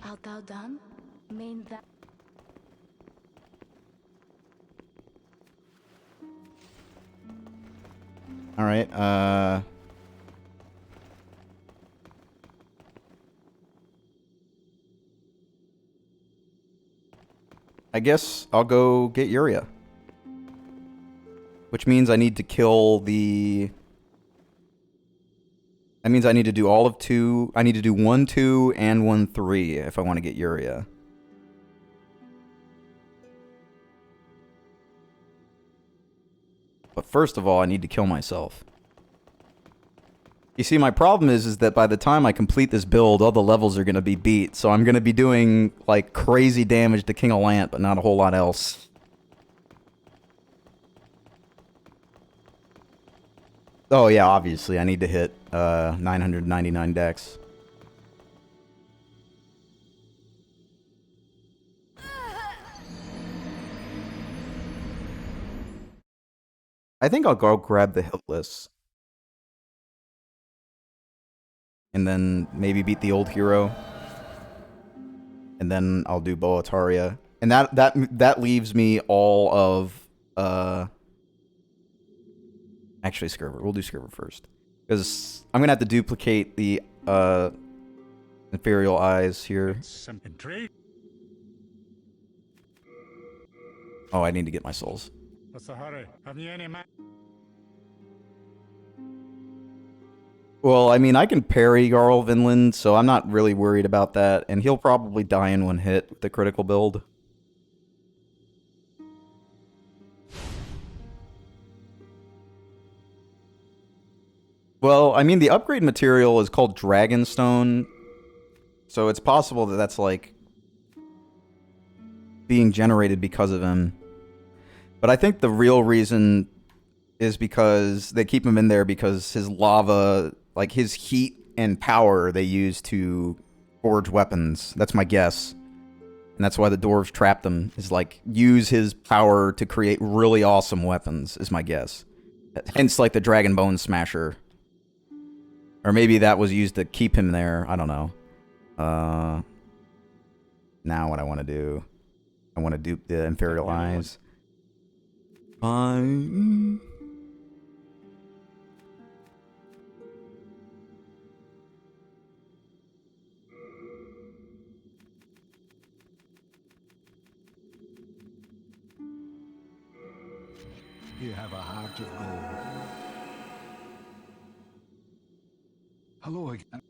Speaker 6: Art thou done? Main that...
Speaker 7: Alright, I guess I'll go get Yuria. Which means I need to kill the... That means I need to do all of 2... I need to do 1-2 and 1-3 if I want to get Yuria. But first of all, I need to kill myself. You see, my problem is that by the time I complete this build, all the levels are going to be beat. So I'm going to be doing, like, crazy damage to King Allant, but not a whole lot else. Oh, yeah, obviously. I need to hit 999 dex. I think I'll go grab the Hiltless. And then maybe beat the old hero. And then I'll do Boetaria. And that leaves me all of actually Skurver. We'll do Skurver first. Because I'm gonna have to duplicate the Imperial Eyes here. Oh, I need to get my souls.
Speaker 4: What's the hurry? Have you any man?
Speaker 7: Well, I mean, I can parry Jarl Vinland, so I'm not really worried about that. And he'll probably die in one hit with the critical build. Well, I mean, the upgrade material is called Dragonstone, so it's possible that that's, like, being generated because of him. But I think the real reason is because they keep him in there because his lava, like, his heat and power they use to forge weapons. That's my guess. And that's why the dwarves trapped him, is, like, use his power to create really awesome weapons, is my guess. Hence, like, the Dragon Bone Smasher. Or maybe that was used to keep him there. I don't know. Now what I want to do. I want to dupe the Imperial Eyes. Fine.
Speaker 4: You have a heart of gold. Hello again.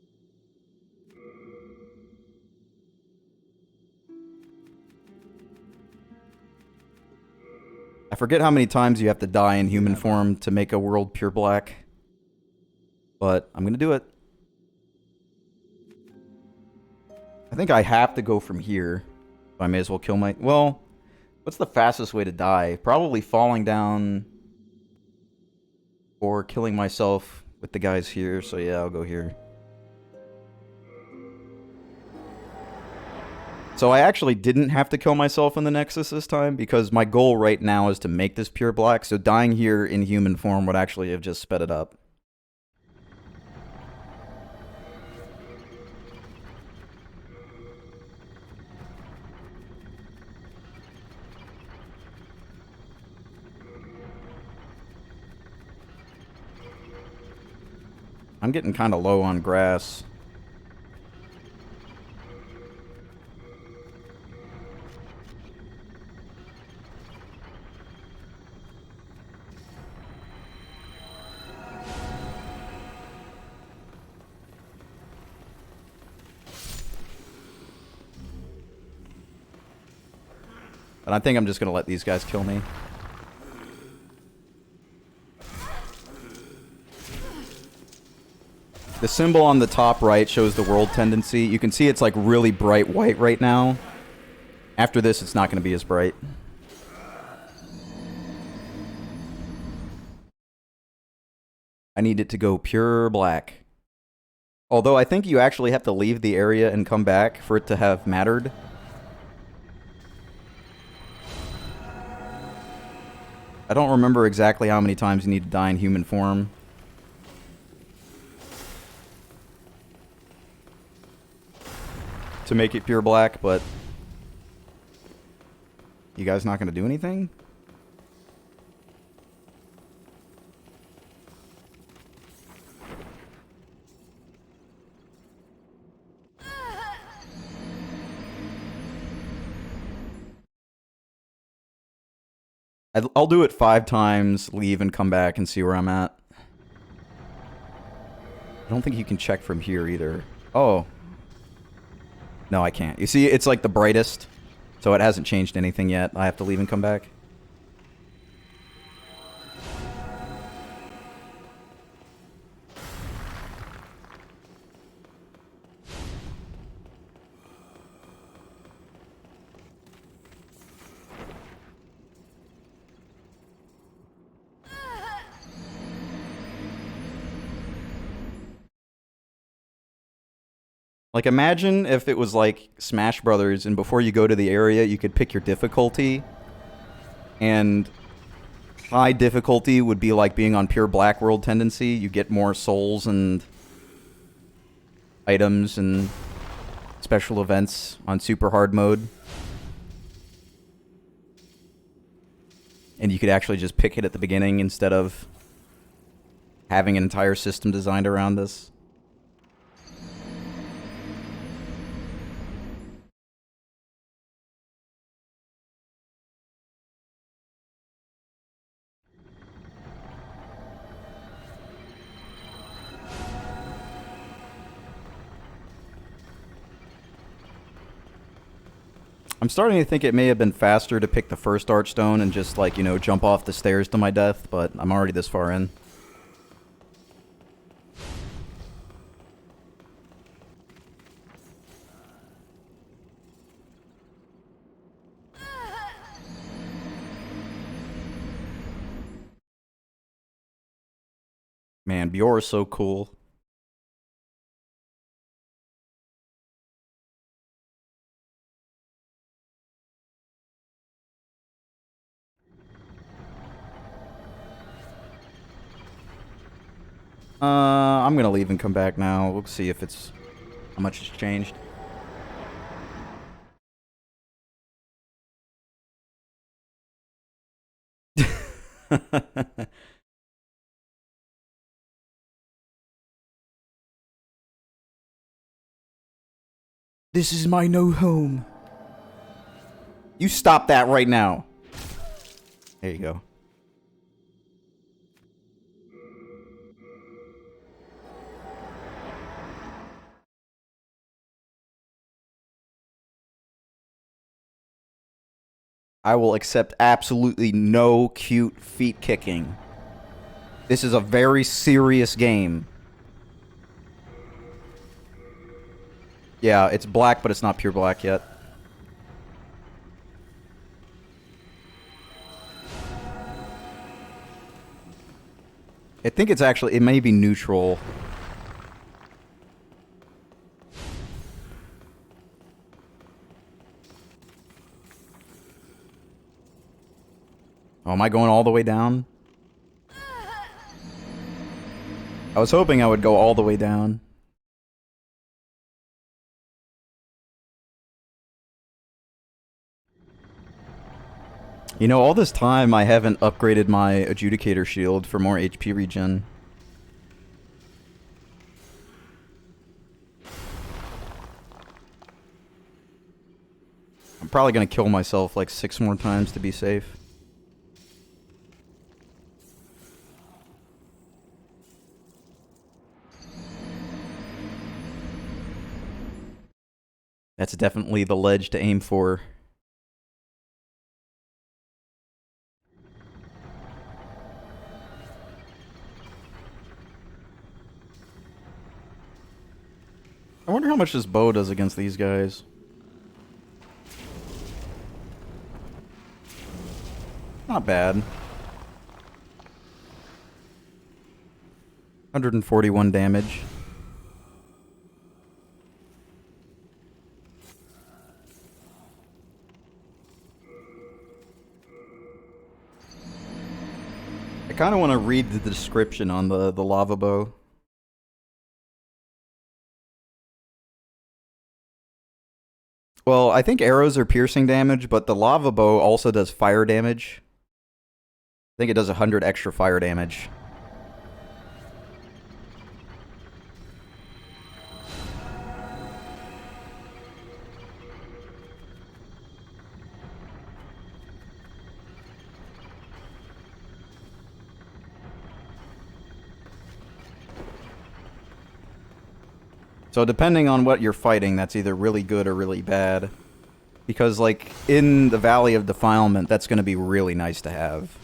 Speaker 7: I forget how many times you have to die in human form to make a world pure black. But I'm gonna do it. I think I have to go from here. I may as well kill my... Well, what's the fastest way to die? Probably falling down or killing myself with the guys here. So yeah, I'll go here. So I actually didn't have to kill myself in the Nexus this time because my goal right now is to make this pure black. So dying here in human form would actually have just sped it up. I'm getting kind of low on grass. But I think I'm just going to let these guys kill me. The symbol on the top right shows the world tendency. You can see it's like really bright white right now. After this, it's not going to be as bright. I need it to go pure black. Although I think you actually have to leave the area and come back for it to have mattered. I don't remember exactly how many times you need to die in human form. To make it pure black, but... You guys not going to do anything? I'll do it 5 times, leave, and come back and see where I'm at. I don't think you can check from here either. Oh. No, I can't. You see, it's like the brightest, so it hasn't changed anything yet. I have to leave and come back. Like, imagine if it was like Smash Brothers, and before you go to the area, you could pick your difficulty. And high difficulty would be like being on pure black world tendency. You get more souls and items and special events on super hard mode. And you could actually just pick it at the beginning instead of having an entire system designed around this. I'm starting to think it may have been faster to pick the first Archstone and just, like, you know, jump off the stairs to my death, but I'm already this far in. man. Bjorn is so cool. I'm gonna leave and come back now. We'll see if it's how much has changed. This is my new home. You stop that right now. There you go. I will accept absolutely no cute feet kicking. This is a very serious game. Yeah, it's black, but it's not pure black yet. I think it's actually, it may be neutral. Oh, am I going all the way down? I was hoping I would go all the way down. You know, all this time I haven't upgraded my Adjudicator shield for more HP regen. I'm probably gonna kill myself like 6 more times to be safe. That's definitely the ledge to aim for. I wonder how much this bow does against these guys. Not bad. 141 damage. I kind of want to read the description on the lava bow. Well, I think arrows are piercing damage, but the lava bow also does fire damage. I think it does 100 extra fire damage. So depending on what you're fighting, that's either really good or really bad. Because, like, in the Valley of Defilement, that's going to be really nice to have.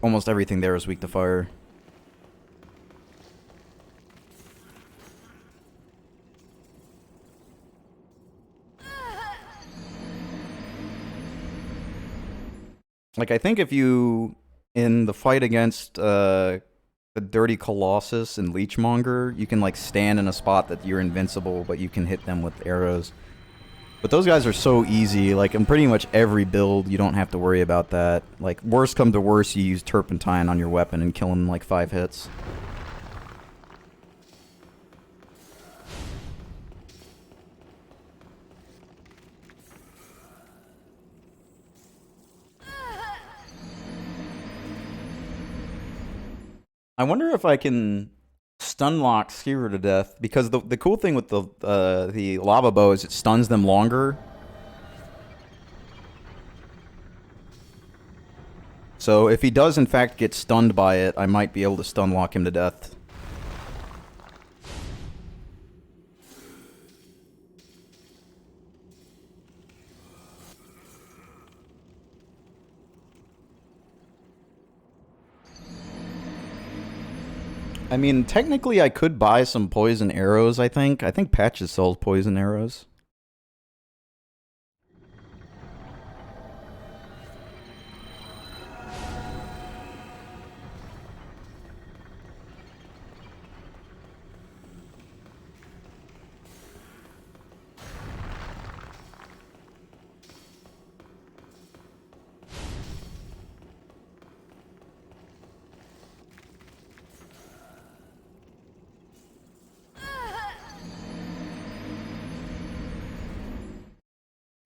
Speaker 7: Almost everything there is weak to fire. Like, I think if you, in the fight against, the Dirty Colossus and Leechmonger, you can like stand in a spot that you're invincible, but you can hit them with arrows. But those guys are so easy, like in pretty much every build, you don't have to worry about that. Like, worst come to worst, you use Turpentine on your weapon and kill them in like 5 hits. I wonder if I can stun lock Skira to death, because the cool thing with the lava bow is it stuns them longer. So if he does in fact get stunned by it, I might be able to stun lock him to death. I mean, technically I could buy some poison arrows, I think. I think Patches sells poison arrows.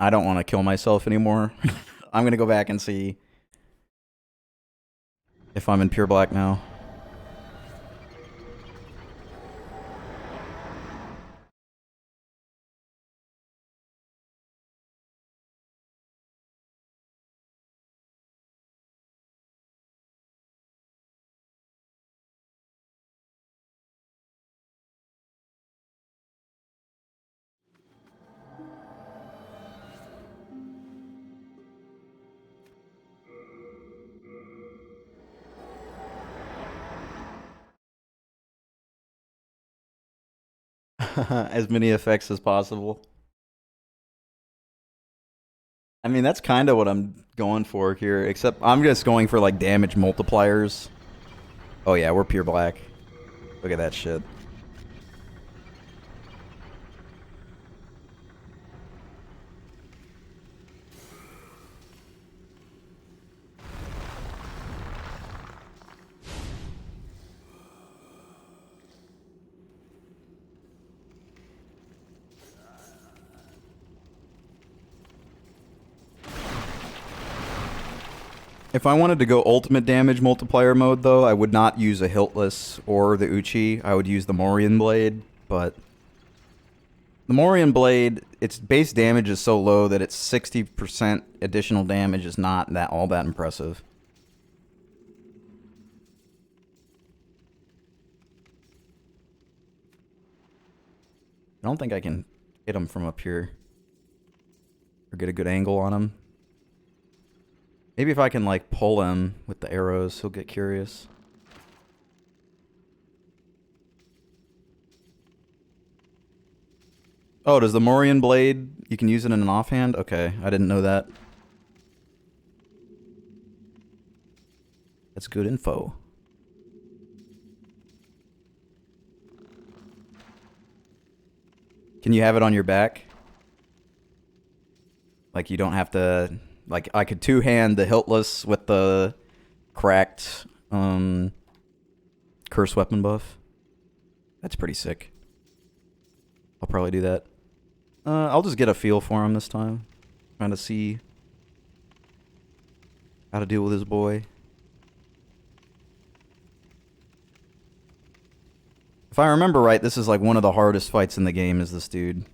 Speaker 7: I don't want to kill myself anymore. I'm going to go back and see if I'm in pure black now. As many effects as possible. I mean, that's kind of what I'm going for here, except I'm just going for like damage multipliers. Oh yeah, we're pure black. Look at that shit. If I wanted to go ultimate damage multiplier mode, though, I would not use a Hiltless or the Uchi. I would use the Morian Blade, but the Morian Blade, its base damage is so low that its 60% additional damage is not all that impressive. I don't think I can hit him from up here or get a good angle on him. Maybe if I can, like, pull him with the arrows, he'll get curious. Oh, does the Morian Blade, you can use it in an offhand? Okay, I didn't know that. That's good info. Can you have it on your back? Like, you don't have to... Like, I could two-hand the Hiltless with the cracked curse weapon buff. That's pretty sick. I'll probably do that. I'll just get a feel for him this time. Trying to see how to deal with this boy. If I remember right, this is like one of the hardest fights in the game is this dude.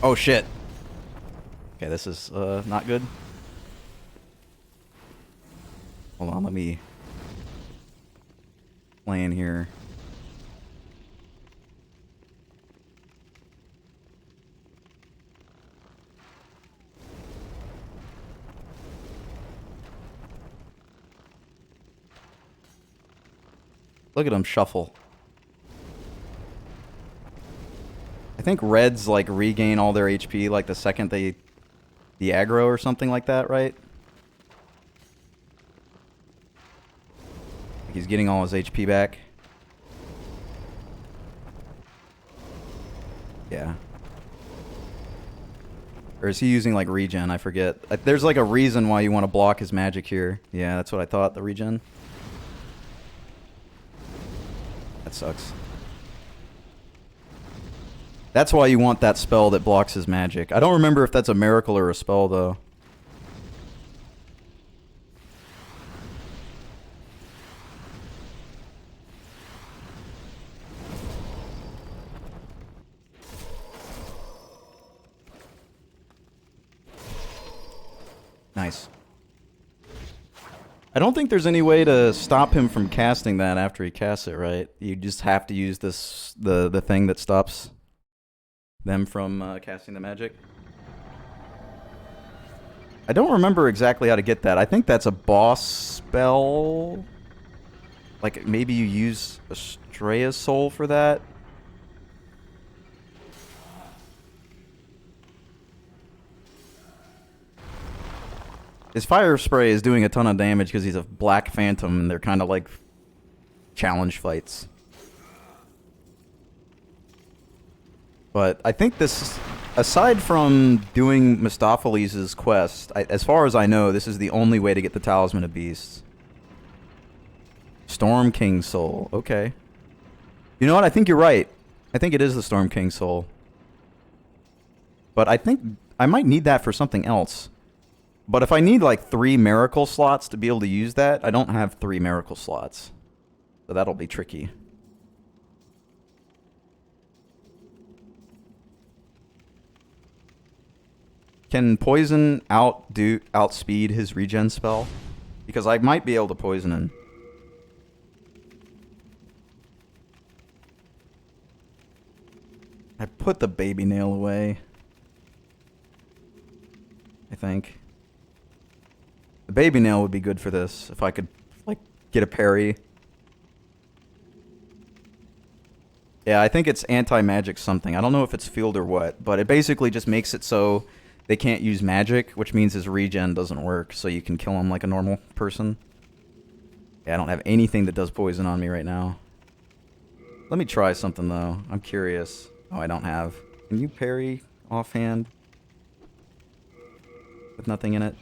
Speaker 7: Oh shit. Okay, this is not good. Hold on, let me plan here. Look at him shuffle. I think reds like regain all their HP like the second they the aggro or something like that, right? Like he's getting all his HP back. Yeah. Or is he using like regen? I forget. There's like a reason why you want to block his magic here. Yeah, that's what I thought, the regen. That sucks. That's why you want that spell that blocks his magic. I don't remember if that's a miracle or a spell, though. Nice. I don't think there's any way to stop him from casting that after he casts it, right? You just have to use this the thing that stops them from casting the magic. I don't remember exactly how to get that. I think that's a boss spell. Like maybe you use Astrea's Soul for that. His fire spray is doing a ton of damage because he's a black phantom and they're kind of like challenge fights. But I think this, aside from doing Mistopheles' quest, as far as I know, this is the only way to get the Talisman of Beasts. Storm King Soul. Okay. You know what? I think you're right. I think it is the Storm King Soul. But I think I might need that for something else. But if I need like 3 miracle slots to be able to use that, I don't have 3 miracle slots. So that'll be tricky. Can poison outspeed his regen spell? Because I might be able to poison him. I put the baby nail away. I think. The baby nail would be good for this if I could like get a parry. Yeah, I think it's anti-magic something. I don't know if it's field or what, but it basically just makes it so they can't use magic, which means his regen doesn't work, so you can kill him like a normal person. Yeah, I don't have anything that does poison on me right now. Let me try something, though. I'm curious. Oh, I don't have. Can you parry offhand? With nothing in it?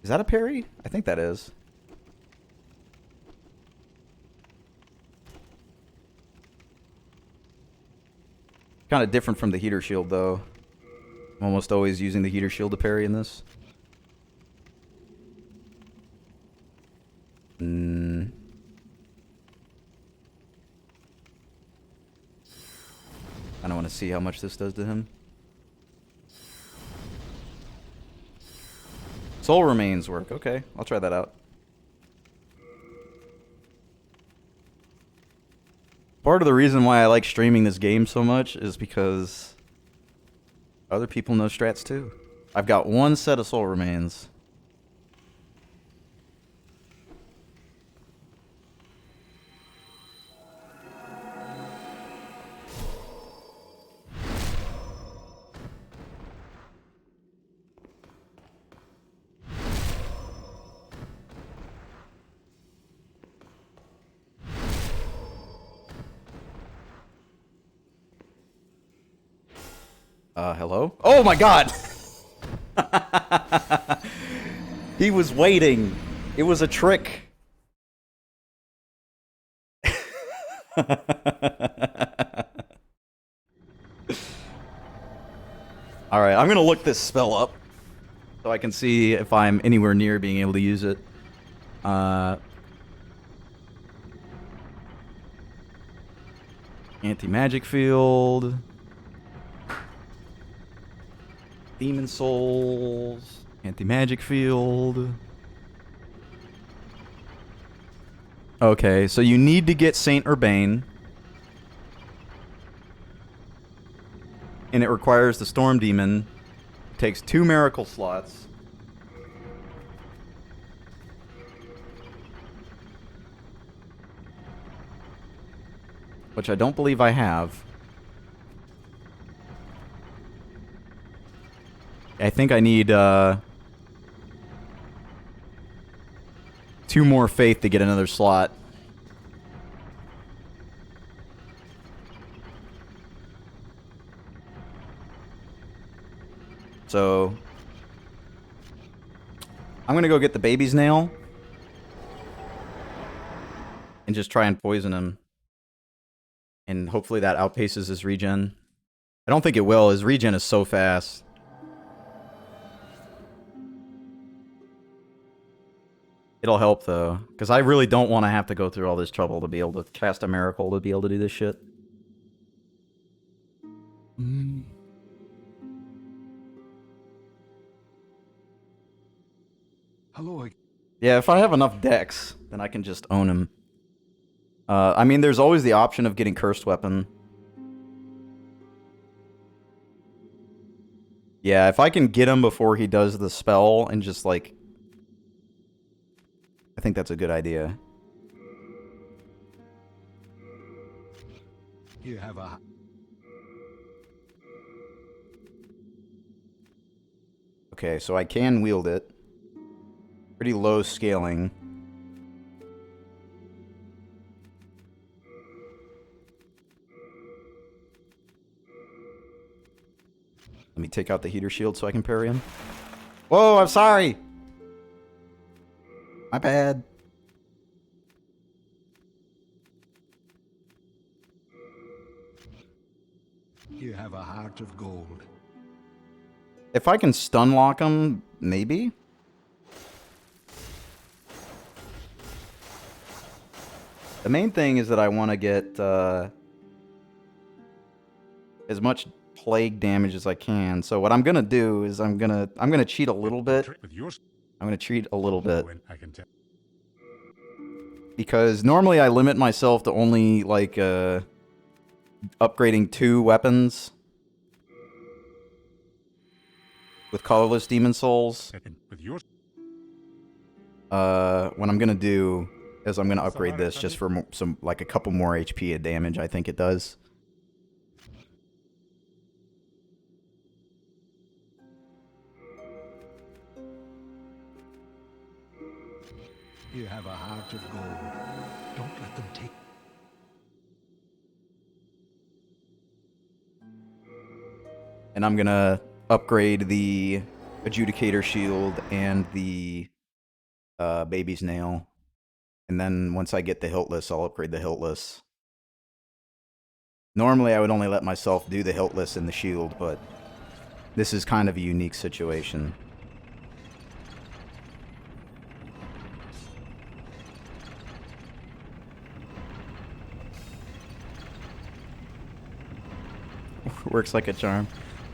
Speaker 7: Is that a parry? I think that is. Kind of different from the heater shield, though. I'm almost always using the heater shield to parry in this. I don't want to see how much this does to him. Soul Remains work. Okay, I'll try that out. Part of the reason why I like streaming this game so much is because other people know strats too. I've got 1 set of Soul Remains. Hello? Oh my god! He was waiting. It was a trick. Alright, I'm gonna look this spell up so I can see if I'm anywhere near being able to use it. Anti-magic field. Demon Souls, Anti-Magic Field. Okay, so you need to get Saint Urbane. And it requires the Storm Demon. It takes 2 miracle slots. Which I don't believe I have. I think I need 2 more faith to get another slot. So I'm gonna go get the baby's nail and just try and poison him. And hopefully that outpaces his regen. I don't think it will. His regen is so fast. It'll help, though, because I really don't want to have to go through all this trouble to be able to cast a miracle to be able to do this shit.
Speaker 4: Hello.
Speaker 7: Yeah, if I have enough decks, then I can just own him. I mean, there's always the option of getting Cursed Weapon. Yeah, if I can get him before he does the spell and just, like... I think that's a good idea.
Speaker 4: You have a...
Speaker 7: Okay, so I can wield it. Pretty low scaling. Let me take out the heater shield so I can parry him. Whoa, I'm sorry! My bad.
Speaker 4: You have a heart of gold.
Speaker 7: If I can stun lock him, maybe? The main thing is that I want to get as much plague damage as I can. So what I'm gonna do is I'm gonna cheat a little bit. I'm gonna cheat a little bit. Because normally I limit myself to only like upgrading 2 weapons with colorless demon souls. What I'm gonna do is I'm gonna upgrade this just for some like a couple more HP of damage. I think it does.
Speaker 4: You have a heart of gold. Don't let them take.
Speaker 7: And I'm gonna upgrade the Adjudicator Shield and the Baby's Nail. And then once I get the Hiltless, I'll upgrade the Hiltless. Normally I would only let myself do the Hiltless and the Shield, but this is kind of a unique situation. Works like a charm.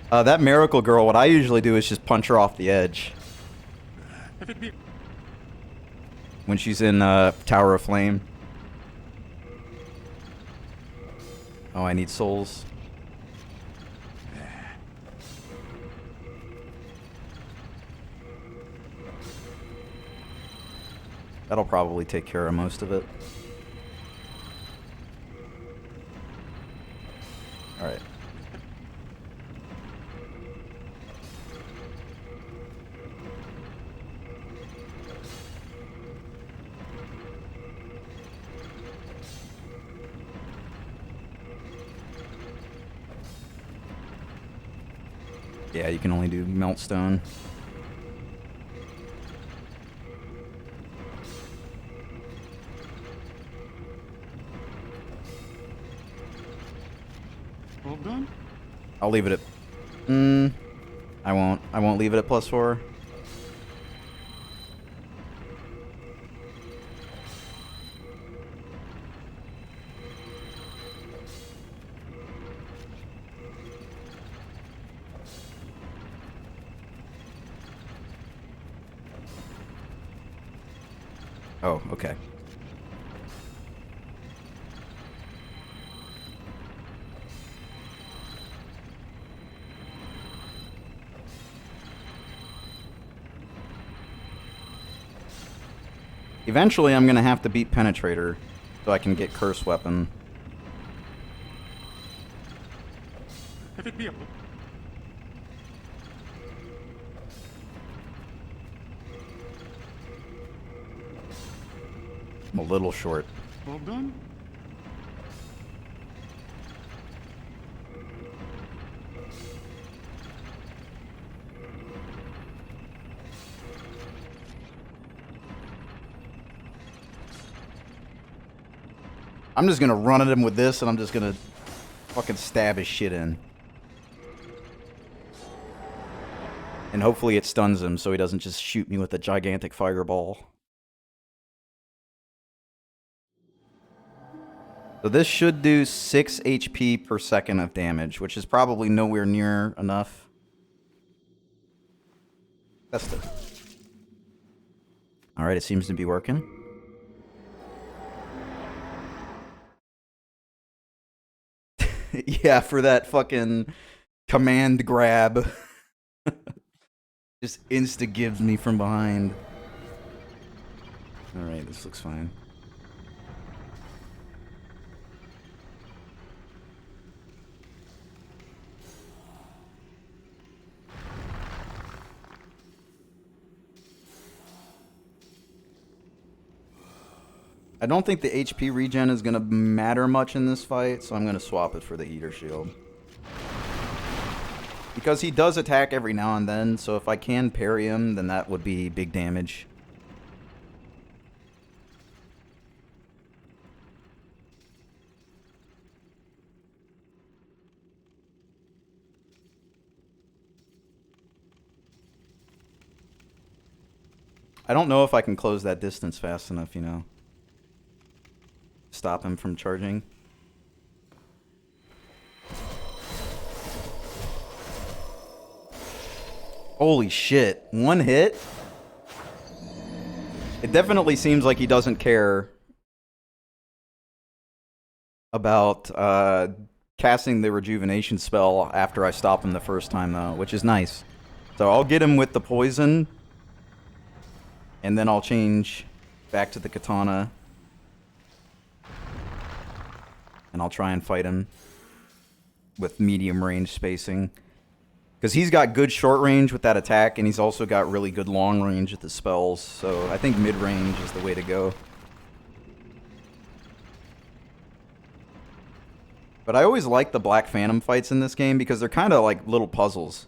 Speaker 7: That Miracle Girl, what I usually do is just punch her off the edge. When she's in Tower of Flame. Oh, I need souls. That'll probably take care of most of it. Alright. Yeah, you can only do Meltstone.
Speaker 8: All done?
Speaker 7: I'll leave it at... I won't. I won't leave it at +4. Oh, okay. Eventually, I'm gonna have to beat Penetrator so I can get Curse Weapon.
Speaker 8: If it be a...
Speaker 7: I'm a little short.
Speaker 8: All done?
Speaker 7: I'm just gonna run at him with this, and I'm just gonna fucking stab his shit in. And hopefully it stuns him so he doesn't just shoot me with a gigantic fireball. So this should do 6 HP per second of damage, which is probably nowhere near enough. Test it. Alright, it seems to be working. Yeah, for that fucking command grab. Just insta-gives me from behind. Alright, this looks fine. I don't think the HP regen is going to matter much in this fight, so I'm going to swap it for the heater shield. Because he does attack every now and then, so if I can parry him, then that would be big damage. I don't know if I can close that distance fast enough, you know. Stop him from charging. Holy shit. One hit? It definitely seems like he doesn't care about casting the rejuvenation spell after I stop him the first time, though, which is nice. So I'll get him with the poison, and then I'll change back to the katana. And I'll try and fight him with medium range spacing. Because he's got good short range with that attack, and he's also got really good long range with the spells. So I think mid range is the way to go. But I always like the Black Phantom fights in this game because they're kind of like little puzzles.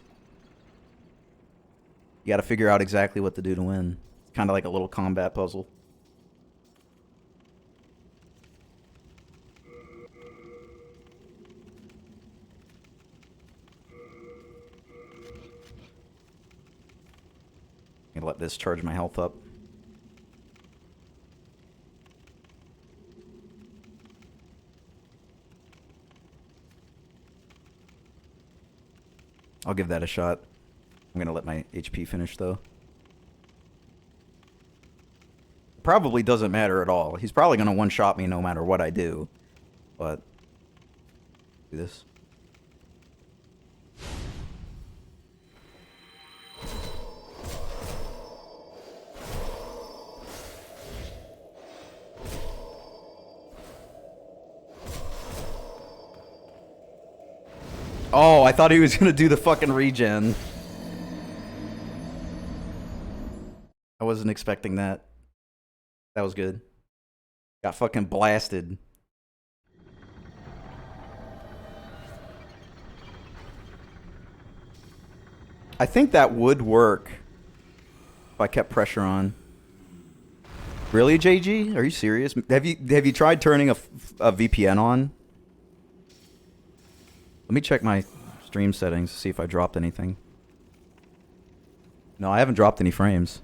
Speaker 7: You got to figure out exactly what to do to win. It's kind of like a little combat puzzle. I'm gonna let this charge my health up. I'll give that a shot. I'm gonna let my HP finish though. Probably doesn't matter at all. He's probably gonna one-shot me no matter what I do. But do this. Oh, I thought he was gonna do the fucking regen. I wasn't expecting that. That was good. Got fucking blasted. I think that would work if I kept pressure on. Really, JG? Are you serious? Have you tried turning a VPN on? Let me check my stream settings to see if I dropped anything. No, I haven't dropped any frames.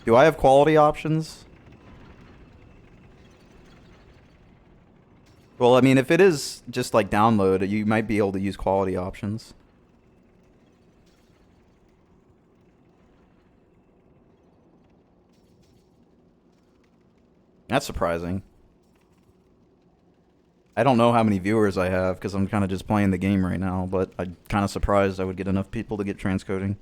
Speaker 7: Do I have quality options? Well, I mean, if it is just like download, you might be able to use quality options. That's surprising. I don't know how many viewers I have because I'm kind of just playing the game right now, but I'm kind of surprised I would get enough people to get transcoding.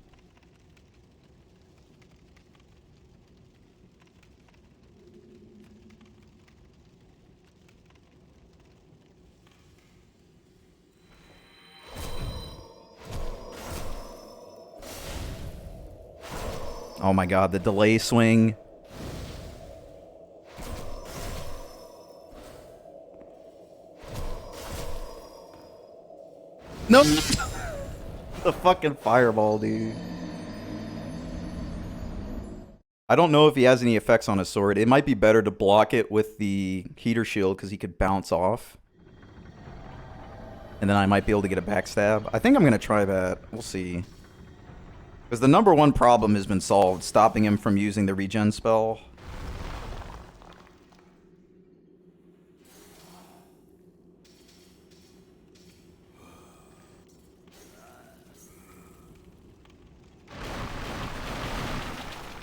Speaker 7: Oh my god, the delay swing. Nope. The fucking fireball, dude. I don't know if he has any effects on his sword. It might be better to block it with the heater shield because he could bounce off. And then I might be able to get a backstab. I think I'm going to try that. We'll see. Because the number one problem has been solved, stopping him from using the regen spell.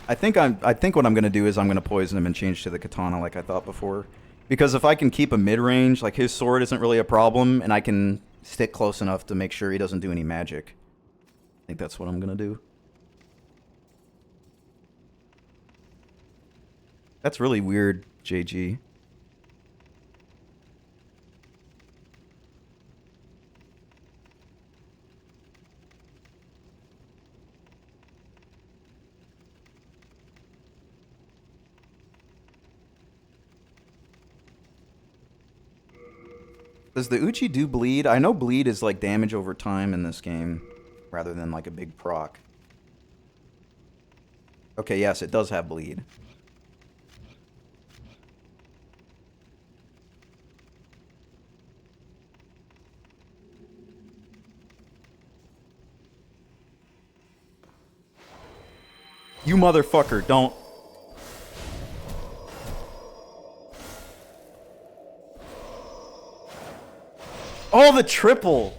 Speaker 7: I think what I'm gonna do is I'm gonna poison him and change to the katana like I thought before. Because if I can keep a mid-range, like his sword isn't really a problem, and I can stick close enough to make sure he doesn't do any magic. I think that's what I'm gonna do. That's really weird, JG. Does the Uchi do bleed? I know bleed is like damage over time in this game, rather than like a big proc. Okay, yes, it does have bleed. You motherfucker, don't. Oh, the triple!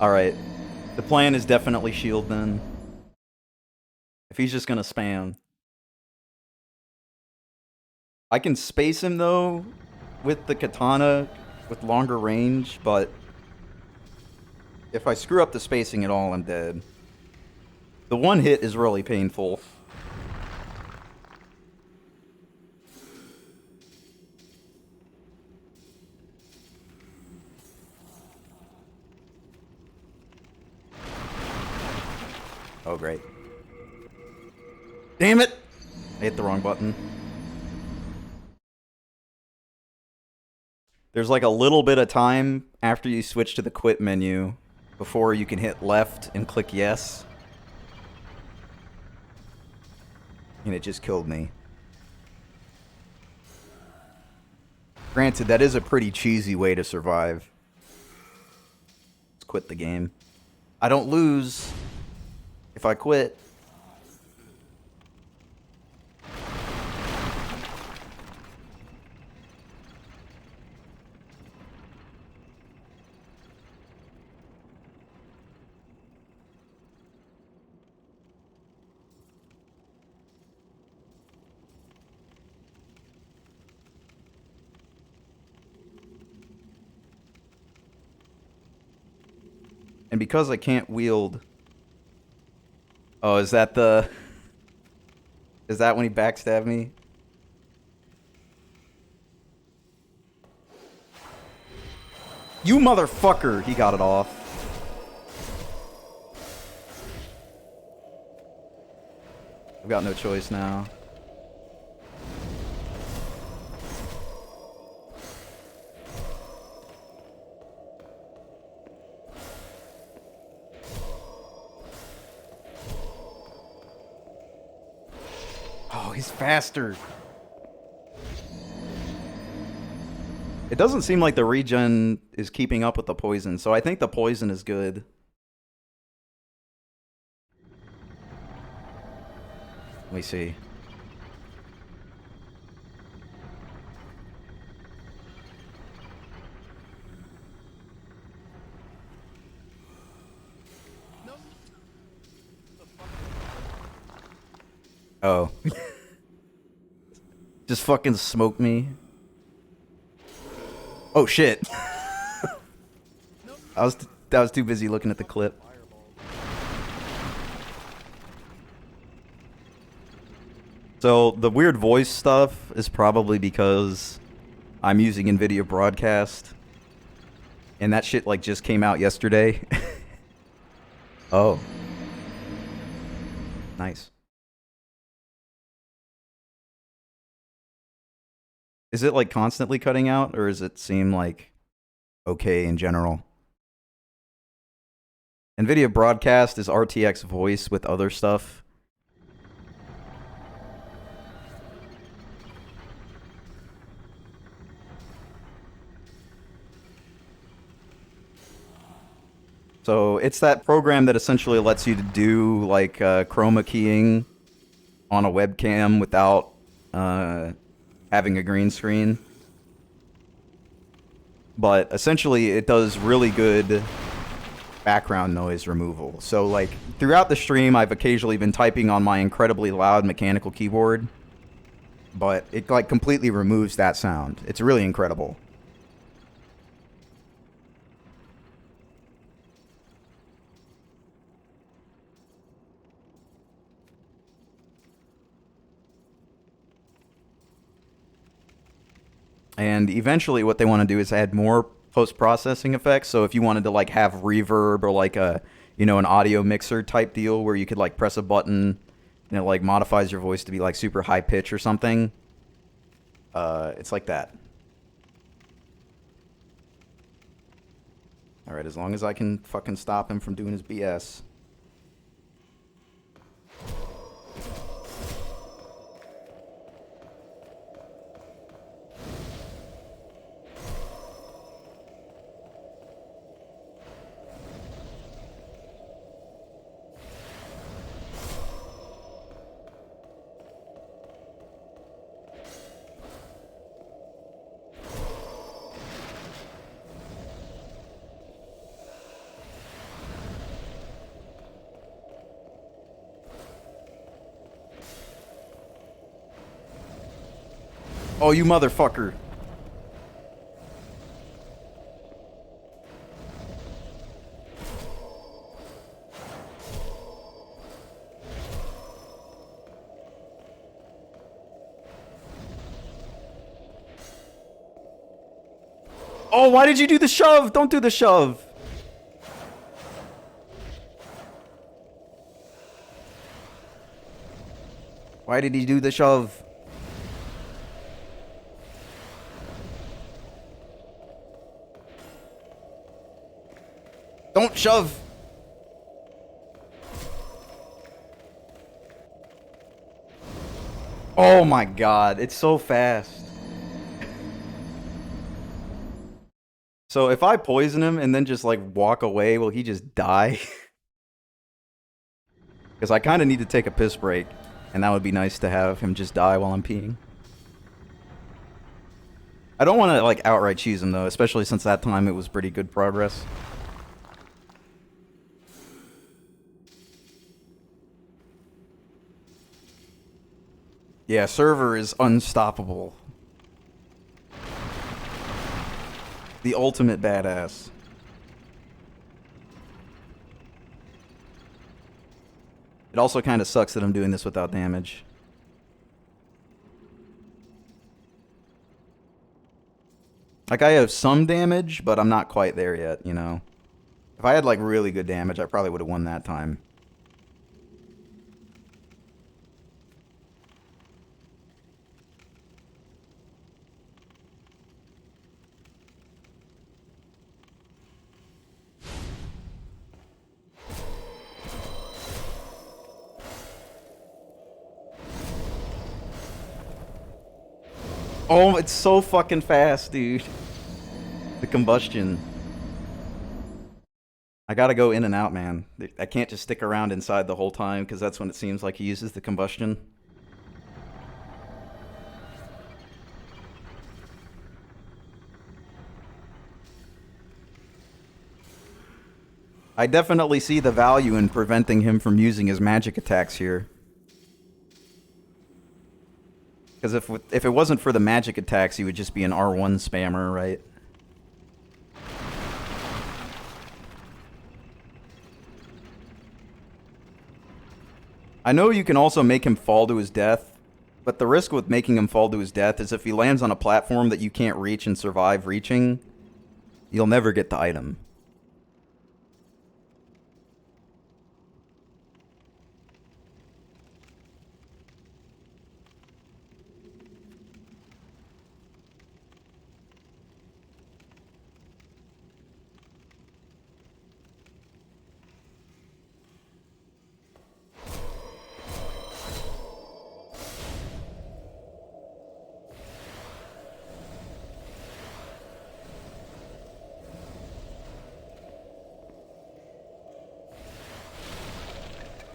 Speaker 7: Alright. The plan is definitely shield then. If he's just gonna spam. I can space him though with the katana with longer range, but if I screw up the spacing at all, I'm dead. The one hit is really painful. Oh, great. Damn it! I hit the wrong button. There's like a little bit of time after you switch to the quit menu before you can hit left and click yes. And it just killed me. Granted, that is a pretty cheesy way to survive. Let's quit the game. I don't lose if I quit. And because I can't wield... Oh, is that the... Is that when he backstabbed me? You motherfucker! He got it off. I've got no choice now. Oh, he's faster. It doesn't seem like the regen is keeping up with the poison, so I think the poison is good. Let me see. Oh. Just fucking smoke me. Oh shit. I was too busy looking at the clip. So the weird voice stuff is probably because I'm using NVIDIA Broadcast. And that shit like just came out yesterday. Oh. Nice. Is it like constantly cutting out, or does it seem like okay in general? NVIDIA Broadcast is RTX voice with other stuff. So it's that program that essentially lets you to do like chroma keying on a webcam without having a green screen. But essentially it does really good background noise removal. So like throughout the stream I've occasionally been typing on my incredibly loud mechanical keyboard, but it like completely removes that sound. It's really incredible. And eventually what they want to do is add more post-processing effects. So if you wanted to like have reverb or like a, you know, an audio mixer type deal where you could like press a button and it like modifies your voice to be like super high pitch or something. It's like that. Alright, as long as I can fucking stop him from doing his BS. Oh, you motherfucker. Oh, why did you do the shove? Don't do the shove. Why did he do the shove? Don't shove! Oh my god, it's so fast. So if I poison him and then just like walk away, will he just die? Because I kind of need to take a piss break, and that would be nice to have him just die while I'm peeing. I don't want to like outright cheese him though, especially since that time it was pretty good progress. Yeah, server is unstoppable. The ultimate badass. It also kind of sucks that I'm doing this without damage. Like, I have some damage, but I'm not quite there yet, you know? If I had, like, really good damage, I probably would have won that time. Oh, it's so fucking fast, dude. The combustion. I gotta go in and out, man. I can't just stick around inside the whole time, because that's when it seems like he uses the combustion. I definitely see the value in preventing him from using his magic attacks here. Because if it wasn't for the magic attacks, he would just be an R1 spammer, right? I know you can also make him fall to his death, but the risk with making him fall to his death is if he lands on a platform that you can't reach and survive reaching, you'll never get the item.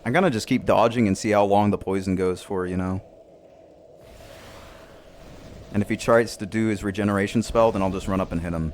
Speaker 7: I'm gonna just keep dodging and see how long the poison goes for, you know? And if he tries to do his regeneration spell, then I'll just run up and hit him.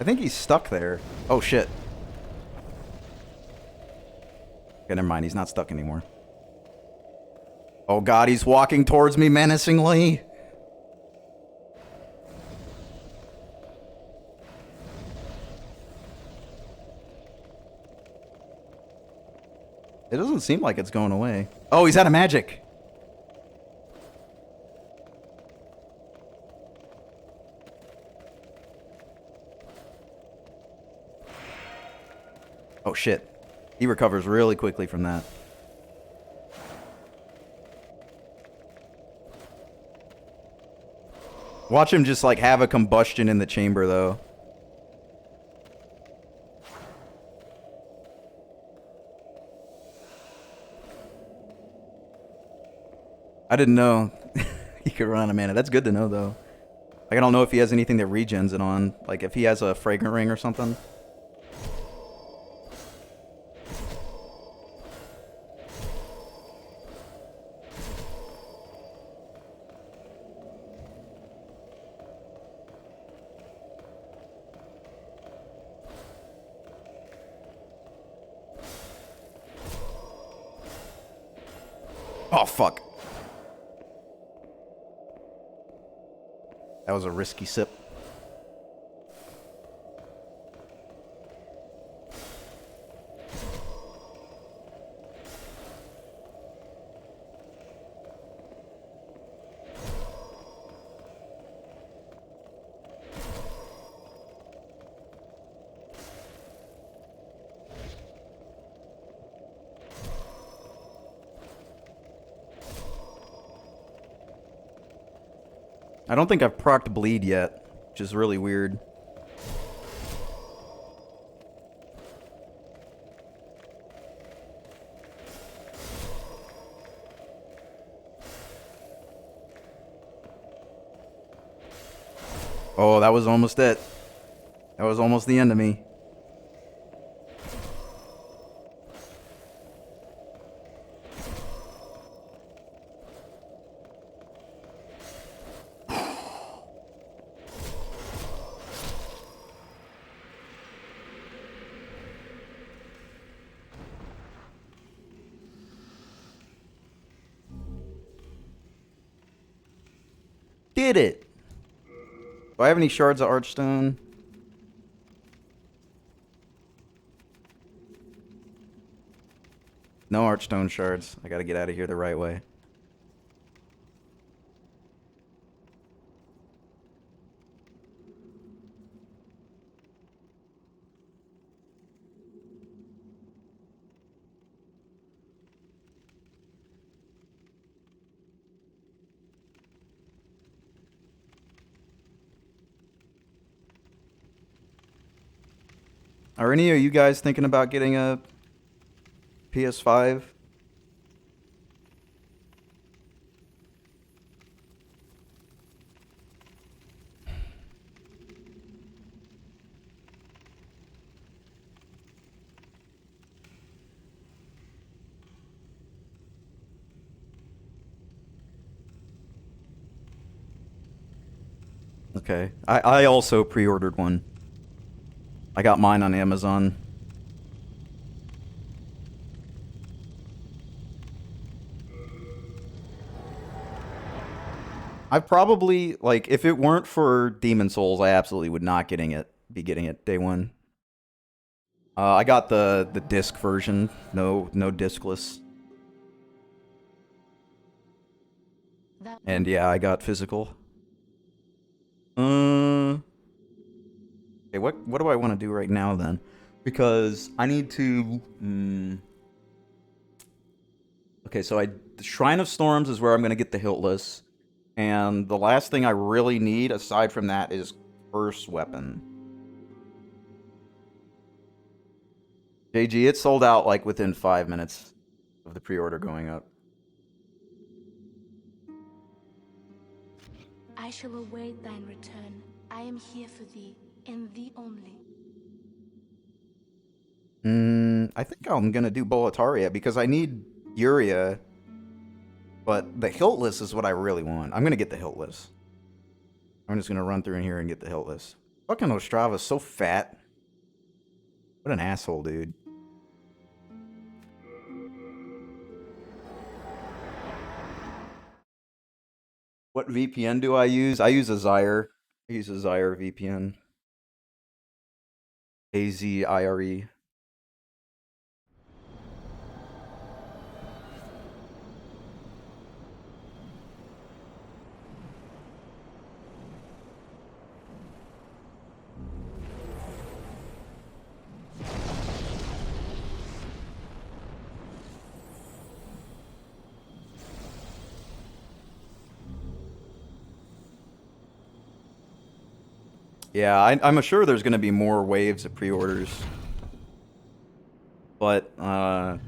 Speaker 7: I think he's stuck there. Oh shit. Okay, never mind. He's not stuck anymore. Oh god, he's walking towards me menacingly. It doesn't seem like it's going away. Oh, he's out of magic. Oh shit. He recovers really quickly from that. Watch him just like have a combustion in the chamber though. I didn't know he could run out of mana. That's good to know though. Like I don't know if he has anything that regens it on. Like if he has a fragrant ring or something. Oh, fuck. That was a risky sip. I don't think I've procced bleed yet, which is really weird. Oh, that was almost it. That was almost the end of me. Did it! Do I have any shards of Archstone? No Archstone shards. I gotta get out of here the right way. Are any of you guys thinking about getting a PS5? Okay. I also pre-ordered one. I got mine on Amazon. I probably, like, if it weren't for Demon Souls, I absolutely would not be getting it day one. I got the disc version, no discless. And yeah, I got physical. Okay, what do I want to do right now then? Because I need to. Okay, so the Shrine of Storms is where I'm gonna get the Hiltless, and the last thing I really need aside from that is Curse Weapon. JG, it sold out like within 5 minutes of the pre-order going up.
Speaker 6: I shall await thine return. I am here for thee, and thee only.
Speaker 7: I think I'm gonna do Boletaria because I need Yuria, but the Hiltless is what I really want. I'm gonna get the Hiltless. I'm just gonna run through in here and get the Hiltless. Fucking Ostrava's so fat. What an asshole, dude.
Speaker 1: What VPN do I use? I use a Zyre. I use a Zyre VPN. AZIRE. Yeah, I'm sure there's going to be more waves of pre-orders. But the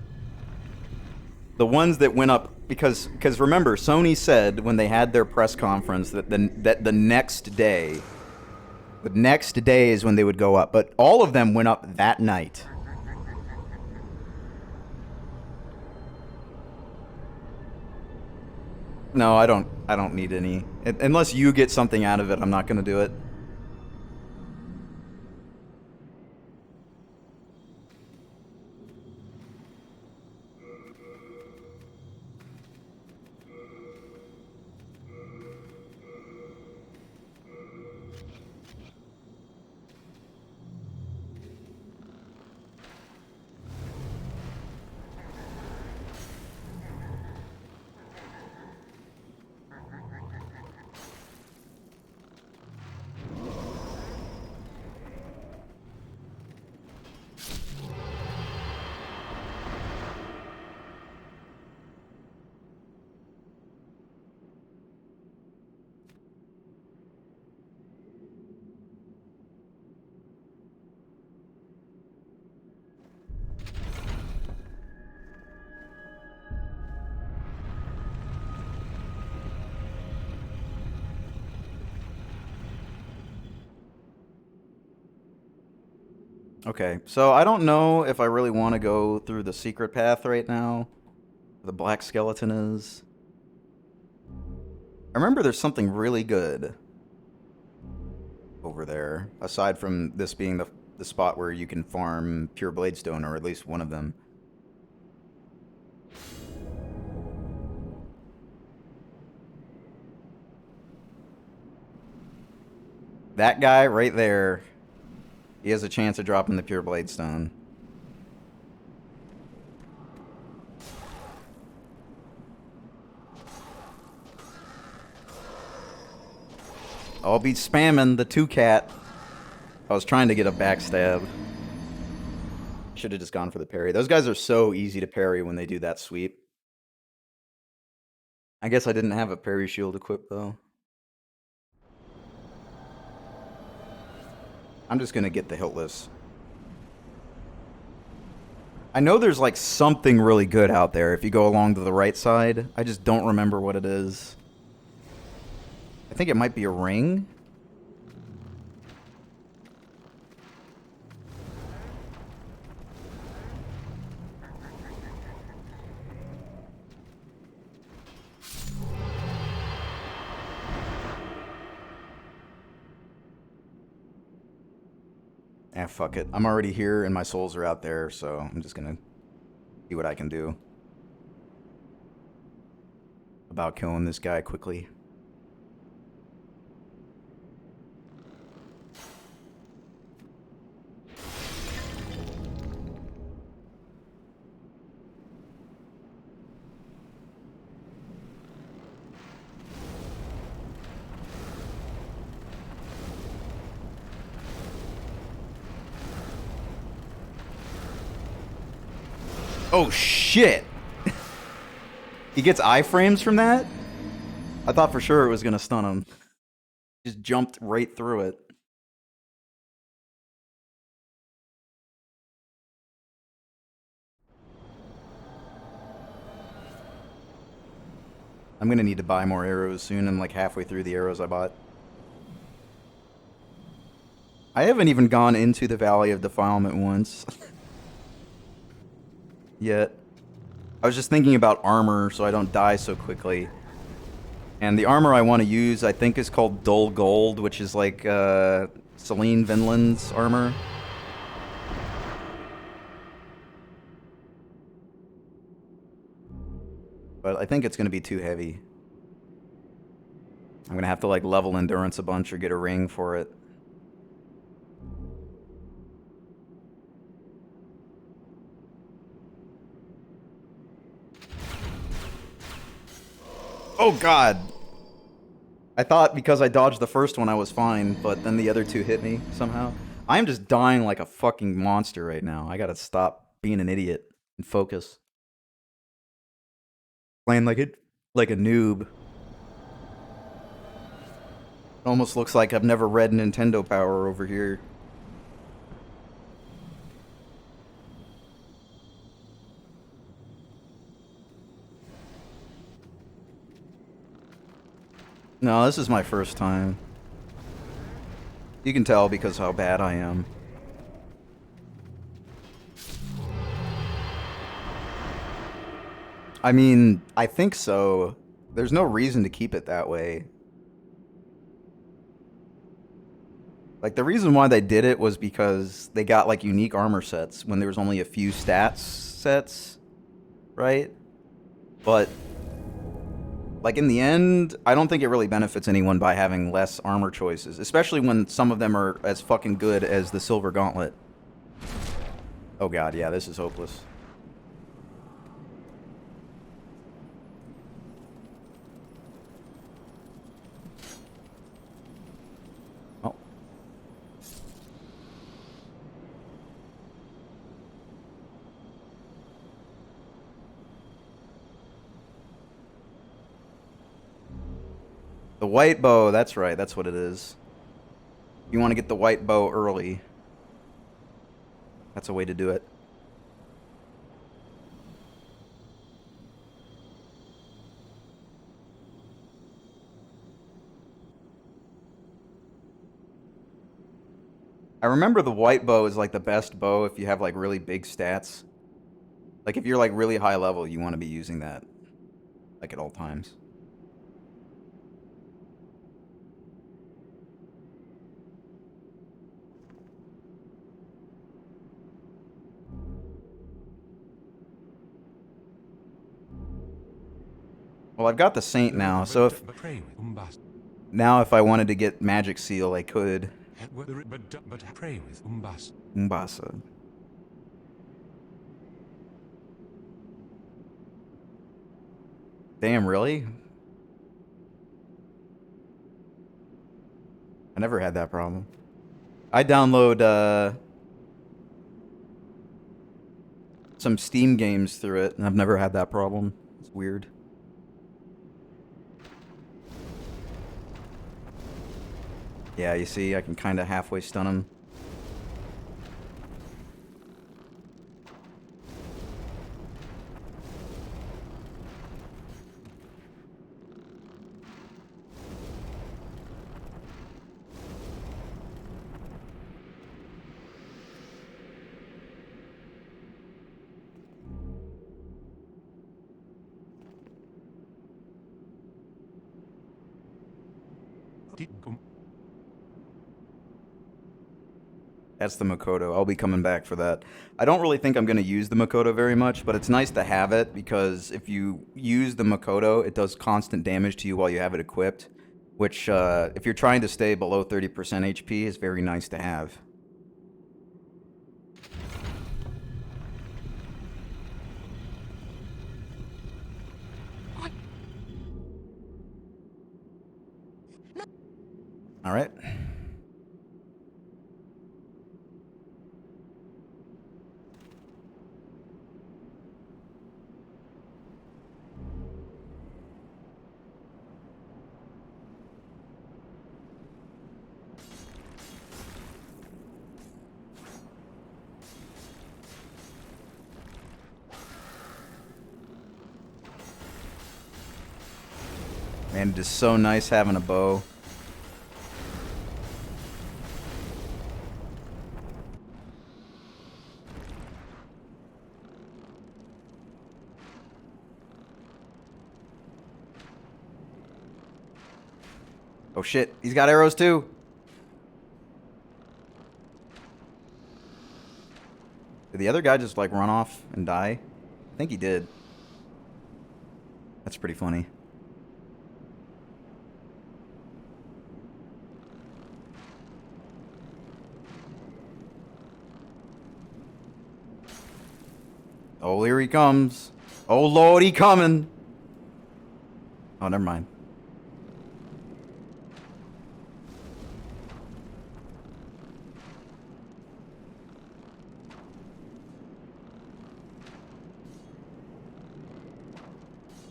Speaker 1: ones that went up, because remember, Sony said when they had their press conference that the next day is when they would go up. But all of them went up that night. No, I don't need any. Unless you get something out of it, I'm not going to do it. Okay, so I don't know if I really want to go through the secret path right now. The black skeleton is. I remember there's something really good over there, aside from this being the spot where you can farm pure bladestone, or at least one of them. That guy right there, he has a chance of dropping the pure bladestone. I'll be spamming the 2-cat. I was trying to get a backstab. Should have just gone for the parry. Those guys are so easy to parry when they do that sweep. I guess I didn't have a parry shield equipped though. I'm just gonna get the hiltless. I know there's like something really good out there if you go along to the right side. I just don't remember what it is. I think it might be a ring. Ah, fuck it. I'm already here and my souls are out there, so I'm just gonna see what I can do about killing this guy quickly. Oh shit! He gets iframes from that? I thought for sure it was gonna stun him. Just jumped right through it. I'm gonna need to buy more arrows soon. I'm like halfway through the arrows I bought. I haven't even gone into the Valley of Defilement once. Yet. I was just thinking about armor so I don't die so quickly. And the armor I want to use, I think, is called Dull Gold, which is like Celine Vinland's armor. But I think it's going to be too heavy.
Speaker 7: I'm gonna have to like level endurance a bunch or get a ring for it. Oh god! I thought because I dodged the first one I was fine, but then the other two hit me somehow. I'm just dying like a fucking monster right now. I gotta stop being an idiot and focus. Playing like a noob. It almost looks like I've never read Nintendo Power over here. No, this is my first time. You can tell because how bad I am. I mean, I think so. There's no reason to keep it that way. Like, the reason why they did it was because they got, like, unique armor sets when there was only a few stats sets, right? But, like, in the end, I don't think it really benefits anyone by having less armor choices, especially when some of them are as fucking good as the Silver Gauntlet. Oh god, yeah, this is hopeless. Oh. The white bow, that's right, that's what it is. You want to get the white bow early. That's a way to do it. I remember the white bow is like the best bow if you have like really big stats. Like if you're like really high level, you want to be using that like at all times. Well, I've got the Saint now, so if I wanted to get Magic Seal, I could.
Speaker 8: But pray with Umbasa.
Speaker 7: Umbasa. Damn, really? I never had that problem. I download some Steam games through it, and I've never had that problem. It's weird. Yeah, you see, I can kind of halfway stun him. That's the Makoto. I'll be coming back for that. I don't really think I'm going to use the Makoto very much, but it's nice to have it because if you use the Makoto, it does constant damage to you while you have it equipped, which if you're trying to stay below 30% HP is very nice to have. All right. Man, it is so nice having a bow. Oh shit, he's got arrows too. Did the other guy just like run off and die? I think he did. That's pretty funny. Oh, here he comes. Oh, Lord, he coming. Oh, never mind.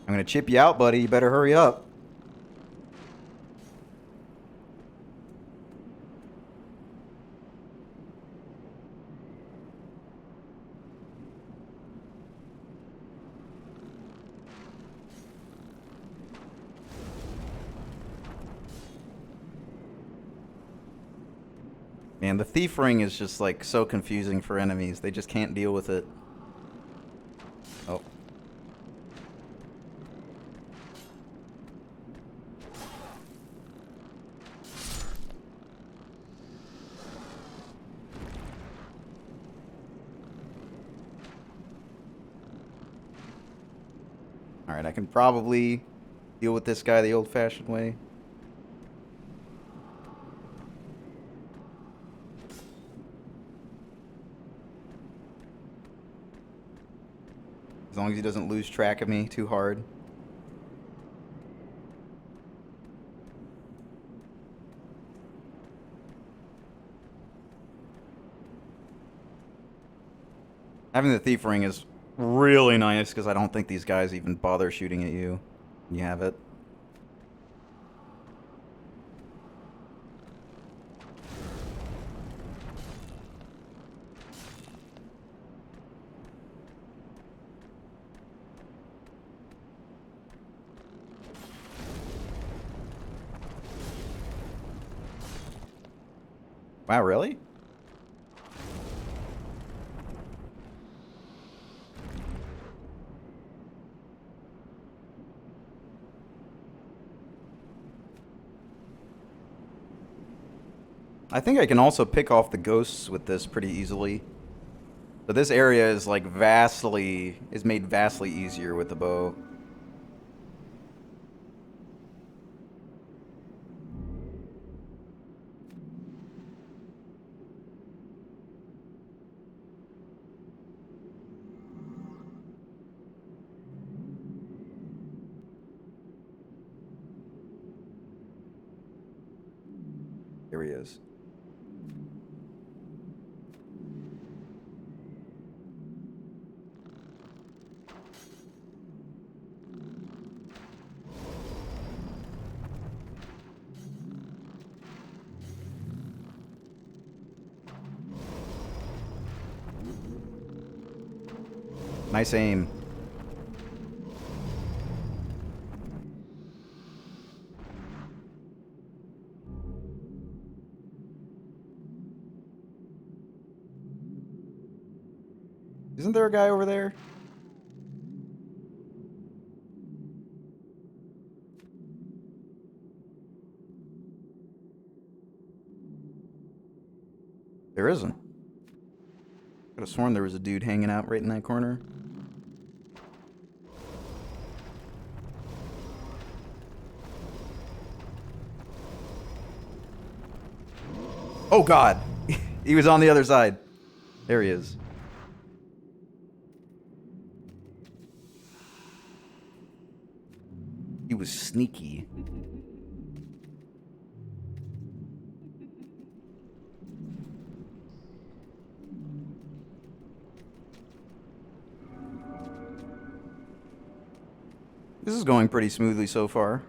Speaker 7: I'm gonna chip you out, buddy. You better hurry up. Man, the thief ring is just like so confusing for enemies. They just can't deal with it. Oh. Alright, I can probably deal with this guy the old-fashioned way. As long as he doesn't lose track of me too hard. Having the thief ring is really nice because I don't think these guys even bother shooting at you. You have it. Wow, really? I think I can also pick off the ghosts with this pretty easily. But this area is like made vastly easier with the bow. Here he is. Nice aim. Isn't there a guy over there? There isn't. Could have sworn there was a dude hanging out right in that corner. Oh God! He was on the other side. There he is. He was sneaky. This is going pretty smoothly so far.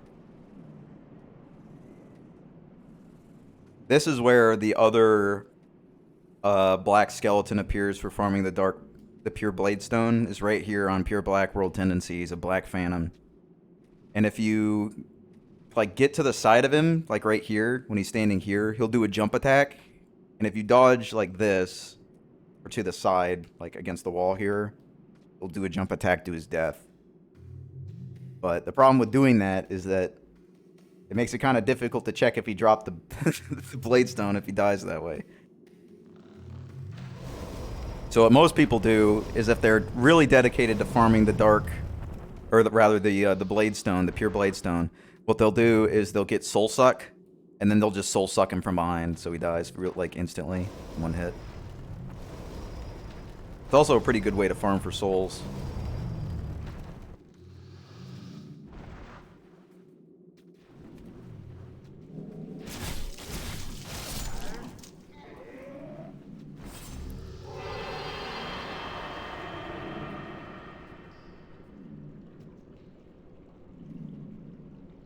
Speaker 7: This is where the other black skeleton appears for farming the pure Bladestone, is right here on Pure Black World Tendencies, a Black Phantom. And if you like get to the side of him, like right here, when he's standing here, he'll do a jump attack. And if you dodge like this, or to the side, like against the wall here, he'll do a jump attack to his death. But the problem with doing that is that it makes it kind of difficult to check if he dropped the, the Bladestone if he dies that way. So what most people do is if they're really dedicated to farming the dark, or rather the Bladestone, the pure Bladestone, what they'll do is they'll get Soul Suck, and then they'll just Soul Suck him from behind so he dies like instantly in one hit. It's also a pretty good way to farm for souls.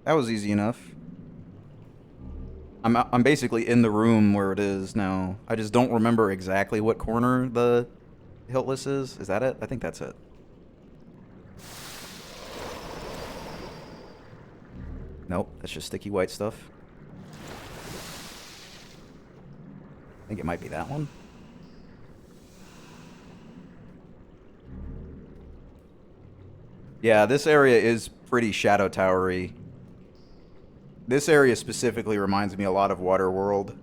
Speaker 7: That was easy enough. I'm basically in the room where it is now. I just don't remember exactly what corner the Hiltless is. Is that it? I think that's it. Nope, that's just sticky white stuff. I think it might be that one. Yeah, this area is pretty Shadow Towery. This area specifically reminds me a lot of Waterworld.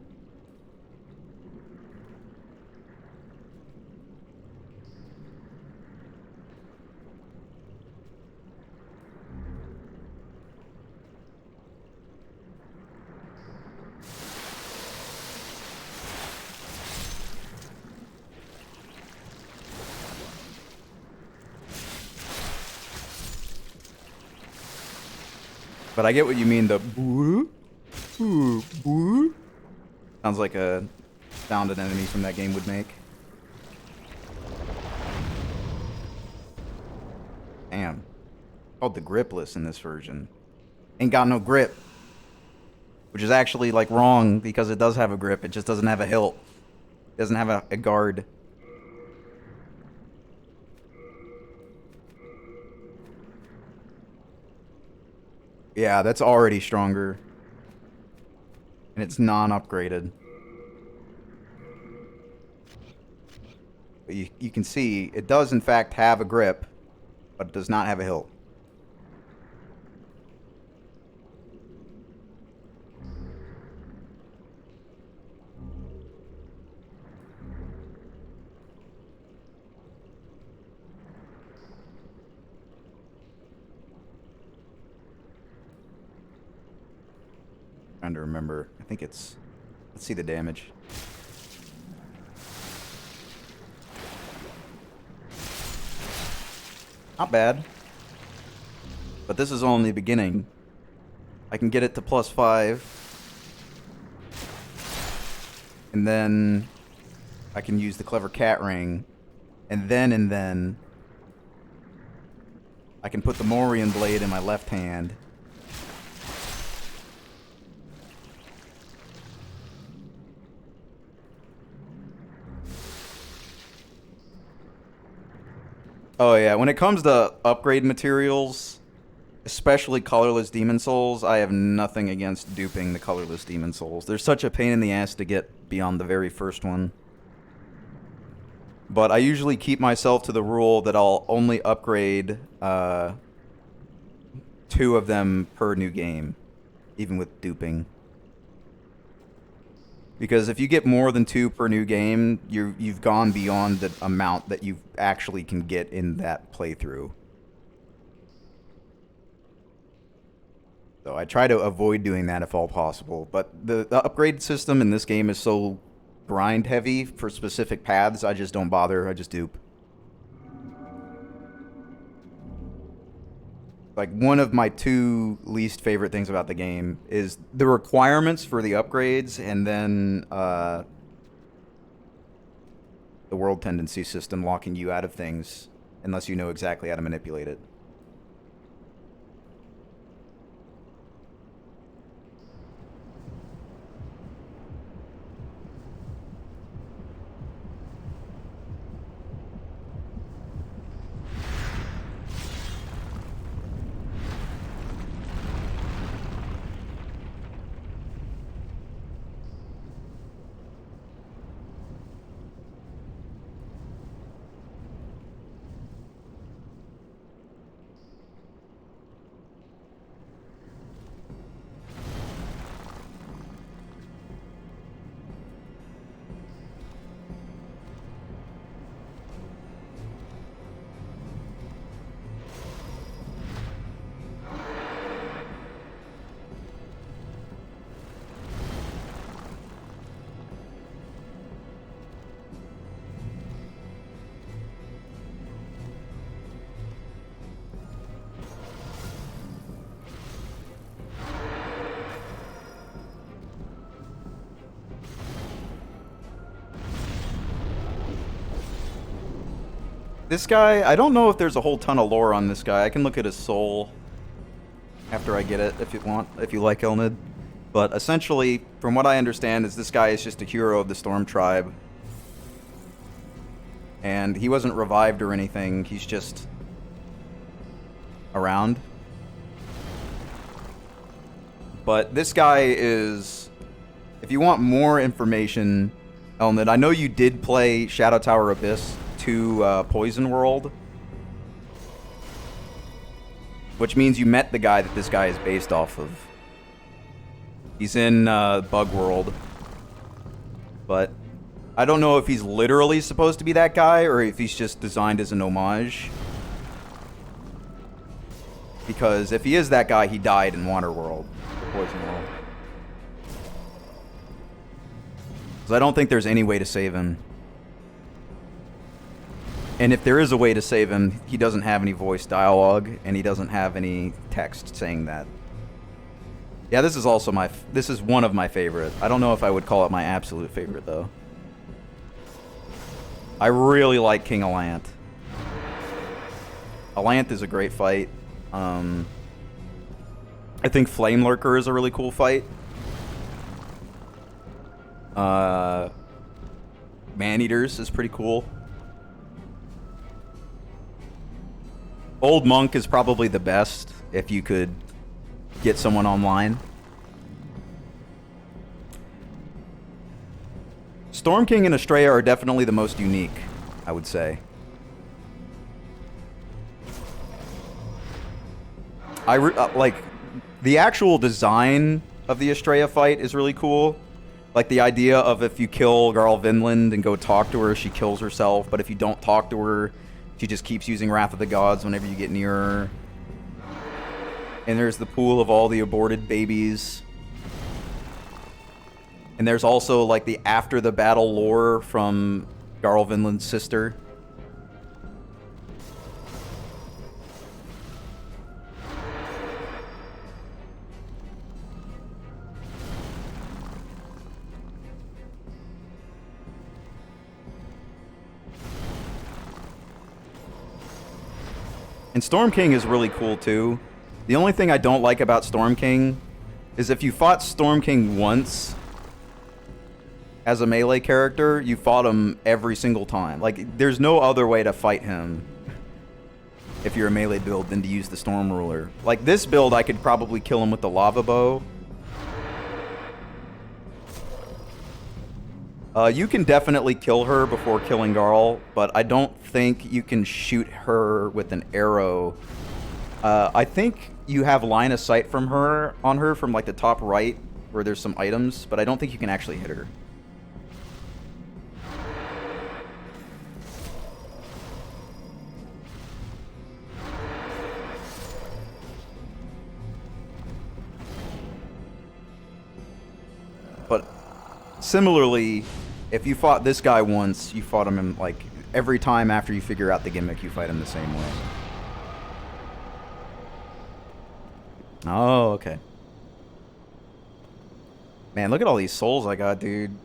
Speaker 7: But I get what you mean, the boo, boo, boo. Sounds like a sound an enemy from that game would make. Damn. Called the Gripless in this version. Ain't got no grip. Which is actually, like, wrong, because it does have a grip. It just doesn't have a hilt. It doesn't have a guard. Yeah, that's already stronger. And it's non-upgraded. But you can see, it does in fact have a grip, but it does not have a hilt. Trying to remember. I think it's... Let's see the damage. Not bad. But this is only the beginning. I can get it to +5. And then I can use the Clever Cat Ring. And then I can put the Morian Blade in my left hand. Oh yeah, when it comes to upgrade materials, especially colorless demon souls, I have nothing against duping the colorless demon souls. They're such a pain in the ass to get beyond the very first one. But I usually keep myself to the rule that I'll only upgrade 2 of them per new game, even with duping. Because if you get more than 2 per new game, you've gone beyond the amount that you actually can get in that playthrough. So I try to avoid doing that if all possible. But the upgrade system in this game is so grind heavy for specific paths, I just don't bother, I just dupe. Like, one of my 2 least favorite things about the game is the requirements for the upgrades, and then the world tendency system locking you out of things unless you know exactly how to manipulate it. This guy, I don't know if there's a whole ton of lore on this guy. I can look at his soul after I get it if you want, if you like Elnid. But essentially, from what I understand, is this guy is just a hero of the Storm Tribe. And he wasn't revived or anything, he's just around. But this guy is, if you want more information, Elnid, I know you did play Shadow Tower Abyss to Poison World, which means you met the guy that this guy is based off of. He's in Bug World, but I don't know if he's literally supposed to be that guy or if he's just designed as an homage. Because if he is that guy, he died in Waterworld, or Poison World. Because I don't think there's any way to save him. And if there is a way to save him, he doesn't have any voice dialogue, and he doesn't have any text saying that. Yeah, this is also this is one of my favorite. I don't know if I would call it my absolute favorite, though. I really like King Allant. Allant is a great fight. I think Flame Lurker is a really cool fight. Man-Eaters is pretty cool. Old Monk is probably the best if you could get someone online. Storm King and Estrella are definitely the most unique, I would say. Like, the actual design of the Estrella fight is really cool. Like, the idea of if you kill Garl Vinland and go talk to her, she kills herself. But if you don't talk to her, she just keeps using Wrath of the Gods whenever you get near her. And there's the pool of all the aborted babies. And there's also, like, the after the battle lore from Garl Vinland's sister. And Storm King is really cool too. The only thing I don't like about Storm King is if you fought Storm King once as a melee character, you fought him every single time. Like, there's no other way to fight him if you're a melee build than to use the Storm Ruler. Like, this build, I could probably kill him with the Lava Bow. You can definitely kill her before killing Garl, but I don't think you can shoot her with an arrow. I think you have line of sight from her from like the top right where there's some items, but I don't think you can actually hit her. But similarly, if you fought this guy once, you fought him in, like, every time after you figure out the gimmick, you fight him the same way. Oh, okay. Man, look at all these souls I got, dude.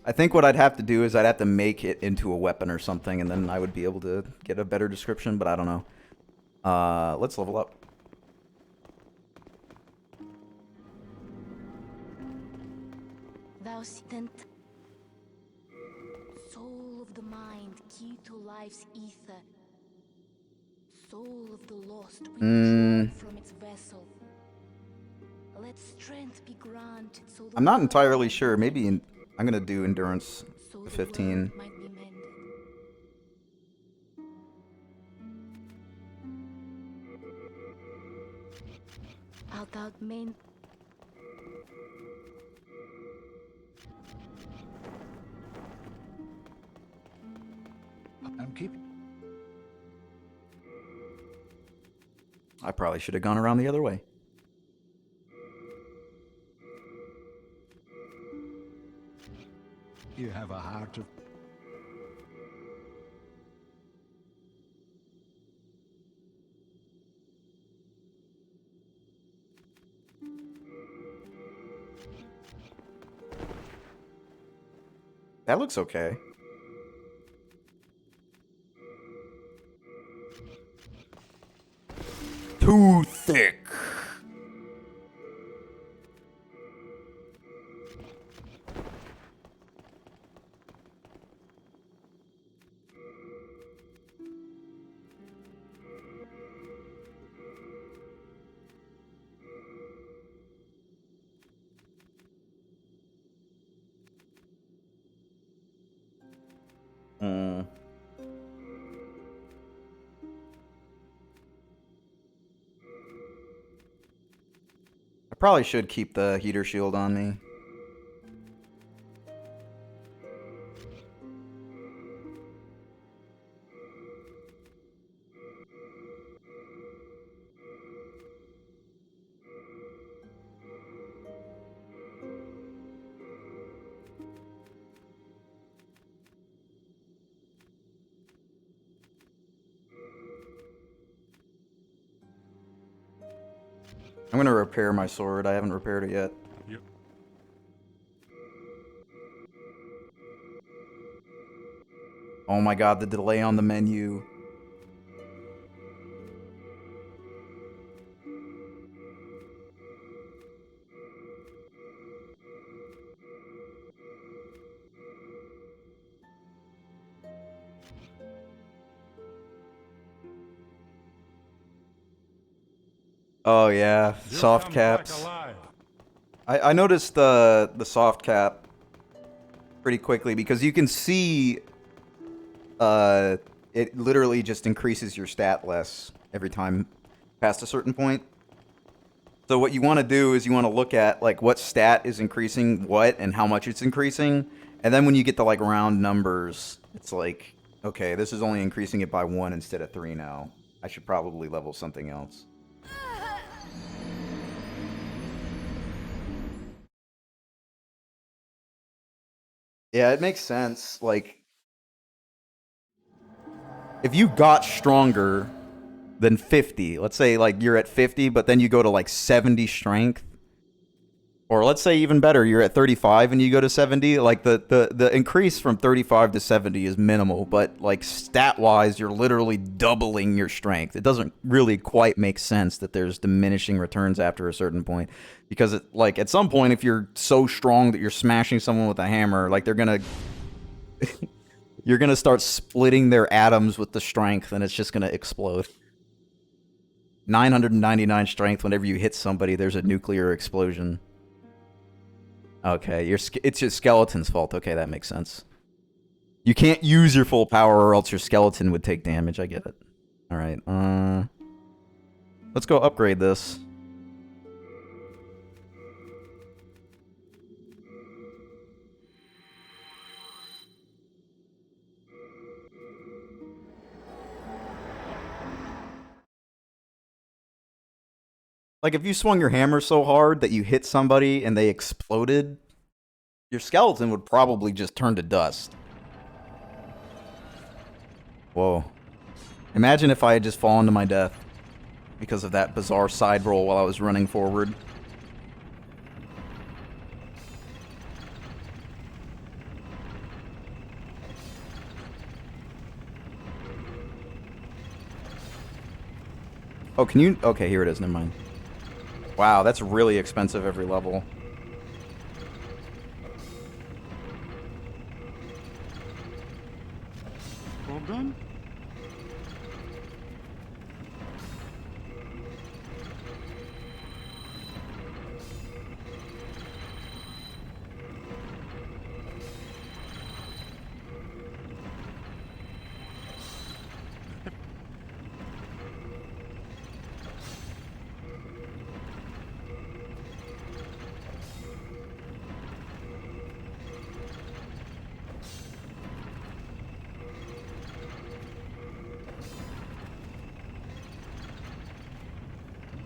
Speaker 7: I think what I'd have to do is I'd have to make it into a weapon or something, and then I would be able to get a better description, but I don't know. Let's level up.
Speaker 6: Thou stent, soul of the mind, key to life's ether, soul of the lost, withdrawn from its vessel. Let strength be granted so
Speaker 7: I'm not entirely sure. Maybe I'm gonna do endurance 15.
Speaker 6: might be mended. Art thou main?
Speaker 4: I'm keeping.
Speaker 7: I probably should have gone around the other way.
Speaker 4: You have a heart of...
Speaker 7: That looks okay. Too thick. I probably should keep the heater shield on me. I'm gonna repair my sword. I haven't repaired it yet.
Speaker 8: Yep.
Speaker 7: Oh my god, the delay on the menu. Oh yeah, soft caps. I noticed the soft cap pretty quickly because you can see it literally just increases your stat less every time past a certain point. So what you want to do is you want to look at like what stat is increasing what and how much it's increasing, and then when you get to like round numbers, it's like, okay, this is only increasing it by 1 instead of 3 now. I should probably level something else. Yeah, it makes sense. Like, if you got stronger than 50, let's say like you're at 50, but then you go to like 70 strength, or let's say even better, you're at 35 and you go to 70, like the increase from 35 to 70 is minimal, but like stat-wise, you're literally doubling your strength. It doesn't really quite make sense that there's diminishing returns after a certain point, because it, like at some point, if you're so strong that you're smashing someone with a hammer, like they're gonna you're gonna start splitting their atoms with the strength, and it's just gonna explode. 999 strength. Whenever you hit somebody, there's a nuclear explosion. Okay, it's your skeleton's fault. Okay, that makes sense. You can't use your full power or else your skeleton would take damage. I get it. Alright, let's go upgrade this. Like, if you swung your hammer so hard that you hit somebody and they exploded, your skeleton would probably just turn to dust. Whoa. Imagine if I had just fallen to my death because of that bizarre side roll while I was running forward. Oh, can you... Okay, here it is. Never mind. Wow, that's really expensive every level.
Speaker 8: All done?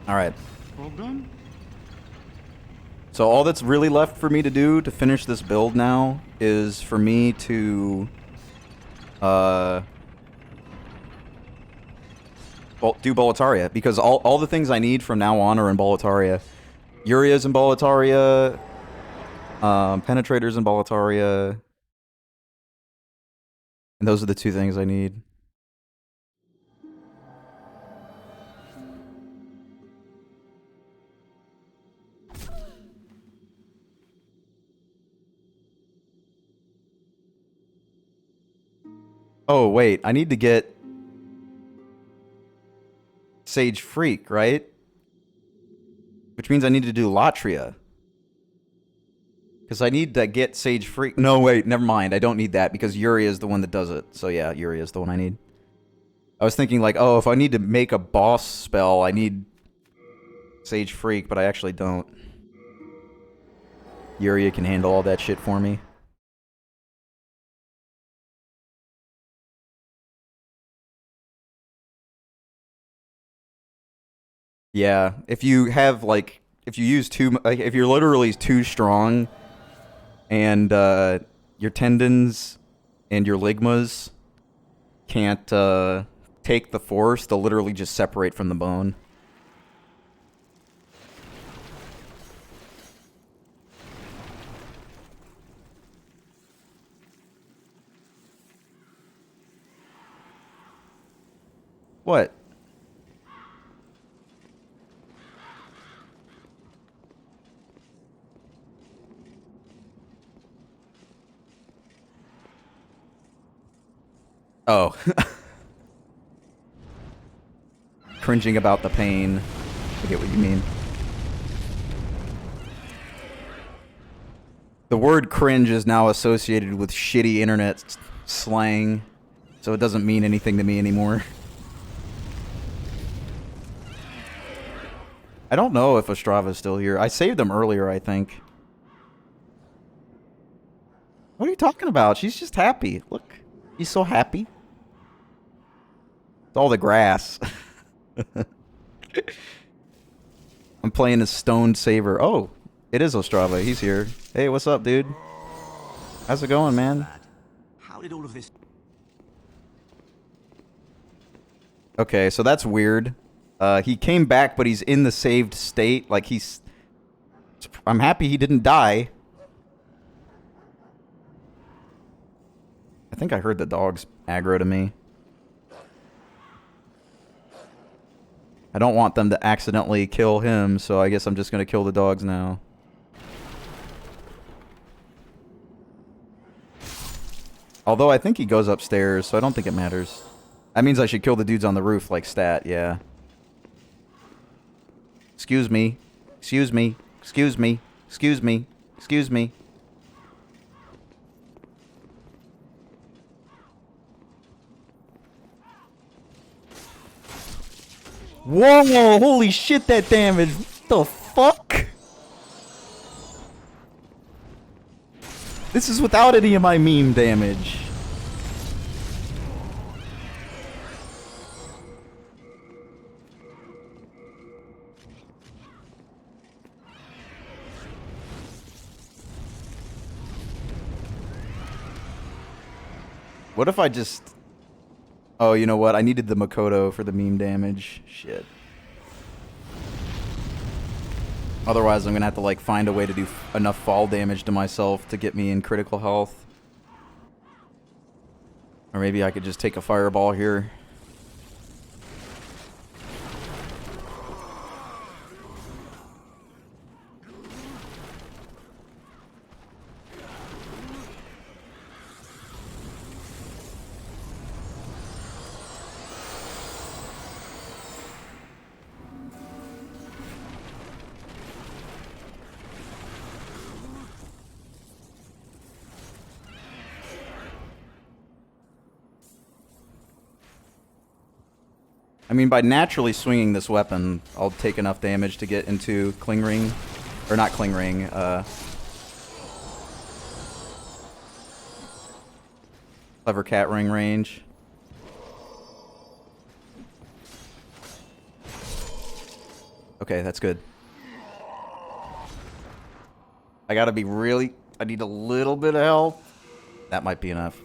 Speaker 7: Alright.
Speaker 4: All done?
Speaker 7: So all that's really left for me to do to finish this build now is for me to do Boletaria, because all the things I need from now on are in Boletaria. Uria's in Boletaria, Penetrator's in Boletaria, and those are the two things I need. Oh, wait, I need to get Sage Freak, right? Which means I need to do Latria. Because I need to get Sage Freak. No, wait, never mind. I don't need that because Yuri is the one that does it. So yeah, Yuri is the one I need. I was thinking like, oh, if I need to make a boss spell, I need Sage Freak, but I actually don't. Yuri can handle all that shit for me. Yeah, if you have like, if you use too, like, if you're literally too strong, and your tendons and your ligmas can't take the force, they'll literally just separate from the bone. What? Oh. Cringing about the pain. I get what you mean. The word cringe is now associated with shitty internet slang, so it doesn't mean anything to me anymore. I don't know if Ostrava's still here. I saved them earlier, I think. What are you talking about? She's just happy. Look, she's so happy. It's all the grass. I'm playing a Stoned Saber. Oh, it is Ostrava. He's here. Hey, what's up, dude? How's it going, man?
Speaker 5: How did all of this...
Speaker 7: Okay, so that's weird. He came back, but he's in the saved state. Like, he's... I'm happy he didn't die. I think I heard the dogs aggro to me. I don't want them to accidentally kill him, so I guess I'm just going to kill the dogs now. Although I think he goes upstairs, so I don't think it matters. That means I should kill the dudes on the roof like stat, yeah. Excuse me. Excuse me. Excuse me. Excuse me. Excuse me. Whoa, holy shit, that damage. What the fuck? This is without any of my meme damage. What if I just... Oh, you know what? I needed the Makoto for the meme damage. Shit. Otherwise, I'm gonna have to, like, find a way to do enough fall damage to myself to get me in critical health. Or maybe I could just take a fireball here. I mean, by naturally swinging this weapon, I'll take enough damage to get into Cling Ring. Or not Cling Ring, Clever Cat Ring range. Okay, that's good. I gotta be really... I need a little bit of health. That might be enough.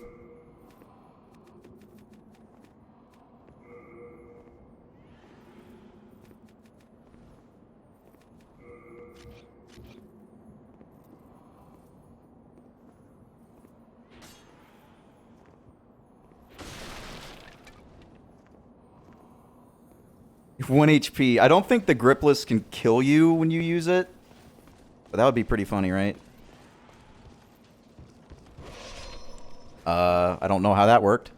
Speaker 7: One HP. I don't think the Gripless can kill you when you use it. But that would be pretty funny, right? I don't know how that worked.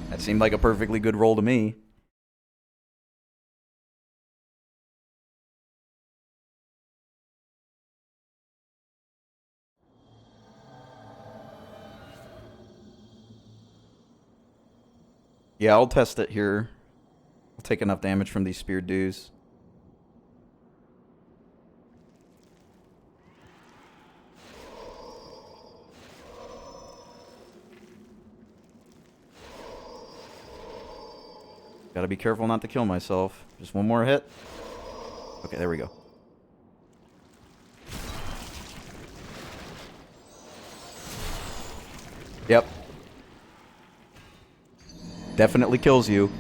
Speaker 7: That seemed like a perfectly good roll to me. Yeah, I'll test it here. I'll take enough damage from these spear dudes. Gotta be careful not to kill myself. Just one more hit. Okay, there we go. Yep. Definitely kills you.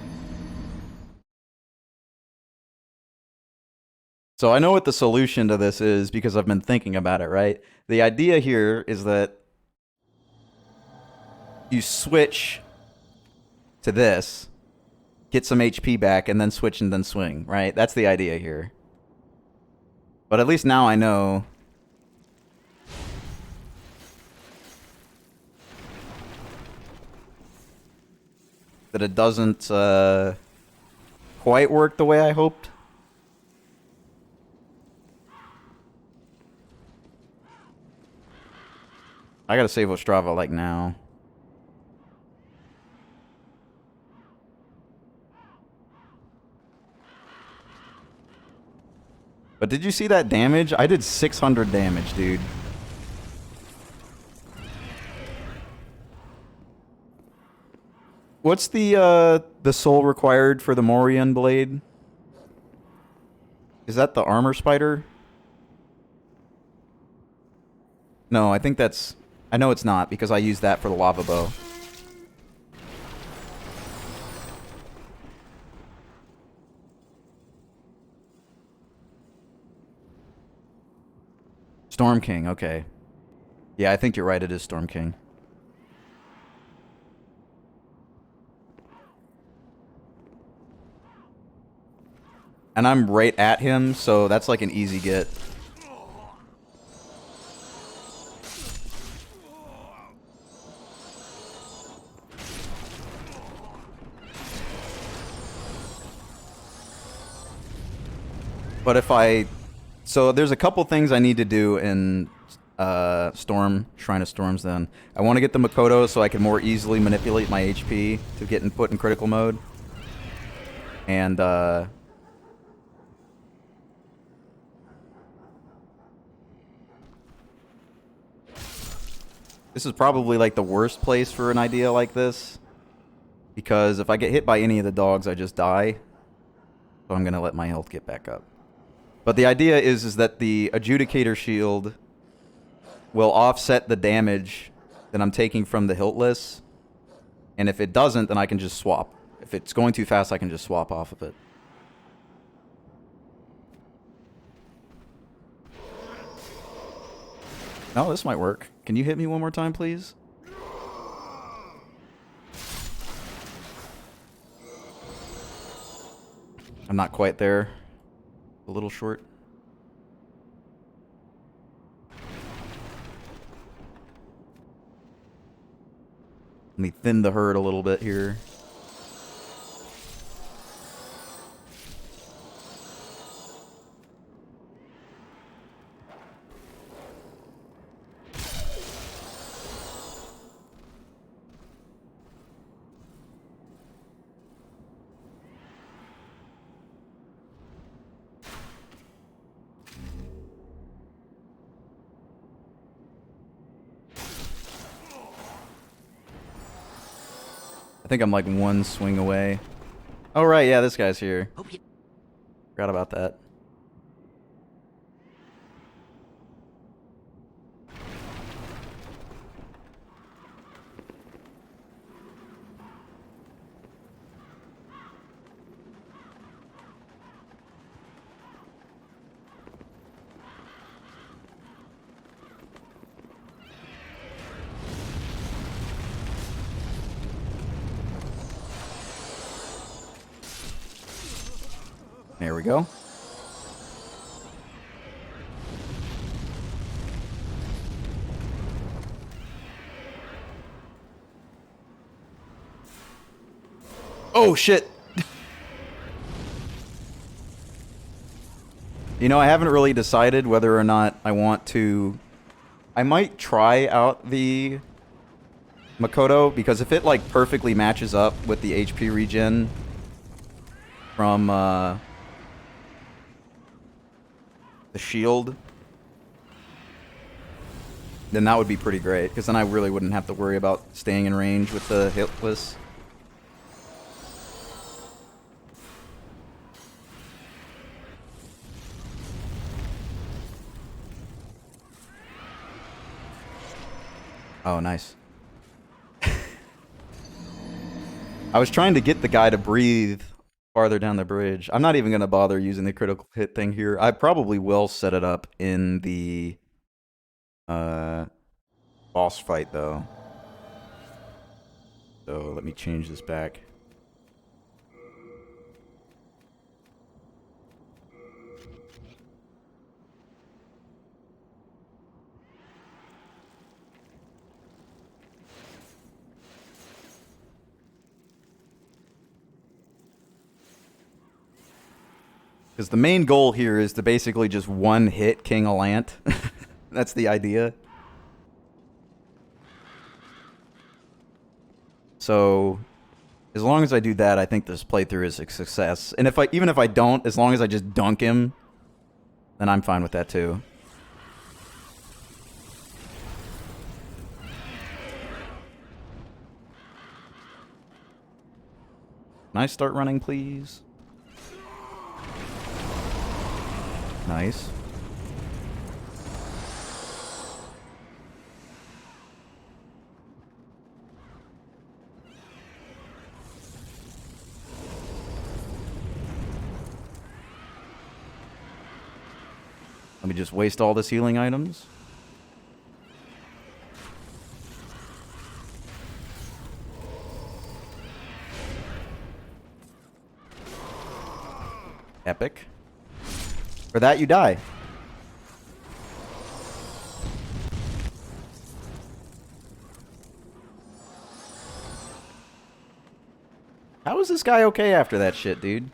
Speaker 7: So I know what the solution to this is because I've been thinking about it, right? The idea here is that you switch to this, get some HP back, and then switch and then swing, right? That's the idea here. But at least now I know. That it doesn't quite work the way I hoped. I gotta save Ostrava like now. But did you see that damage? I did 600 damage, dude. What's the soul required for the Morian blade? Is that the armor spider? No, I think that's... I know it's not, because I used that for the lava bow. Storm King, okay. Yeah, I think you're right, it is Storm King. And I'm right at him, so that's like an easy get. But if I... So there's a couple things I need to do in Shrine of Storms then. I want to get the Makoto so I can more easily manipulate my HP to get put in critical mode. And this is probably like the worst place for an idea like this. Because if I get hit by any of the dogs, I just die. So I'm going to let my health get back up. But the idea is that the Adjudicator Shield will offset the damage that I'm taking from the Hiltless. And if it doesn't, then I can just swap. If it's going too fast, I can just swap off of it. Oh, this might work. Can you hit me one more time, please? I'm not quite there. A little short. Let me thin the herd a little bit here. I think I'm like one swing away. Oh, right, yeah, this guy's here. Forgot about that. There we go. Oh, shit. You know, I haven't really decided whether or not I want to... I might try out the Makoto, because if it, like, perfectly matches up with the HP regen from, the shield, then that would be pretty great, because then I really wouldn't have to worry about staying in range with the hitless. Oh, nice. I was trying to get the guy to breathe farther down the bridge. I'm not even going to bother using the critical hit thing here. I probably will set it up in the boss fight, though. So let me change this back. Because the main goal here is to basically just one-hit King Allant. That's the idea. So, as long as I do that, I think this playthrough is a success. And even if I don't, as long as I just dunk him, then I'm fine with that too. Can I start running, please? Nice. Let me just waste all this healing items. Epic. For that, you die. How is this guy okay after that shit, dude?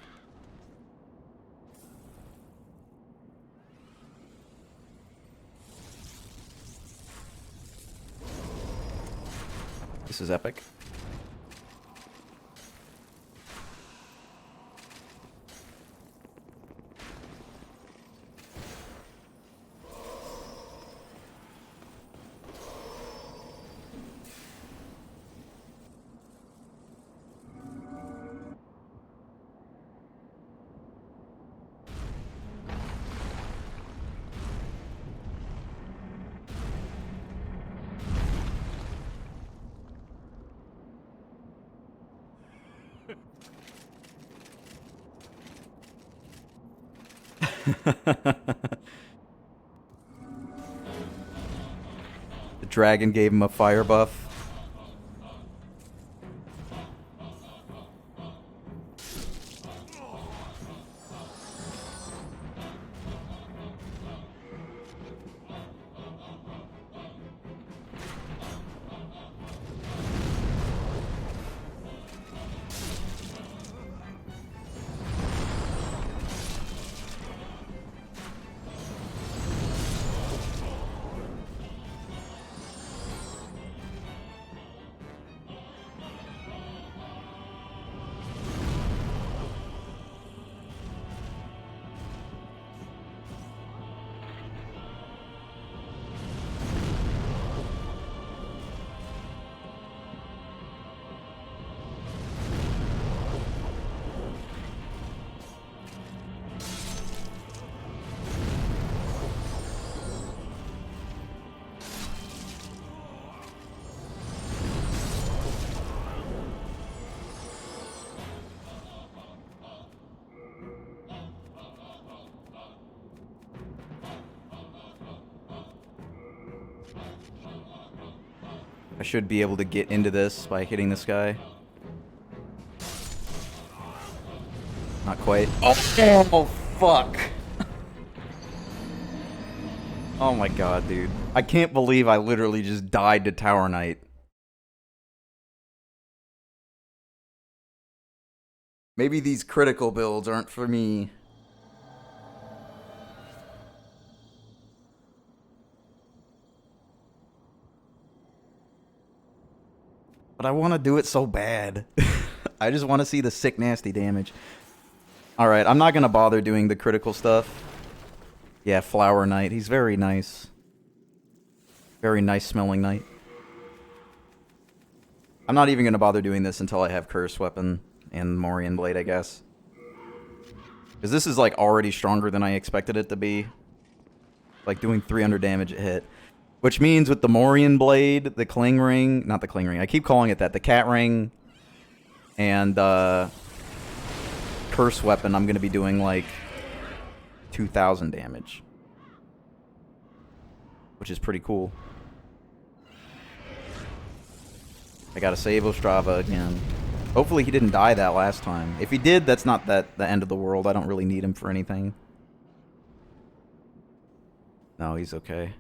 Speaker 7: This is epic. The dragon gave him a fire buff. I should be able to get into this by hitting this guy. Not quite. Oh, fuck. Oh my god, dude. I can't believe I literally just died to Tower Knight. Maybe these critical builds aren't for me. But I want to do it so bad. I just want to see the sick, nasty damage. Alright, I'm not going to bother doing the critical stuff. Yeah, Flower Knight. He's very nice. Very nice smelling knight. I'm not even going to bother doing this until I have Curse Weapon and Morian Blade, I guess. Because this is like already stronger than I expected it to be. Like doing 300 damage a hit. Which means with the Morian Blade, the Cling Ring, not the Cling Ring, I keep calling it that, the Cat Ring, and Curse Weapon, I'm going to be doing like 2,000 damage. Which is pretty cool. I gotta save Ostrava again. Hopefully he didn't die that last time. If he did, that's not the end of the world. I don't really need him for anything. No, he's okay.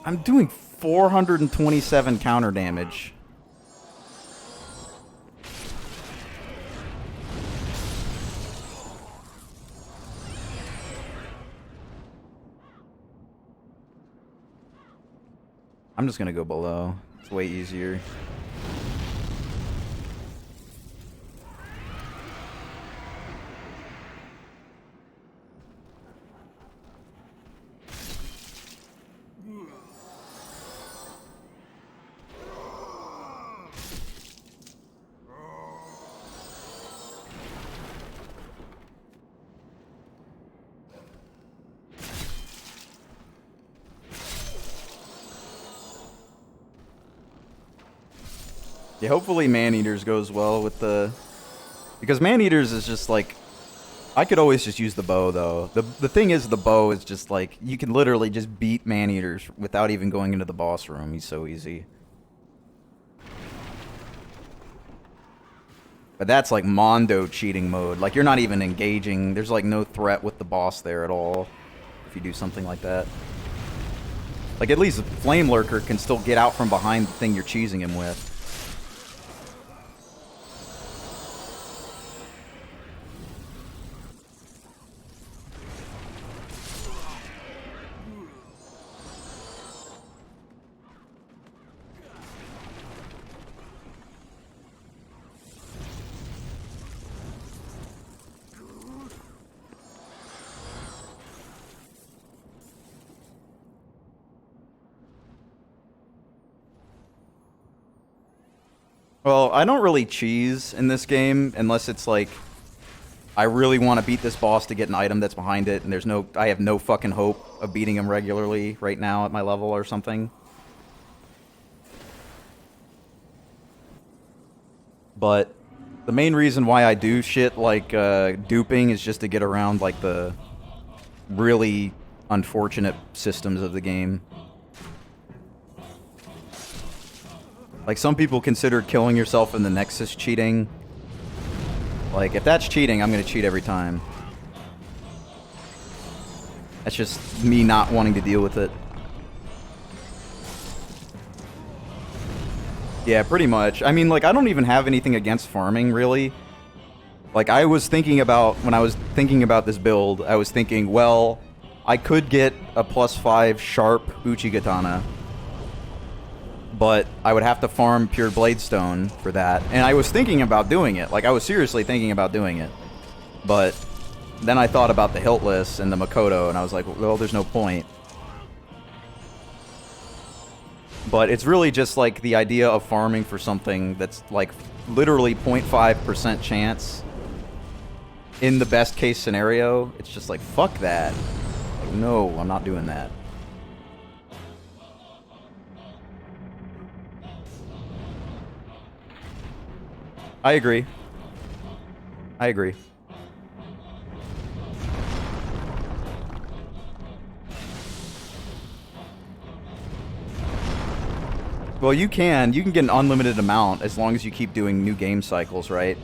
Speaker 7: I'm doing 427 counter damage. I'm just gonna go below. It's way easier. Yeah, hopefully Man-Eaters goes well with the... Because Man-Eaters is just like... I could always just use the bow, though. The thing is, the bow is just like... You can literally just beat Man-Eaters without even going into the boss room. He's so easy. But that's like Mondo cheating mode. Like, you're not even engaging. There's like no threat with the boss there at all. If you do something like that. Like, at least Flame Lurker can still get out from behind the thing you're cheesing him with. Well, I don't really cheese in this game unless it's like I really want to beat this boss to get an item that's behind it, and I have no fucking hope of beating him regularly right now at my level or something. But the main reason why I do shit like duping is just to get around like the really unfortunate systems of the game. Like, some people consider killing yourself in the Nexus cheating. Like, if that's cheating, I'm gonna cheat every time. That's just me not wanting to deal with it. Yeah, pretty much. I mean, like, I don't even have anything against farming, really. Like, I was thinking about, when I was thinking about this build, I was thinking, well, I could get a +5 sharp Uchigatana. But I would have to farm pure Bladestone for that. And I was thinking about doing it. Like, I was seriously thinking about doing it. But then I thought about the Hiltless and the Makoto, and I was like, well, there's no point. But it's really just like the idea of farming for something that's like literally 0.5% chance in the best case scenario, it's just like, fuck that. Like, no, I'm not doing that. I agree. I agree. Well, you can get an unlimited amount as long as you keep doing new game cycles, right?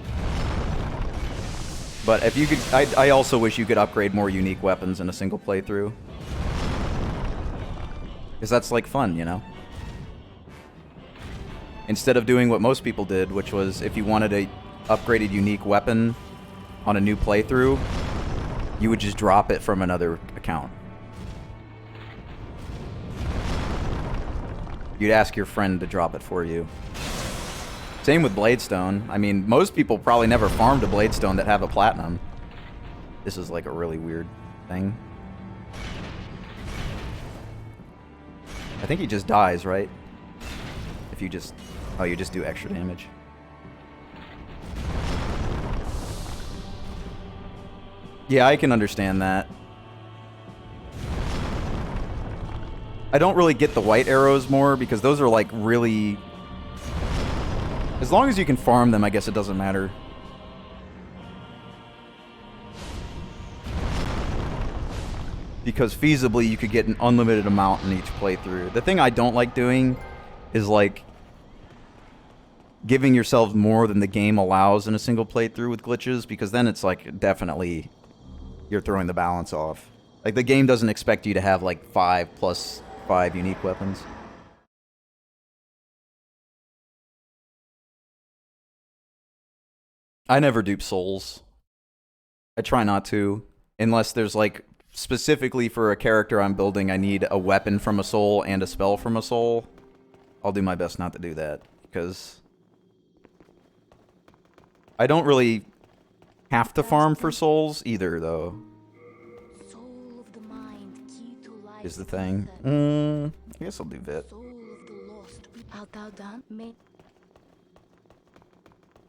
Speaker 7: But if you could, I also wish you could upgrade more unique weapons in a single playthrough. Because that's like fun, you know? Instead of doing what most people did, which was if you wanted a upgraded unique weapon on a new playthrough, you would just drop it from another account. You'd ask your friend to drop it for you. Same with Bladestone. I mean, most people probably never farmed a Bladestone that have a platinum. This is like a really weird thing. I think he just dies, right? If you just... Oh, you just do extra damage. Yeah, I can understand that. I don't really get the white arrows more because those are like really... As long as you can farm them, I guess it doesn't matter. Because feasibly, you could get an unlimited amount in each playthrough. The thing I don't like doing is like giving yourself more than the game allows in a single playthrough with glitches, because then it's like definitely you're throwing the balance off. Like the game doesn't expect you to have like 5 plus 5 unique weapons. I never dupe souls. I try not to, unless there's like specifically for a character I'm building, I need a weapon from a soul and a spell from a soul. I'll do my best not to do that, because I don't really have to farm for souls either, though.
Speaker 6: Soul of the mind, key to life
Speaker 7: Is the thing. I guess I'll do Vit.
Speaker 6: Soul of the lost. Art thou done?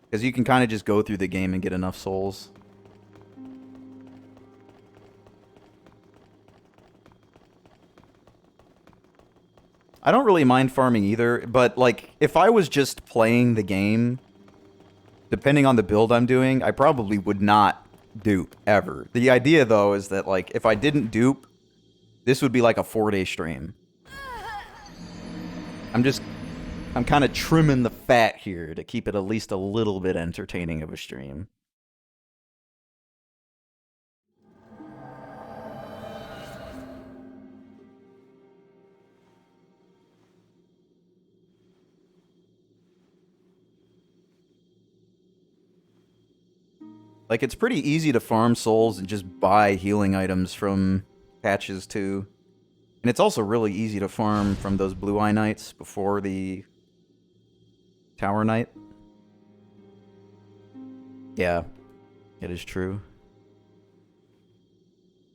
Speaker 7: Because you can kind of just go through the game and get enough souls. I don't really mind farming either, but like, if I was just playing the game, depending on the build I'm doing, I probably would not dupe, ever. The idea, though, is that, like, if I didn't dupe, this would be like a 4-day stream. I'm kind of trimming the fat here to keep it at least a little bit entertaining of a stream. Like, it's pretty easy to farm souls and just buy healing items from patches, too. And it's also really easy to farm from those Blue Eye Knights before the Tower Knight. Yeah, it is true.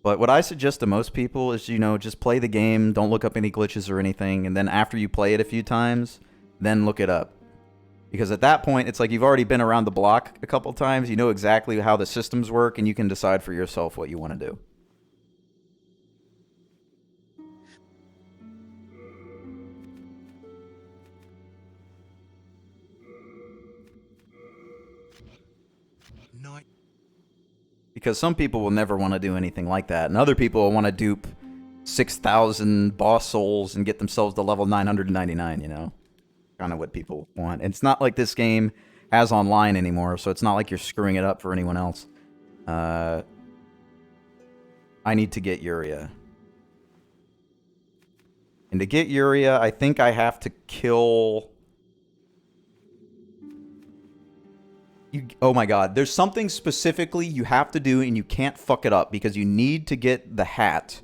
Speaker 7: But what I suggest to most people is, you know, just play the game, don't look up any glitches or anything, and then after you play it a few times, then look it up. Because at that point, it's like you've already been around the block a couple times, you know exactly how the systems work, and you can decide for yourself what you want to do. Because some people will never want to do anything like that, and other people will want to dupe 6,000 boss souls and get themselves to level 999, you know? Kind of what people want. And it's not like this game has online anymore, so it's not like you're screwing it up for anyone else. I need to get Yuria. And to get Yuria, I think I have to kill... Oh my god, there's something specifically you have to do and you can't fuck it up because you need to get the hat.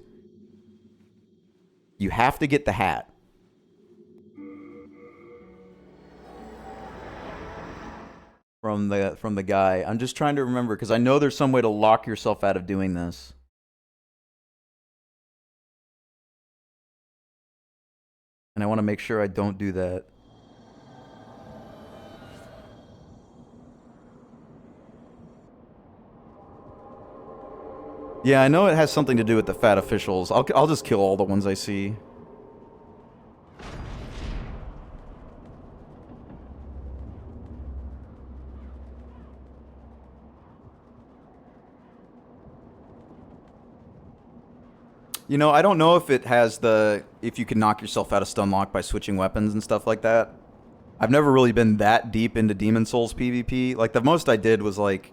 Speaker 7: You have to get the hat. From the guy. I'm just trying to remember because I know there's some way to lock yourself out of doing this. And I want to make sure I don't do that. Yeah, I know it has something to do with the fat officials. I'll just kill all the ones I see. You know, I don't know if it has if you can knock yourself out of stun lock by switching weapons and stuff like that. I've never really been that deep into Demon Souls PvP. Like, the most I did was, like,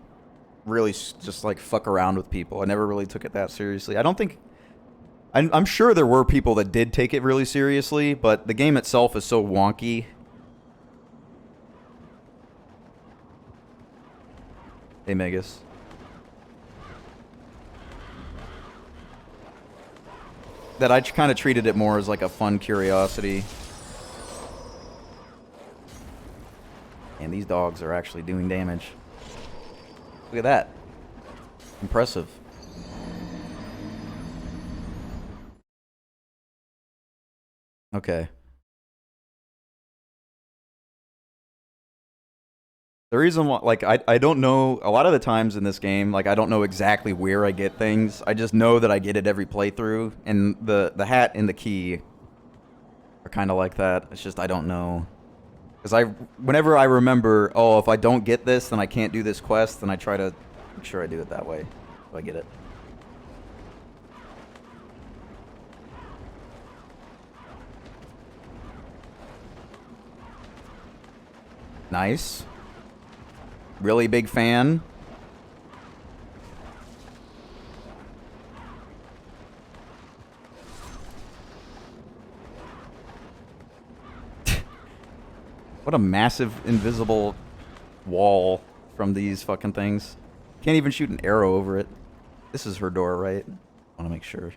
Speaker 7: really just, like, fuck around with people. I never really took it that seriously. I don't think... I'm sure there were people that did take it really seriously, but the game itself is so wonky. Hey, Megas. That I kind of treated it more as like a fun curiosity. And these dogs are actually doing damage. Look at that. Impressive. Okay. The reason why, like, I don't know, a lot of the times in this game, like, I don't know exactly where I get things. I just know that I get it every playthrough, and the hat and the key are kind of like that. It's just I don't know. Because whenever I remember, oh, if I don't get this, then I can't do this quest, then I try to make sure I do it that way, so I get it. Nice. Really big fan. What a massive invisible wall from these fucking things. Can't even shoot an arrow over it. This is her door, right? I want to make sure.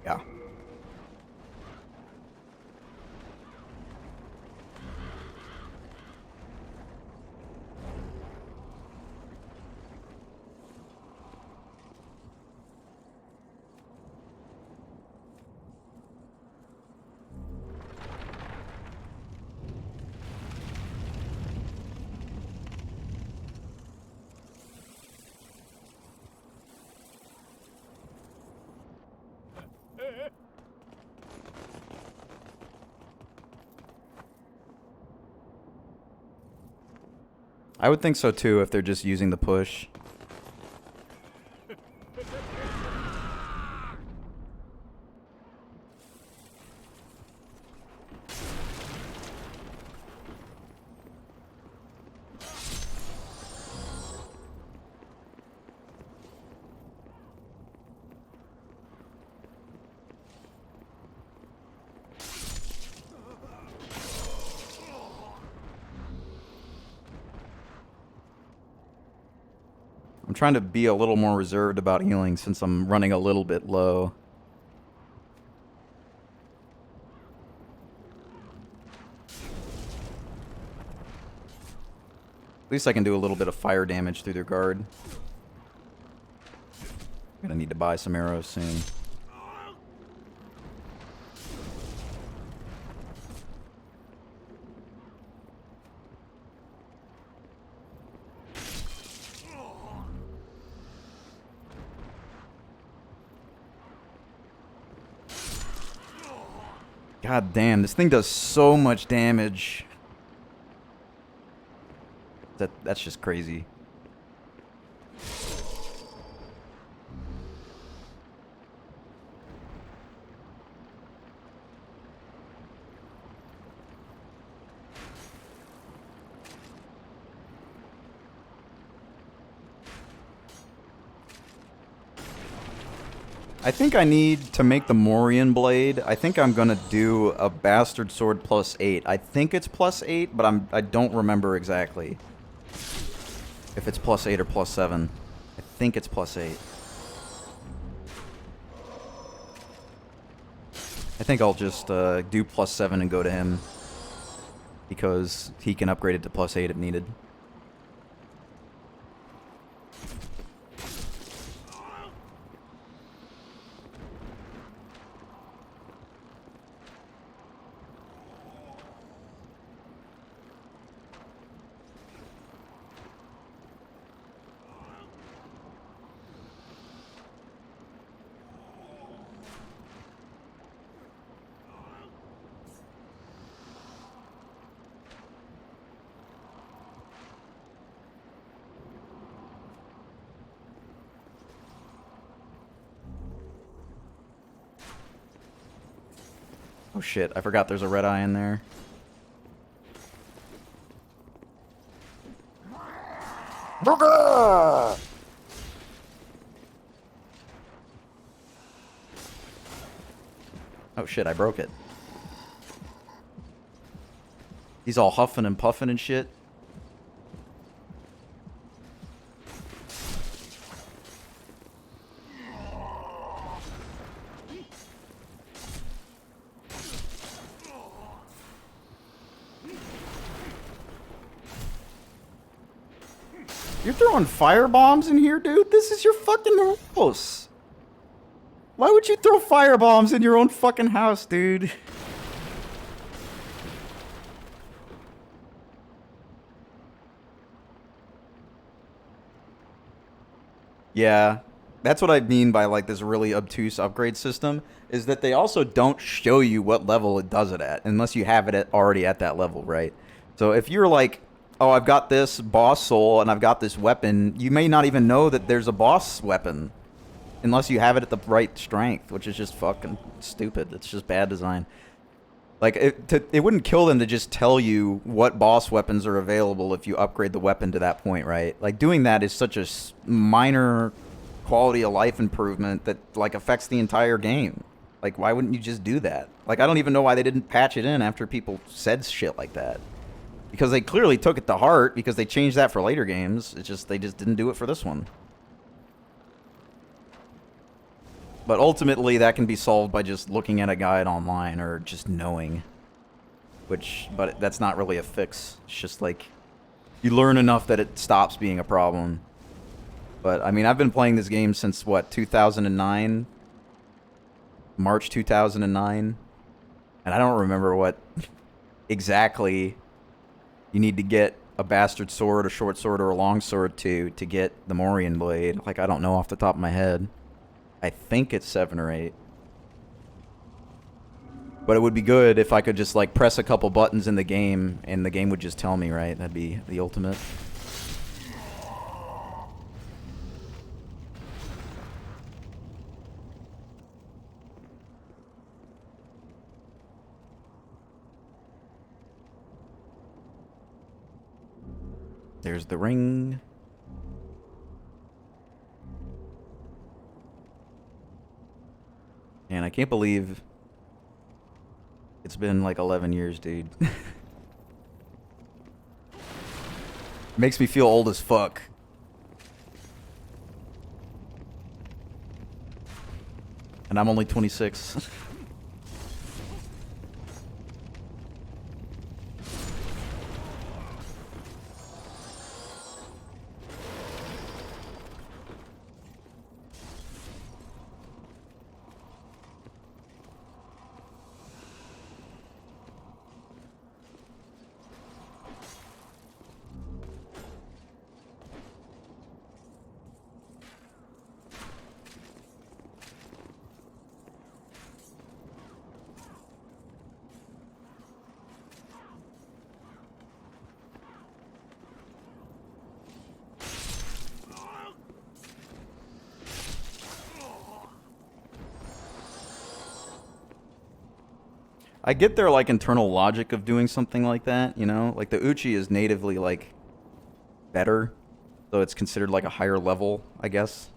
Speaker 7: Yeah. I would think so too if they're just using the push. I'm trying to be a little more reserved about healing since I'm running a little bit low. At least I can do a little bit of fire damage through their guard. Gonna need to buy some arrows soon. God damn, this thing does so much damage. That's just crazy. I think I need to make the Morian Blade. I think I'm gonna do a Bastard Sword +8. I think it's +8, but I don't remember exactly. If it's +8 or +7. I think it's +8. I think I'll just do +7 and go to him. Because he can upgrade it to +8 if needed. Oh shit, I forgot there's a red eye in there. Oh shit, I broke it. He's all huffing and puffing and shit. You're throwing fire bombs in here, dude? This is your fucking house. Why would you throw fire bombs in your own fucking house, dude? Yeah, that's what I mean by like this really obtuse upgrade system, is that they also don't show you what level it does it at, unless you have it already at that level, right? So if you're like, oh, I've got this boss soul and I've got this weapon, you may not even know that there's a boss weapon unless you have it at the right strength, which is just fucking stupid. It's just bad design. Like, it wouldn't kill them to just tell you what boss weapons are available if you upgrade the weapon to that point, right? Like, doing that is such a minor quality of life improvement that, like, affects the entire game. Like, why wouldn't you just do that? Like, I don't even know why they didn't patch it in after people said shit like that. Because they clearly took it to heart, because they changed that for later games. It's just, they just didn't do it for this one. But ultimately, that can be solved by just looking at a guide online or just knowing. But that's not really a fix. It's just like, you learn enough that it stops being a problem. But, I mean, I've been playing this game since, what, 2009? March 2009? And I don't remember what exactly you need to get a bastard sword, a short sword, or a long sword to get the Morian blade. Like, I don't know off the top of my head. I think it's 7 or 8. But it would be good if I could just, like, press a couple buttons in the game, and the game would just tell me, right? That'd be the ultimate. There's the ring. And I can't believe it's been like 11 years, dude. Makes me feel old as fuck. And I'm only 26. I get their, like, internal logic of doing something like that, you know? Like, the Uchi is natively, like, better. So it's considered, like, a higher level, I guess.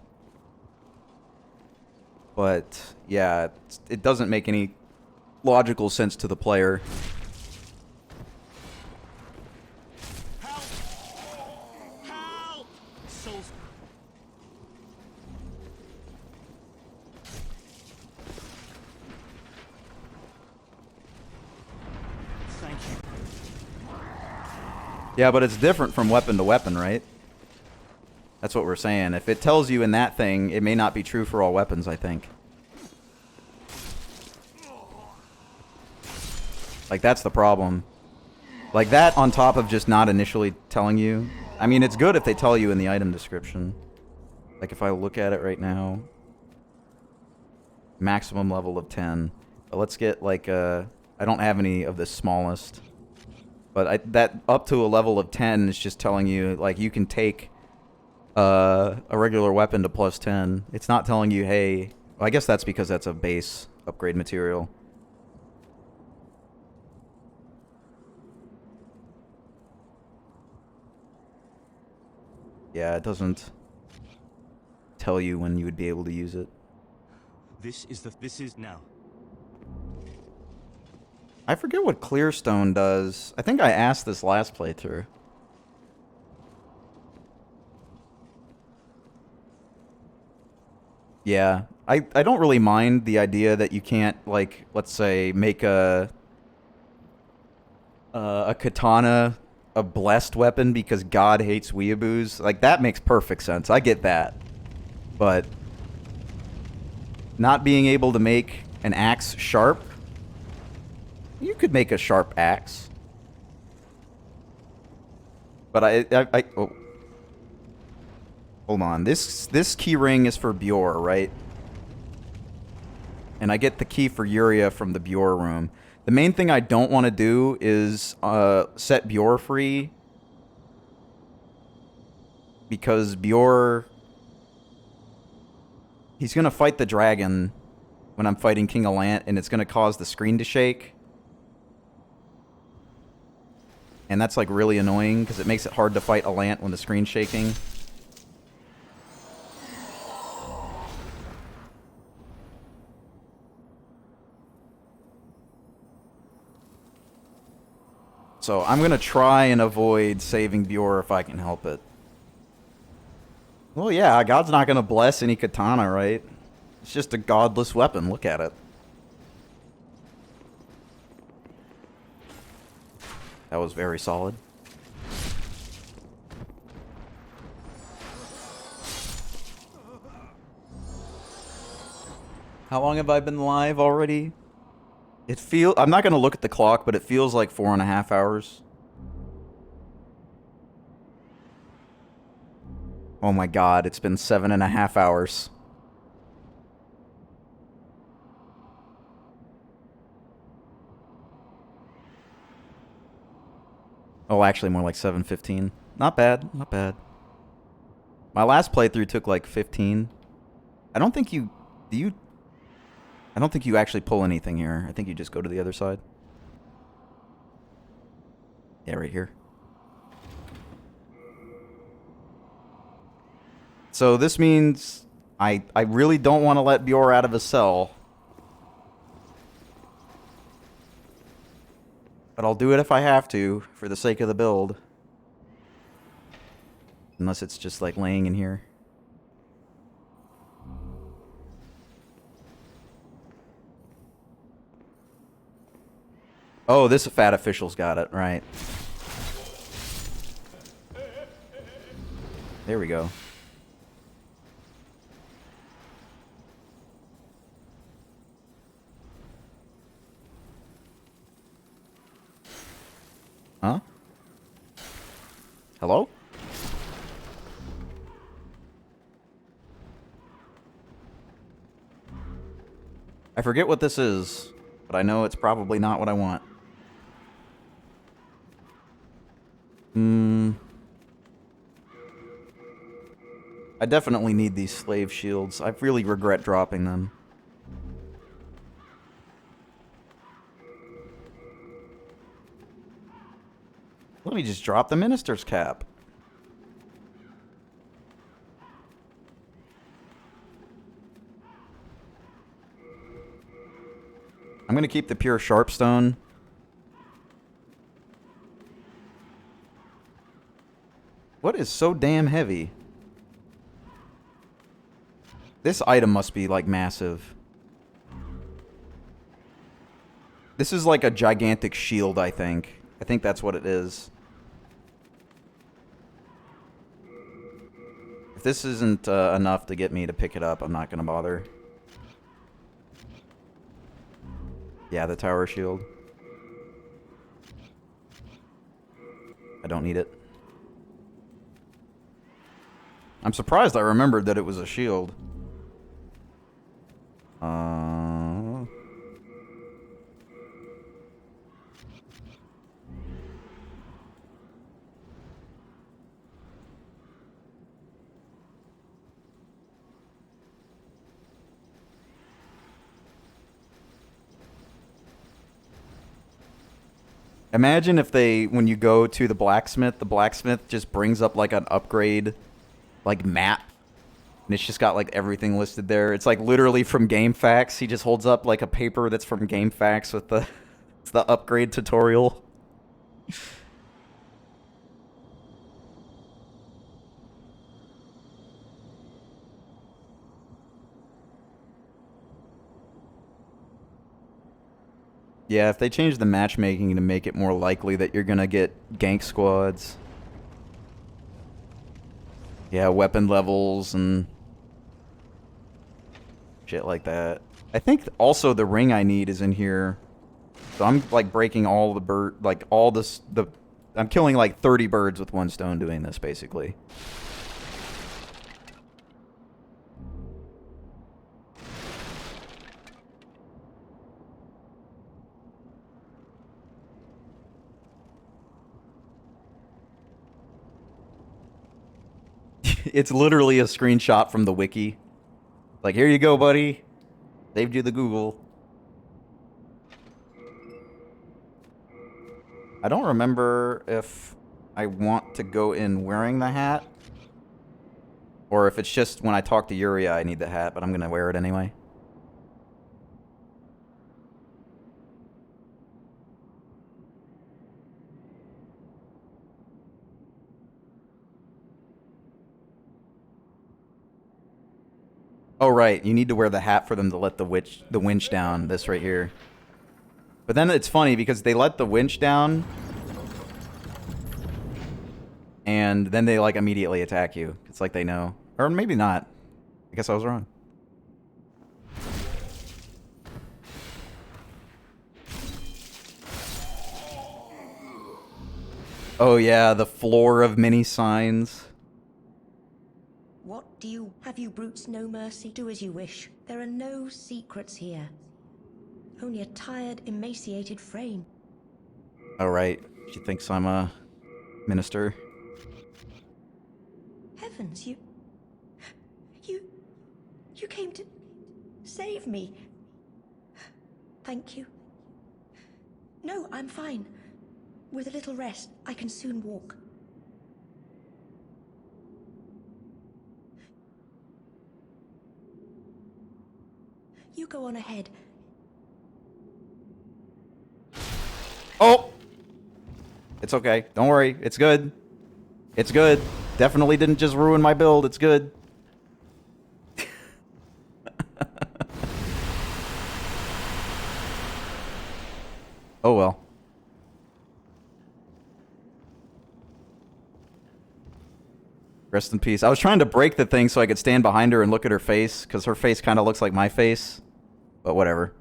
Speaker 7: But, yeah, it doesn't make any logical sense to the player.
Speaker 5: Help! Souls. Thank you.
Speaker 7: Yeah, but it's different from weapon to weapon, right? That's what we're saying. If it tells you in that thing, it may not be true for all weapons, I think. Like, that's the problem. Like, that on top of just not initially telling you. I mean, it's good if they tell you in the item description. Like, if I look at it right now. Maximum level of 10. But let's get, like, I don't have any of the smallest. But that up to a level of 10 is just telling you, like, you can take a regular weapon to plus 10. It's not telling you, hey... Well, I guess that's because that's a base upgrade material. Yeah, it doesn't tell you when you would be able to use it.
Speaker 5: This is now.
Speaker 7: I forget what Clearstone does. I think I asked this last playthrough. Yeah, I don't really mind the idea that you can't, like, let's say, make a katana a blessed weapon because God hates weeaboos. Like, that makes perfect sense. I get that. But not being able to make an axe sharp, you could make a sharp axe. But oh. Hold on. This key ring is for Bjor, right? And I get the key for Yuria from the Bjor room. The main thing I don't want to do is set Bjor free. Because Bjor... he's going to fight the dragon when I'm fighting King Allant, and it's going to cause the screen to shake. And that's, like, really annoying, because it makes it hard to fight Allant when the screen's shaking. So I'm going to try and avoid saving Bjor if I can help it. Well, yeah, God's not going to bless any katana, right? It's just a godless weapon. Look at it. That was very solid. How long have I been live already? I'm not going to look at the clock, but it feels like 4.5 hours. Oh my god, it's been 7.5 hours. Oh, actually more like 7:15. Not bad, not bad. My last playthrough took like 15. I don't think you... I don't think you actually pull anything here. I think you just go to the other side. Yeah, right here. So this means I really don't want to let Bjor out of his cell. But I'll do it if I have to, for the sake of the build. Unless it's just like laying in here. Oh, this fat official's got it, right. There we go. Huh? Hello? I forget what this is, but I know it's probably not what I want. I definitely need these slave shields. I really regret dropping them. Let me just drop the minister's cap. I'm gonna keep the pure sharpstone. What is so damn heavy? This item must be, like, massive. This is like a gigantic shield, I think. I think that's what it is. If this isn't enough to get me to pick it up, I'm not gonna bother. Yeah, the tower shield. I don't need it. I'm surprised I remembered that it was a shield. Imagine if when you go to the blacksmith just brings up like an upgrade like map. And it's just got like everything listed there. It's like literally from GameFAQs. He just holds up like a paper that's from GameFAQs with the it's the upgrade tutorial. Yeah, if they change the matchmaking to make it more likely that you're gonna get gank squads. Yeah, weapon levels and shit like that. I think also the ring I need is in here. So I'm like breaking all the I'm killing like 30 birds with one stone doing this basically. It's literally a screenshot from the wiki. Like, here you go, buddy. Saved you the Google. I don't remember if I want to go in wearing the hat. Or if it's just when I talk to Yuria I need the hat, but I'm gonna wear it anyway. Oh, right. You need to wear the hat for them to let the winch down. This right here. But then it's funny because they let the winch down. And then they, like, immediately attack you. It's like they know. Or maybe not. I guess I was wrong. Oh, yeah. The floor of many signs.
Speaker 9: What do you... Have you brutes no mercy? Do as you wish. There are no secrets here. Only a tired, emaciated frame.
Speaker 7: Oh, right. She thinks I'm a minister.
Speaker 9: Heavens, you came to save me. Thank you. No, I'm fine. With a little rest, I can soon walk. You go on ahead.
Speaker 7: Oh! It's okay. Don't worry. It's good. It's good. Definitely didn't just ruin my build. It's good. Oh well. Rest in peace. I was trying to break the thing so I could stand behind her and look at her face, because her face kind of looks like my face. But whatever.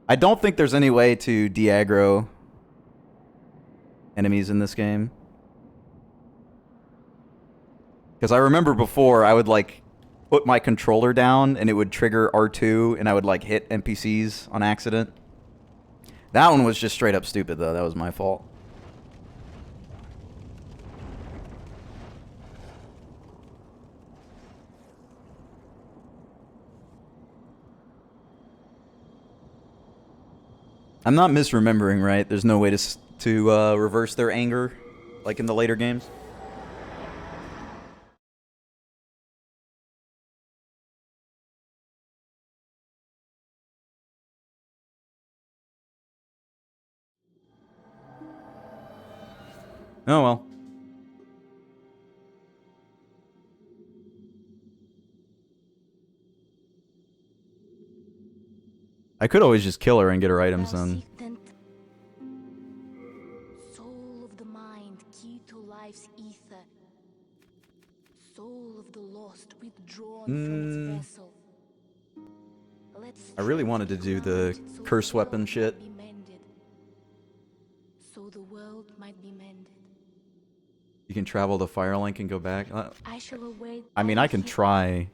Speaker 7: I don't think there's any way to de-aggro enemies in this game. Because I remember before, I would, like, put my controller down, and it would trigger R2, and I would, like, hit NPCs on accident. That one was just straight up stupid, though. That was my fault. I'm not misremembering, right? There's no way to reverse their anger, like in the later games. Oh well. I could always just kill her and get her items then.
Speaker 6: Soul of the mind, key to life's ether. Soul of the lost, withdrawn from its vessel.
Speaker 7: I really wanted to do the curse weapon shit.
Speaker 6: So the world might be mended.
Speaker 7: You can travel to Firelink and go back.
Speaker 6: I shall await.
Speaker 7: I mean, I can try.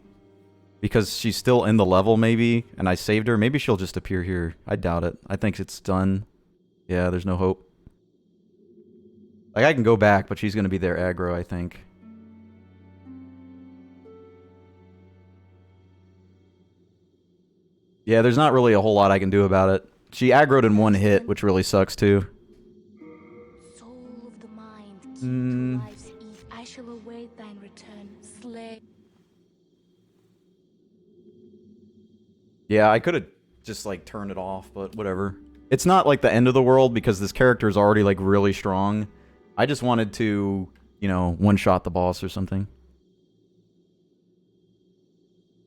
Speaker 7: Because she's still in the level, maybe, and I saved her. Maybe she'll just appear here. I doubt it. I think it's done. Yeah, there's no hope. Like, I can go back, but she's going to be there aggro, I think. Yeah, there's not really a whole lot I can do about it. She aggroed in one hit, which really sucks, too.
Speaker 6: Soul of the mind, key to life's I shall await thine return, slay.
Speaker 7: Yeah, I could have just, like, turned it off, but whatever. It's not, like, the end of the world because this character is already, like, really strong. I just wanted to, you know, one-shot the boss or something.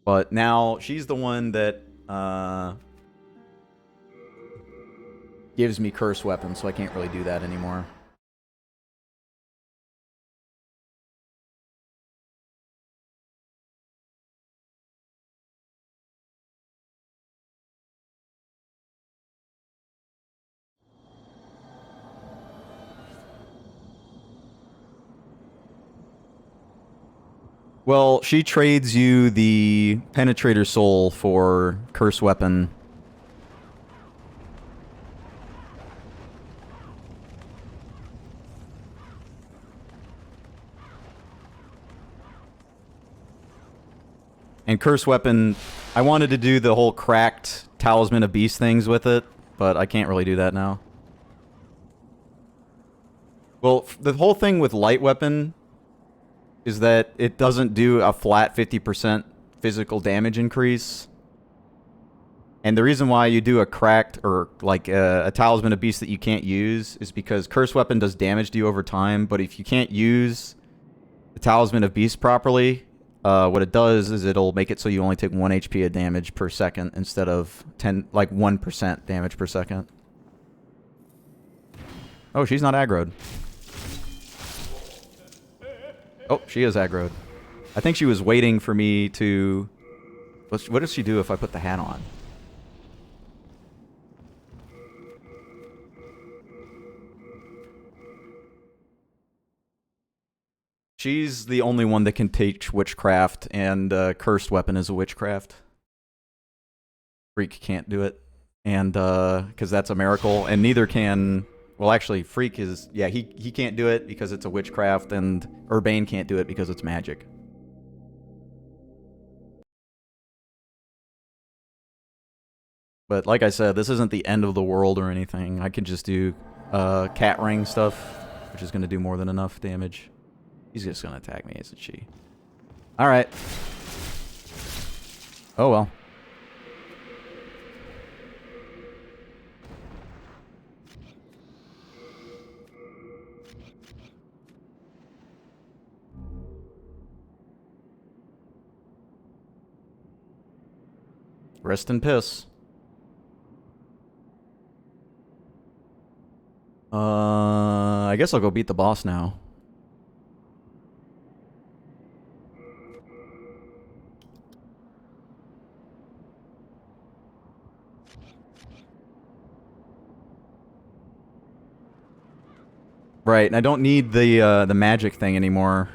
Speaker 7: But now, she's the one that, gives me curse weapons, so I can't really do that anymore. Well, she trades you the Penetrator Soul for Curse Weapon. And Curse Weapon, I wanted to do the whole cracked Talisman of Beast things with it, but I can't really do that now. Well, the whole thing with Light Weapon is that it doesn't do a flat 50% physical damage increase. And the reason why you do a cracked, or like a Talisman of Beast that you can't use, is because Curse Weapon does damage to you over time, but if you can't use the Talisman of Beast properly, what it does is it'll make it so you only take 1 HP of damage per second instead of 1% damage per second. Oh, she's not aggroed. Oh, she is aggroed. I think she was waiting for me to... What does she do if I put the hat on? She's the only one that can teach witchcraft, and Cursed Weapon is a witchcraft. Freak can't do it, and because that's a miracle, and neither can... Well, actually, Freak is... Yeah, he can't do it because it's a witchcraft, and Urbane can't do it because it's magic. But like I said, this isn't the end of the world or anything. I can just do cat ring stuff, which is going to do more than enough damage. He's just going to attack me, isn't she? Alright. Oh well. Rest in piss. I guess I'll go beat the boss now. Right, and I don't need the magic thing anymore.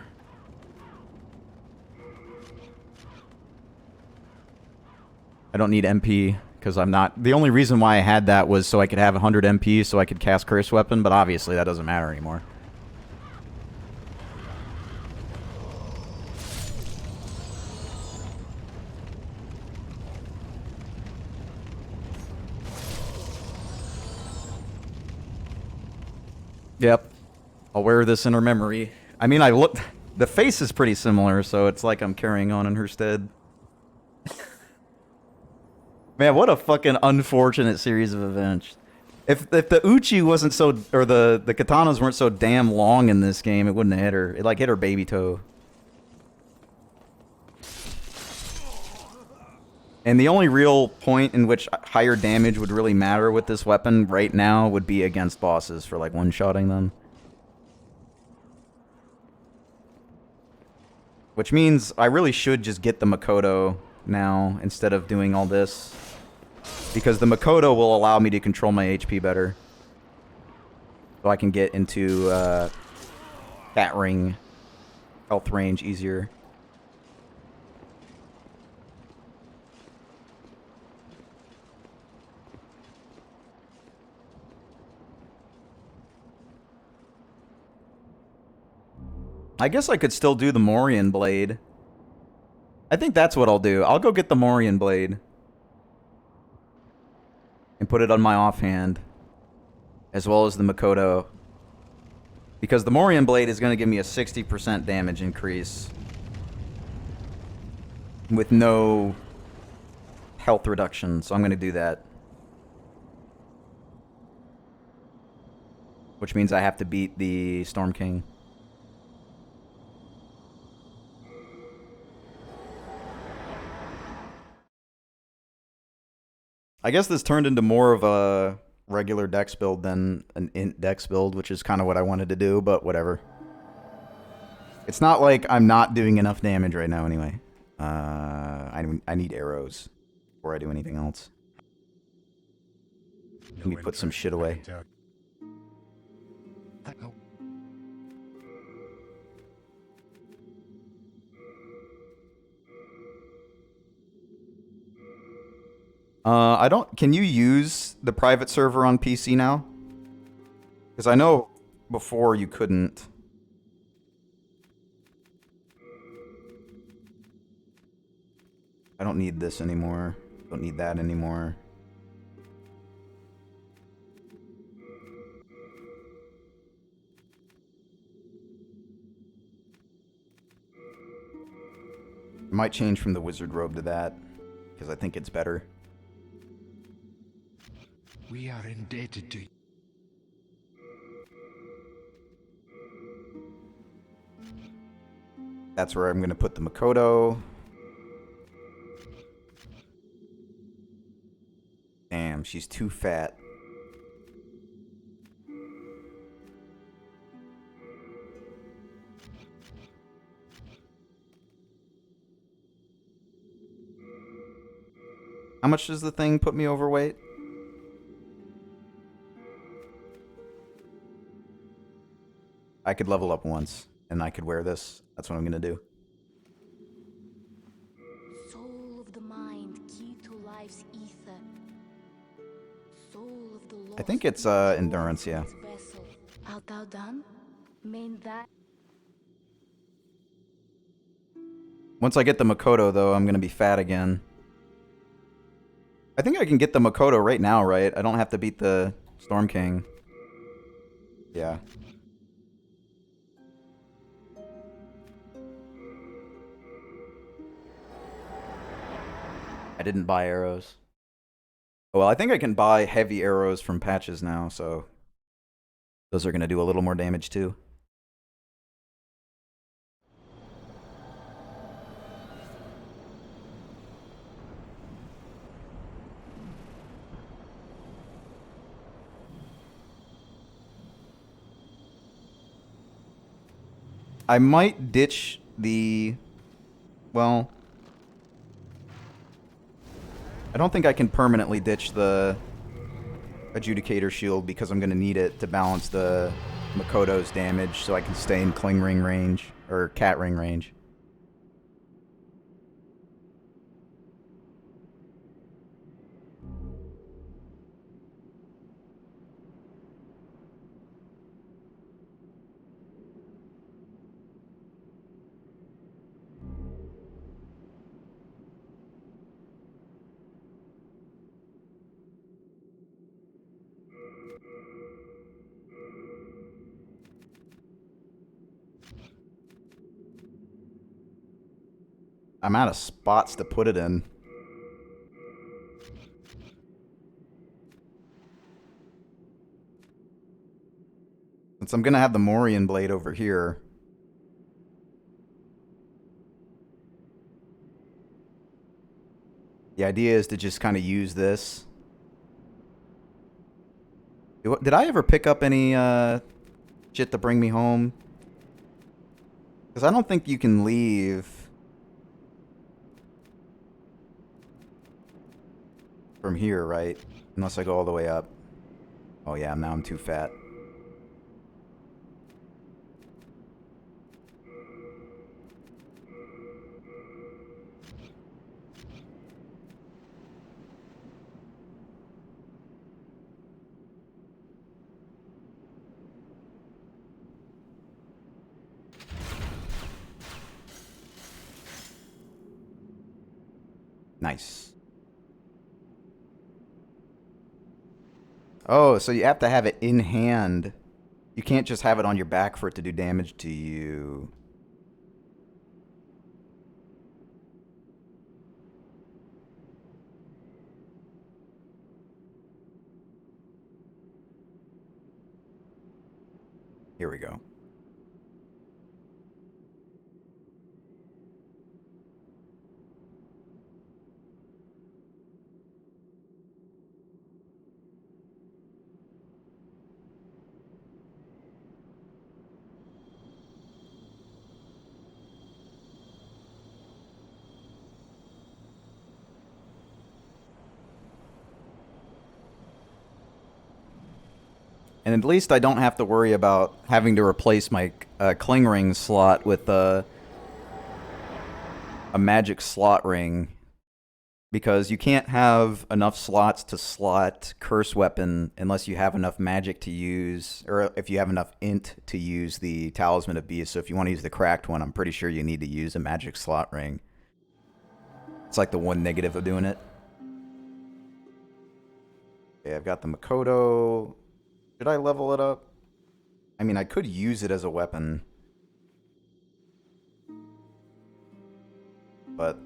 Speaker 7: I don't need MP, because I'm not... The only reason why I had that was so I could have 100 MP so I could cast Curse Weapon, but obviously that doesn't matter anymore. Yep. I'll wear this in her memory. I mean, I look... The face is pretty similar, so it's like I'm carrying on in her stead. Man, what a fucking unfortunate series of events. If the Uchi wasn't so... Or the katanas weren't so damn long in this game, it wouldn't have hit her. It, like, hit her baby toe. And the only real point in which higher damage would really matter with this weapon right now would be against bosses for, like, one-shotting them. Which means I really should just get the Makoto now instead of doing all this. Because the Makoto will allow me to control my HP better. So I can get into Cat Ring health range easier. I guess I could still do the Morian Blade. I think that's what I'll do. I'll go get the Morian Blade. And put it on my offhand. As well as the Makoto. Because the Morian Blade is going to give me a 60% damage increase. With no health reduction, so I'm going to do that. Which means I have to beat the Storm King. I guess this turned into more of a regular dex build than an int dex build, which is kind of what I wanted to do, but whatever. It's not like I'm not doing enough damage right now anyway. I need arrows before I do anything else. Let me put some shit away. I don't... Can you use the private server on PC now? Because I know before you couldn't. I don't need this anymore. Don't need that anymore. I might change from the wizard robe to that, because I think it's better.
Speaker 4: We are indebted to you.
Speaker 7: That's where I'm going to put the Makoto. Damn, she's too fat. How much does the thing put me overweight? I could level up once, and I could wear this. That's what I'm gonna do.
Speaker 6: Soul of the mind, key to life's ether. Soul of the lost.
Speaker 7: I think it's endurance, yeah.
Speaker 6: Vessel. Art thou done? Main that.
Speaker 7: Once I get the Makoto, though, I'm gonna be fat again. I think I can get the Makoto right now, right? I don't have to beat the Storm King. Yeah. I didn't buy arrows. Oh, well, I think I can buy heavy arrows from patches now, so those are going to do a little more damage too. I might ditch the... Well... I don't think I can permanently ditch the Adjudicator Shield because I'm going to need it to balance the Makoto's damage so I can stay in Cling Ring range, or Cat Ring range. I'm out of spots to put it in. Since I'm gonna have the Morian blade over here. The idea is to just kind of use this. Did I ever pick up any shit to bring me home? Because I don't think you can leave from here, right? Unless I go all the way up. Oh yeah, now I'm too fat. Nice. Oh, so you have to have it in hand. You can't just have it on your back for it to do damage to you. Here we go. And at least I don't have to worry about having to replace my cling ring slot with a magic slot ring. Because you can't have enough slots to slot curse weapon unless you have enough magic to use, or if you have enough int to use the Talisman of Beast. So if you want to use the cracked one, I'm pretty sure you need to use a magic slot ring. It's like the one negative of doing it. Okay, I've got the Makoto. Should I level it up? I mean, I could use it as a weapon. But...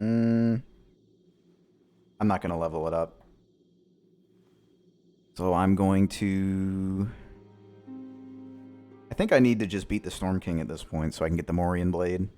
Speaker 7: I'm not going to level it up. So I'm going to... I think I need to just beat the Storm King at this point so I can get the Morian Blade.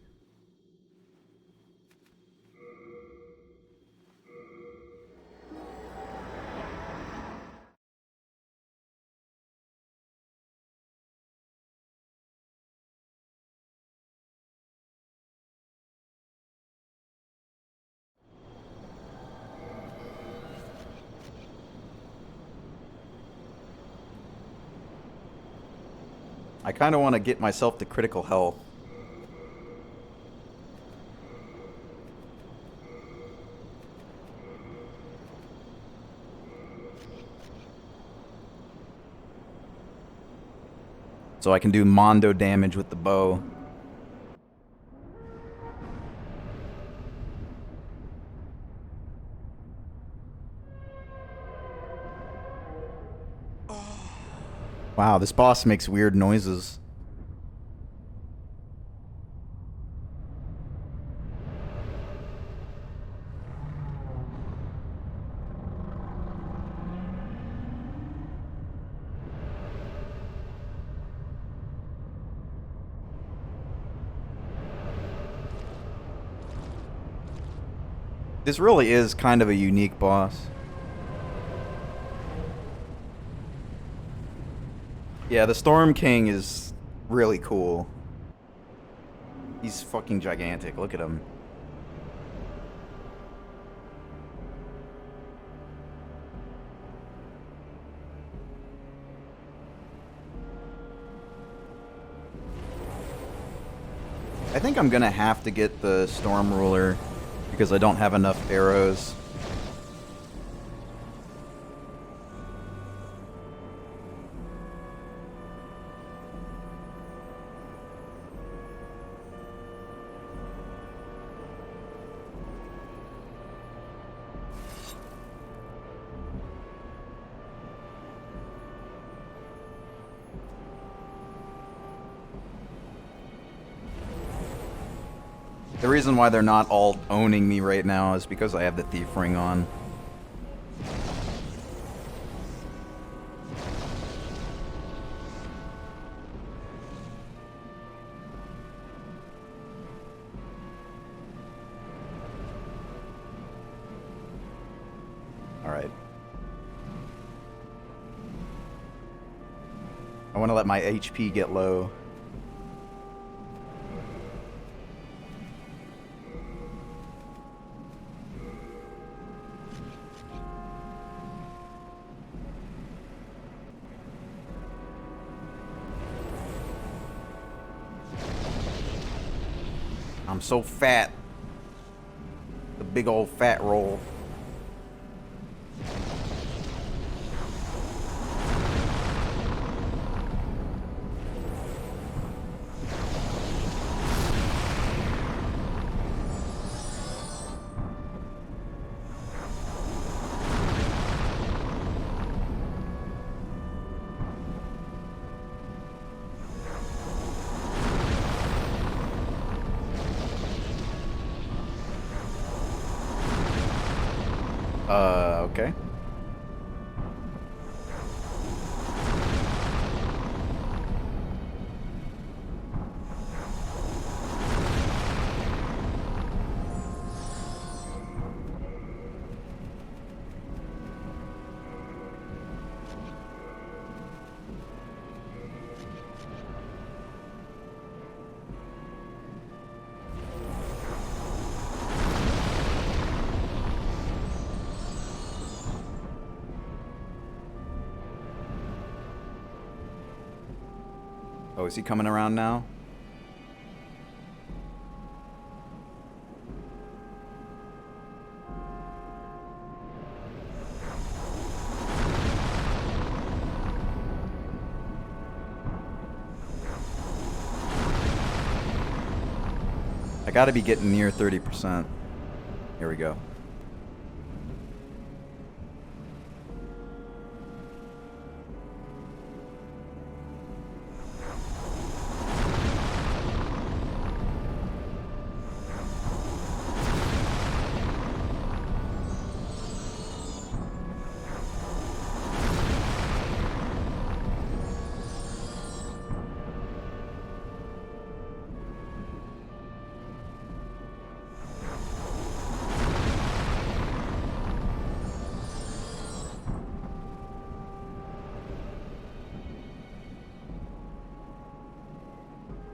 Speaker 7: I kind of want to get myself to critical health. So I can do Mondo damage with the bow. Wow, this boss makes weird noises. This really is kind of a unique boss. Yeah, the Storm King is really cool. He's fucking gigantic. Look at him. I think I'm gonna have to get the Storm Ruler because I don't have enough arrows. The reason why they're not all owning me right now is because I have the Thief Ring on. Alright. I want to let my HP get low. I'm so fat. The big old fat roll. Okay. Oh, is he coming around now? I gotta be getting near 30%. Here we go.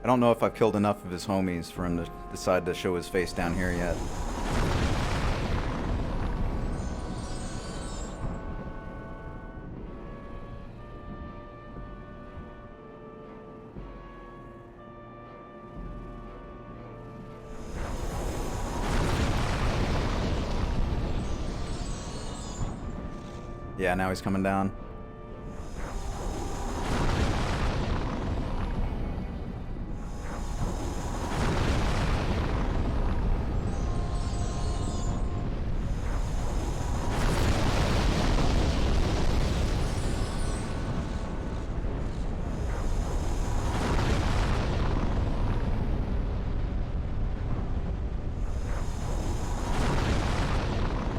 Speaker 7: I don't know if I've killed enough of his homies for him to decide to show his face down here yet. Yeah, now he's coming down.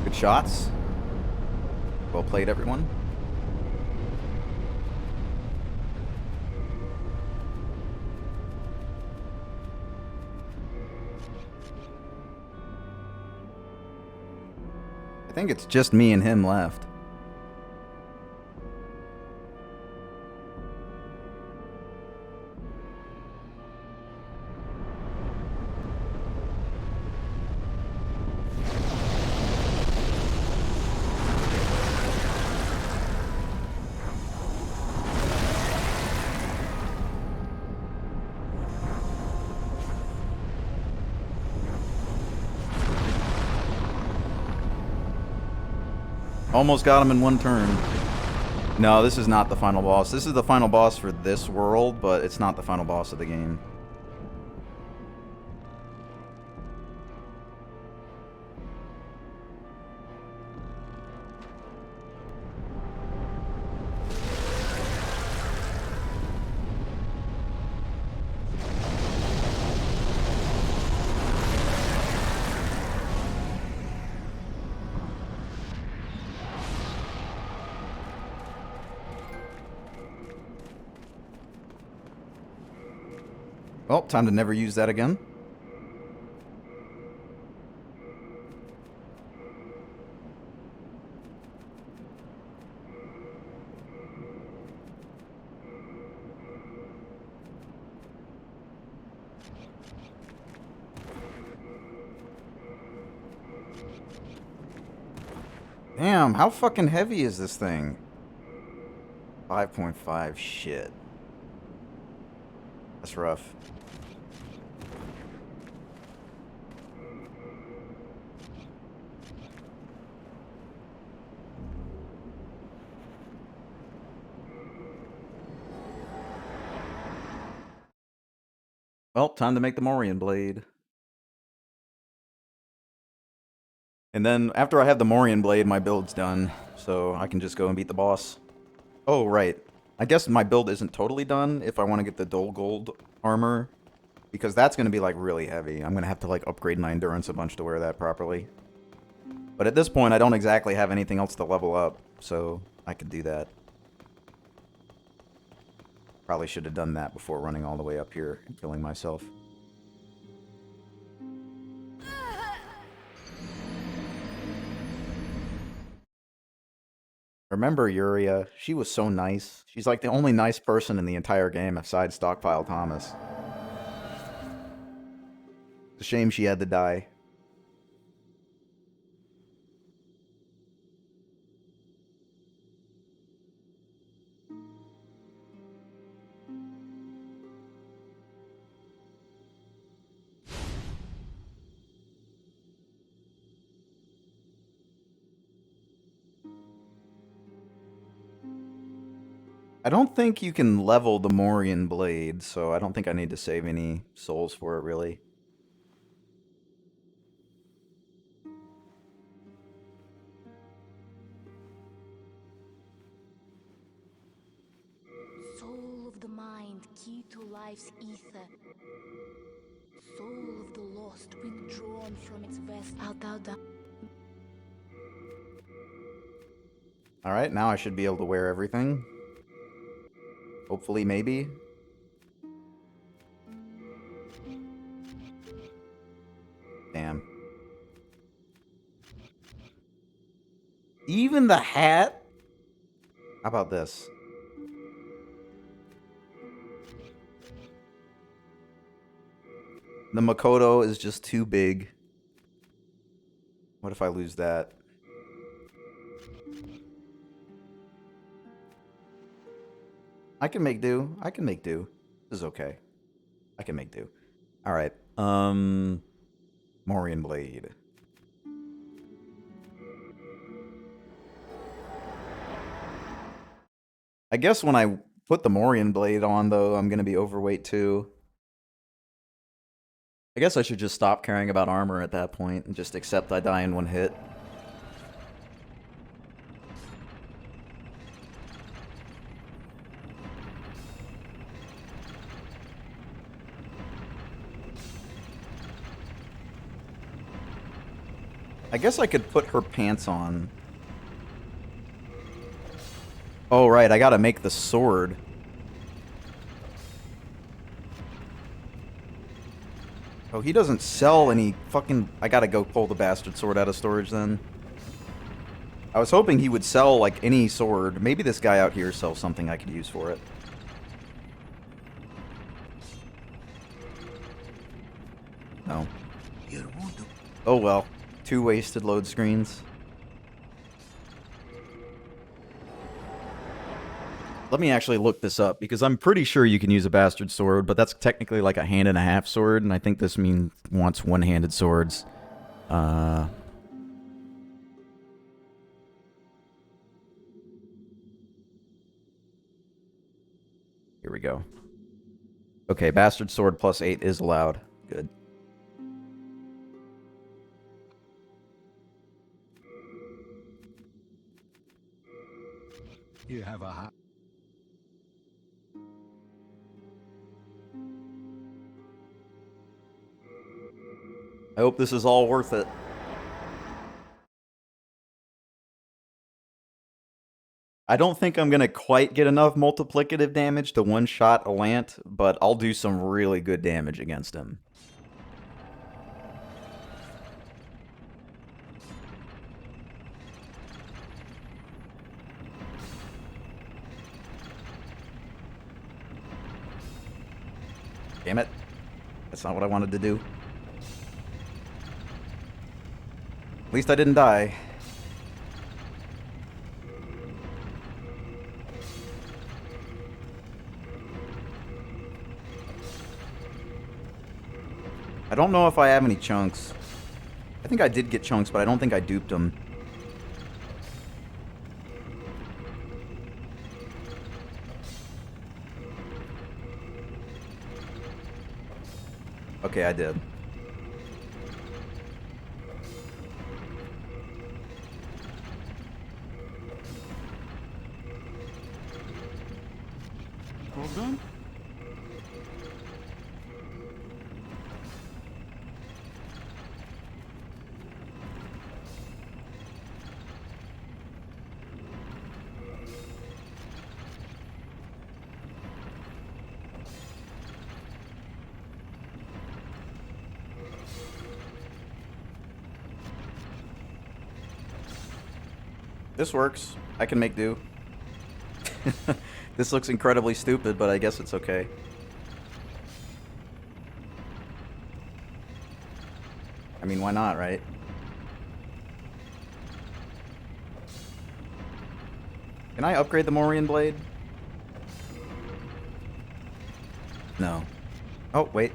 Speaker 7: Good shots. Well played, everyone. I think it's just me and him left. Almost got him in one turn. No, this is not the final boss. This is the final boss for this world, but it's not the final boss of the game. Well, time to never use that again. Damn, how fucking heavy is this thing? 5.5, shit. That's rough. Well, time to make the Morian Blade. And then, after I have the Morian Blade, my build's done. So, I can just go and beat the boss. Oh, right. I guess my build isn't totally done if I want to get the Dull Gold armor. Because that's going to be, like, really heavy. I'm going to have to, like, upgrade my endurance a bunch to wear that properly. But at this point, I don't exactly have anything else to level up. So, I could do that. Probably should have done that before running all the way up here and killing myself. Remember Yuria? She was so nice. She's like the only nice person in the entire game besides Stockpile Thomas. It's a shame she had to die. I don't think you can level the Morian blade, so I don't think I need to save any souls for it, really.
Speaker 6: Soul of the mind, key to life's ether. Soul of the lost, withdrawn from its vest.
Speaker 7: Alright, now I should be able to wear everything. Hopefully, maybe. Damn. Even the hat? How about this? The Makoto is just too big. What if I lose that? I can make do. I can make do. This is okay. I can make do. Alright. Morian Blade. I guess when I put the Morian Blade on, though, I'm gonna be overweight, too. I guess I should just stop caring about armor at that point and just accept I die in one hit. I guess I could put her pants on. Oh, right, I gotta make the sword. Oh, he doesn't sell any fucking... I gotta go pull the bastard sword out of storage, then. I was hoping he would sell, like, any sword. Maybe this guy out here sells something I could use for it. No. Oh, well. 2 wasted load screens. Let me actually look this up, because I'm pretty sure you can use a bastard sword, but that's technically like a hand and a half sword, and I think this wants one-handed swords. Here we go. Okay, bastard sword plus 8 is allowed. Good.
Speaker 4: You have a heart.
Speaker 7: I hope this is all worth it. I don't think I'm going to quite get enough multiplicative damage to one-shot Alant, but I'll do some really good damage against him. Damn it. That's not what I wanted to do. At least I didn't die. I don't know if I have any chunks. I think I did get chunks, but I don't think I duped them. Okay, I did.
Speaker 4: All done?
Speaker 7: This works. I can make do. This looks incredibly stupid, but I guess it's okay. I mean, why not, right? Can I upgrade the Morian Blade? No. Oh, wait.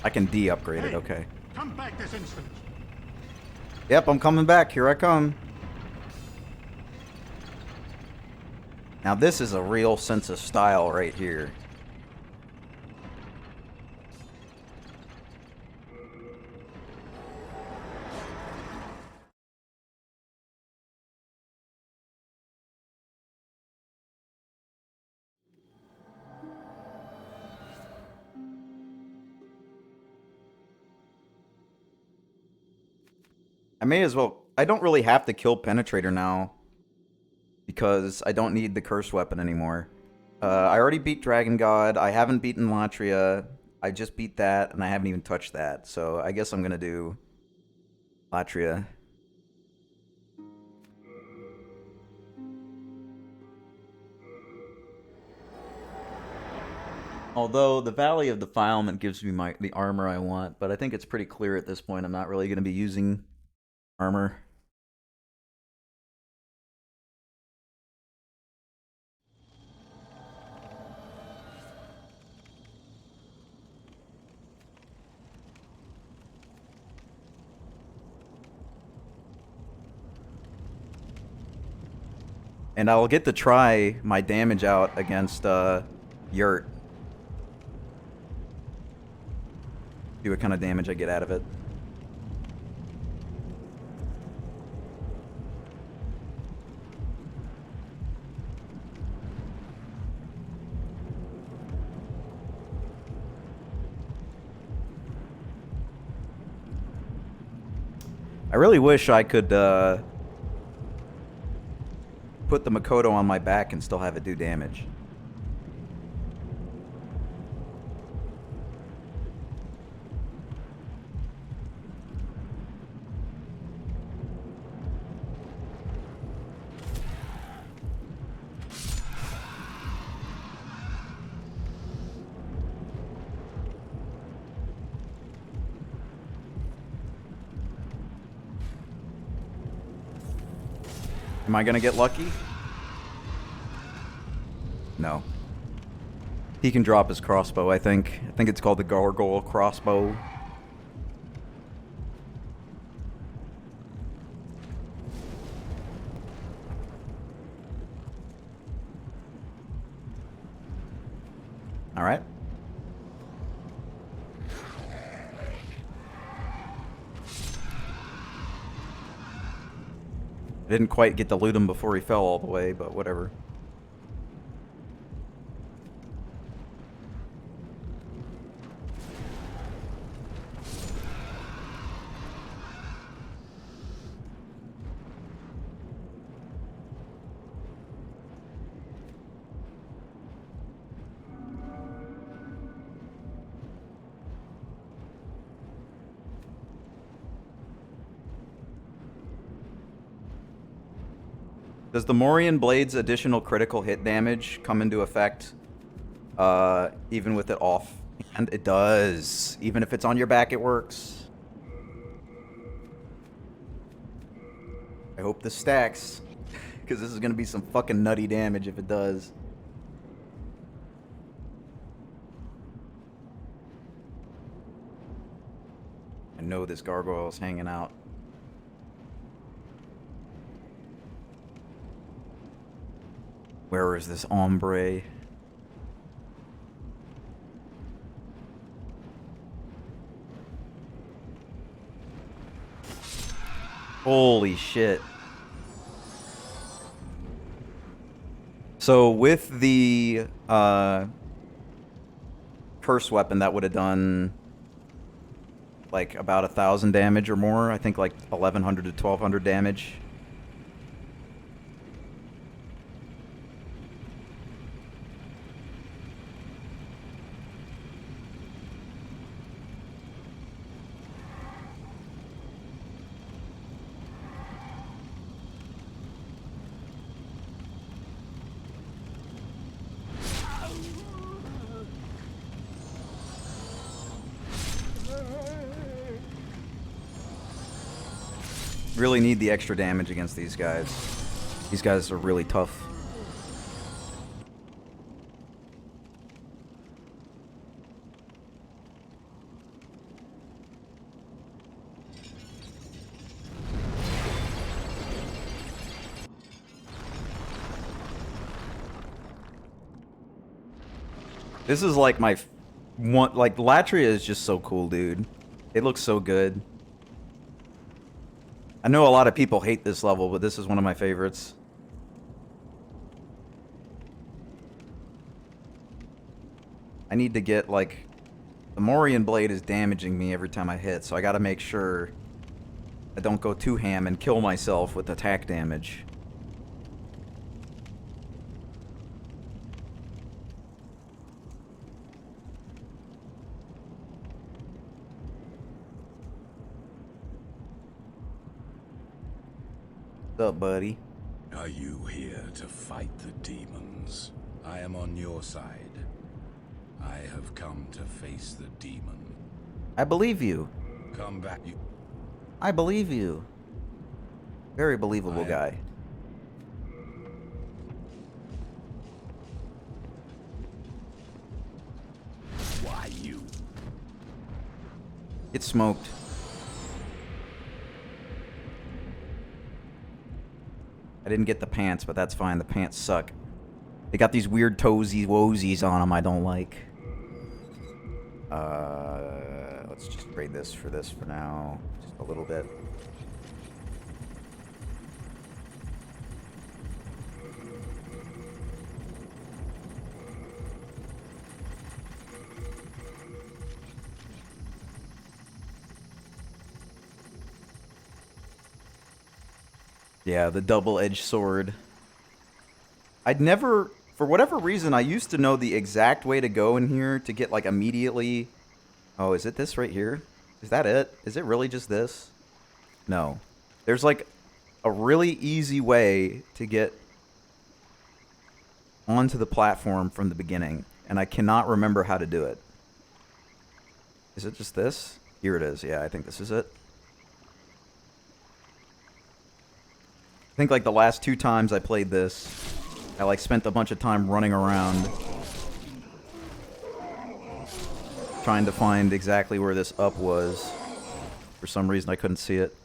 Speaker 7: I can de-upgrade it, okay.
Speaker 4: Come back this instant.
Speaker 7: Yep, I'm coming back. Here I come. Now this is a real sense of style right here. I may as well... I don't really have to kill Penetrator now, because I don't need the cursed weapon anymore. I already beat Dragon God. I haven't beaten Latria. I just beat that, and I haven't even touched that. So I guess I'm gonna do Latria. Although the Valley of Defilement gives me the armor I want, but I think it's pretty clear at this point I'm not really gonna be using armor. And I'll get to try my damage out against Yurt. See what kind of damage I get out of it. I really wish I could put the Makoto on my back and still have it do damage. Am I gonna get lucky? No. He can drop his crossbow, I think. I think it's called the Gargoyle crossbow. Alright. I didn't quite get to loot him before he fell all the way, but whatever. Does the Morian Blade's additional critical hit damage come into effect even with it off? And it does. Even if it's on your back, it works. I hope this stacks, because this is going to be some fucking nutty damage if it does. I know this gargoyle's hanging out. Where is this ombre? Holy shit. So with the curse weapon, that would have done like about 1,000 damage or more. I think like 1,100 to 1,200 damage. Really need the extra damage against these guys. These guys are really tough. This is like my one. Like Latria is just so cool, dude. It looks so good. I know a lot of people hate this level, but this is one of my favorites. I need to get like the Morian blade is damaging me every time I hit, so I got to make sure I don't go too ham and kill myself with attack damage. What's up, buddy?
Speaker 10: Are you here to fight the demons? I am on your side. I have come to face the demon.
Speaker 7: I believe you.
Speaker 10: Come back.
Speaker 7: I believe you. Very believable guy.
Speaker 10: Why you?
Speaker 7: Get smoked. I didn't get the pants, but that's fine. The pants suck. They got these weird toesies woesies on them I don't like. Let's just trade this for now. Just a little bit. Yeah, the double-edged sword. I'd never, for whatever reason, I used to know the exact way to go in here to get, like, immediately... Oh, is it this right here? Is that it? Is it really just this? No. There's, like, a really easy way to get onto the platform from the beginning, and I cannot remember how to do it. Is it just this? Here it is. Yeah, I think this is it. I think, like, the last 2 times I played this, I, like, spent a bunch of time running around trying to find exactly where this up was. For some reason, I couldn't see it.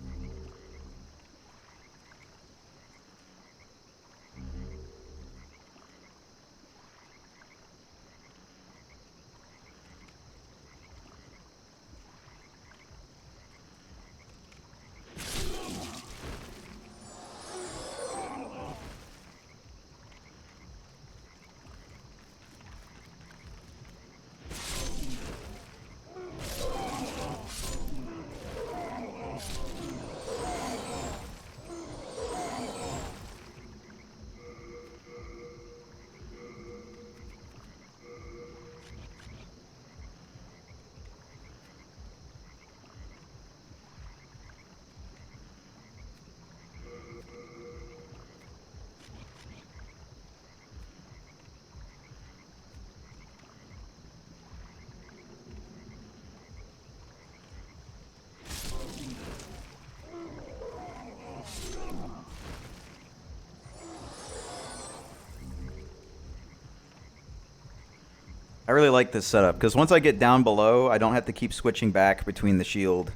Speaker 7: I really like this setup, because once I get down below, I don't have to keep switching back between the shield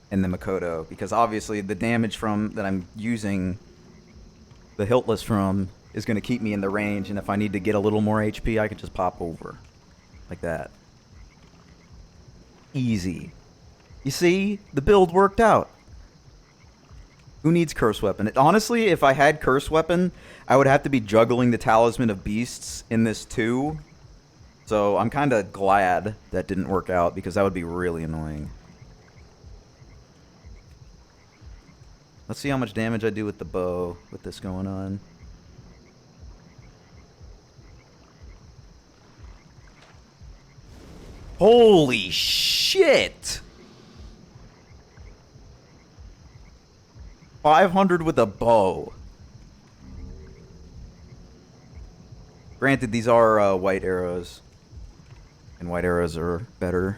Speaker 7: and the Makoto, because obviously the damage from that I'm using the Hiltless from is going to keep me in the range, and if I need to get a little more HP, I can just pop over. Like that. Easy. You see? The build worked out. Who needs Curse Weapon? Honestly, if I had Curse Weapon, I would have to be juggling the Talisman of Beasts in this too. So I'm kind of glad that didn't work out, because that would be really annoying. Let's see how much damage I do with the bow with this going on. Holy shit! 500 with a bow. Granted, these are white arrows. And white arrows are better.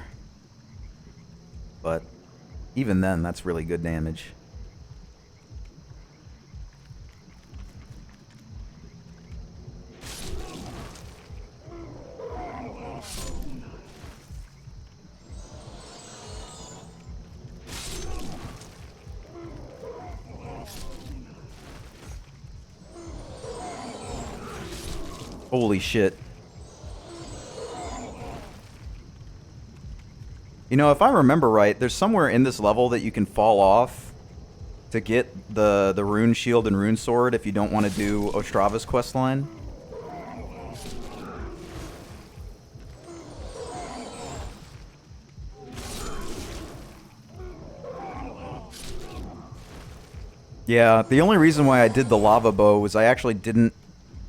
Speaker 7: But even then, that's really good damage. Holy shit. You know, if I remember right, there's somewhere in this level that you can fall off to get the rune shield and rune sword if you don't want to do Ostrava's questline. Yeah, the only reason why I did the lava bow was I actually didn't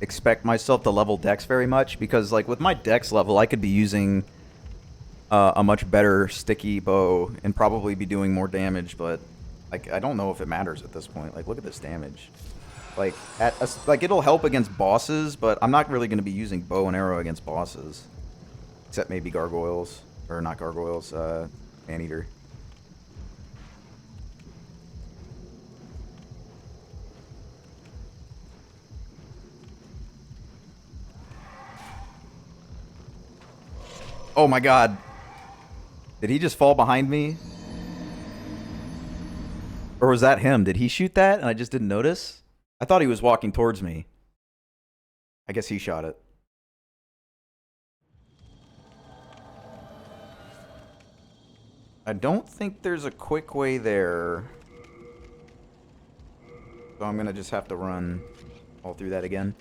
Speaker 7: expect myself to level dex very much, because like with my dex level I could be using a much better sticky bow and probably be doing more damage, but like I don't know if it matters at this point. Like look at this damage. Like like it'll help against bosses, but I'm not really going to be using bow and arrow against bosses, except maybe gargoyles, or not gargoyles, Maneater. Oh my god. Did he just fall behind me? Or was that him? Did he shoot that and I just didn't notice? I thought he was walking towards me. I guess he shot it. I don't think there's a quick way there. So I'm gonna just have to run all through that again.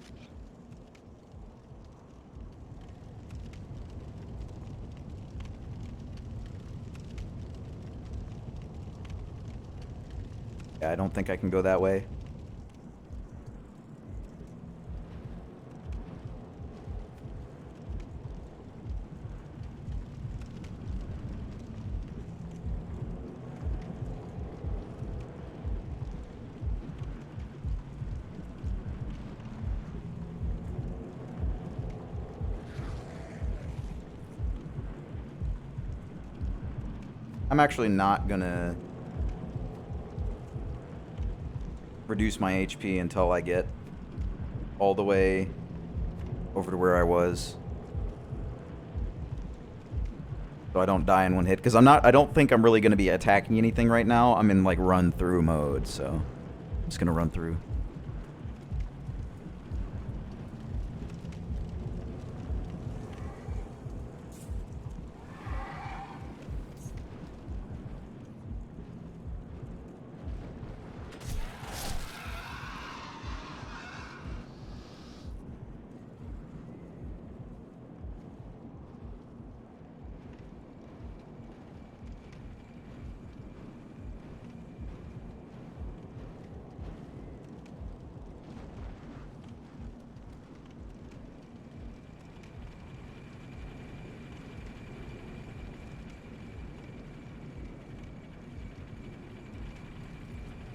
Speaker 7: Yeah, I don't think I can go that way. I'm actually not gonna reduce my HP until I get all the way over to where I was, so I don't die in one hit, because I don't think I'm really going to be attacking anything right now. I'm in like run through mode, so I'm just gonna run through.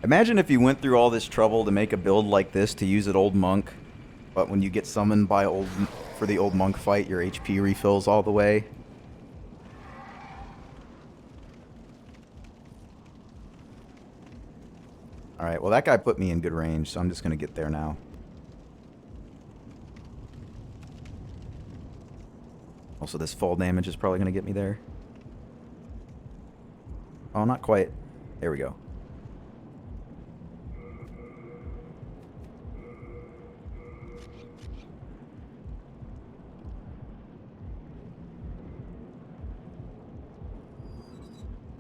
Speaker 7: Imagine if you went through all this trouble to make a build like this to use at Old Monk, but when you get summoned by for the Old Monk fight, your HP refills all the way. Alright, well that guy put me in good range, so I'm just gonna get there now. Also, this fall damage is probably gonna get me there. Oh, not quite. There we go.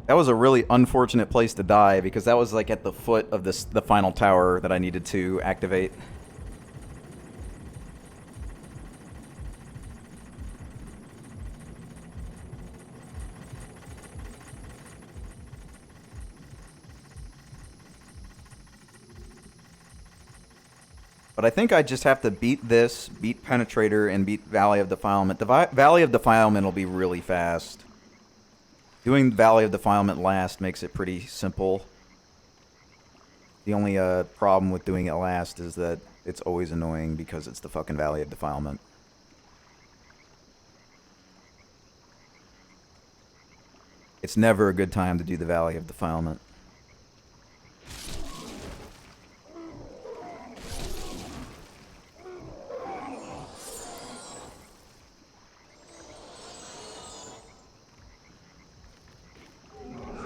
Speaker 7: That was a really unfortunate place to die, because that was like at the foot of the final tower that I needed to activate. But I think I just have to beat this, beat Penetrator, and beat Valley of Defilement. The Valley of Defilement will be really fast. Doing Valley of Defilement last makes it pretty simple. The only problem with doing it last is that it's always annoying because it's the fucking Valley of Defilement. It's never a good time to do the Valley of Defilement.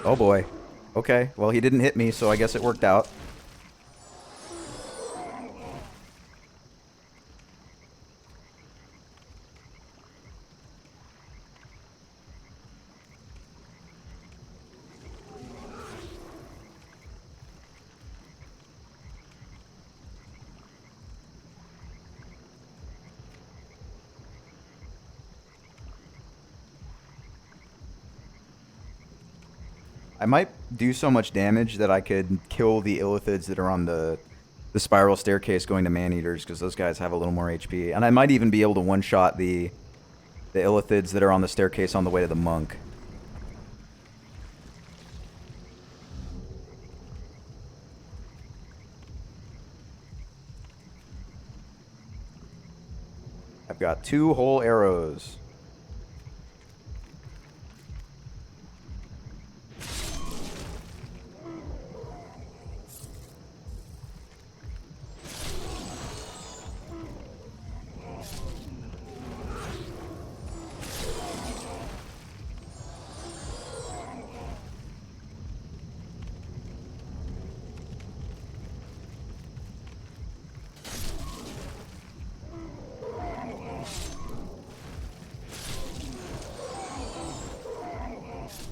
Speaker 7: Oh boy. Okay, well he didn't hit me, so I guess it worked out. I might do so much damage that I could kill the Illithids that are on the spiral staircase going to Man-Eaters, because those guys have a little more HP. And I might even be able to one-shot the Illithids that are on the staircase on the way to the monk. I've got 2 whole arrows.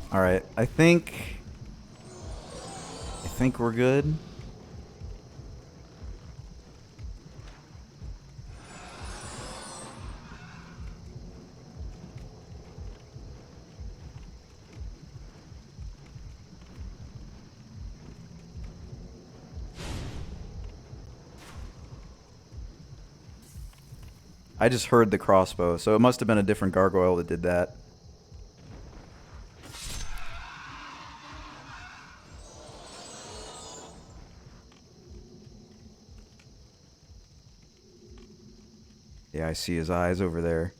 Speaker 7: Alright, I think we're good. I just heard the crossbow, so it must have been a different gargoyle that did that. Yeah, I see his eyes over there.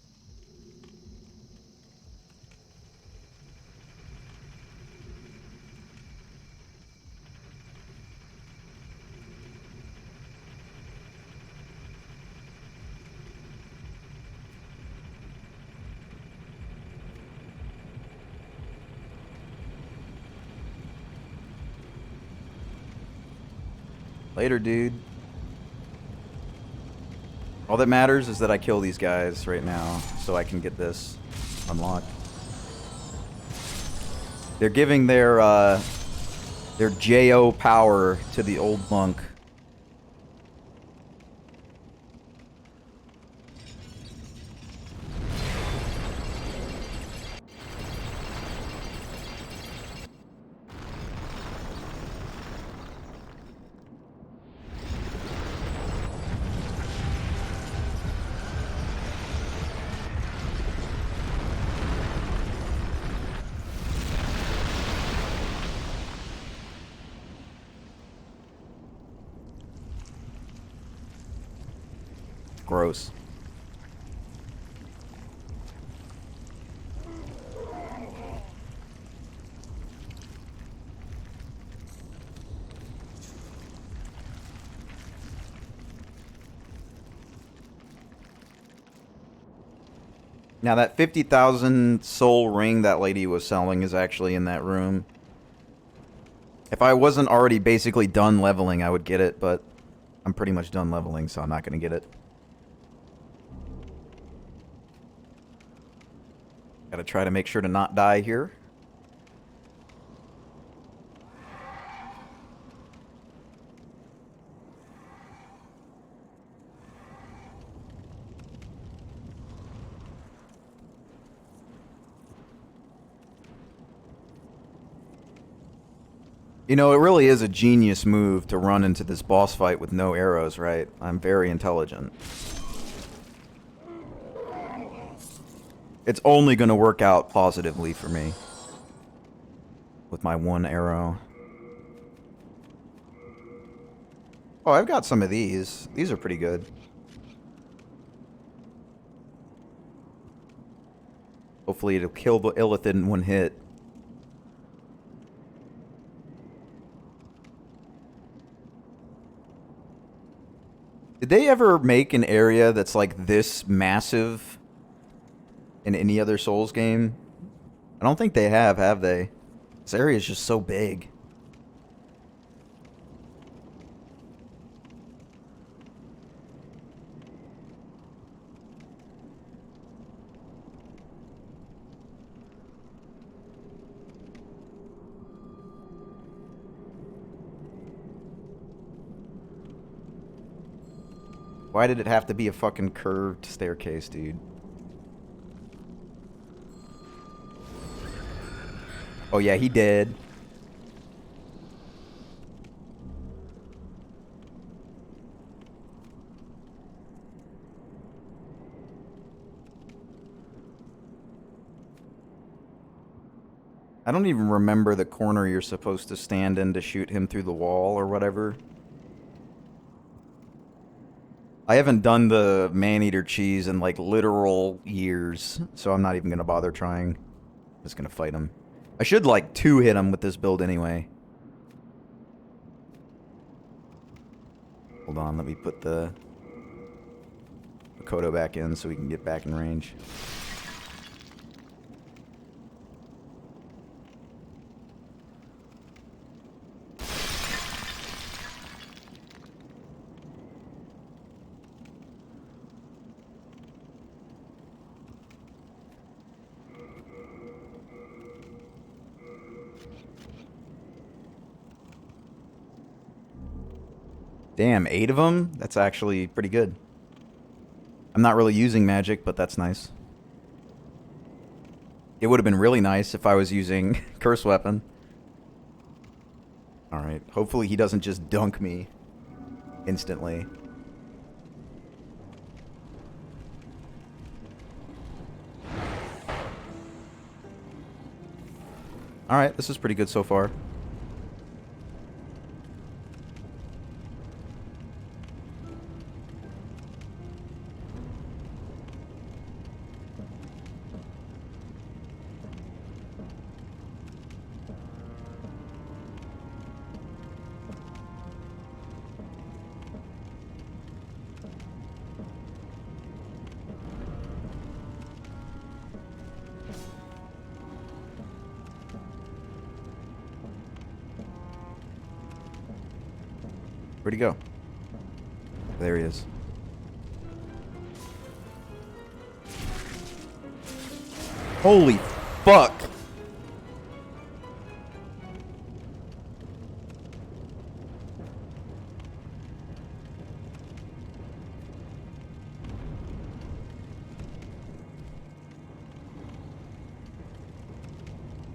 Speaker 7: Later, dude. All that matters is that I kill these guys right now, so I can get this unlocked. They're giving their JO power to the old monk. Gross. Now that 50,000 soul ring that lady was selling is actually in that room. If I wasn't already basically done leveling, I would get it, but I'm pretty much done leveling, so I'm not going to get it. Gotta try to make sure to not die here. You know, it really is a genius move to run into this boss fight with no arrows, right? I'm very intelligent. It's only going to work out positively for me with my 1 arrow. Oh, I've got some of these. These are pretty good. Hopefully it'll kill the Illithid in 1 hit. Did they ever make an area that's like this massive in any other Souls game? I don't think they have they? This area is just so big. Why did it have to be a fucking curved staircase, dude? Oh yeah, he dead. I don't even remember the corner you're supposed to stand in to shoot him through the wall or whatever. I haven't done the man-eater cheese in like literal years, so I'm not even gonna bother trying. I'm just gonna fight him. I should like two-hit him with this build anyway. Hold on, let me put the Makoto back in so we can get back in range. Damn, 8 of them? That's actually pretty good. I'm not really using magic, but that's nice. It would have been really nice if I was using Curse Weapon. Alright, hopefully he doesn't just dunk me instantly. Alright, this is pretty good so far. Where'd he go? There he is. Holy fuck!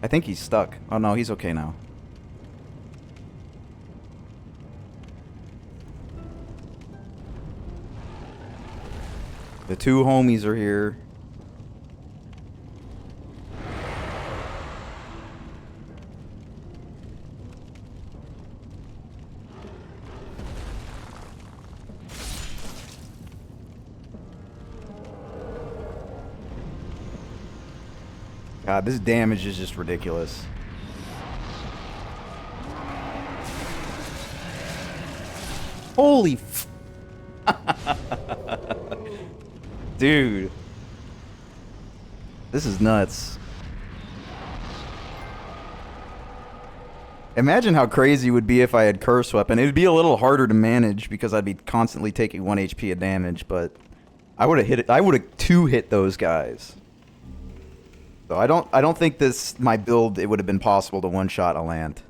Speaker 7: I think he's stuck. Oh no, he's okay now. The two homies are here. God, this damage is just ridiculous. Holy f- Dude. This is nuts. Imagine how crazy it would be if I had Curse Weapon. It would be a little harder to manage because I'd be constantly taking 1 HP of damage, but I would have hit it. I would have two-hit those guys. So I don't think my build, it would have been possible to one-shot a land.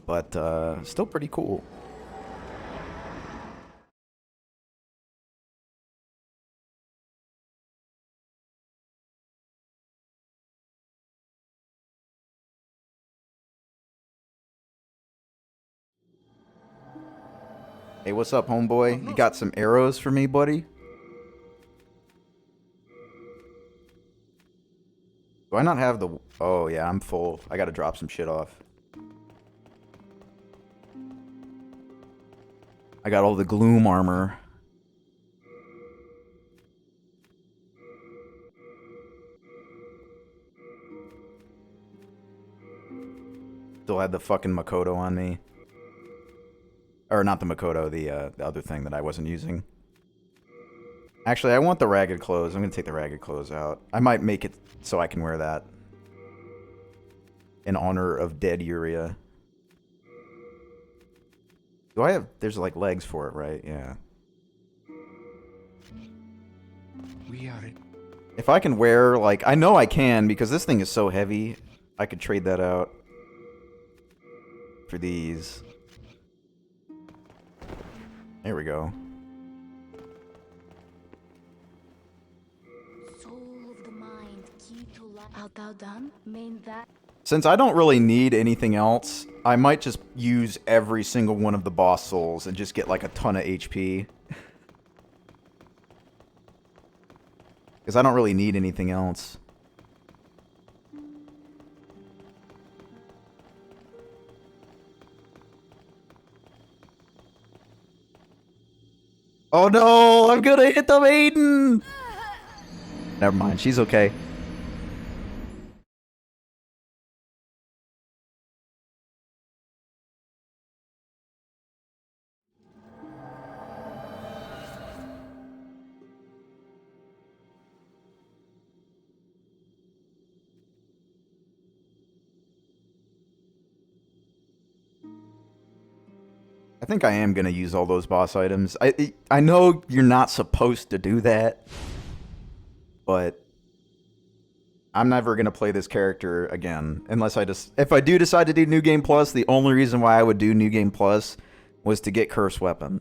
Speaker 7: But still pretty cool. Hey, what's up, homeboy? You got some arrows for me, buddy? Do I not have the... Oh, yeah, I'm full. I gotta drop some shit off. I got all the gloom armor. Still had the fucking Makoto on me. Or not the Makoto, the other thing that I wasn't using. Actually, I want the ragged clothes. I'm gonna take the ragged clothes out. I might make it so I can wear that. In honor of dead Yuria. Do I have... There's like legs for it, right? Yeah.
Speaker 4: We are it.
Speaker 7: If I can wear, like... I know I can, because this thing is so heavy. I could trade that out. For these. There we go.
Speaker 6: Soul of the mind, key to life. Art thou done? Main that.
Speaker 7: Since I don't really need anything else, I might just use every single one of the boss souls and just get like a ton of HP. Because I don't really need anything else. Oh no, I'm gonna hit the maiden! Never mind, she's okay. I think I am gonna use all those boss items. I know you're not supposed to do that, but I'm never gonna play this character again unless if I do decide to do New Game Plus. The only reason why I would do New Game Plus was to get Curse Weapon.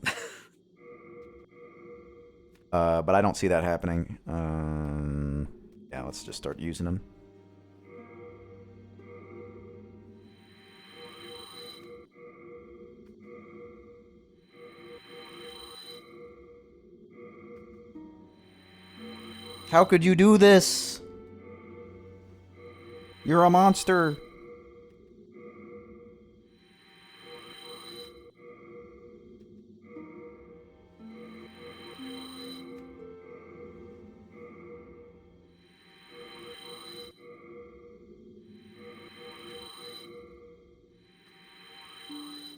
Speaker 7: But I don't see that happening. Yeah, let's just start using them. How could you do this? You're a monster.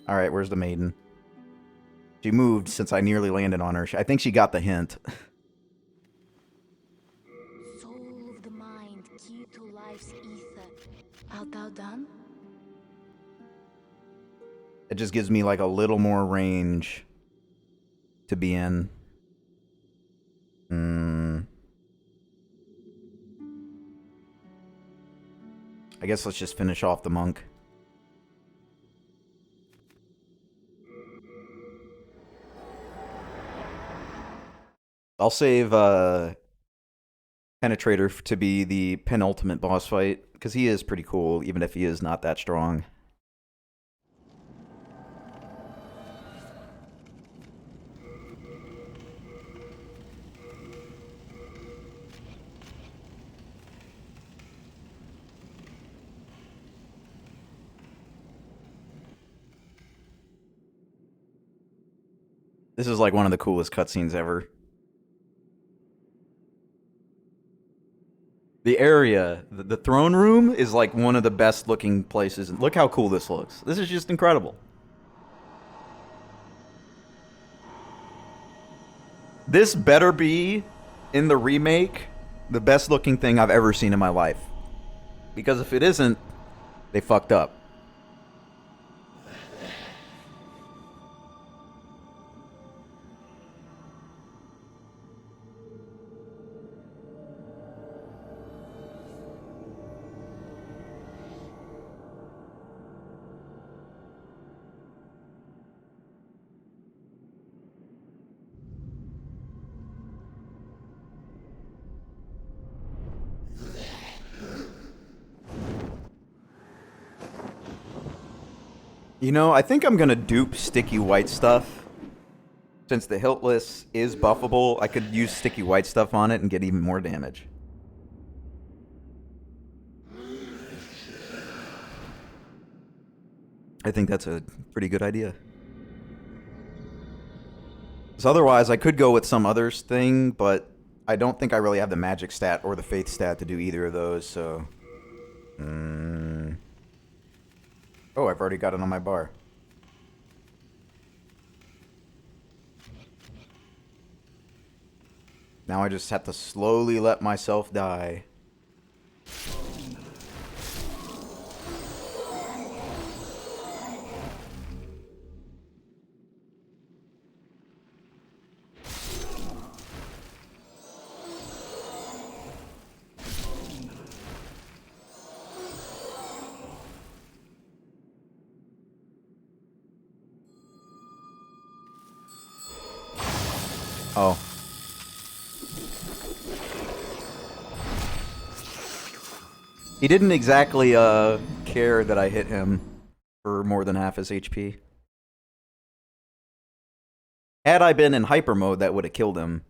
Speaker 7: Alright, where's the maiden? She moved since I nearly landed on her. I think she got the hint.
Speaker 6: Soul of the mind, key to life's ether. Art thou done?
Speaker 7: It just gives me like a little more range to be in. I guess let's just finish off the monk. I'll save Penetrator to be the penultimate boss fight, because he is pretty cool, even if he is not that strong. This is like one of the coolest cutscenes ever. The area, the throne room, is like one of the best looking places. Look how cool this looks. This is just incredible. This better be, in the remake, the best looking thing I've ever seen in my life. Because if it isn't, they fucked up. You know, I think I'm gonna dupe sticky white stuff. Since the hiltless is buffable, I could use sticky white stuff on it and get even more damage. I think that's a pretty good idea. Because otherwise, I could go with some other thing, but I don't think I really have the magic stat or the faith stat to do either of those, so... Oh, I've already got it on my bar. Now I just have to slowly let myself die. Oh. He didn't exactly care that I hit him for more than half his HP. Had I been in hyper mode, that would have killed him.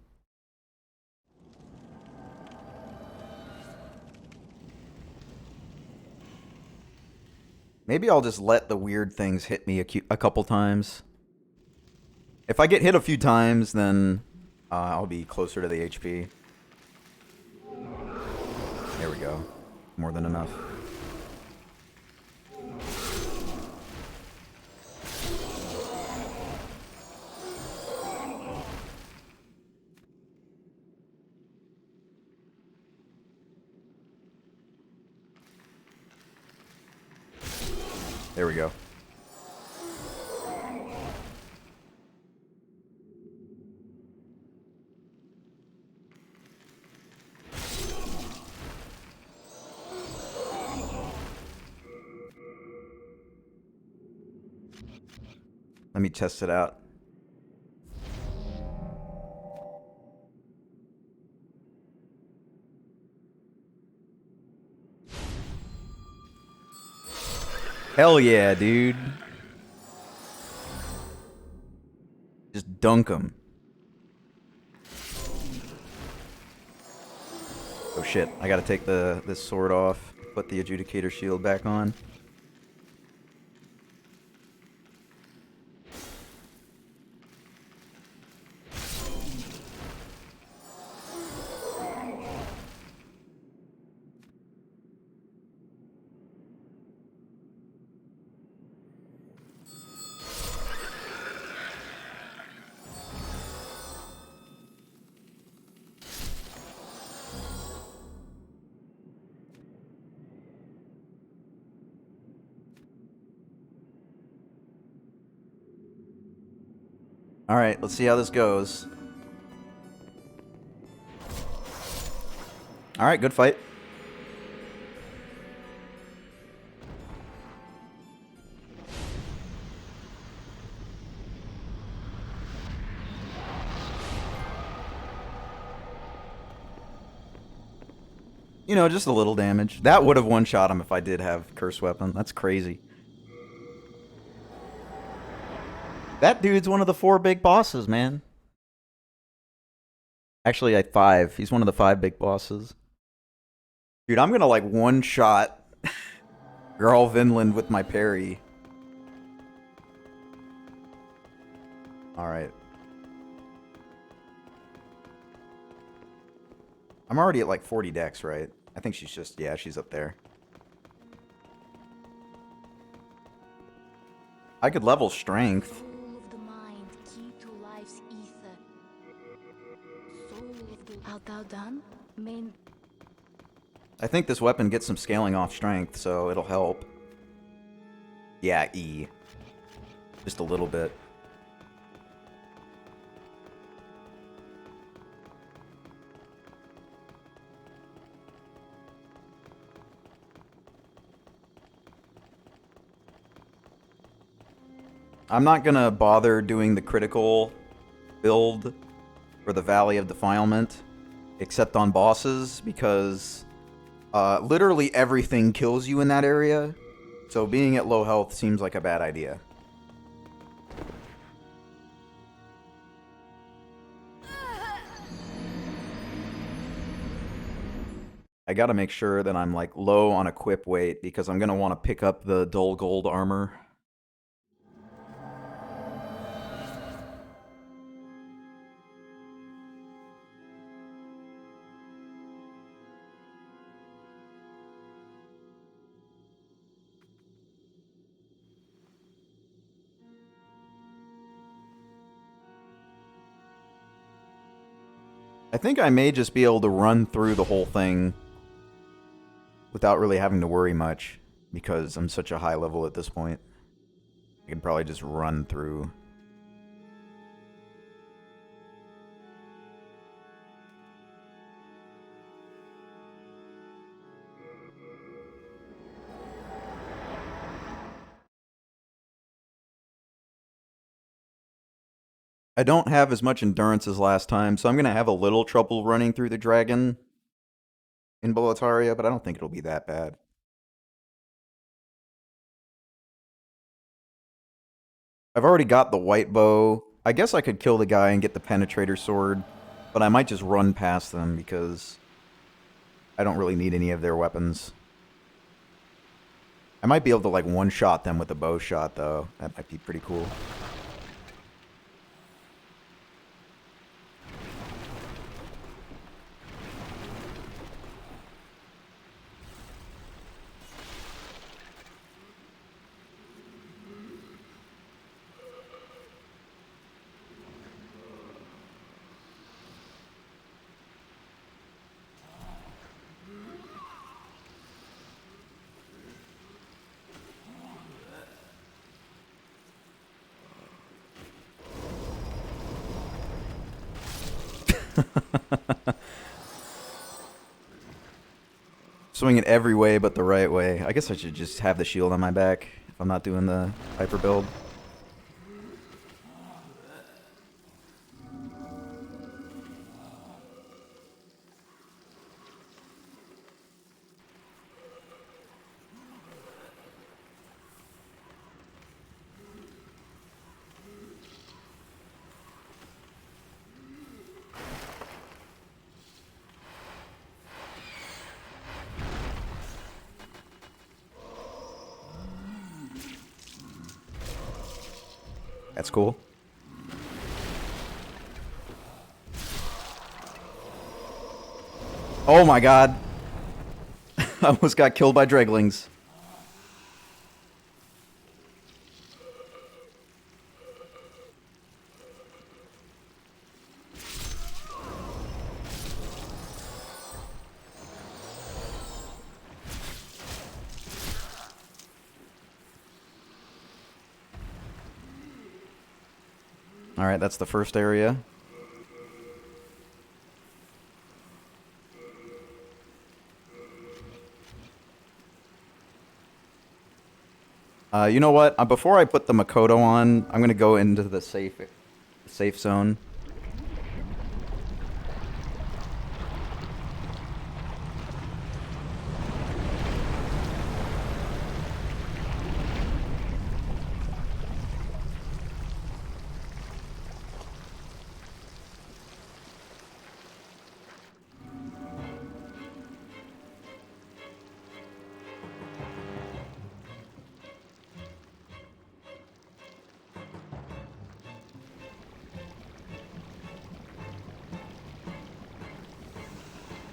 Speaker 7: Maybe I'll just let the weird things hit me a couple times. If I get hit a few times, then I'll be closer to the HP. There we go. More than enough. There we go. Let me test it out. Hell yeah, dude. Just dunk him. Oh shit, I gotta take this sword off, put the Adjudicator shield back on. Alright, let's see how this goes. Alright, good fight. You know, just a little damage. That would have one-shot him if I did have Curse Weapon. That's crazy. That dude's one of the 4 big bosses, man. Actually, 5. He's one of the 5 big bosses. Dude, I'm gonna like one-shot Jarl Vinland with my parry. Alright. I'm already at like 40 dex, right? I think she's just, yeah, she's up there. I could level strength.
Speaker 6: Art thou done?
Speaker 7: I think this weapon gets some scaling off strength, so it'll help. Yeah, E. Just a little bit. I'm not gonna bother doing the critical build for the Valley of Defilement, except on bosses, because literally everything kills you in that area, so being at low health seems like a bad idea. I gotta make sure that I'm like low on equip weight, because I'm gonna want to pick up the dull gold armor. I think I may just be able to run through the whole thing without really having to worry much, because I'm such a high level at this point. I can probably just run through. I don't have as much endurance as last time, so I'm going to have a little trouble running through the dragon in Boletaria, but I don't think it'll be that bad. I've already got the white bow. I guess I could kill the guy and get the penetrator sword, but I might just run past them because I don't really need any of their weapons. I might be able to like one-shot them with a bow shot, though. That might be pretty cool. Swing it every way but the right way. I guess I should just have the shield on my back if I'm not doing the hyper build. That's cool. Oh my god. I almost got killed by Dreglings. Alright, that's the first area. You know what? Before I put the Makoto on, I'm gonna go into the safe zone.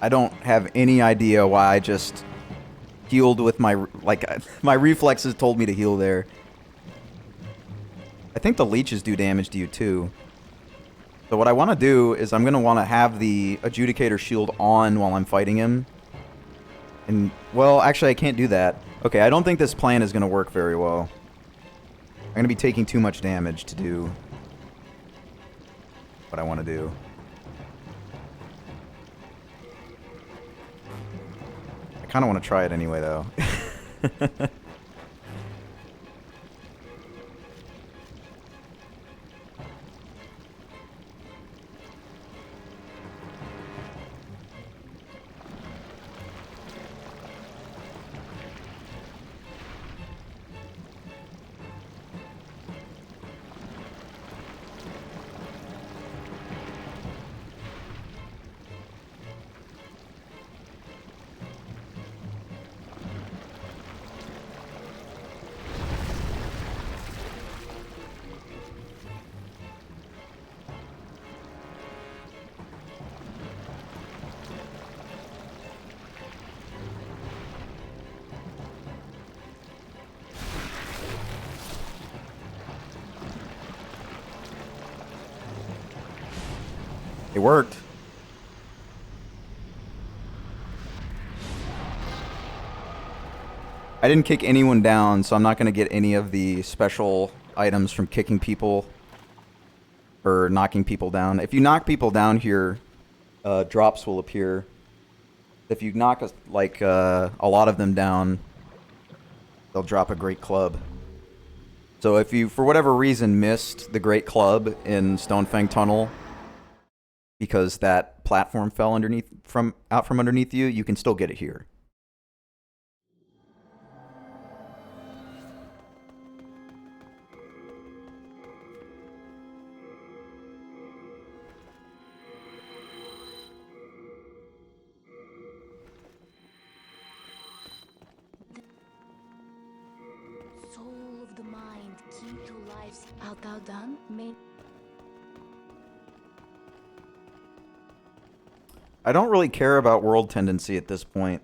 Speaker 7: I don't have any idea why I just healed with my, like, my reflexes told me to heal there. I think the leeches do damage to you too. So what I want to do is I'm going to want to have the Adjudicator shield on while I'm fighting him. And, well, actually I can't do that. Okay, I don't think this plan is going to work very well. I'm going to be taking too much damage to do what I want to do. I kind of want to try it anyway, though. It worked. I didn't kick anyone down, so I'm not going to get any of the special items from kicking people or knocking people down. If you knock people down here, drops will appear. If you knock a lot of them down, they'll drop a great club. So if you, for whatever reason, missed the great club in Stonefang Tunnel, because that platform fell out from underneath you, you can still get it here.
Speaker 6: Soul of the mind, key to life's art thou done?
Speaker 7: I don't really care about world tendency at this point.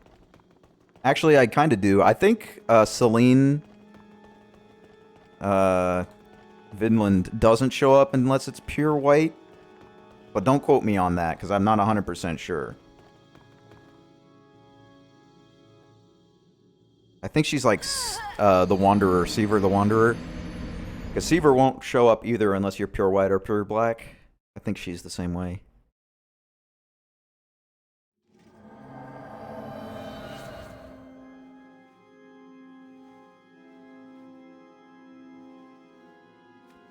Speaker 7: Actually, I kind of do. I think Celine Vinland doesn't show up unless it's pure white. But don't quote me on that, because I'm not 100% sure. I think she's like the Wanderer, Seaver the Wanderer. Because Seaver won't show up either unless you're pure white or pure black. I think she's the same way.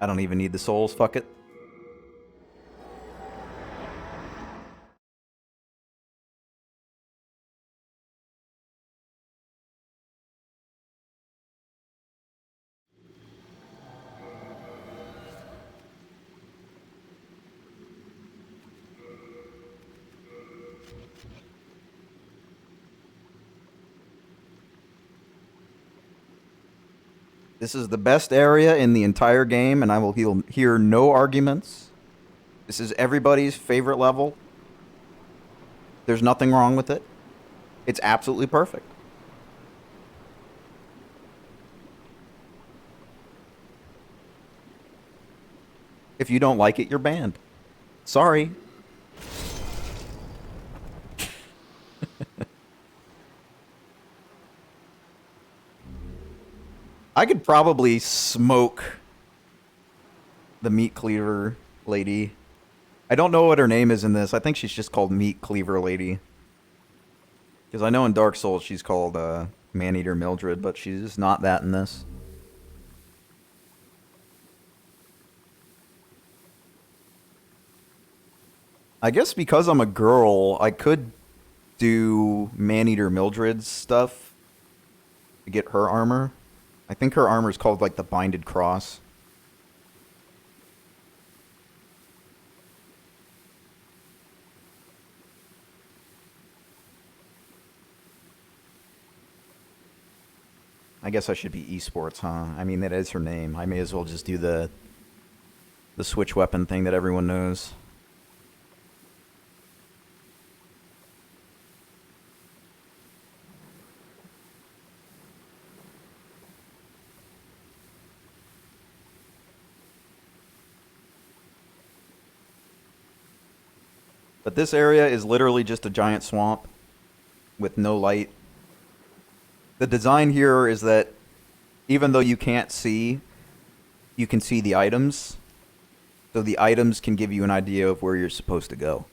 Speaker 7: I don't even need the souls, fuck it. This is the best area in the entire game, and I will hear no arguments. This is everybody's favorite level. There's nothing wrong with it. It's absolutely perfect. If you don't like it, you're banned. Sorry. I could probably smoke the meat cleaver lady. I don't know what her name is in this. I think she's just called Meat Cleaver Lady. Because I know in Dark Souls she's called Maneater Mildred, but she's not that in this. I guess because I'm a girl, I could do Maneater Mildred's stuff to get her armor. I think her armor is called like the Binded Cross. I guess I should be esports, huh? I mean, that is her name. I may as well just do the switch weapon thing that everyone knows. But this area is literally just a giant swamp with no light. The design here is that even though you can't see, you can see the items. So the items can give you an idea of where you're supposed to go.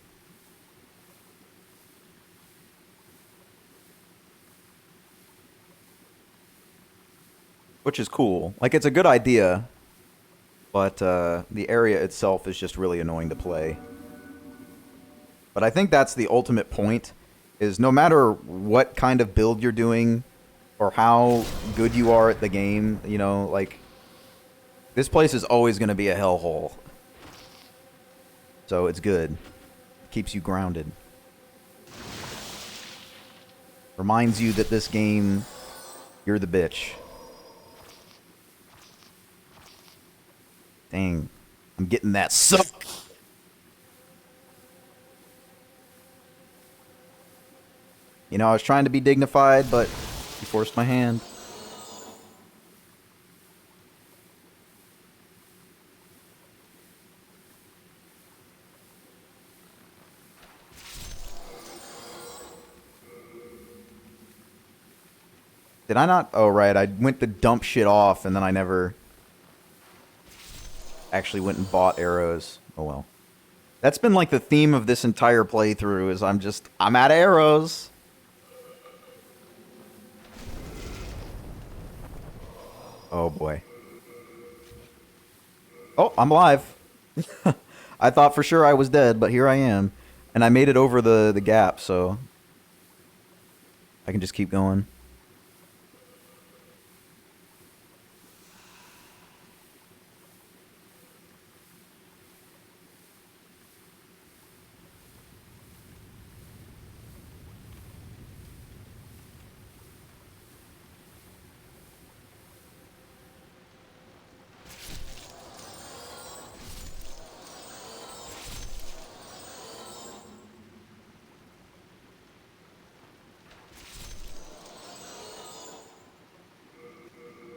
Speaker 7: Which is cool. Like, it's a good idea, but the area itself is just really annoying to play. But I think that's the ultimate point, is no matter what kind of build you're doing or how good you are at the game, you know, like, this place is always going to be a hellhole. So it's good. Keeps you grounded. Reminds you that this game, you're the bitch. Dang. I'm getting that suck. You know, I was trying to be dignified, but he forced my hand. Did I not? Oh, right. I went to dump shit off, and then I never actually went and bought arrows. Oh, well. That's been like the theme of this entire playthrough, is I'm out of arrows. Oh, boy. Oh, I'm alive. I thought for sure I was dead, but here I am. And I made it over the gap, so I can just keep going.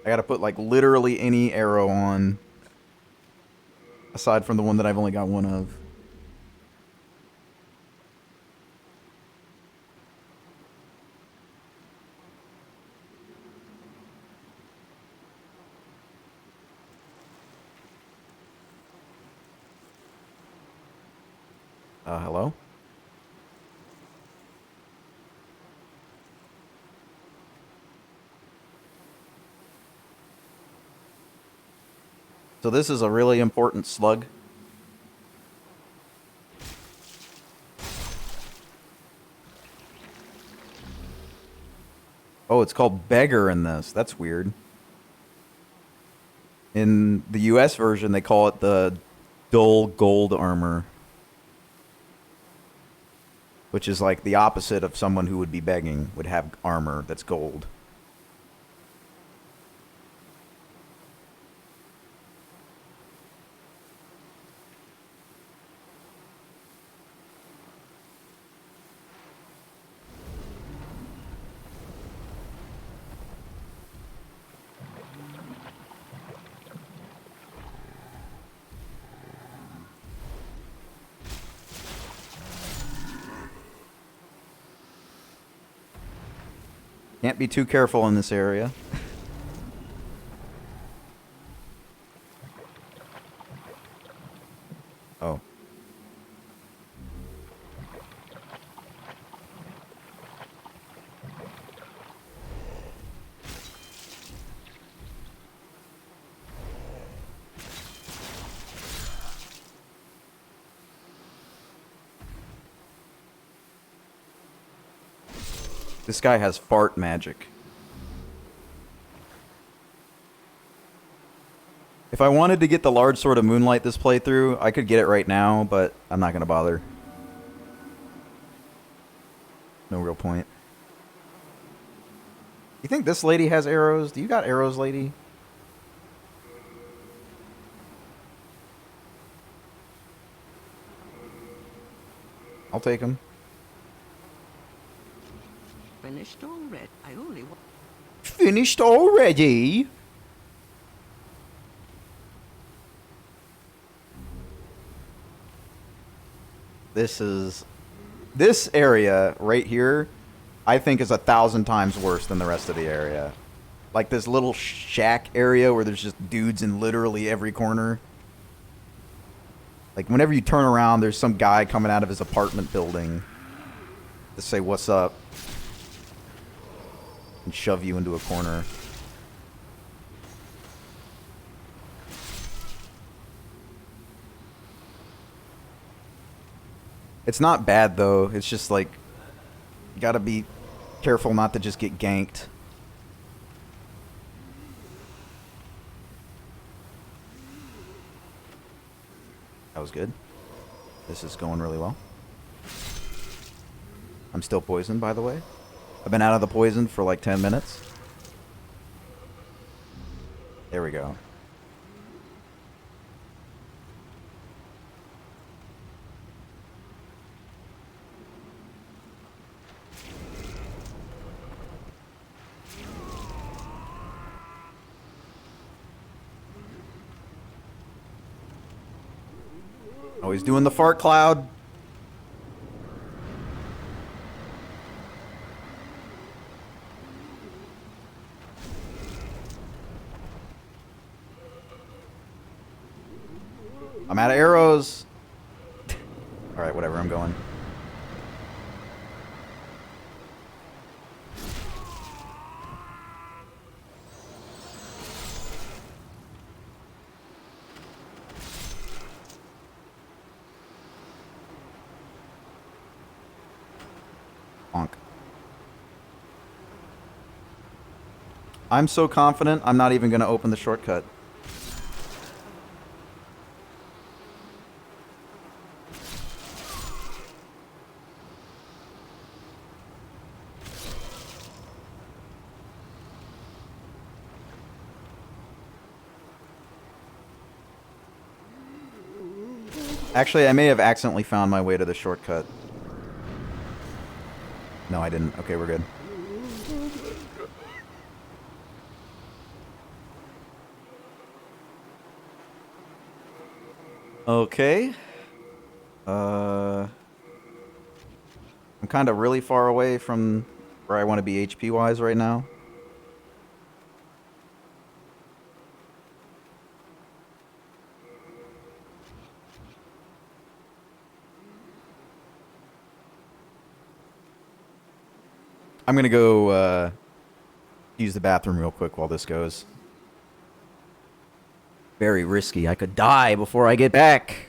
Speaker 7: I gotta put, like, literally any arrow on, aside from the one that I've only got one of. Hello? So this is a really important slug. Oh, it's called Beggar in this. That's weird. In the US version, they call it the dull gold armor. Which is like the opposite of someone who would be begging, would have armor that's gold. Can't be too careful in this area. Oh. This guy has fart magic. If I wanted to get the large sword of Moonlight this playthrough, I could get it right now, but I'm not going to bother. No real point. You think this lady has arrows? Do you got arrows, lady? I'll take them.
Speaker 2: Finished already. I only want.
Speaker 7: Finished already? This area right here, I think is 1,000 times worse than the rest of the area. Like this little shack area where there's just dudes in literally every corner. Like whenever you turn around, there's some guy coming out of his apartment building to say what's up and shove you into a corner. It's not bad though. It's just like you gotta be careful not to just get ganked. That was good. This is going really well. I'm still poisoned, by the way. I've been out of the poison for like 10 minutes. There we go. Oh, he's doing the fart cloud. I'm out of arrows. Alright, whatever, I'm going. Bonk. I'm so confident, I'm not even going to open the shortcut. Actually, I may have accidentally found my way to the shortcut. No, I didn't. Okay, we're good. Okay. I'm kind of really far away from where I want to be HP-wise right now. I'm gonna go use the bathroom real quick while this goes. Very risky. I could die before I get back.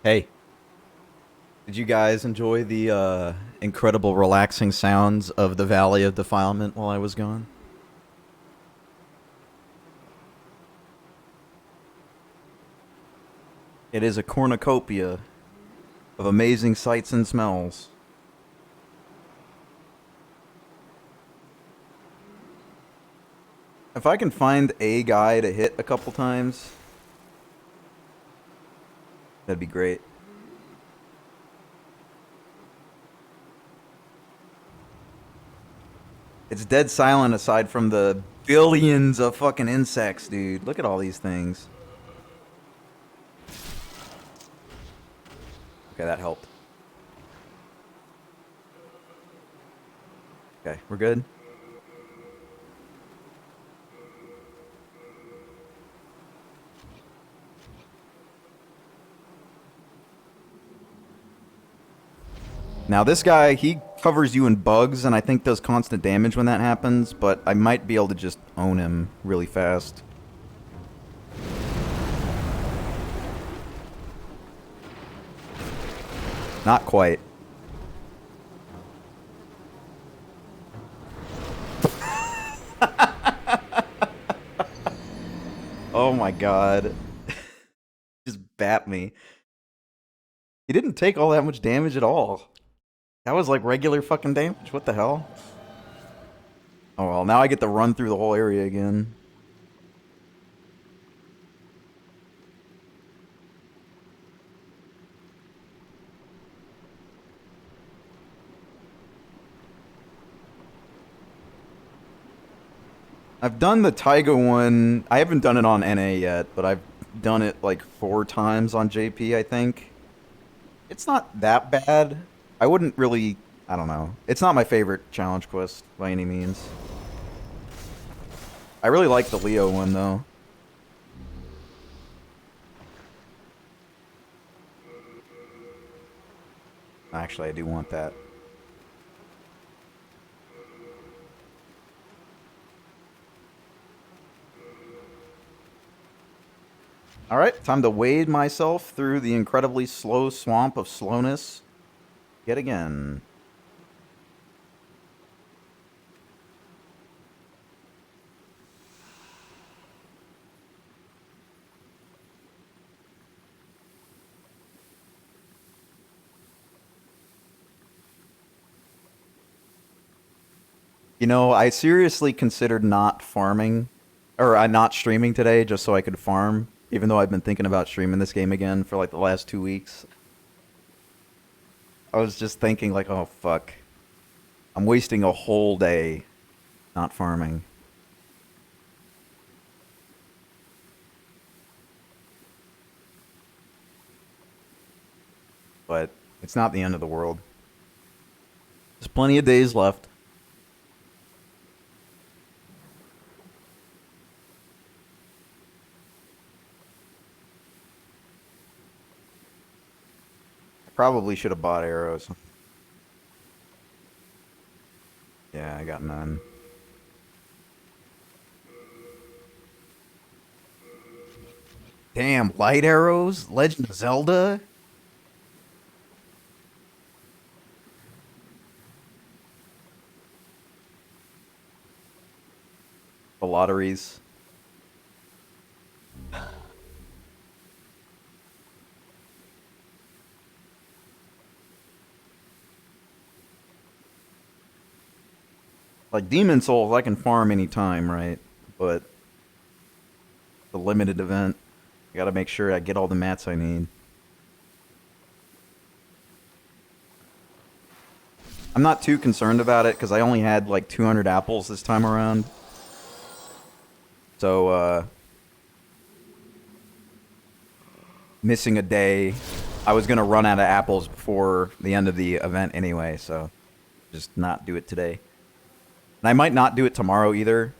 Speaker 7: Hey, did you guys enjoy the incredible relaxing sounds of the Valley of Defilement while I was gone? It is a cornucopia of amazing sights and smells. If I can find a guy to hit a couple times, that'd be great. It's dead silent aside from the billions of fucking insects, dude. Look at all these things. Okay, that helped. Okay, we're good. Now this guy, he covers you in bugs and I think does constant damage when that happens, but I might be able to just own him really fast. Not quite. Oh my god. Just bat me. He didn't take all that much damage at all. That was like regular fucking damage. What the hell? Oh well, now I get to run through the whole area again. I've done the Taiga one. I haven't done it on NA yet, but I've done it like 4 times on JP, I think. It's not that bad. I wouldn't really... I don't know. It's not my favorite challenge quest by any means. I really like the Leo one, though. Actually, I do want that. Alright, time to wade myself through the incredibly slow swamp of slowness yet again. You know, I seriously considered not farming, or not streaming today just so I could farm. Even though I've been thinking about streaming this game again for like the last 2 weeks. I was just thinking like, oh fuck. I'm wasting a whole day not farming. But it's not the end of the world. There's plenty of days left. Probably should have bought arrows. Yeah, I got none. Damn, light arrows? Legend of Zelda? The lotteries. Like Demon Souls, I can farm anytime, right? But the limited event, I gotta make sure I get all the mats I need. I'm not too concerned about it because I only had like 200 apples this time around. So, missing a day, I was gonna run out of apples before the end of the event anyway, so just not do it today. And I might not do it tomorrow either.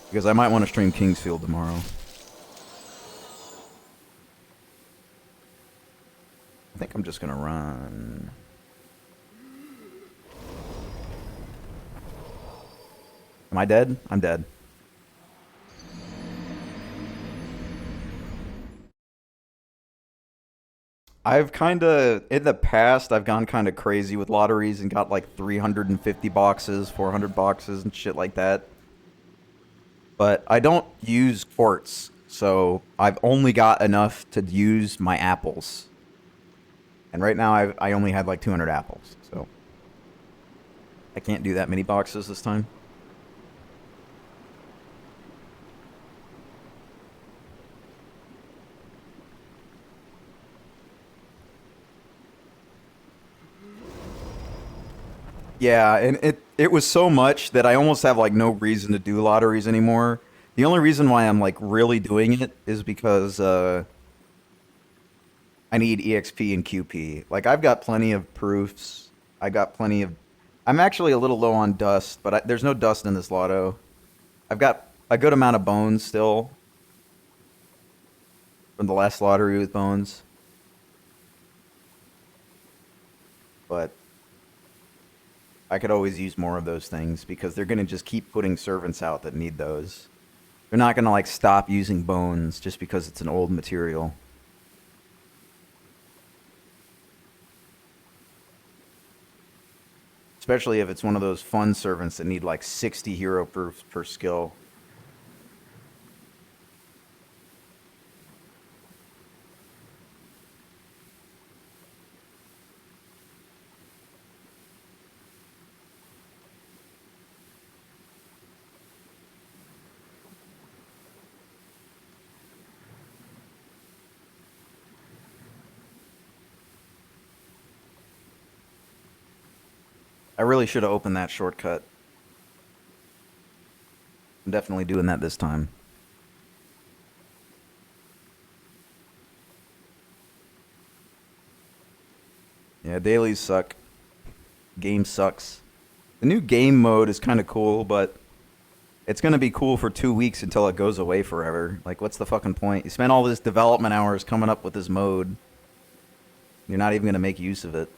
Speaker 7: Because I might want to stream Kingsfield tomorrow. I think I'm just gonna run. Am I dead? I'm dead. I've kinda, in the past, I've gone kinda crazy with lotteries and got like 350 boxes, 400 boxes and shit like that. But I don't use quartz, so I've only got enough to use my apples. And right now I only had like 200 apples, so I can't do that many boxes this time. Yeah, and it was so much that I almost have like no reason to do lotteries anymore. The only reason why I'm like really doing it is because I need EXP and QP. Like I've got plenty of proofs. I got plenty of. I'm actually a little low on dust, but there's no dust in this lotto. I've got a good amount of bones still from the last lottery with bones, but I could always use more of those things because they're going to just keep putting servants out that need those. They're not going to like stop using bones just because it's an old material. Especially if it's one of those fun servants that need like 60 hero proofs per skill. I really should have opened that shortcut. I'm definitely doing that this time. Yeah, dailies suck. Game sucks. The new game mode is kind of cool, but it's going to be cool for 2 weeks until it goes away forever. Like, what's the fucking point? You spent all this development hours coming up with this mode. You're not even going to make use of it.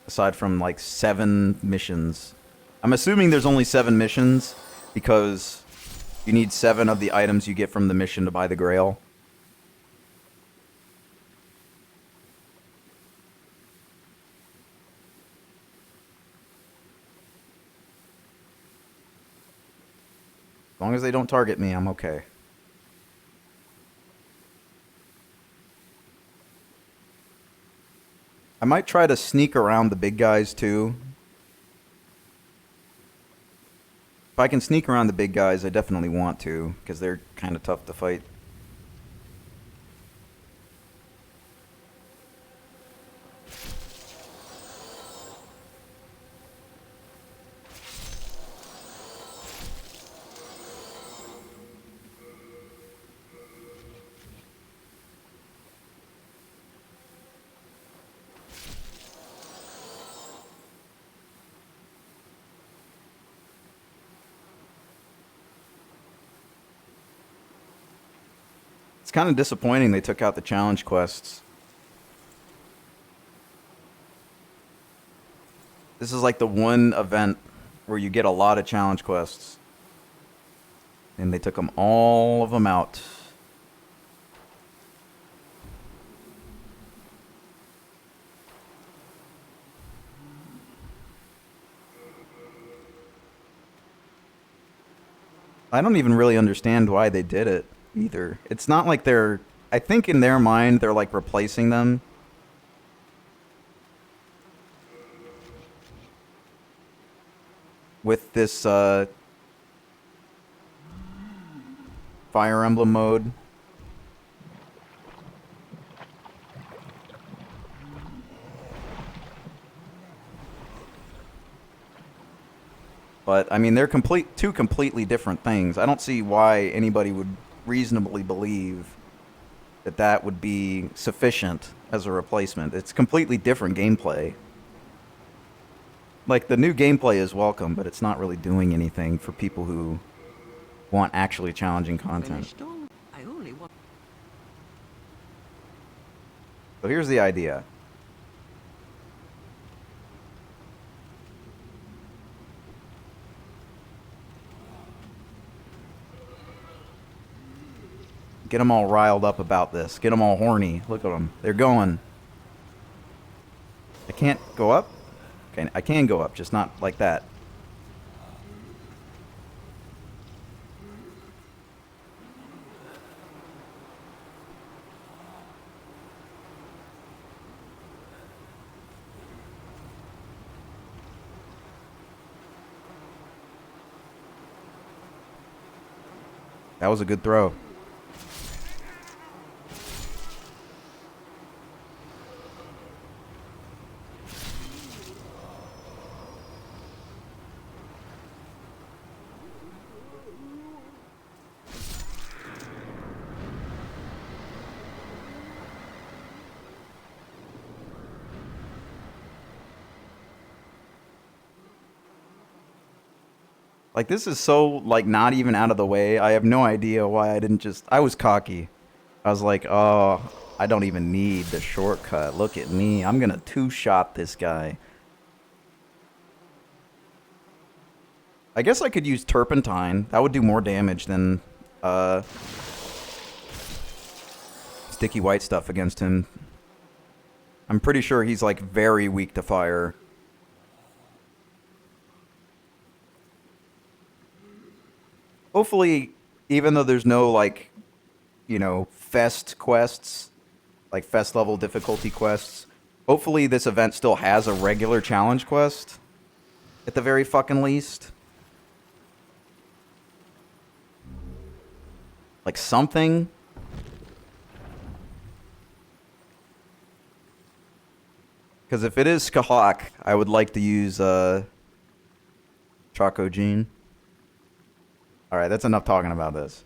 Speaker 7: Aside from like 7 missions. I'm assuming there's only 7 missions because you need 7 of the items you get from the mission to buy the Grail. As long as they don't target me, I'm okay. I might try to sneak around the big guys too. If I can sneak around the big guys, I definitely want to, because they're kind of tough to fight. kind of disappointing they took out the challenge quests. This is like the one event where you get a lot of challenge quests. And they took all of them out. I don't even really understand why they did it either. It's not like they're... I think in their mind they're like replacing them. With this Fire Emblem mode. But, I mean, they're two completely different things. I don't see why anybody would reasonably believe that that would be sufficient as a replacement. It's completely different gameplay. Like, the new gameplay is welcome, but it's not really doing anything for people who want actually challenging content. So here's the idea. Get them all riled up about this. Get them all horny. Look at them. They're going. I can't go up? Okay, I can go up, just not like that. That was a good throw. Like, this is so, like, not even out of the way. I have no idea why I didn't just... I was cocky. I was like, oh, I don't even need the shortcut. Look at me. I'm gonna two-shot this guy. I guess I could use Turpentine. That would do more damage than, sticky white stuff against him. I'm pretty sure he's, like, very weak to fire. Hopefully, even though there's no, like, you know, fest quests, like fest level difficulty quests, hopefully this event still has a regular challenge quest, at the very fucking least. Like something. Because if it is Skahak, I would like to use, Choco Gene. Alright, that's enough talking about this.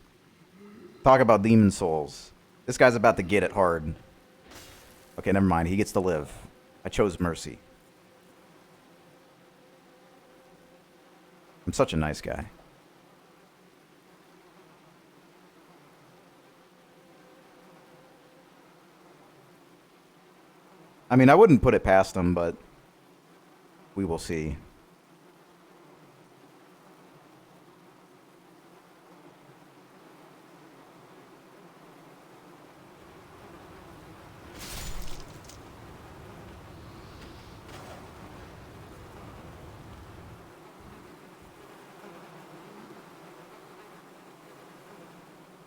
Speaker 7: Talk about Demon Souls. This guy's about to get it hard. Okay, never mind. He gets to live. I chose mercy. I'm such a nice guy. I mean, I wouldn't put it past him, but we will see.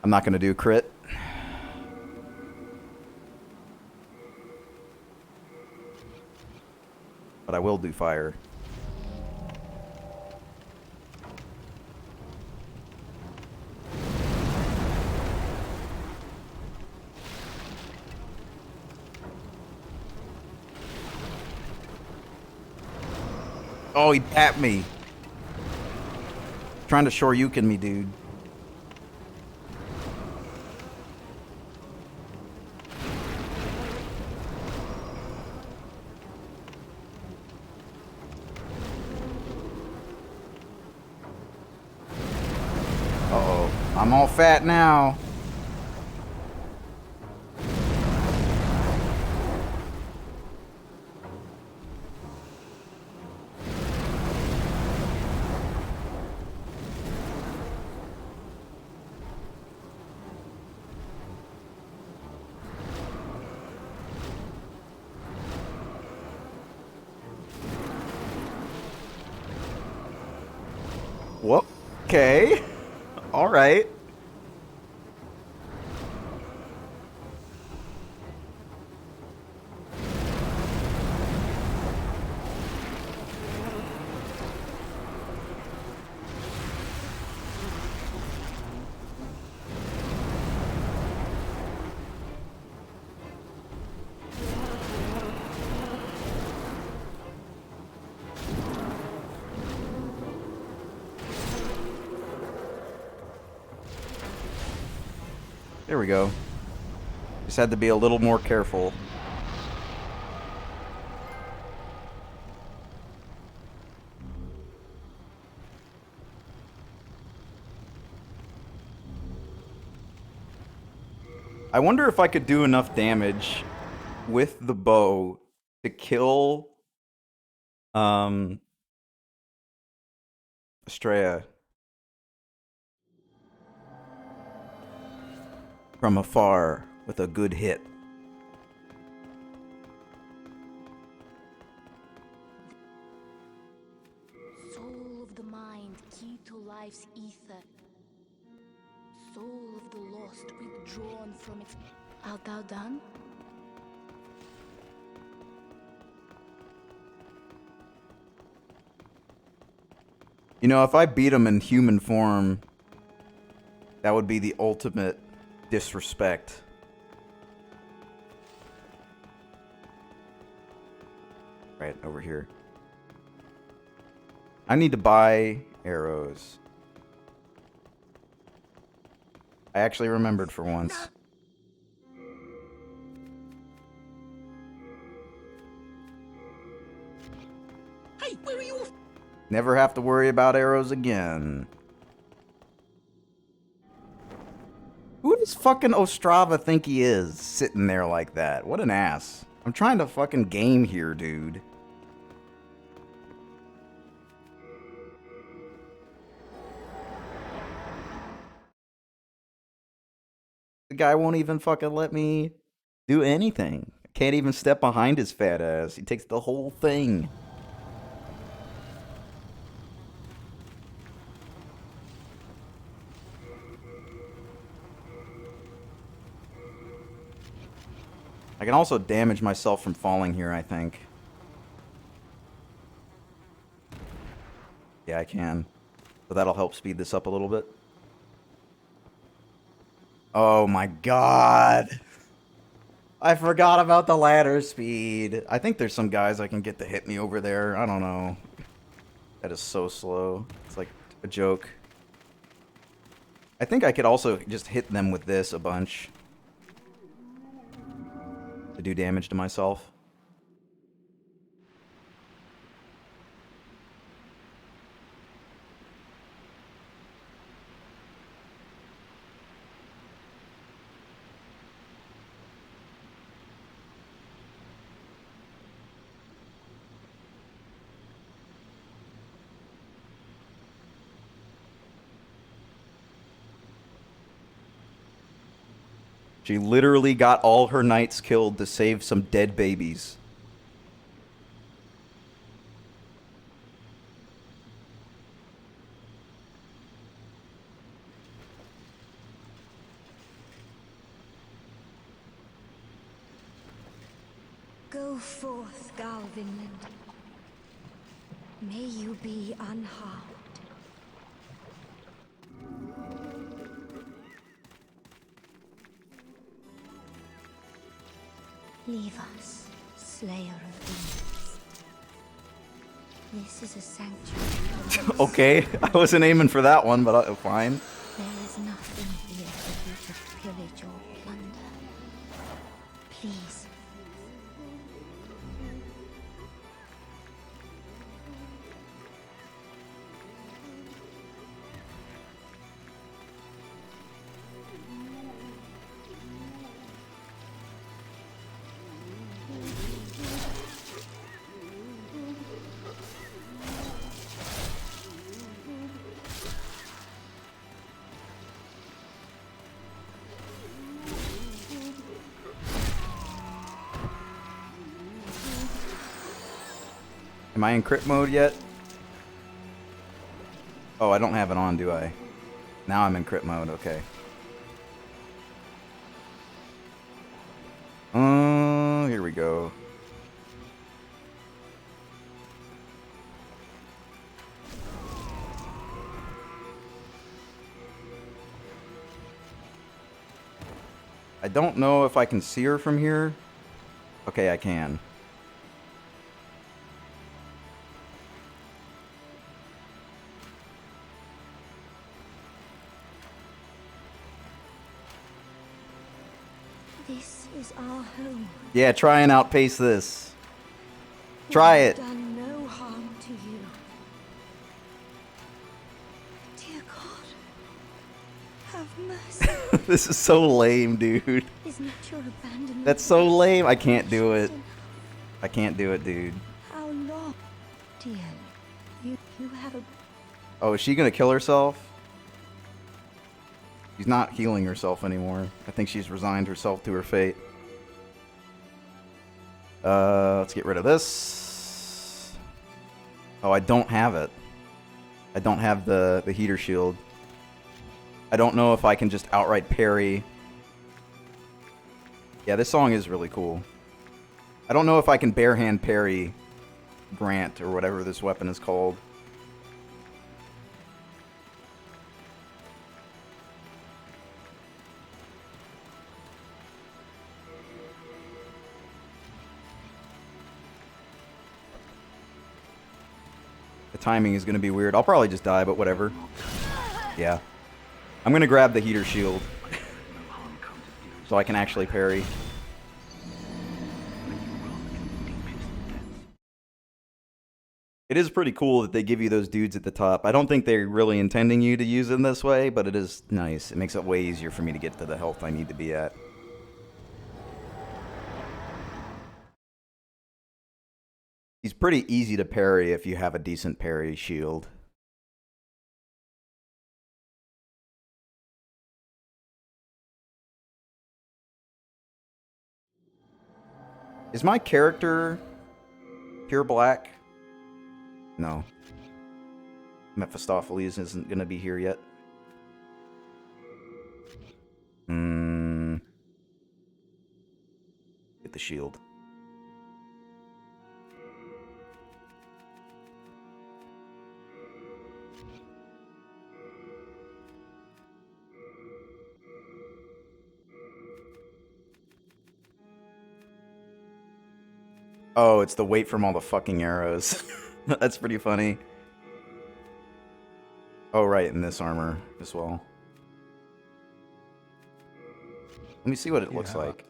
Speaker 7: I'm not going to do crit. But I will do fire. Oh, he tapped me. Trying to Shoryuken me, dude. I'm all fat now. Whoa. Okay. All right. There we go. Just had to be a little more careful. I wonder if I could do enough damage with the bow to kill Estrella from afar with a good hit.
Speaker 6: Soul of the mind, key to life's ether. Soul of the lost, withdrawn from its... Art thou done?
Speaker 7: You know, if I beat him in human form, that would be the ultimate disrespect. Right, over here. I need to buy arrows. I actually remembered for once.
Speaker 5: Hey, where are you off?
Speaker 7: Never have to worry about arrows again. Who does fucking Ostrava think he is, sitting there like that? What an ass. I'm trying to fucking game here, dude. The guy won't even fucking let me do anything. I can't even step behind his fat ass. He takes the whole thing. I can also damage myself from falling here, I think. Yeah, I can. So that'll help speed this up a little bit. Oh my god. I forgot about the ladder speed. I think there's some guys I can get to hit me over there. I don't know. That is so slow. It's like a joke. I think I could also just hit them with this a bunch to do damage to myself. She literally got all her knights killed to save some dead babies.
Speaker 9: Go forth, Galvinland. May you be unharmed. Leave us, Slayer of Demons. This is a sanctuary.
Speaker 7: Okay, I wasn't aiming for that one, but fine.
Speaker 9: There is nothing here for you to pillage or plunder. Please.
Speaker 7: Am I in crit mode yet? Oh, I don't have it on, do I? Now I'm in crit mode, okay. Here we go. I don't know if I can see her from here. Okay, I can.
Speaker 9: This is our home.
Speaker 7: Yeah, try and outpace this. Try it.
Speaker 9: We've done no harm to you. Dear God, have mercy.
Speaker 7: This is so lame, dude.
Speaker 9: Isn't it your abandonment?
Speaker 7: That's so lame. I can't do it. I can't do it, dude.
Speaker 9: How long? Dear, you have a...
Speaker 7: Oh, is she gonna kill herself? She's not healing herself anymore. I think she's resigned herself to her fate. Let's get rid of this. Oh, I don't have it. I don't have the heater shield. I don't know if I can just outright parry. Yeah, this song is really cool. I don't know if I can barehand parry Grant or whatever this weapon is called. The timing is going to be weird. I'll probably just die, but whatever. Yeah. I'm going to grab the heater shield so I can actually parry. It is pretty cool that they give you those dudes at the top. I don't think they're really intending you to use them this way, but it is nice. It makes it way easier for me to get to the health I need to be at. He's pretty easy to parry if you have a decent parry shield. Is my character pure black? No. Mephistopheles isn't gonna be here yet. Get the shield. Oh, it's the weight from all the fucking arrows. That's pretty funny. Oh, right, in this armor as well. Let me see what it looks like.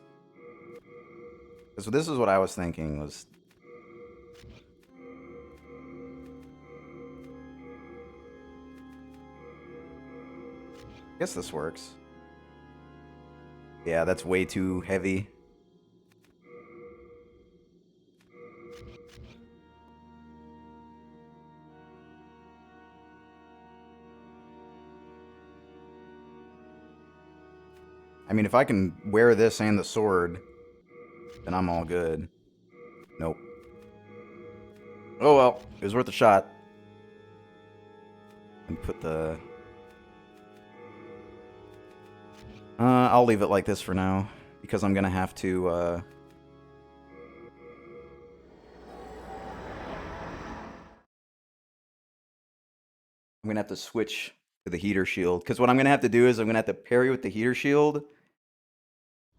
Speaker 7: So this is what I was thinking was... I guess this works. Yeah, that's way too heavy. I mean, if I can wear this and the sword, then I'm all good. Nope. Oh well, it was worth a shot. And put the... I'll leave it like this for now, because I'm gonna have to, I'm gonna have to switch to the heater shield, because what I'm gonna have to do is I'm gonna have to parry with the heater shield,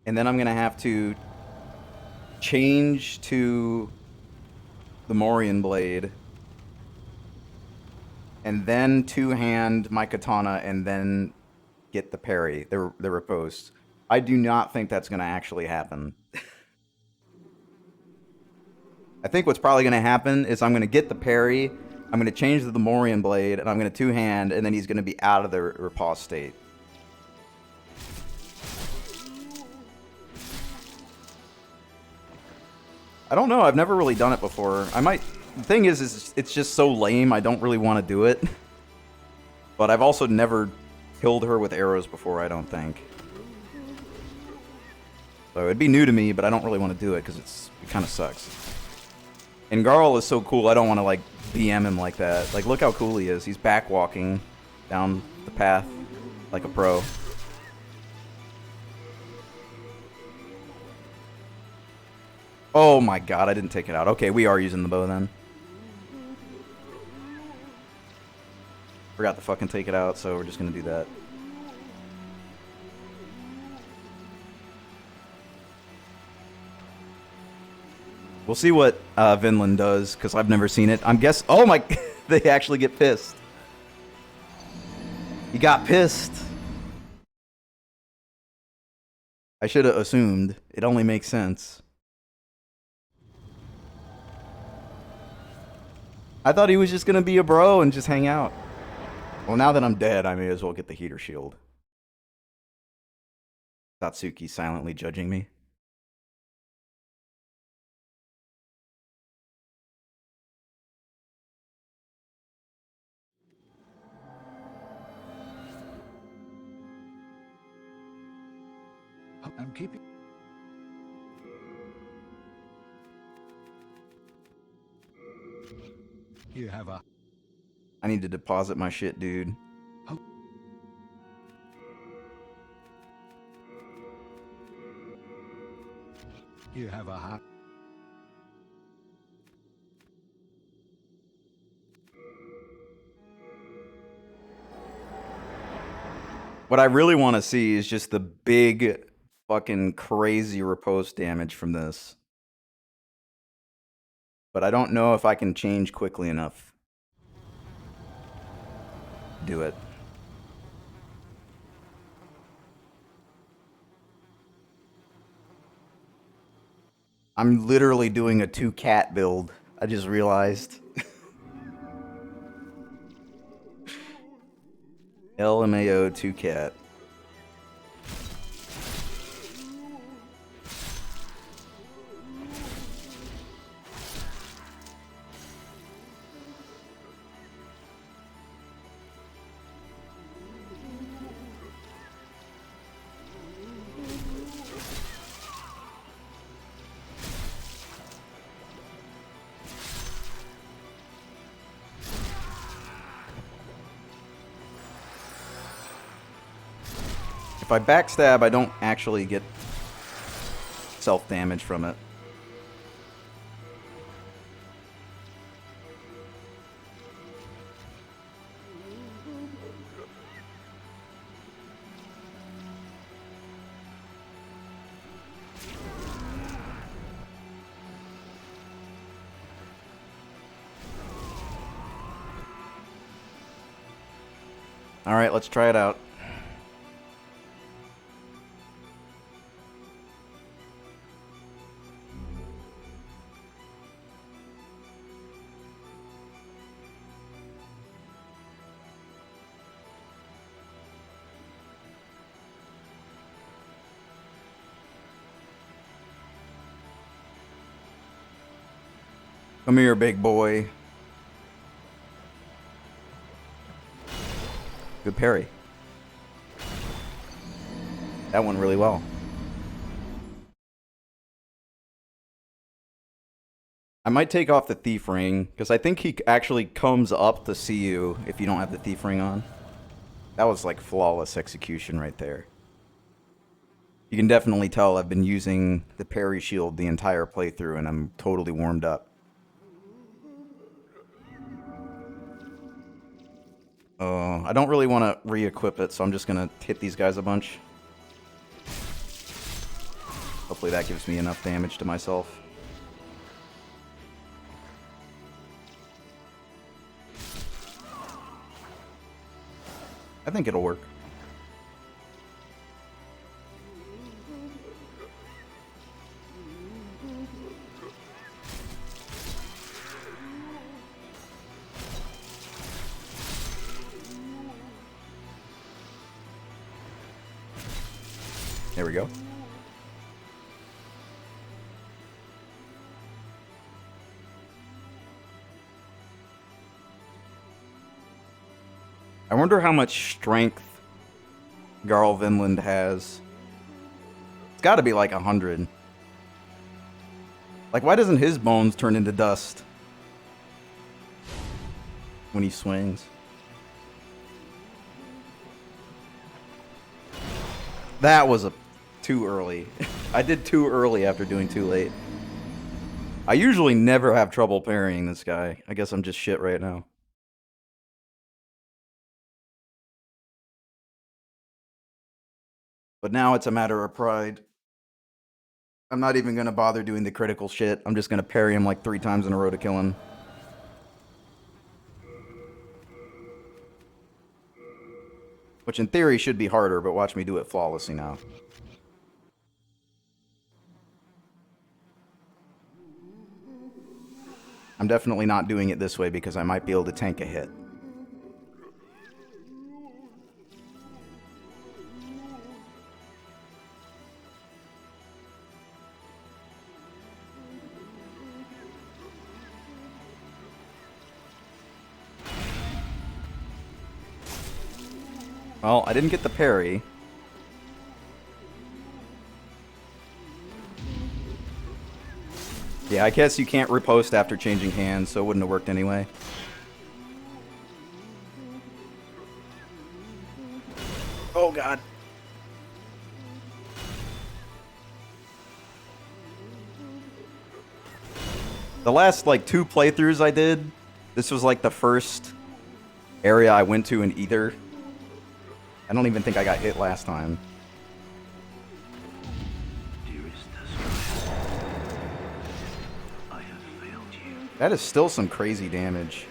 Speaker 7: and then I'm gonna have to change to the Morian blade, and then two-hand my katana, and then get the parry, the riposte. I do not think that's gonna actually happen. I think what's probably gonna happen is I'm gonna get the parry, I'm gonna change to the Morian blade, and I'm gonna two-hand, and then he's gonna be out of the riposte state. I don't know, I've never really done it before. I might... The thing is it's just so lame, I don't really want to do it. But I've also never killed her with arrows before, I don't think. So it'd be new to me, but I don't really want to do it because it kind of sucks. And Garl is so cool, I don't want to, like, BM him like that. Like, look how cool he is. He's back walking down the path like a pro. Oh my god, I didn't take it out. Okay, we are using the bow then. Forgot to fucking take it out, so we're just gonna do that. We'll see what Vinland does, because I've never seen it. I'm guess. Oh my... They actually get pissed. He got pissed. I should have assumed. It only makes sense. I thought he was just gonna be a bro and just hang out. Well, now that I'm dead, I may as well get the heater shield. Satsuki silently judging me.
Speaker 4: I'm keeping... You have a...
Speaker 7: I need to deposit my shit, dude.
Speaker 4: Oh. You have a heart.
Speaker 7: What I really want to see is just the big fucking crazy riposte damage from this. But I don't know if I can change quickly enough. Do it. I'm literally doing a 2-cat build. I just realized. LMAO 2-cat. If I backstab, I don't actually get self-damage from it. All right, let's try it out. Come here, big boy. Good parry. That went really well. I might take off the thief ring, because I think he actually comes up to see you if you don't have the thief ring on. That was like flawless execution right there. You can definitely tell I've been using the parry shield the entire playthrough, and I'm totally warmed up. I don't really want to re-equip it, so I'm just going to hit these guys a bunch. Hopefully that gives me enough damage to myself. I think it'll work. There we go. I wonder how much strength Garl Vinland has. It's got to be like 100. Like, why doesn't his bones turn into dust when he swings? That was too early. I did too early after doing too late. I usually never have trouble parrying this guy. I guess I'm just shit right now. But now it's a matter of pride. I'm not even going to bother doing the critical shit. I'm just going to parry him like 3 times in a row to kill him. Which in theory should be harder, but watch me do it flawlessly now. I'm definitely not doing it this way because I might be able to tank a hit. Well, I didn't get the parry. Yeah, I guess you can't riposte after changing hands, so it wouldn't have worked anyway. Oh, God. The last, like, 2 playthroughs I did, this was, like, the first area I went to in either. I don't even think I got hit last time. That is still some crazy damage.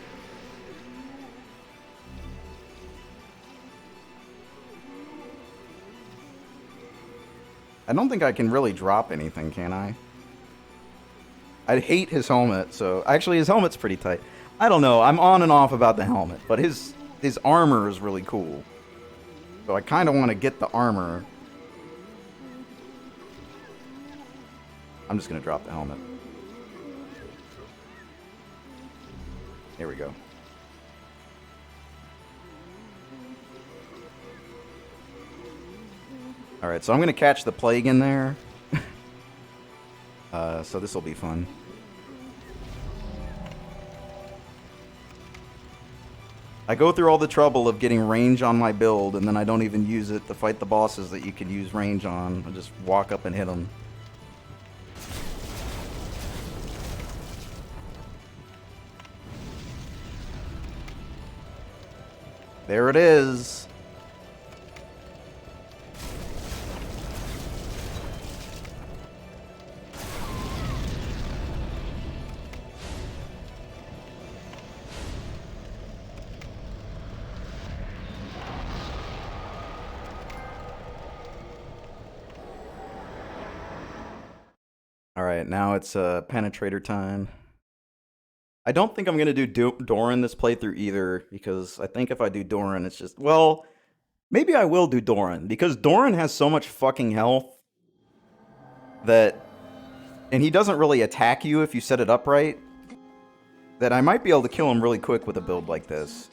Speaker 7: I don't think I can really drop anything, can I? I hate his helmet, so... Actually, his helmet's pretty tight. I don't know, I'm on and off about the helmet, but his armor is really cool. So I kind of want to get the armor. I'm just going to drop the helmet. Here we go. Alright, so I'm going to catch the plague in there. So this will be fun. I go through all the trouble of getting range on my build, and then I don't even use it to fight the bosses that you can use range on. I just walk up and hit them. There it is. Alright, now it's penetrator time. I don't think I'm going to do Doran this playthrough either, because I think if I do Doran, it's just... Well, maybe I will do Doran, because Doran has so much fucking health that... And he doesn't really attack you if you set it up right, that I might be able to kill him really quick with a build like this.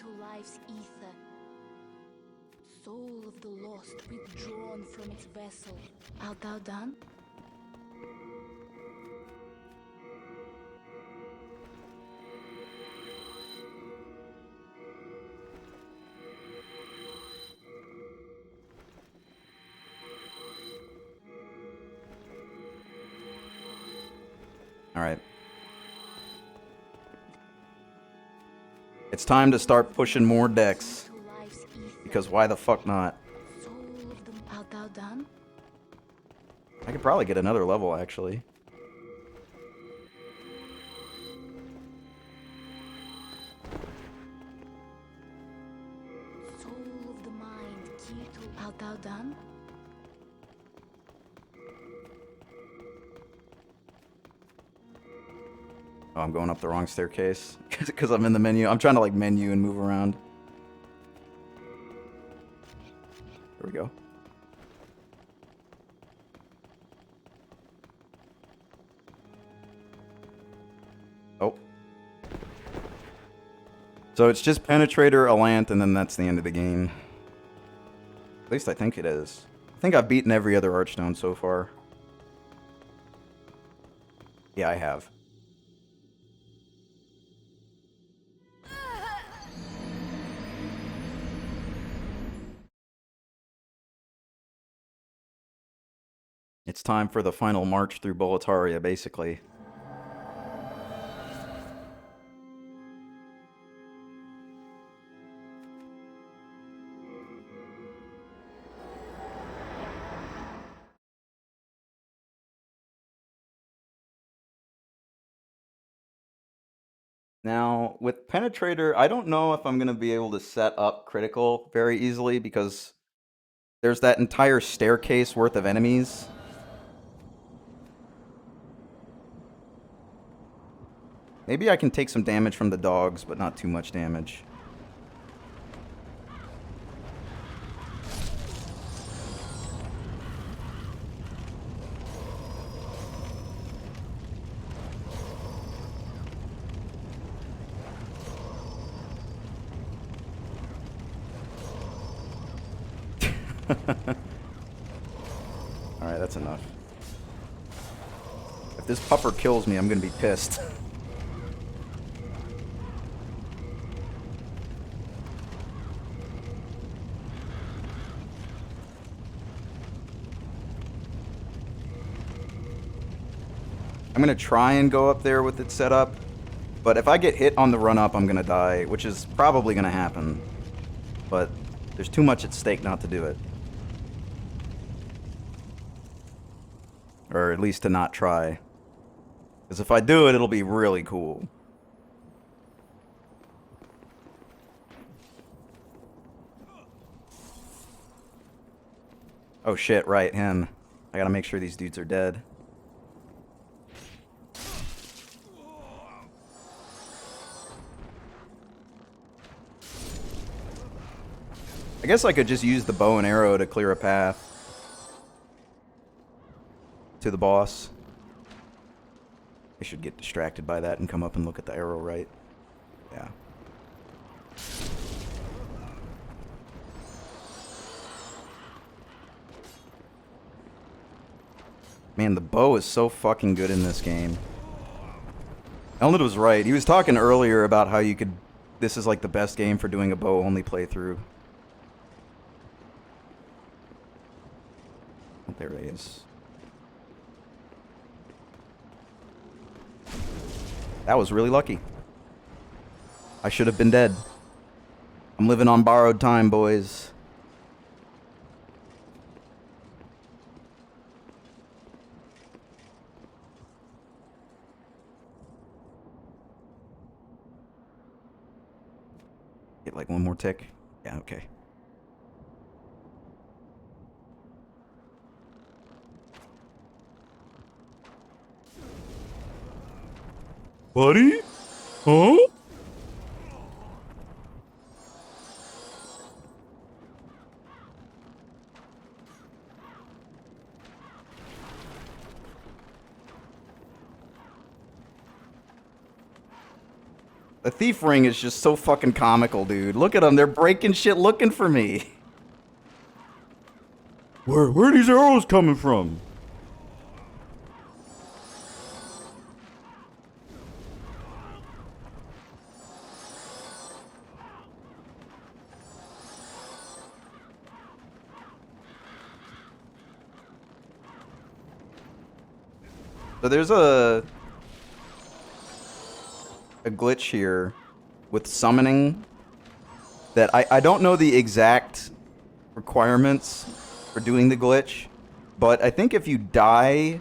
Speaker 6: Soul of the lost withdrawn from its vessel. Art thou done?
Speaker 7: Alright. It's time to start pushing more decks. Because why the fuck not?
Speaker 6: Art thou done?
Speaker 7: I could probably get another level, actually.
Speaker 6: Soul of the mind, key to... Art thou done?
Speaker 7: Oh, I'm going up the wrong staircase because I'm in the menu. I'm trying to like menu and move around. There we go. Oh. So it's just Penetrator, Allant, and then that's the end of the game. At least I think it is. I think I've beaten every other Archstone so far. Yeah, I have. It's time for the final march through Boletaria, basically. Now, with Penetrator, I don't know if I'm going to be able to set up critical very easily because there's that entire staircase worth of enemies. Maybe I can take some damage from the dogs, but not too much damage. Alright, that's enough. If this pupper kills me, I'm gonna be pissed. I'm gonna try and go up there with it set up, but if I get hit on the run up, I'm gonna die, which is probably gonna happen. But there's too much at stake not to do it. Or at least to not try. Because if I do it, it'll be really cool. Oh shit, right, him. I gotta make sure these dudes are dead. I guess I could just use the bow and arrow to clear a path to the boss. I should get distracted by that and come up and look at the arrow right. Yeah. Man, the bow is so fucking good in this game. Elnid was right. He was talking earlier about how you could... This is like the best game for doing a bow-only playthrough. Oh, there he is. That was really lucky. I should have been dead. I'm living on borrowed time, boys. Get like one more tick. Yeah, okay. Buddy? Huh? The thief ring is just so fucking comical, dude. Look at them. They're breaking shit looking for me. Where are these arrows coming from? So there's a glitch here with summoning that I don't know the exact requirements for doing the glitch, but I think if you die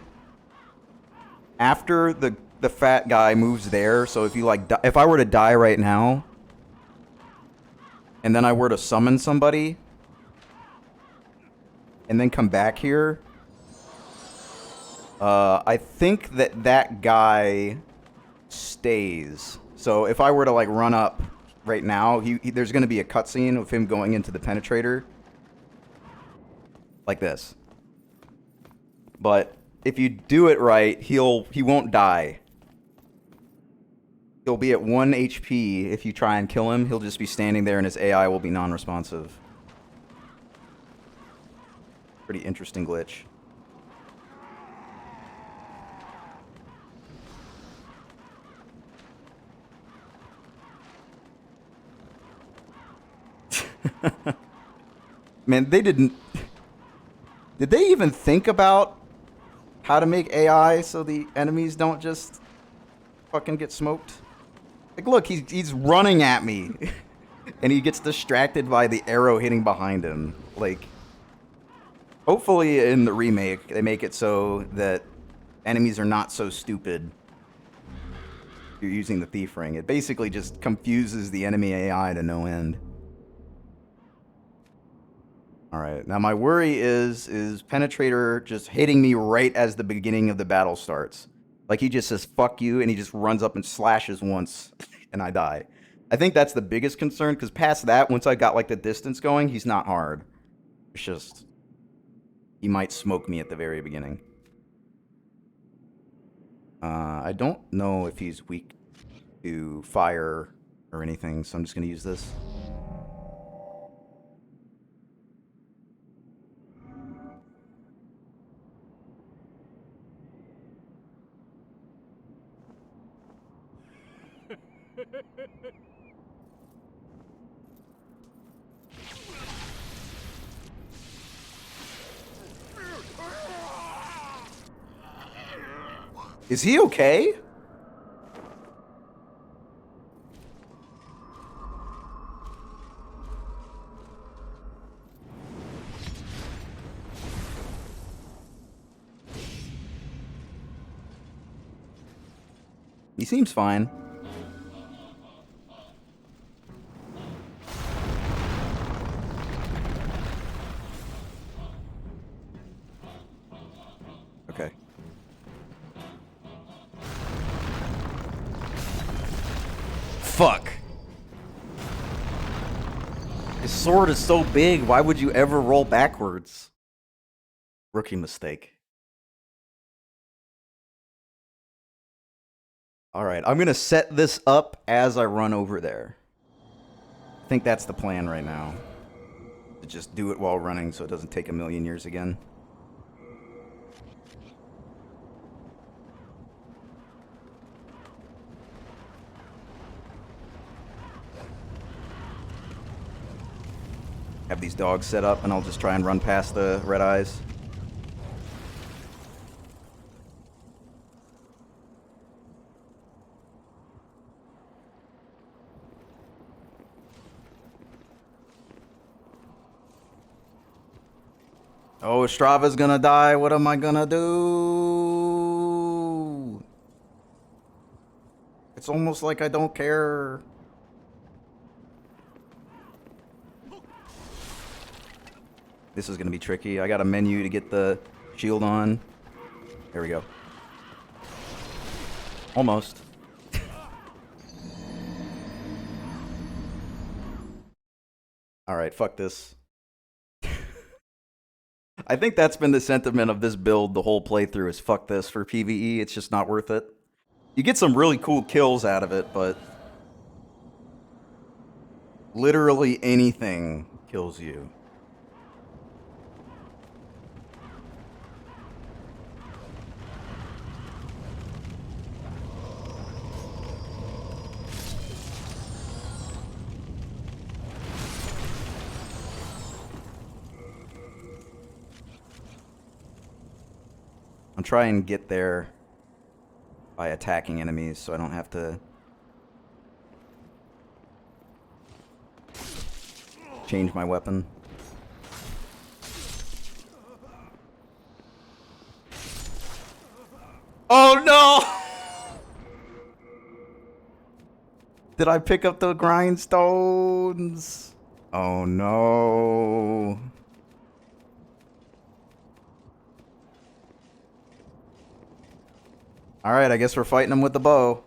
Speaker 7: after the fat guy moves there, so if you like if I were to die right now and then I were to summon somebody and then come back here, I think that guy stays. So if I were to like run up right now, there's going to be a cutscene of him going into the penetrator like this. But if you do it right, he won't die. He'll be at 1 HP if you try and kill him. He'll just be standing there and his AI will be non-responsive. Pretty interesting glitch. Man, they didn't... Did they even think about how to make AI so the enemies don't just fucking get smoked? Like, look, he's running at me. And he gets distracted by the arrow hitting behind him. Like, hopefully in the remake, they make it so that enemies are not so stupid. You're using the thief ring. It basically just confuses the enemy AI to no end. Alright, now my worry is Penetrator just hitting me right as the beginning of the battle starts. Like, he just says, fuck you, and he just runs up and slashes once, and I die. I think that's the biggest concern, because past that, once I got, like, the distance going, he's not hard. It's just... he might smoke me at the very beginning. I don't know if he's weak to fire or anything, so I'm just going to use this. Is he okay? He seems fine. Okay. Fuck. His sword is so big, why would you ever roll backwards? Rookie mistake. Alright, I'm gonna set this up as I run over there. I think that's the plan right now. To just do it while running so it doesn't take a million years again. Have these dogs set up and I'll just try and run past the red eyes. Oh, Strava's gonna die. What am I gonna do? It's almost like I don't care. This is gonna be tricky. I got a menu to get the shield on. There we go. Almost. Alright, fuck this. I think that's been the sentiment of this build the whole playthrough is fuck this for PvE. It's just not worth it. You get some really cool kills out of it, but literally anything kills you. I'm trying to get there by attacking enemies so I don't have to change my weapon. Oh no! Did I pick up the grindstones? Oh no. Alright, I guess we're fighting them with the bow.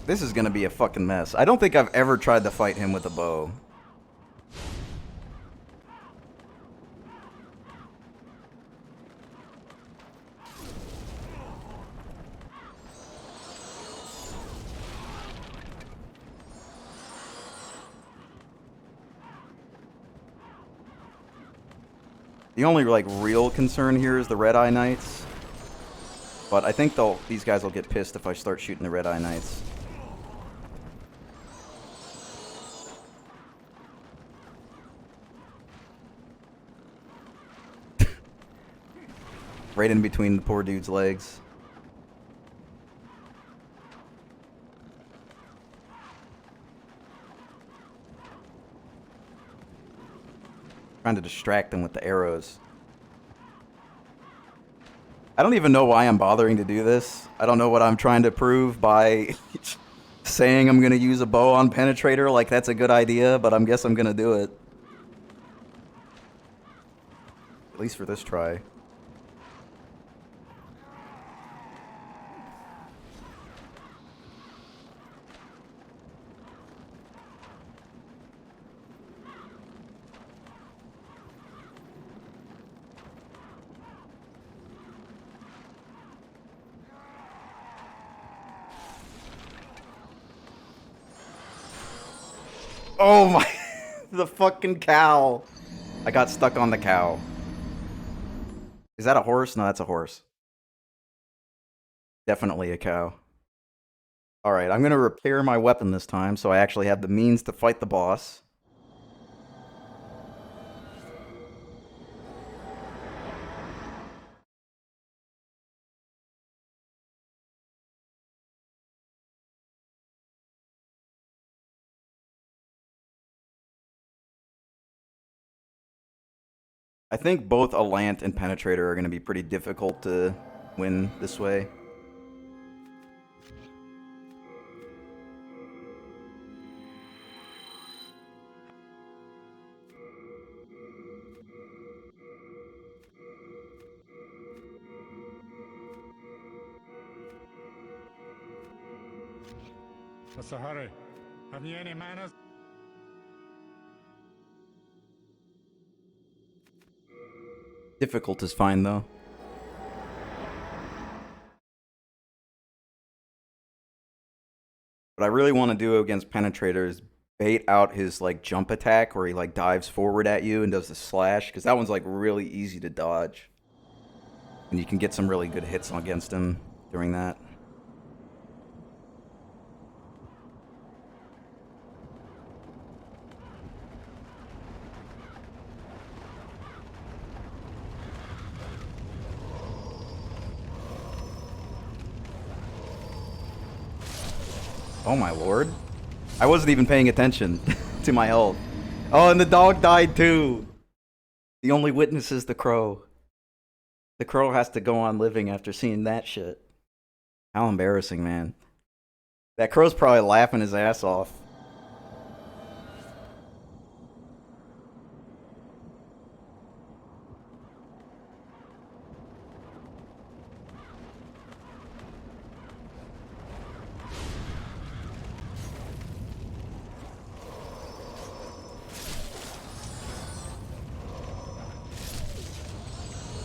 Speaker 7: This is gonna be a fucking mess. I don't think I've ever tried to fight him with a bow. The only like real concern here is the Red Eye Knights. But I think these guys will get pissed if I start shooting the Red Eye Knights. Right in between the poor dude's legs. Trying to distract them with the arrows. I don't even know why I'm bothering to do this. I don't know what I'm trying to prove by saying I'm going to use a bow on Penetrator. Like, that's a good idea, but I guess I'm going to do it. At least for this try. Oh my, the fucking cow. I got stuck on the cow. Is that a horse? No, that's a horse. Definitely a cow. Alright, I'm gonna repair my weapon this time so I actually have the means to fight the boss. I think both Allant and Penetrator are going to be pretty difficult to win this way.
Speaker 4: What's the hurry? Have you any manners?
Speaker 7: Difficult is fine, though. What I really want to do against Penetrator is bait out his, like, jump attack where he, like, dives forward at you and does the slash, because that one's, like, really easy to dodge. And you can get some really good hits against him during that. Oh my lord. I wasn't even paying attention to my health. Oh, and the dog died too. The only witness is the crow. The crow has to go on living after seeing that shit. How embarrassing, man. That crow's probably laughing his ass off.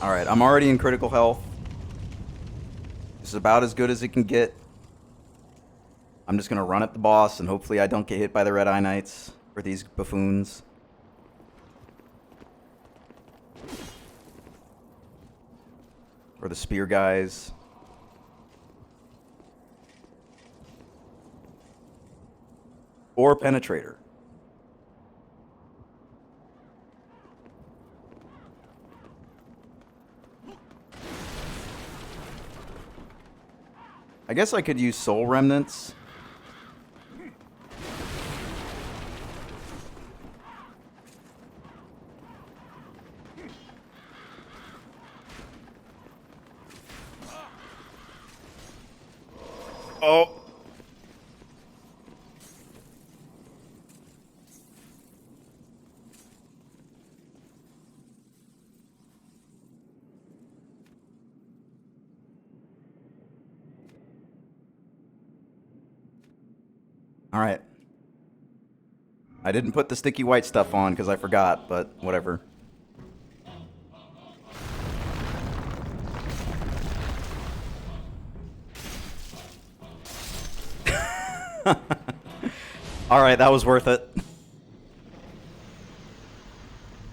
Speaker 7: Alright, I'm already in critical health. This is about as good as it can get. I'm just gonna run at the boss and hopefully I don't get hit by the Red Eye Knights or these buffoons. Or the spear guys. Or Penetrator. I guess I could use Soul Remnants. Oh. Alright. I didn't put the sticky white stuff on because I forgot, but whatever. Alright, that was worth it.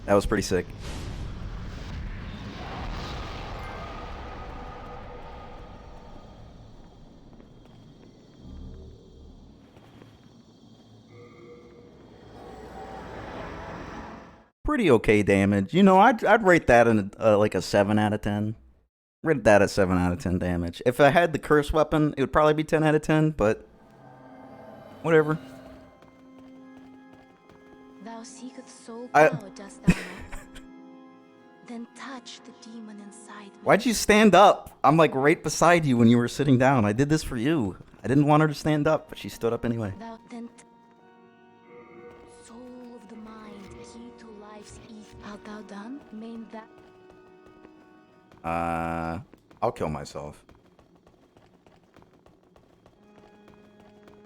Speaker 7: That was pretty sick. pretty okay damage. You know, I'd rate that in like a 7 out of 10. Rate that at 7 out of 10 damage. If I had the curse weapon, it would probably be 10 out of 10, but whatever.
Speaker 6: Thou seekest soul power, dost thou not? Then touch the demon inside me.
Speaker 7: Why'd you stand up? I'm like right beside you when you were sitting down. I did this for you. I didn't want her to stand up, but she stood up anyway.
Speaker 6: Thou then soul of the mind, key to life's ether. Art thou done? Main that.
Speaker 7: I'll kill myself.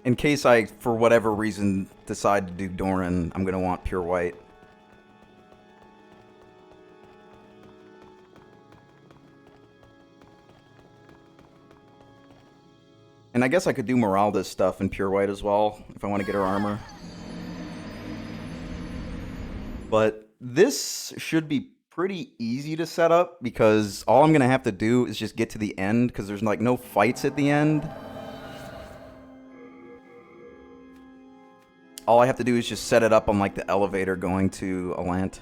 Speaker 7: In case I, for whatever reason, decide to do Doran, I'm gonna want pure white. And I guess I could do Meralda's stuff in pure white as well, if I want to get her armor. But this should be pretty easy to set up, because all I'm going to have to do is just get to the end, because there's like no fights at the end. All I have to do is just set it up on like the elevator going to Alant.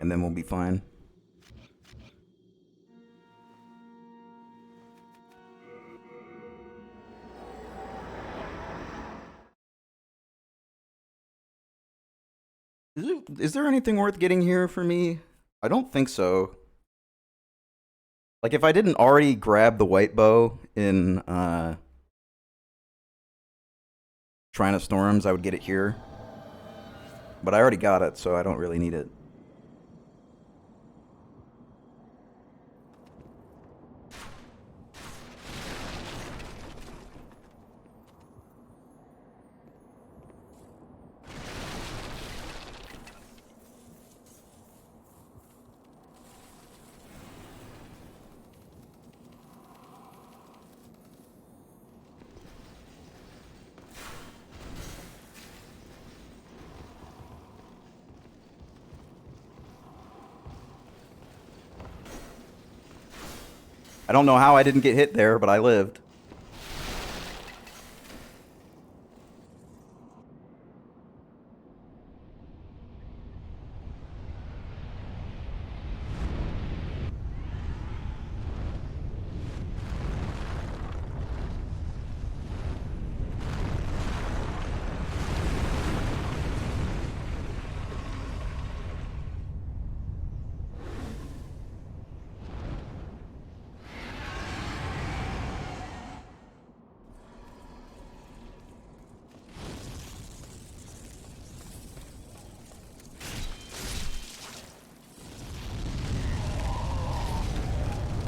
Speaker 7: And then we'll be fine. Is there anything worth getting here for me? I don't think so. Like, if I didn't already grab the white bow in Shrine of Storms, I would get it here. But I already got it, so I don't really need it. I don't know how I didn't get hit there, but I lived.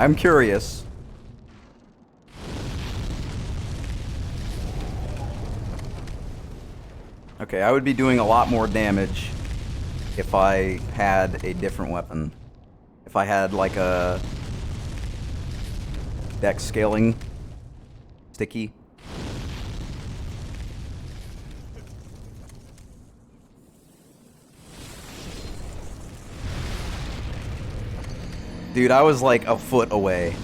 Speaker 7: I'm curious. Okay, I would be doing a lot more damage if I had a different weapon. If I had like a dex scaling sticky. Dude, I was like a foot away.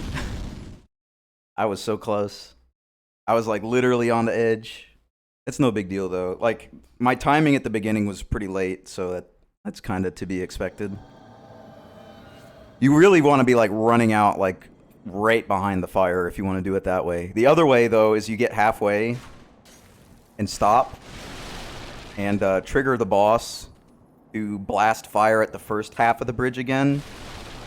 Speaker 7: I was so close. I was like literally on the edge. It's no big deal though. Like, my timing at the beginning was pretty late, so that's kind of to be expected. You really want to be like running out like right behind the fire if you want to do it that way. The other way though is you get halfway and stop and trigger the boss to blast fire at the first half of the bridge again.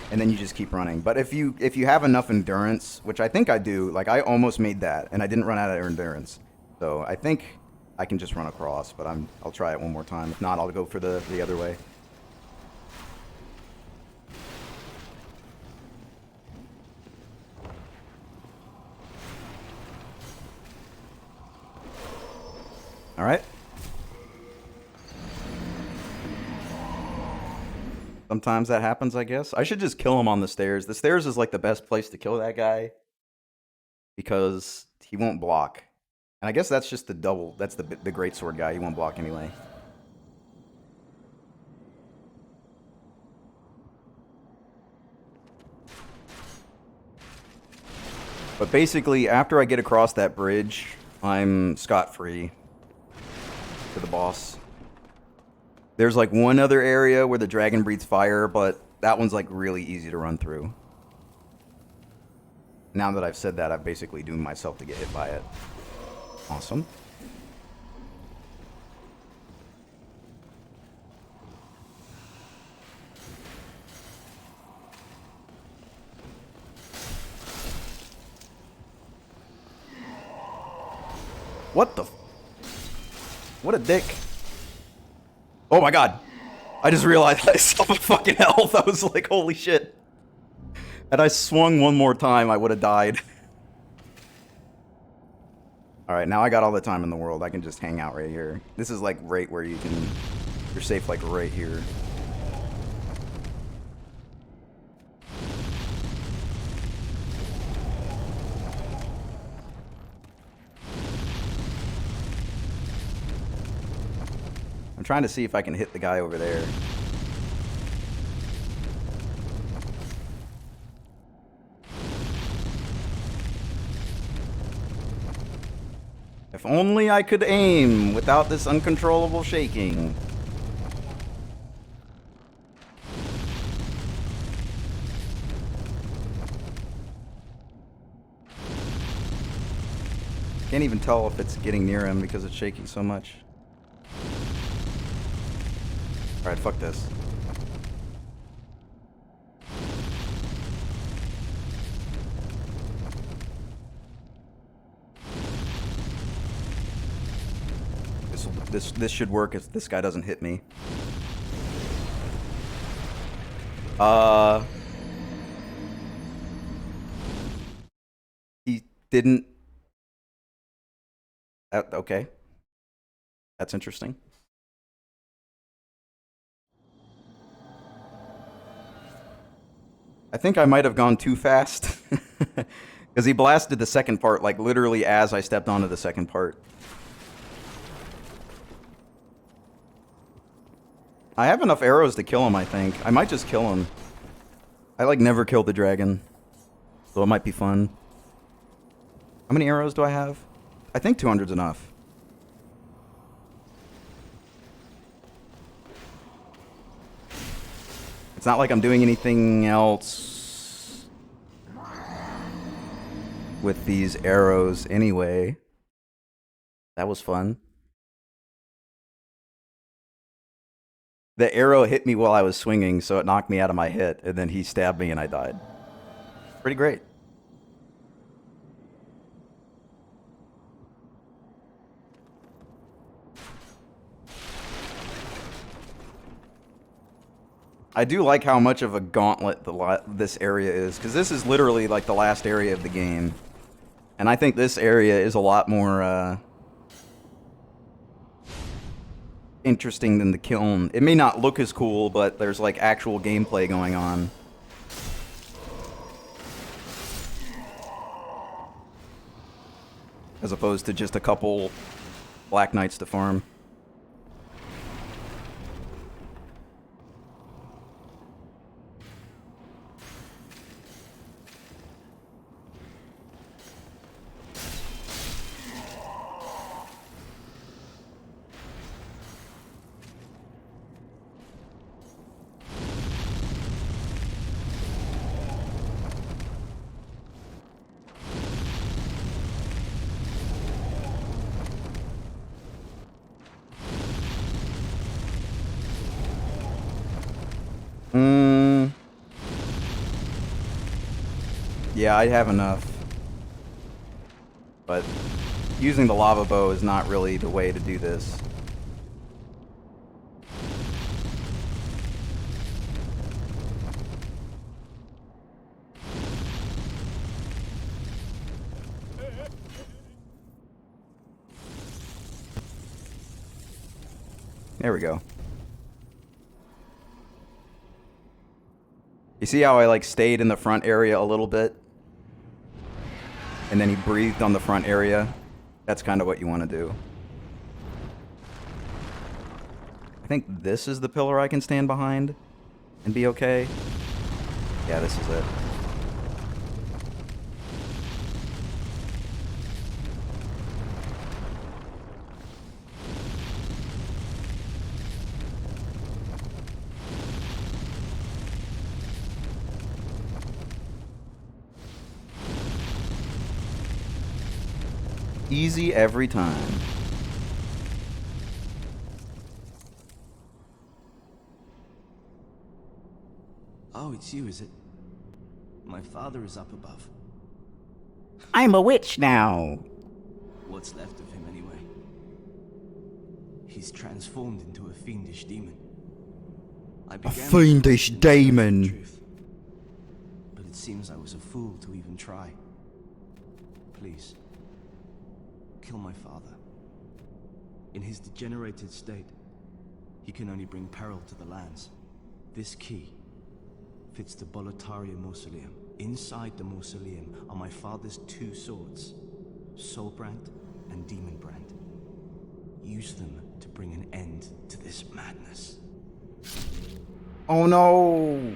Speaker 7: And then you just keep running. But if you have enough endurance, which I think I do, like I almost made that, and I didn't run out of endurance. So I think I can just run across, but I'll try it one more time. If not, I'll go for the other way. All right. Sometimes that happens, I guess. I should just kill him on the stairs. The stairs is like the best place to kill that guy because he won't block. And I guess that's just that's the greatsword guy. He won't block anyway. But basically, after I get across that bridge, I'm scot-free to the boss. There's like one other area where the dragon breathes fire, but that one's like really easy to run through. Now that I've said that, I've basically doomed myself to get hit by it. Awesome. What the? What a dick. Oh my god. I just realized I saw my fucking health. I was like, holy shit. Had I swung one more time, I would have died. Alright, now I got all the time in the world. I can just hang out right here. This is like right where you can... You're safe like right here. I'm trying to see if I can hit the guy over there. If only I could aim without this uncontrollable shaking. Can't even tell if it's getting near him because it's shaking so much. Alright, fuck this. This should work if this guy doesn't hit me. He didn't... okay. That's interesting. I think I might have gone too fast. Because he blasted the second part, like, literally as I stepped onto the second part. I have enough arrows to kill him, I think. I might just kill him. I, like, never killed the dragon. So it might be fun. How many arrows do I have? I think 200's enough. It's not like I'm doing anything else with these arrows anyway. That was fun. The arrow hit me while I was swinging, so it knocked me out of my hit, and then he stabbed me and I died. Pretty great. I do like how much of a gauntlet this area is, because this is literally like the last area of the game. And I think this area is a lot more interesting than the kiln. It may not look as cool, but there's like actual gameplay going on. As opposed to just a couple Black Knights to farm. Yeah, I have enough. But using the lava bow is not really the way to do this. There we go. You see how I like stayed in the front area a little bit? And then he breathed on the front area? That's kind of what you want to do. I think this is the pillar I can stand behind and be okay. Yeah, this is it. Easy every time.
Speaker 5: Oh, it's you, is it? My father is up above.
Speaker 7: I'm a witch now.
Speaker 5: What's left of him, anyway? He's transformed into a fiendish demon. I began with
Speaker 7: Fiendish
Speaker 5: hoping to find the
Speaker 7: demon.
Speaker 5: truth, but it seems I was a fool to even try. Please, kill my father. In his degenerated state, he can only bring peril to the lands. This key fits the Boletaria mausoleum. Inside the mausoleum are my father's two swords, Soulbrand and Demonbrand. Use them to bring an end to this madness.
Speaker 7: Oh no.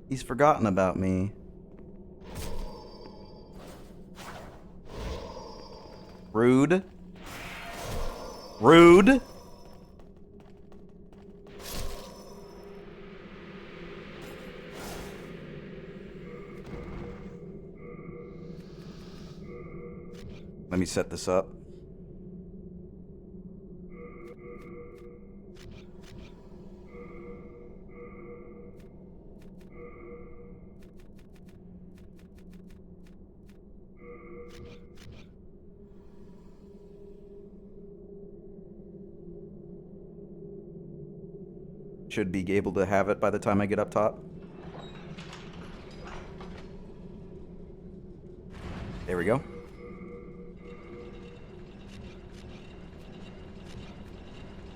Speaker 7: He's forgotten about me. Rude. Rude. Let me set this up. Should be able to have it by the time I get up top. There we go.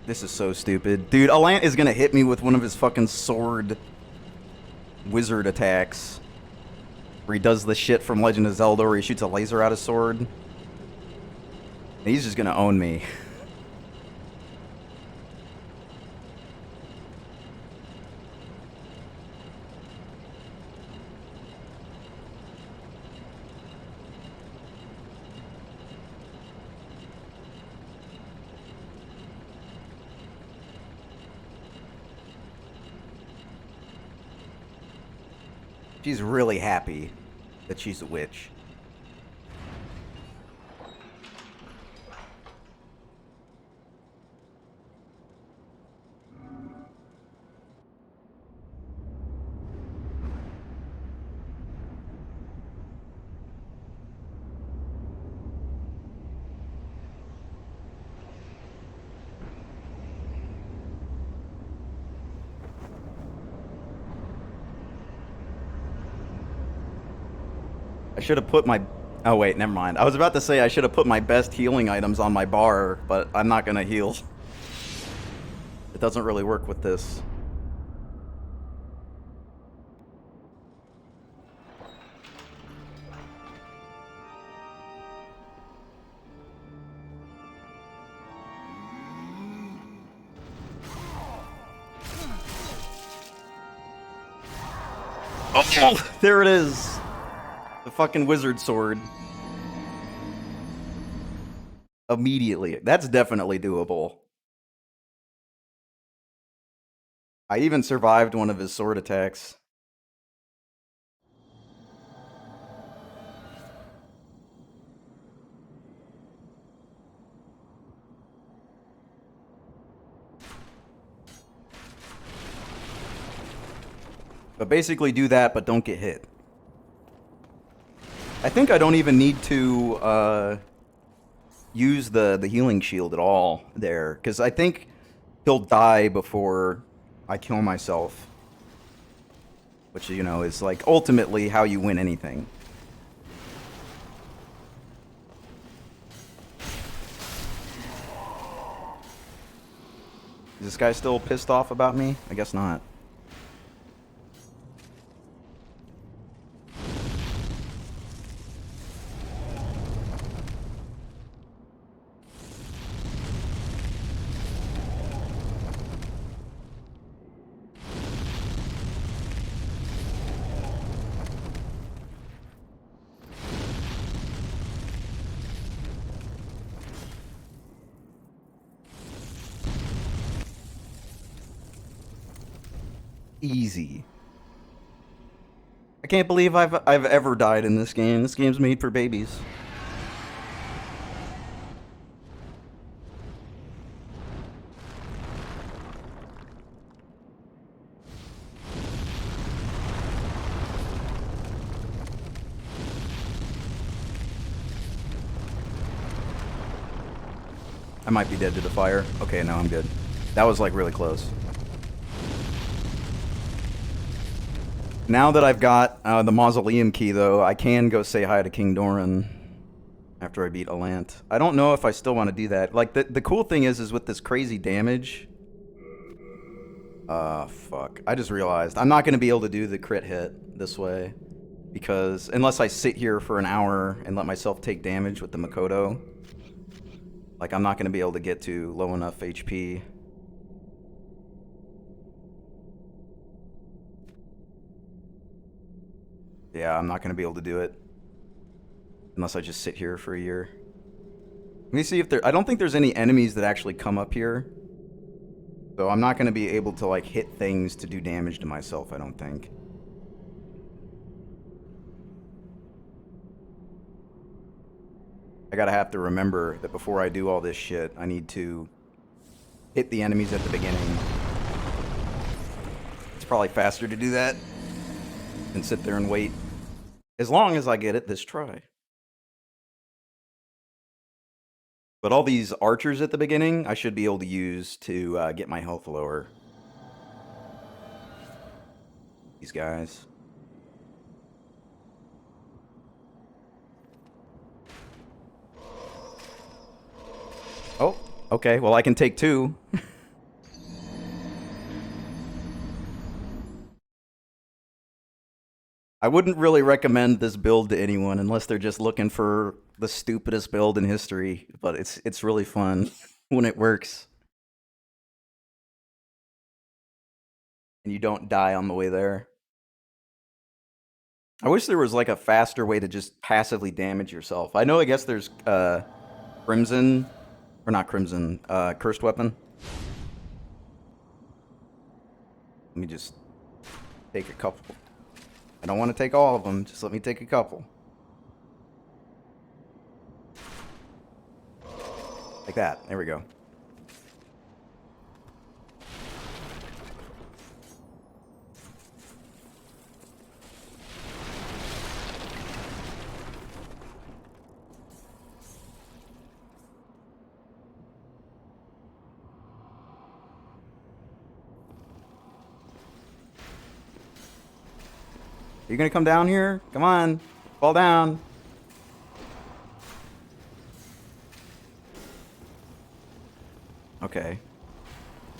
Speaker 7: This is so stupid. Dude, Allant is gonna hit me with one of his fucking sword wizard attacks. Where he does the shit from Legend of Zelda where he shoots a laser out of his sword. And he's just gonna own me. She's really happy that she's a witch. I should have put my... Oh wait, never mind. I was about to say I should have put my best healing items on my bar, but I'm not gonna heal. It doesn't really work with this. Oh, there it is. The fucking wizard sword. Immediately. That's definitely doable. I even survived one of his sword attacks. But basically do that, but don't get hit. I think I don't even need to use the healing shield at all there, because I think he'll die before I kill myself. Which, you know, is like ultimately how you win anything. Is this guy still pissed off about me? I guess not.
Speaker 1: Easy. I can't believe I've ever died in this game. This game's made for babies. I might be dead to the fire. Okay, no, I'm good. That was like really close. Now that I've got the mausoleum key, though, I can go say hi to King Doran after I beat Alant. I don't know if I still want to do that. Like, the cool thing is with this crazy damage... fuck. I just realized I'm not going to be able to do the crit hit this way. Because unless I sit here for an hour and let myself take damage with the Makoto, like, I'm not going to be able to get to low enough HP. Yeah, I'm not going to be able to do it. Unless I just sit here for a year. Let me see if there... I don't think there's any enemies that actually come up here. So I'm not going to be able to, like, hit things to do damage to myself, I don't think. I gotta have to remember that before I do all this shit, I need to hit the enemies at the beginning. It's probably faster to do that than sit there and wait. As long as I get it this try. But all these archers at the beginning, I should be able to use to get my health lower. These guys. Oh, okay. Well, I can take two. I wouldn't really recommend this build to anyone unless they're just looking for the stupidest build in history, but it's really fun when it works. And you don't die on the way there. I wish there was like a faster way to just passively damage yourself. I know, I guess there's Crimson, or not Crimson, Cursed Weapon. Let me just take a couple. I don't want to take all of them, just let me take a couple. Like that, there we go. Are you gonna come down here? Come on, fall down. Okay.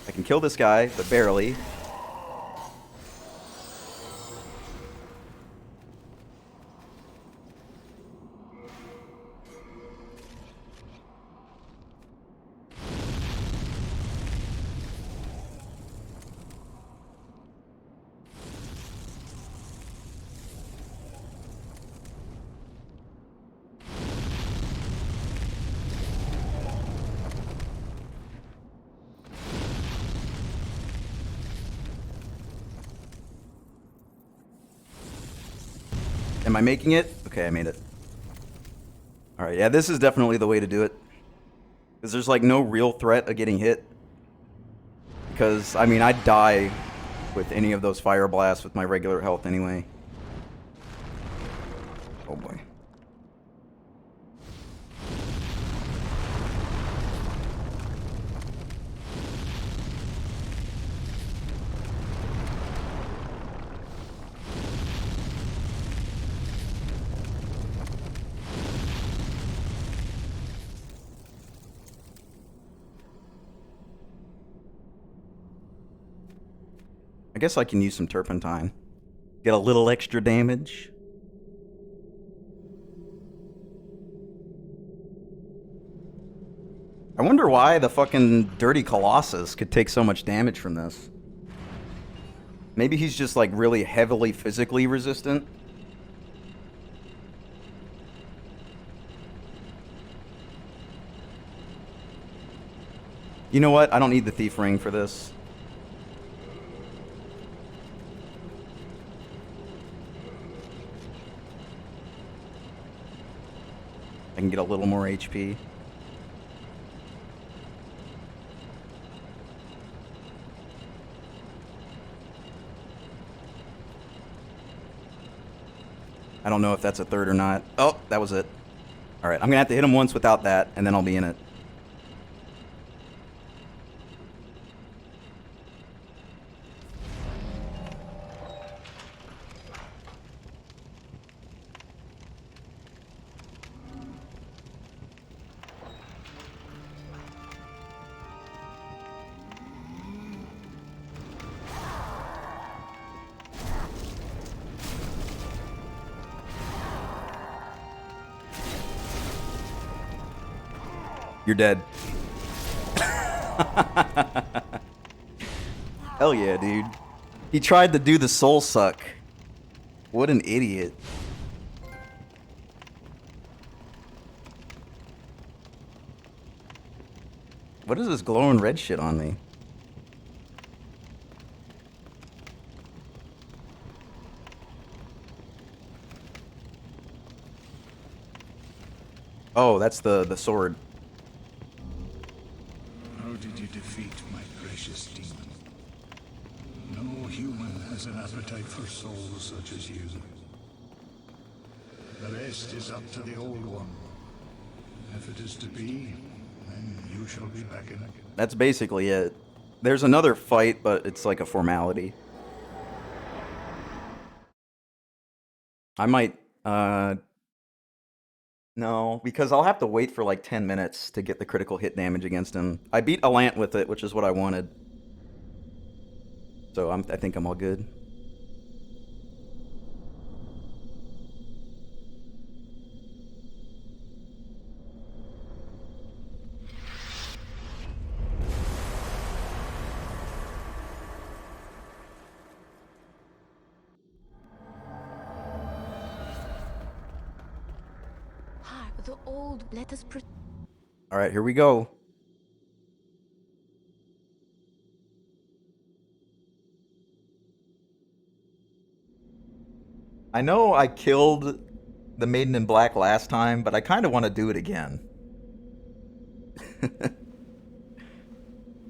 Speaker 1: I can kill this guy, but barely. Am I making it? Okay, I made it. Alright, yeah, this is definitely the way to do it. Because there's like no real threat of getting hit. Because, I mean, I'd die with any of those fire blasts with my regular health anyway. Oh boy. I guess I can use some turpentine. Get a little extra damage. I wonder why the fucking Dirty Colossus could take so much damage from this. Maybe he's just like really heavily physically resistant. You know what? I don't need the Thief Ring for this.
Speaker 7: can get a little more HP. I don't know if that's a third or not. Oh, that was it. Alright, I'm gonna have to hit him once without that, and then I'll be in it. You're dead. Hell yeah, dude. He tried to do the soul suck. What an idiot. What is this glowing red shit on me? Oh, that's the sword.
Speaker 4: How did you defeat my precious demon? No human has an appetite for souls such as you. The rest is up to the Old One. If it is to be, then you shall be beckoned.
Speaker 7: That's basically it. There's another fight, but it's like a formality. I might, no, because I'll have to wait for like 10 minutes to get the critical hit damage against him. I beat Alant with it, which is what I wanted. So I think I'm all good.
Speaker 6: Hark, the old. Let us.
Speaker 7: All right, here we go. I know I killed the Maiden in Black last time, but I kind of want to do it again.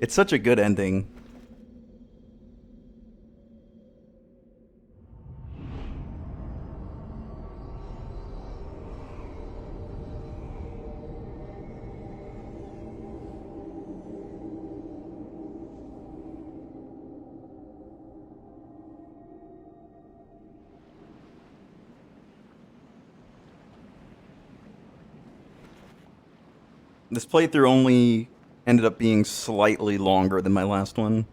Speaker 7: It's such a good ending. This playthrough only ended up being slightly longer than my last one.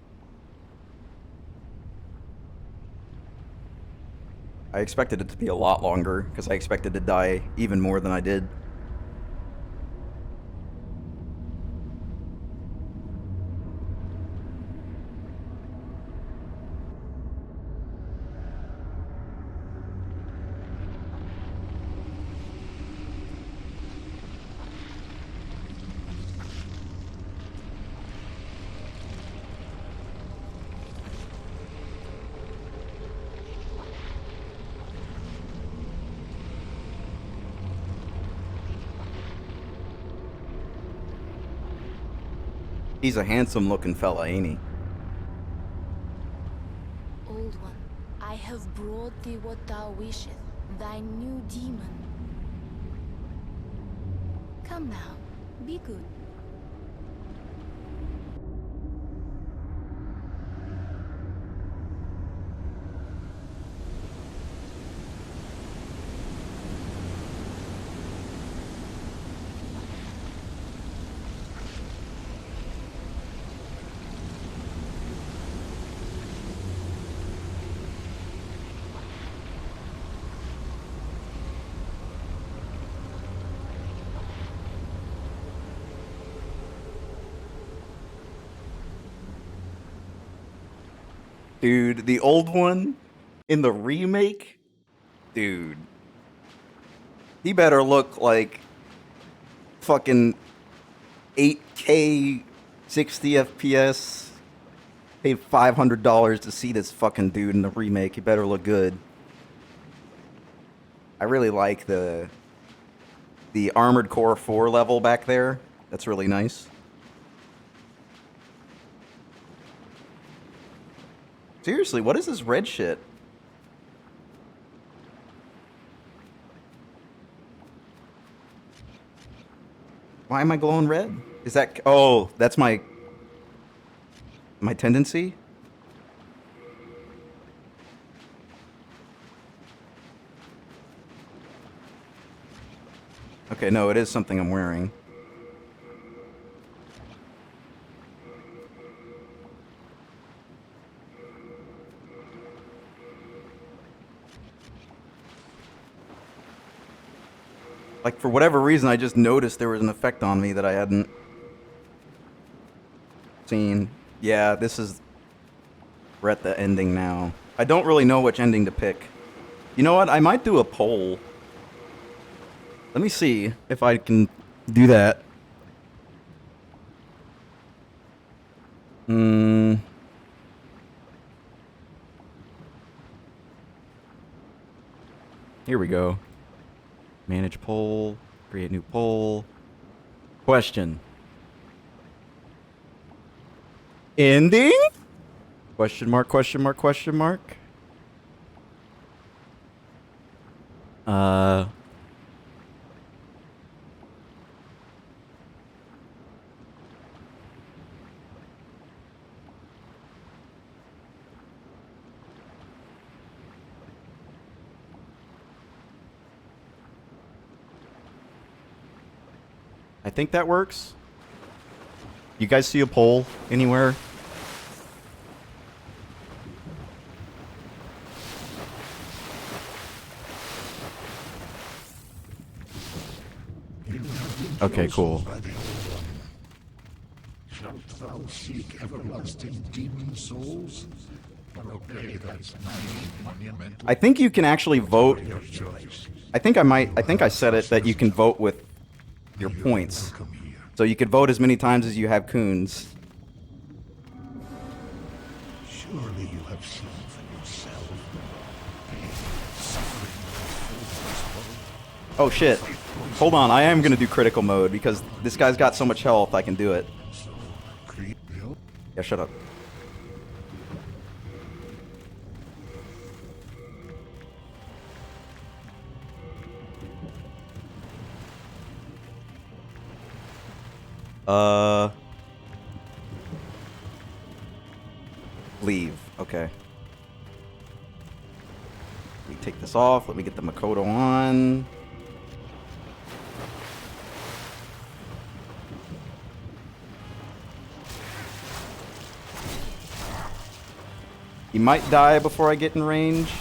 Speaker 7: I expected it to be a lot longer, because I expected to die even more than I did. He's a handsome looking fella, ain't he?
Speaker 6: Old One, I have brought thee what thou wishest, thy new demon. Come now, be good.
Speaker 7: Dude, the old one in the remake? Dude. He better look like fucking 8K 60 FPS. Paid $500 to see this fucking dude in the remake. He better look good. I really like the the Armored Core 4 level back there. That's really nice. Seriously, what is this red shit? Why am I glowing red? Is that... Oh, that's my tendency? Okay, no, it is something I'm wearing. Like, for whatever reason, I just noticed there was an effect on me that I hadn't seen. Yeah, this is... We're at the ending now. I don't really know which ending to pick. You know what? I might do a poll. Let me see if I can do that. Here we go. Manage poll. Create new poll. Question. Ending? Question mark, question mark, question mark. I think that works. You guys see a poll anywhere? Okay, cool.
Speaker 4: Shalt thou seek everlasting demon souls? Or obey that monumental
Speaker 7: I think you can actually vote.
Speaker 4: your choice?
Speaker 7: I think I said it that you can vote with your points.
Speaker 4: Come here.
Speaker 7: So you could vote as many times as you have coons.
Speaker 4: Surely you have seen for yourself. Pain, suffering,
Speaker 7: Oh shit. Hold on, I am gonna do critical mode because this guy's got so much health I can do it. Yeah, shut up. Leave. Okay. Let me take this off. Let me get the Makoto on. He might die before I get in range.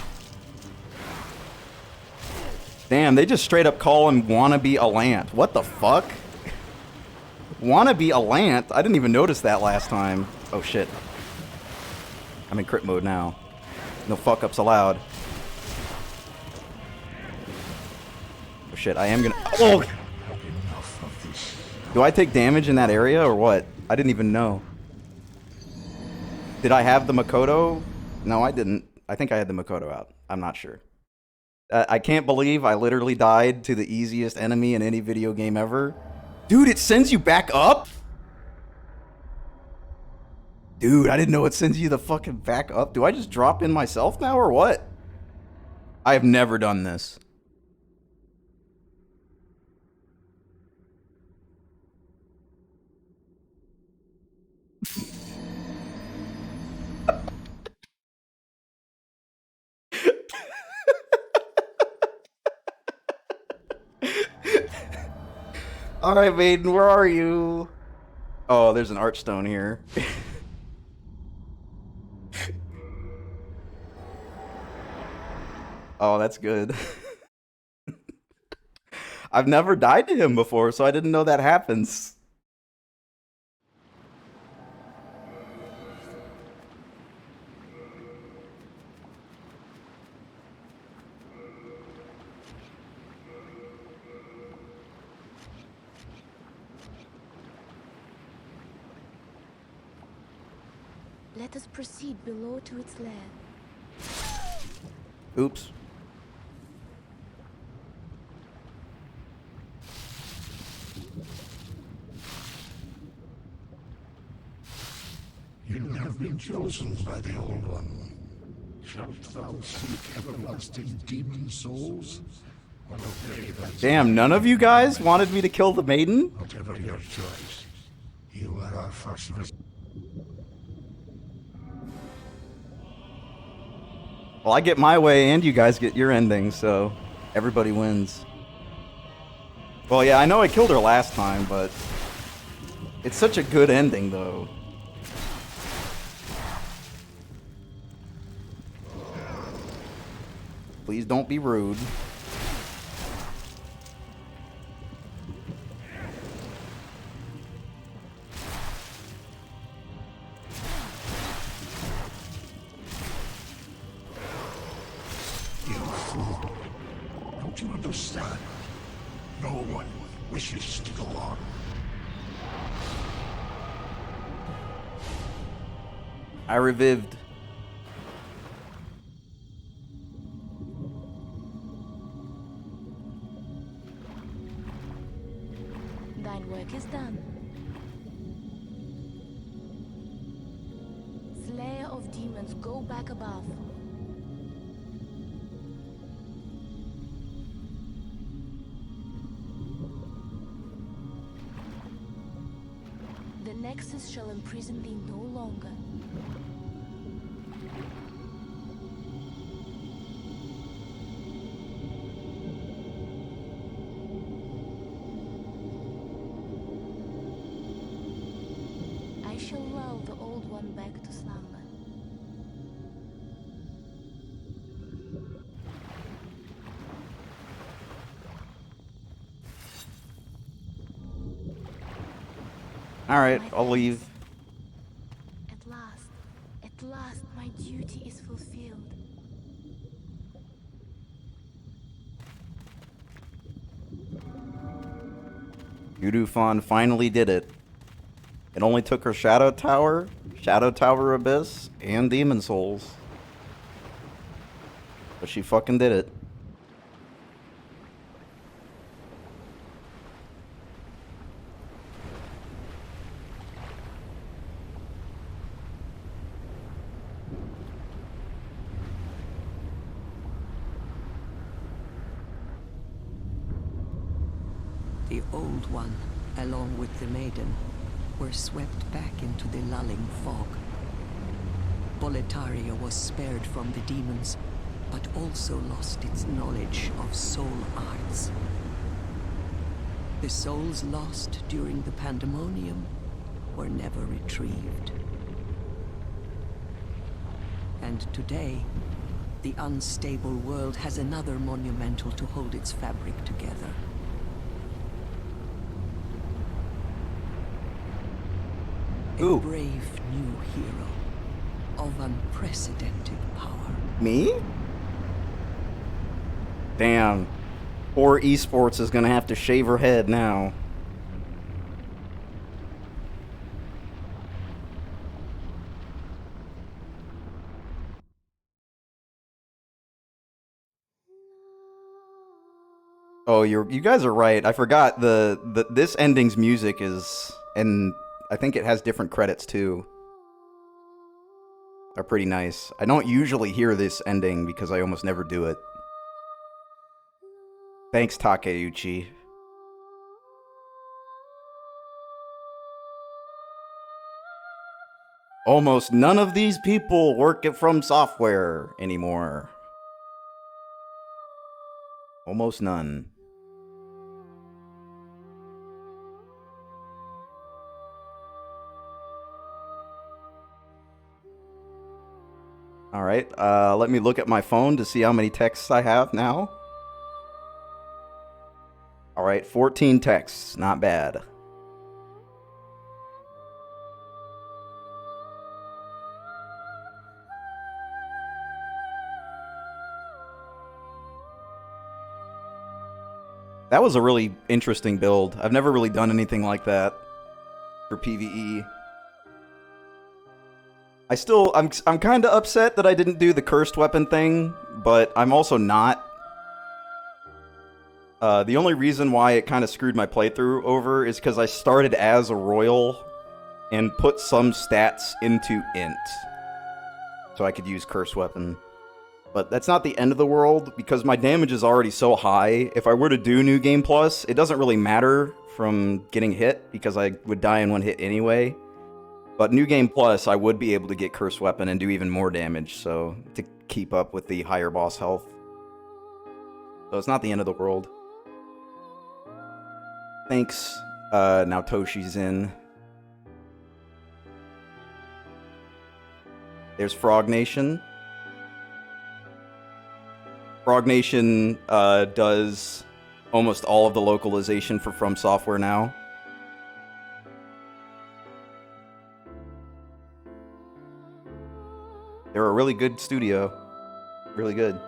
Speaker 7: Damn, they just straight up call him Wannabe Alant. What the fuck? Wannabe Alant? I didn't even notice that last time. Oh shit. I'm in crit mode now. No fuck ups allowed. Oh shit, I am gonna... Oh! Do I take damage in that area or what? I didn't even know. Did I have the Makoto? No, I didn't. I think I had the Makoto out. I'm not sure. I can't believe I literally died to the easiest enemy in any video game ever. Dude, it sends you back up? Dude, I didn't know it sends you the fucking back up. Do I just drop in myself now or what? I have never done this. All right, Maiden, where are you? Oh, there's an archstone here. Oh, that's good. I've never died to him before, so I didn't know that happens.
Speaker 6: Let us proceed below to its lair.
Speaker 7: Oops.
Speaker 4: You have been chosen by the Old One. Shalt thou seek everlasting demon souls? Or obey thy
Speaker 7: Damn, none of you guys wanted me to kill the maiden?
Speaker 4: Whatever your choice, you are our first visit.
Speaker 7: Well, I get my way and you guys get your ending, so everybody wins. Well, yeah, I know I killed her last time, but it's such a good ending, though. Please don't be rude.
Speaker 4: You fool. Don't you understand? No one wishes to go on.
Speaker 7: I revived.
Speaker 6: Thine work is done. Slayer of demons, go back above. The Nexus shall imprison thee no longer. I shall lull the Old One back to slumber.
Speaker 7: Alright, I'll leave.
Speaker 6: At last, my duty is fulfilled.
Speaker 7: Yudufon finally did it. It only took her Shadow Tower Abyss, and Demon Souls. But she fucking did it.
Speaker 2: The Old One, along with the Maiden, were swept back into the lulling fog. Boletaria was spared from the demons, but also lost its knowledge of soul arts. The souls lost during the Pandemonium were never retrieved. And today, the unstable world has another monumental to hold its fabric together. A brave new hero of unprecedented power.
Speaker 7: Me? Damn. Poor esports is gonna have to shave her head now. Oh, you guys are right. I forgot this ending's music is, and I think it has different credits too. Are pretty nice. I don't usually hear this ending because I almost never do it. Thanks, Takeuchi. Almost none of these people work at From Software anymore. Almost none. Alright, let me look at my phone to see how many texts I have now. Alright, 14 texts, not bad. That was a really interesting build. I've never really done anything like that for PvE. I'm kind of upset that I didn't do the cursed weapon thing, but I'm also not. The only reason why it kind of screwed my playthrough over is because I started as a royal, and put some stats into int. So I could use Curse Weapon. But that's not the end of the world, because my damage is already so high. If I were to do New Game Plus, it doesn't really matter from getting hit, because I would die in one hit anyway. But New Game Plus, I would be able to get Curse Weapon and do even more damage, so to keep up with the higher boss health. So it's not the end of the world. Thanks. Now Toshi's in. There's Frog Nation. Frog Nation does almost all of the localization for From Software now. They're a really good studio. Really good.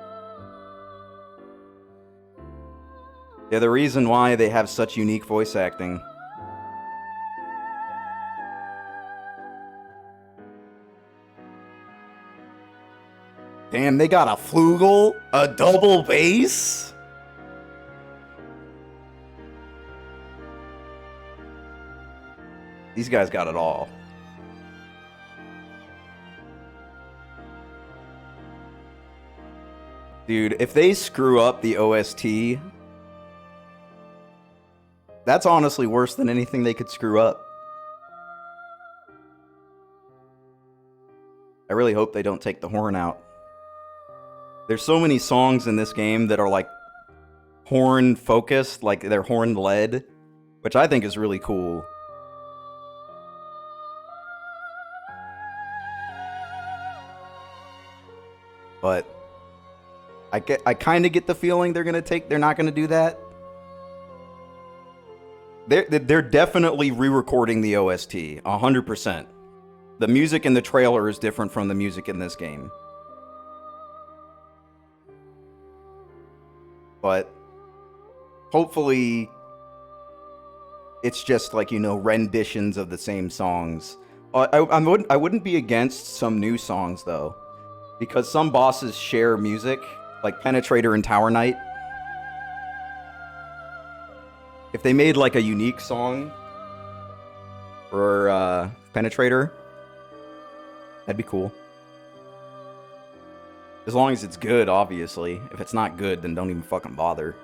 Speaker 7: They're the reason why they have such unique voice acting. Damn, they got a flugel, a double bass. These guys got it all. Dude, if they screw up the OST, that's honestly worse than anything they could screw up. I really hope they don't take the horn out. There's so many songs in this game that are like horn focused, like they're horn led, which I think is really cool. But I kind of get the feeling they're not gonna do that. They're definitely re-recording the OST, 100%. The music in the trailer is different from the music in this game. But hopefully it's just like, you know, renditions of the same songs. I wouldn't be against some new songs though, because some bosses share music, like Penetrator and Tower Knight. If they made like a unique song for Penetrator, that'd be cool. As long as it's good, obviously. If it's not good, then don't even fucking bother.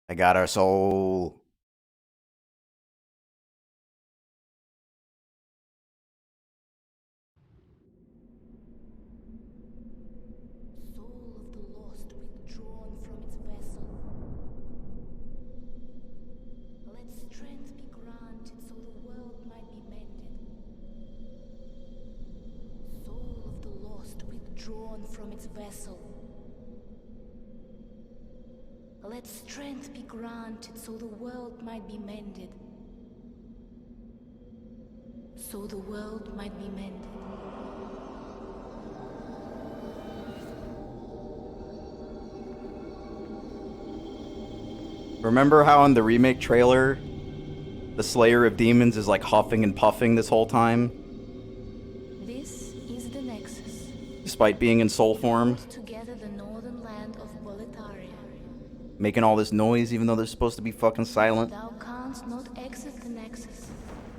Speaker 7: I got our soul.
Speaker 6: Soul of the lost withdrawn from its vessel. Let strength be granted so the world might be mended. Soul of the lost withdrawn from its vessel. Let strength be granted so the world might be mended. So the world might be mended.
Speaker 7: Remember how in the remake trailer, the Slayer of Demons is like huffing and puffing this whole time?
Speaker 6: This is the Nexus.
Speaker 7: Despite being in soul form?
Speaker 6: Together the northern land of Boletaria.
Speaker 7: Making all this noise even though they're supposed to be fucking silent?
Speaker 6: Thou canst not exit the Nexus,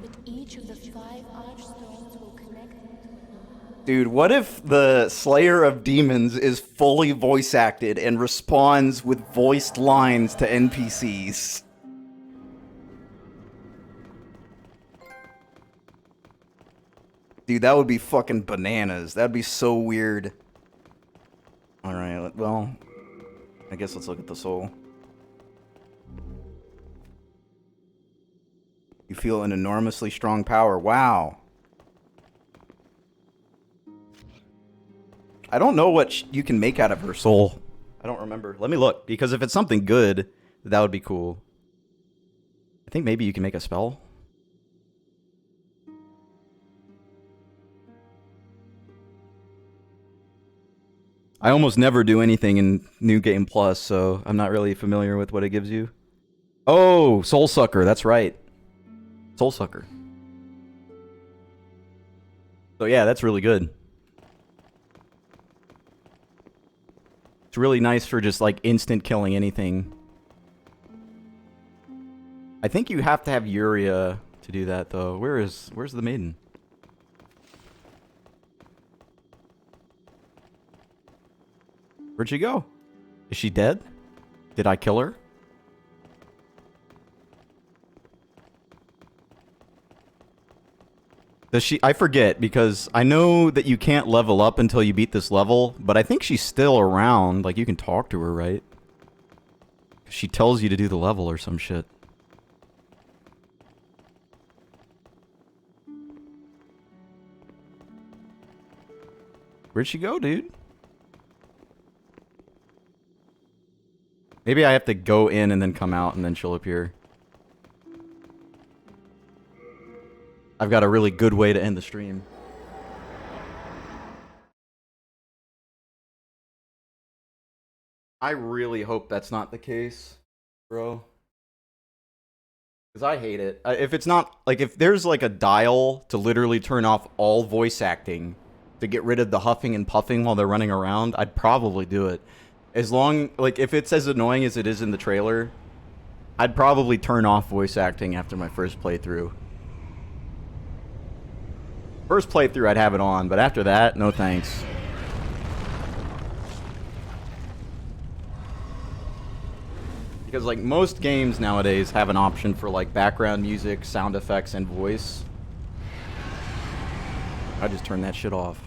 Speaker 6: but each of the 5 archstones will connect them to another.
Speaker 7: Dude, what if the Slayer of Demons is fully voice acted and responds with voiced lines to NPCs? Dude, that would be fucking bananas. That'd be so weird. Alright, well, I guess let's look at the soul. You feel an enormously strong power. Wow. I don't know what you can make out of her soul. I don't remember. Let me look, because if it's something good, that would be cool. I think maybe you can make a spell. I almost never do anything in New Game Plus, so I'm not really familiar with what it gives you. Oh, Soul Sucker, that's right. Soul Sucker. So yeah, that's really good. It's really nice for just like instant killing anything. I think you have to have Yuria to do that though. Where's the maiden? Where'd she go? Is she dead? Did I kill her? Does she? I forget, because I know that you can't level up until you beat this level, but I think she's still around. Like, you can talk to her, right? She tells you to do the level or some shit. Where'd she go, dude? Maybe I have to go in and then come out and then she'll appear. I've got a really good way to end the stream. I really hope that's not the case, bro. Because I hate it. If it's not, like, if there's like a dial to literally turn off all voice acting to get rid of the huffing and puffing while they're running around, I'd probably do it. As long, like, if it's as annoying as it is in the trailer, I'd probably turn off voice acting after my first playthrough. First playthrough, I'd have it on, but after that, no thanks. Because, like, most games nowadays have an option for, like, background music, sound effects, and voice. I just turn that shit off.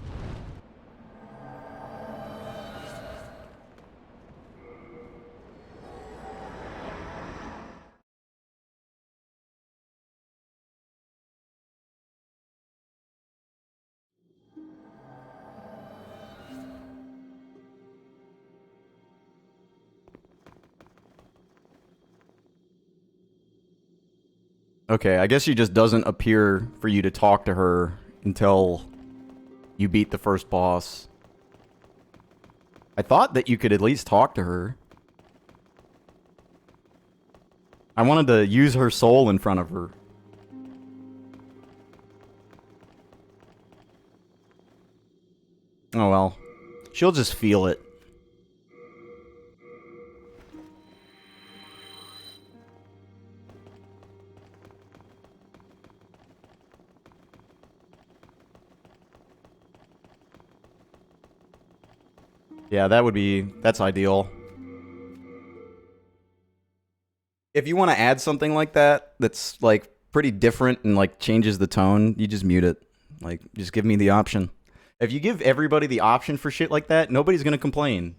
Speaker 7: Okay, I guess she just doesn't appear for you to talk to her until you beat the first boss. I thought that you could at least talk to her. I wanted to use her soul in front of her. Oh well. She'll just feel it. Yeah, that's ideal. If you want to add something like that, that's like pretty different and like changes the tone, you just mute it. Like, just give me the option. If you give everybody the option for shit like that, nobody's gonna complain.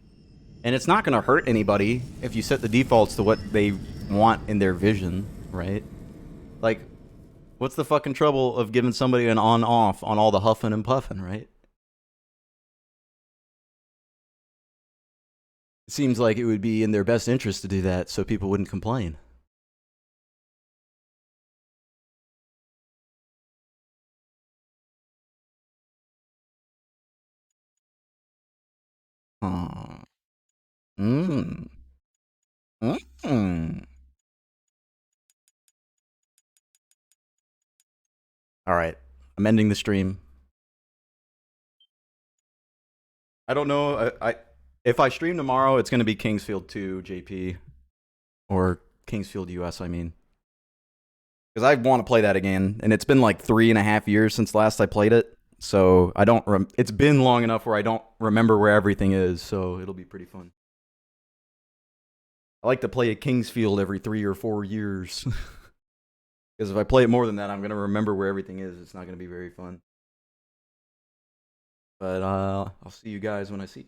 Speaker 7: And it's not gonna hurt anybody if you set the defaults to what they want in their vision, right? Like, what's the fucking trouble of giving somebody an on-off on all the huffing and puffing, right? It seems like it would be in their best interest to do that so people wouldn't complain. All right, I'm ending the stream. I don't know. If I stream tomorrow, it's going to be Kingsfield 2 JP, or Kingsfield US. I mean, because I want to play that again, and it's been like 3.5 years since last I played it. So I don't. It's been long enough where I don't remember where everything is. So it'll be pretty fun. I like to play at Kingsfield every 3 or 4 years. Because if I play it more than that, I'm going to remember where everything is. It's not going to be very fun. But I'll see you guys when I see you.